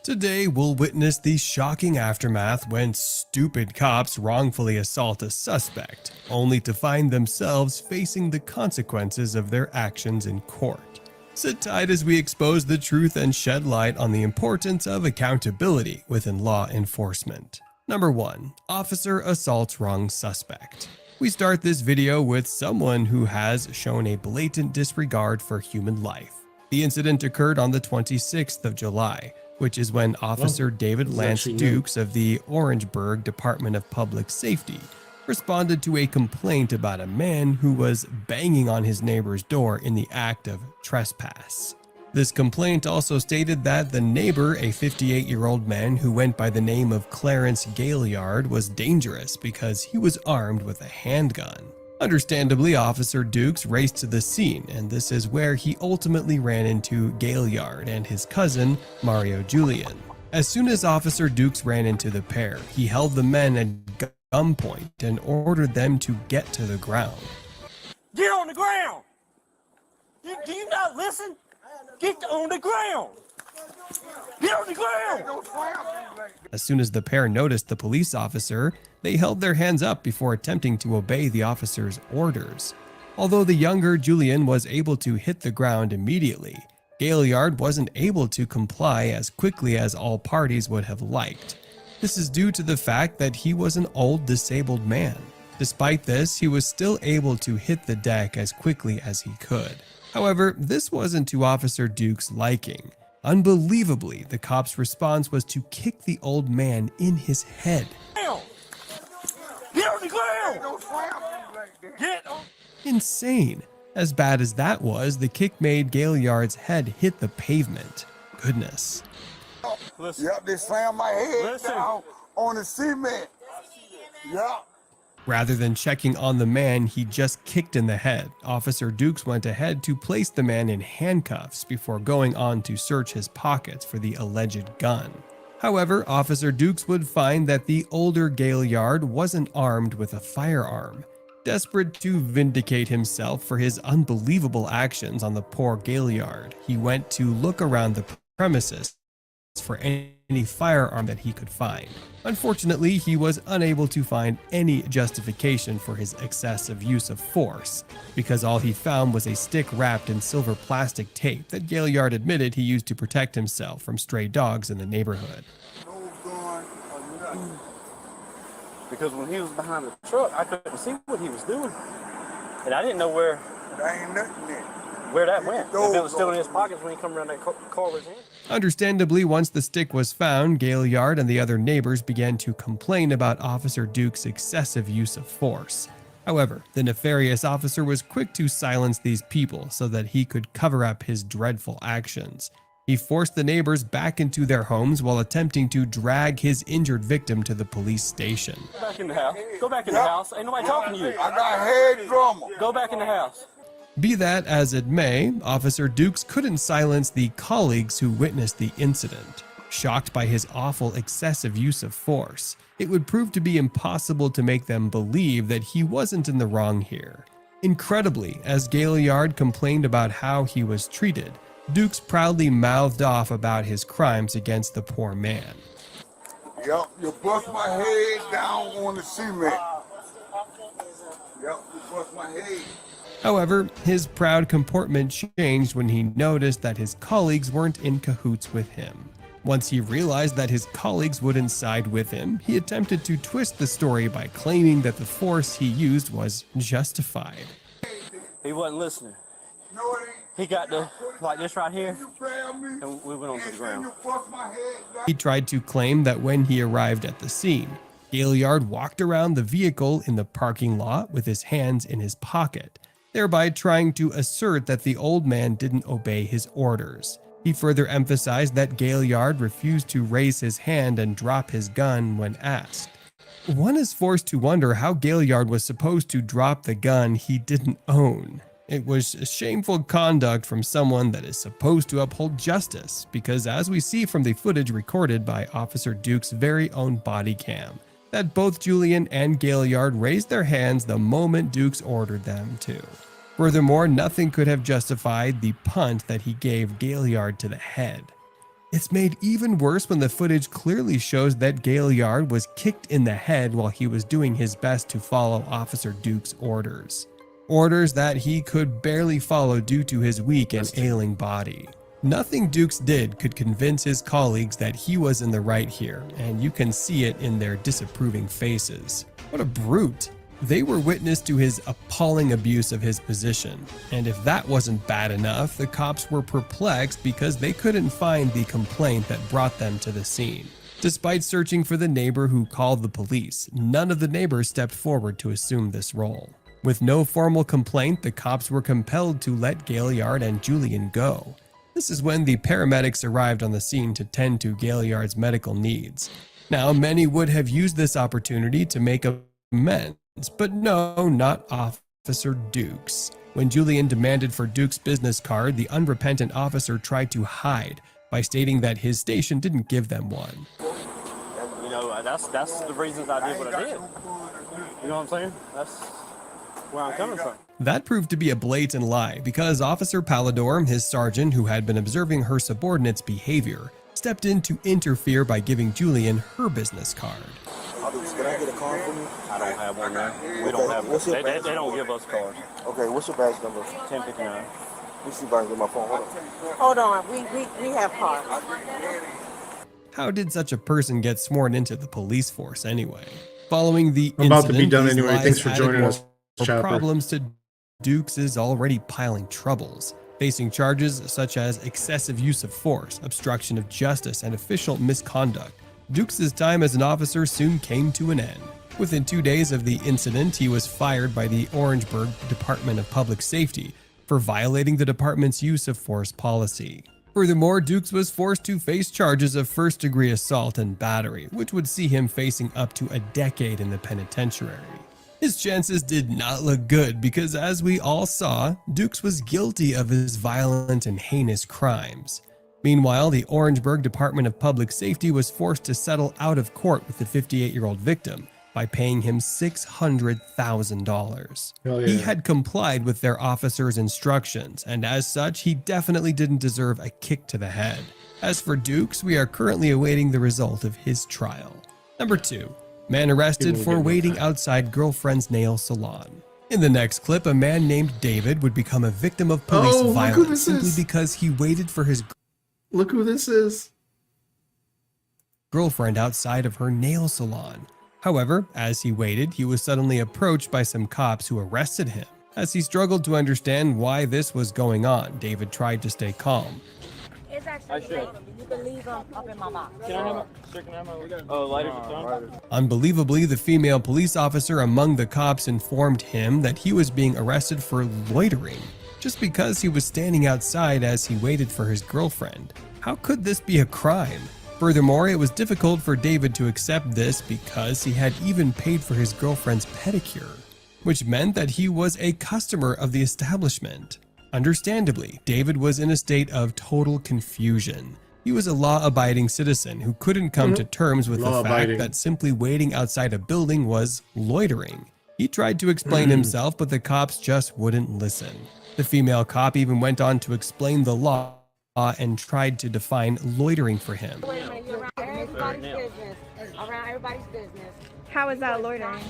[SPEAKER 6] Today, we'll witness the shocking aftermath when stupid cops wrongfully assault a suspect, only to find themselves facing the consequences of their actions in court. Sit tight as we expose the truth and shed light on the importance of accountability within law enforcement. Number 1. Officer assaults wrong suspect. We start this video with someone who has shown a blatant disregard for human life. The incident occurred on the 26th of July, which is when Officer David Lance Dukes of the Orangeburg Department of Public Safety responded to a complaint about a man who was banging on his neighbor's door in the act of trespass. This complaint also stated that the neighbor, a 58-year-old man who went by the name of Clarence Gaillard, was dangerous because he was armed with a handgun. Understandably, Officer Dukes raced to the scene, and this is where he ultimately ran into Gaillard and his cousin, Mario Julian. As soon as Officer Dukes ran into the pair, he held the men at gunpoint and ordered them to get to the ground.
[SPEAKER 21] Get on the ground! Do you not listen? Get on the ground! Get on the ground!
[SPEAKER 6] As soon as the pair noticed the police officer, they held their hands up before attempting to obey the officer's orders. Although the younger Julian was able to hit the ground immediately, Gaillard wasn't able to comply as quickly as all parties would have liked. This is due to the fact that he was an old disabled man. Despite this, he was still able to hit the deck as quickly as he could. However, this wasn't to Officer Duke's liking. Unbelievably, the cop's response was to kick the old man in his head.
[SPEAKER 21] Get on the ground! Get on!
[SPEAKER 6] Insane. As bad as that was, the kick made Gaillard's head hit the pavement. Goodness.
[SPEAKER 21] Listen.
[SPEAKER 8] Yep, they slammed my head down on the cement. Yep.
[SPEAKER 6] Rather than checking on the man he just kicked in the head, Officer Dukes went ahead to place the man in handcuffs before going on to search his pockets for the alleged gun. However, Officer Dukes would find that the older Gaillard wasn't armed with a firearm. Desperate to vindicate himself for his unbelievable actions on the poor Gaillard, he went to look around the premises for any firearm that he could find. Unfortunately, he was unable to find any justification for his excessive use of force, because all he found was a stick wrapped in silver plastic tape that Gaillard admitted he used to protect himself from stray dogs in the neighborhood.
[SPEAKER 21] Because when he was behind the truck, I couldn't see what he was doing. And I didn't know where that went. If it was still in his pockets when he come around that car with his hand.
[SPEAKER 6] Understandably, once the stick was found, Gaillard and the other neighbors began to complain about Officer Duke's excessive use of force. However, the nefarious officer was quick to silence these people so that he could cover up his dreadful actions. He forced the neighbors back into their homes while attempting to drag his injured victim to the police station.
[SPEAKER 21] Go back in the house. Go back in the house. Ain't nobody talking to you.
[SPEAKER 8] I got head trauma.
[SPEAKER 21] Go back in the house.
[SPEAKER 6] Be that as it may, Officer Dukes couldn't silence the colleagues who witnessed the incident. Shocked by his awful excessive use of force, it would prove to be impossible to make them believe that he wasn't in the wrong here. Incredibly, as Gaillard complained about how he was treated, Dukes proudly mouthed off about his crimes against the poor man.
[SPEAKER 8] Yep, you bust my head down on the cement. Yep, you bust my head.
[SPEAKER 6] However, his proud comportment changed when he noticed that his colleagues weren't in cahoots with him. Once he realized that his colleagues wouldn't side with him, he attempted to twist the story by claiming that the force he used was justified.
[SPEAKER 21] He wasn't listening. He got like this right here, and we went onto the ground.
[SPEAKER 6] He tried to claim that when he arrived at the scene, Gaillard walked around the vehicle in the parking lot with his hands in his pocket, thereby trying to assert that the old man didn't obey his orders. He further emphasized that Gaillard refused to raise his hand and drop his gun when asked. One is forced to wonder how Gaillard was supposed to drop the gun he didn't own. It was shameful conduct from someone that is supposed to uphold justice, because as we see from the footage recorded by Officer Duke's very own body cam, that both Julian and Gaillard raised their hands the moment Dukes ordered them to. Furthermore, nothing could have justified the punt that he gave Gaillard to the head. It's made even worse when the footage clearly shows that Gaillard was kicked in the head while he was doing his best to follow Officer Duke's orders. Orders that he could barely follow due to his weak and ailing body. Nothing Dukes did could convince his colleagues that he was in the right here, and you can see it in their disapproving faces. What a brute! They were witness to his appalling abuse of his position, and if that wasn't bad enough, the cops were perplexed because they couldn't find the complaint that brought them to the scene. Despite searching for the neighbor who called the police, none of the neighbors stepped forward to assume this role. With no formal complaint, the cops were compelled to let Gaillard and Julian go. This is when the paramedics arrived on the scene to tend to Gaillard's medical needs. Now, many would have used this opportunity to make amends, but no, not Officer Dukes. When Julian demanded for Dukes' business card, the unrepentant officer tried to hide by stating that his station didn't give them one.
[SPEAKER 21] You know, that's the reasons I did what I did. You know what I'm saying? That's where I'm coming from.
[SPEAKER 6] That proved to be a blatant lie because Officer Pallador, his sergeant who had been observing her subordinate's behavior, stepped in to interfere by giving Julian her business card.
[SPEAKER 8] Can I get a card from you?
[SPEAKER 21] I don't have one there. We don't have one. They don't give us cards.
[SPEAKER 8] Okay, what's your badge number?
[SPEAKER 21] 1059.
[SPEAKER 8] Let me see if I can get my phone.
[SPEAKER 21] Hold on, we have cars.
[SPEAKER 6] How did such a person get sworn into the police force anyway? Following the
[SPEAKER 3] I'm about to be
[SPEAKER 6] incident,
[SPEAKER 3] done
[SPEAKER 6] these
[SPEAKER 3] anyway.
[SPEAKER 6] lies
[SPEAKER 3] Thanks for
[SPEAKER 6] added
[SPEAKER 3] joining
[SPEAKER 6] more
[SPEAKER 3] us, Chopper.
[SPEAKER 6] problems to Dukes' already piling troubles, facing charges such as excessive use of force, obstruction of justice, and official misconduct. Dukes' time as an officer soon came to an end. Within 2 days of the incident, he was fired by the Orangeburg Department of Public Safety for violating the department's use of force policy. Furthermore, Dukes was forced to face charges of first-degree assault and battery, which would see him facing up to a decade in the penitentiary. His chances did not look good because, as we all saw, Dukes was guilty of his violent and heinous crimes. Meanwhile, the Orangeburg Department of Public Safety was forced to settle out of court with the 58-year-old victim by paying him $600,000.
[SPEAKER 3] Hell yeah.
[SPEAKER 6] He had complied with their officers' instructions, and as such, he definitely didn't deserve a kick to the head. As for Dukes, we are currently awaiting the result of his trial. Number 2. Man arrested for waiting outside girlfriend's nail salon. In the next clip, a man named David would become a victim of police violence simply because he waited for his
[SPEAKER 3] Look who this is.
[SPEAKER 6] girlfriend outside of her nail salon. However, as he waited, he was suddenly approached by some cops who arrested him. As he struggled to understand why this was going on, David tried to stay calm.
[SPEAKER 21] It's actually safe. You can leave them up in my box. Can I have lighters or something?
[SPEAKER 6] Unbelievably, the female police officer among the cops informed him that he was being arrested for loitering, just because he was standing outside as he waited for his girlfriend. How could this be a crime? Furthermore, it was difficult for David to accept this because he had even paid for his girlfriend's pedicure, which meant that he was a customer of the establishment. Understandably, David was in a state of total confusion. He was a law-abiding citizen who couldn't come to terms with the fact that simply waiting outside a building was loitering. He tried to explain himself, but the cops just wouldn't listen. The female cop even went on to explain the law and tried to define loitering for him.
[SPEAKER 21] Wait a minute, you're around everybody's business. Around everybody's business.
[SPEAKER 12] How is that loitering?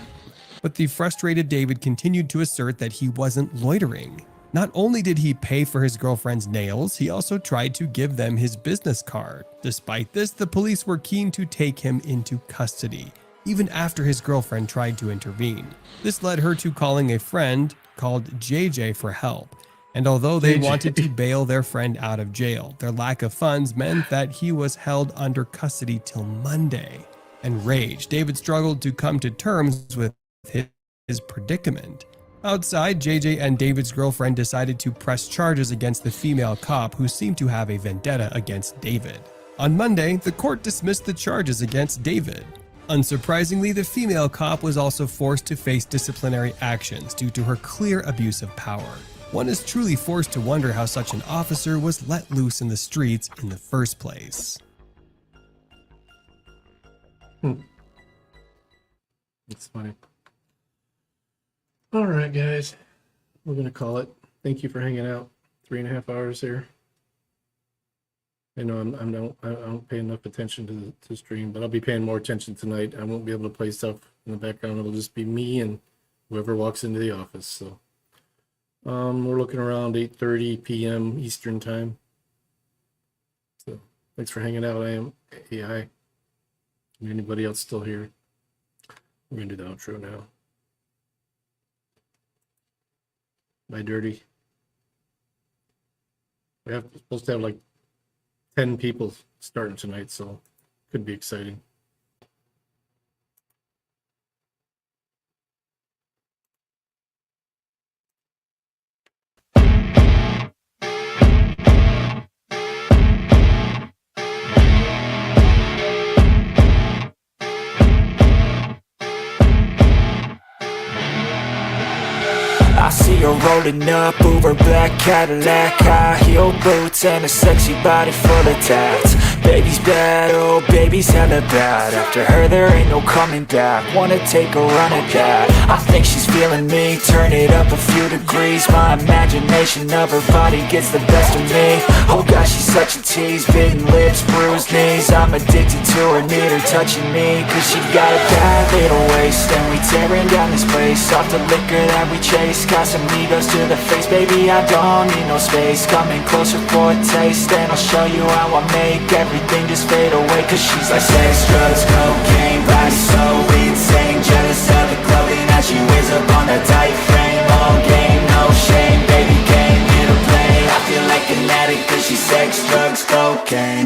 [SPEAKER 6] But the frustrated David continued to assert that he wasn't loitering. Not only did he pay for his girlfriend's nails, he also tried to give them his business card. Despite this, the police were keen to take him into custody, even after his girlfriend tried to intervene. This led her to calling a friend called JJ for help. And although they wanted to bail their friend out of jail, their lack of funds meant that he was held under custody till Monday. Enraged, David struggled to come to terms with his predicament. Outside, JJ and David's girlfriend decided to press charges against the female cop who seemed to have a vendetta against David. On Monday, the court dismissed the charges against David. Unsurprisingly, the female cop was also forced to face disciplinary actions due to her clear abuse of power. One is truly forced to wonder how such an officer was let loose in the streets in the first place.
[SPEAKER 3] It's funny. All right, guys. We're going to call it. Thank you for hanging out. 3.5 hours here. I know I don't pay enough attention to the stream, but I'll be paying more attention tonight. I won't be able to play stuff in the background. It'll just be me and whoever walks into the office. So we're looking around 8:30 p.m. Eastern time. So thanks for hanging out. I am AI. Anybody else still here? We're gonna do the outro now. Bye, Dirty. We're supposed to have like 10 people starting tonight, so could be exciting.
[SPEAKER 13] I see her rolling up, Uber black Cadillac, high heel boots and a sexy body full of tats. Baby's bad, oh baby's hella bad. After her there ain't no coming back. Wanna take a run at that. I think she's feeling me, turn it up a few degrees. My imagination of her body gets the best of me. Oh gosh, she's such a tease, bitten lips, bruised knees. I'm addicted to her, need her touching me, cause she got a bad little way waist and we tearing down this place. Off the liquor that we chase, Casamigos to the face. Baby, I don't need no space. Coming closer for a taste, and I'll show you how I make everything just fade away. Cause she's like sex, drugs, cocaine, body so insane. Jealous of the clothing that she wears up on that tight frame. All game, no shame, baby came here to play. I feel like an addict cause she's sex, drugs, cocaine.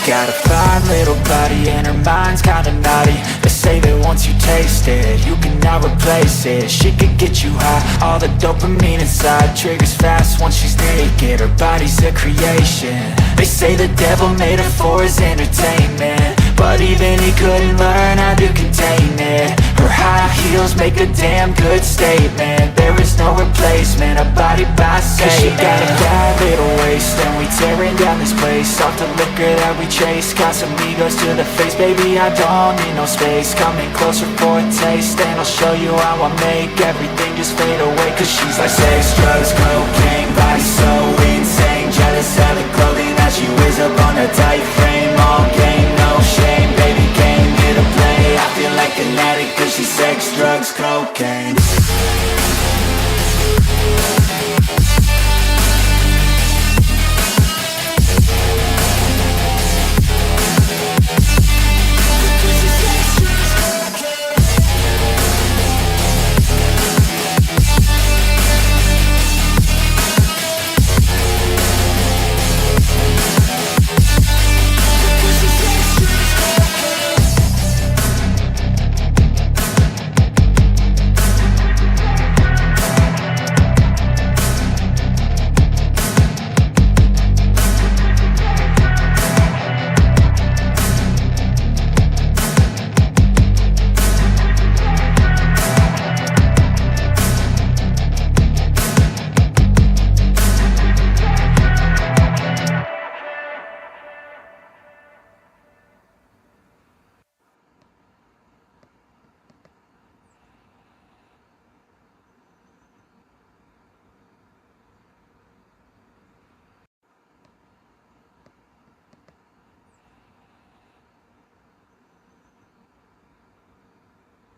[SPEAKER 13] Got a fine little body and her mind's kinda naughty. They say that once you taste it, you cannot replace it. She could get you high, all the dopamine inside triggers fast once she's naked. Her body's a creation. They say the devil made her for his entertainment, but even he couldn't learn how to contain it. Her high heels make a damn good statement. There is no replacement, a body by Satan. She got a bad little waist and we tearing down this place. Off the liquor that we chase, Casamigos to the face. Baby, I don't need no space. Coming closer for a taste, and I'll show you how I make everything just fade away. Cause she's like sex, drugs, cocaine, body so insane. Jealous of the clothing that she wears up on a tight frame. All game, no shame, baby came here to play. I feel like an addict cause she's sex, drugs, cocaine.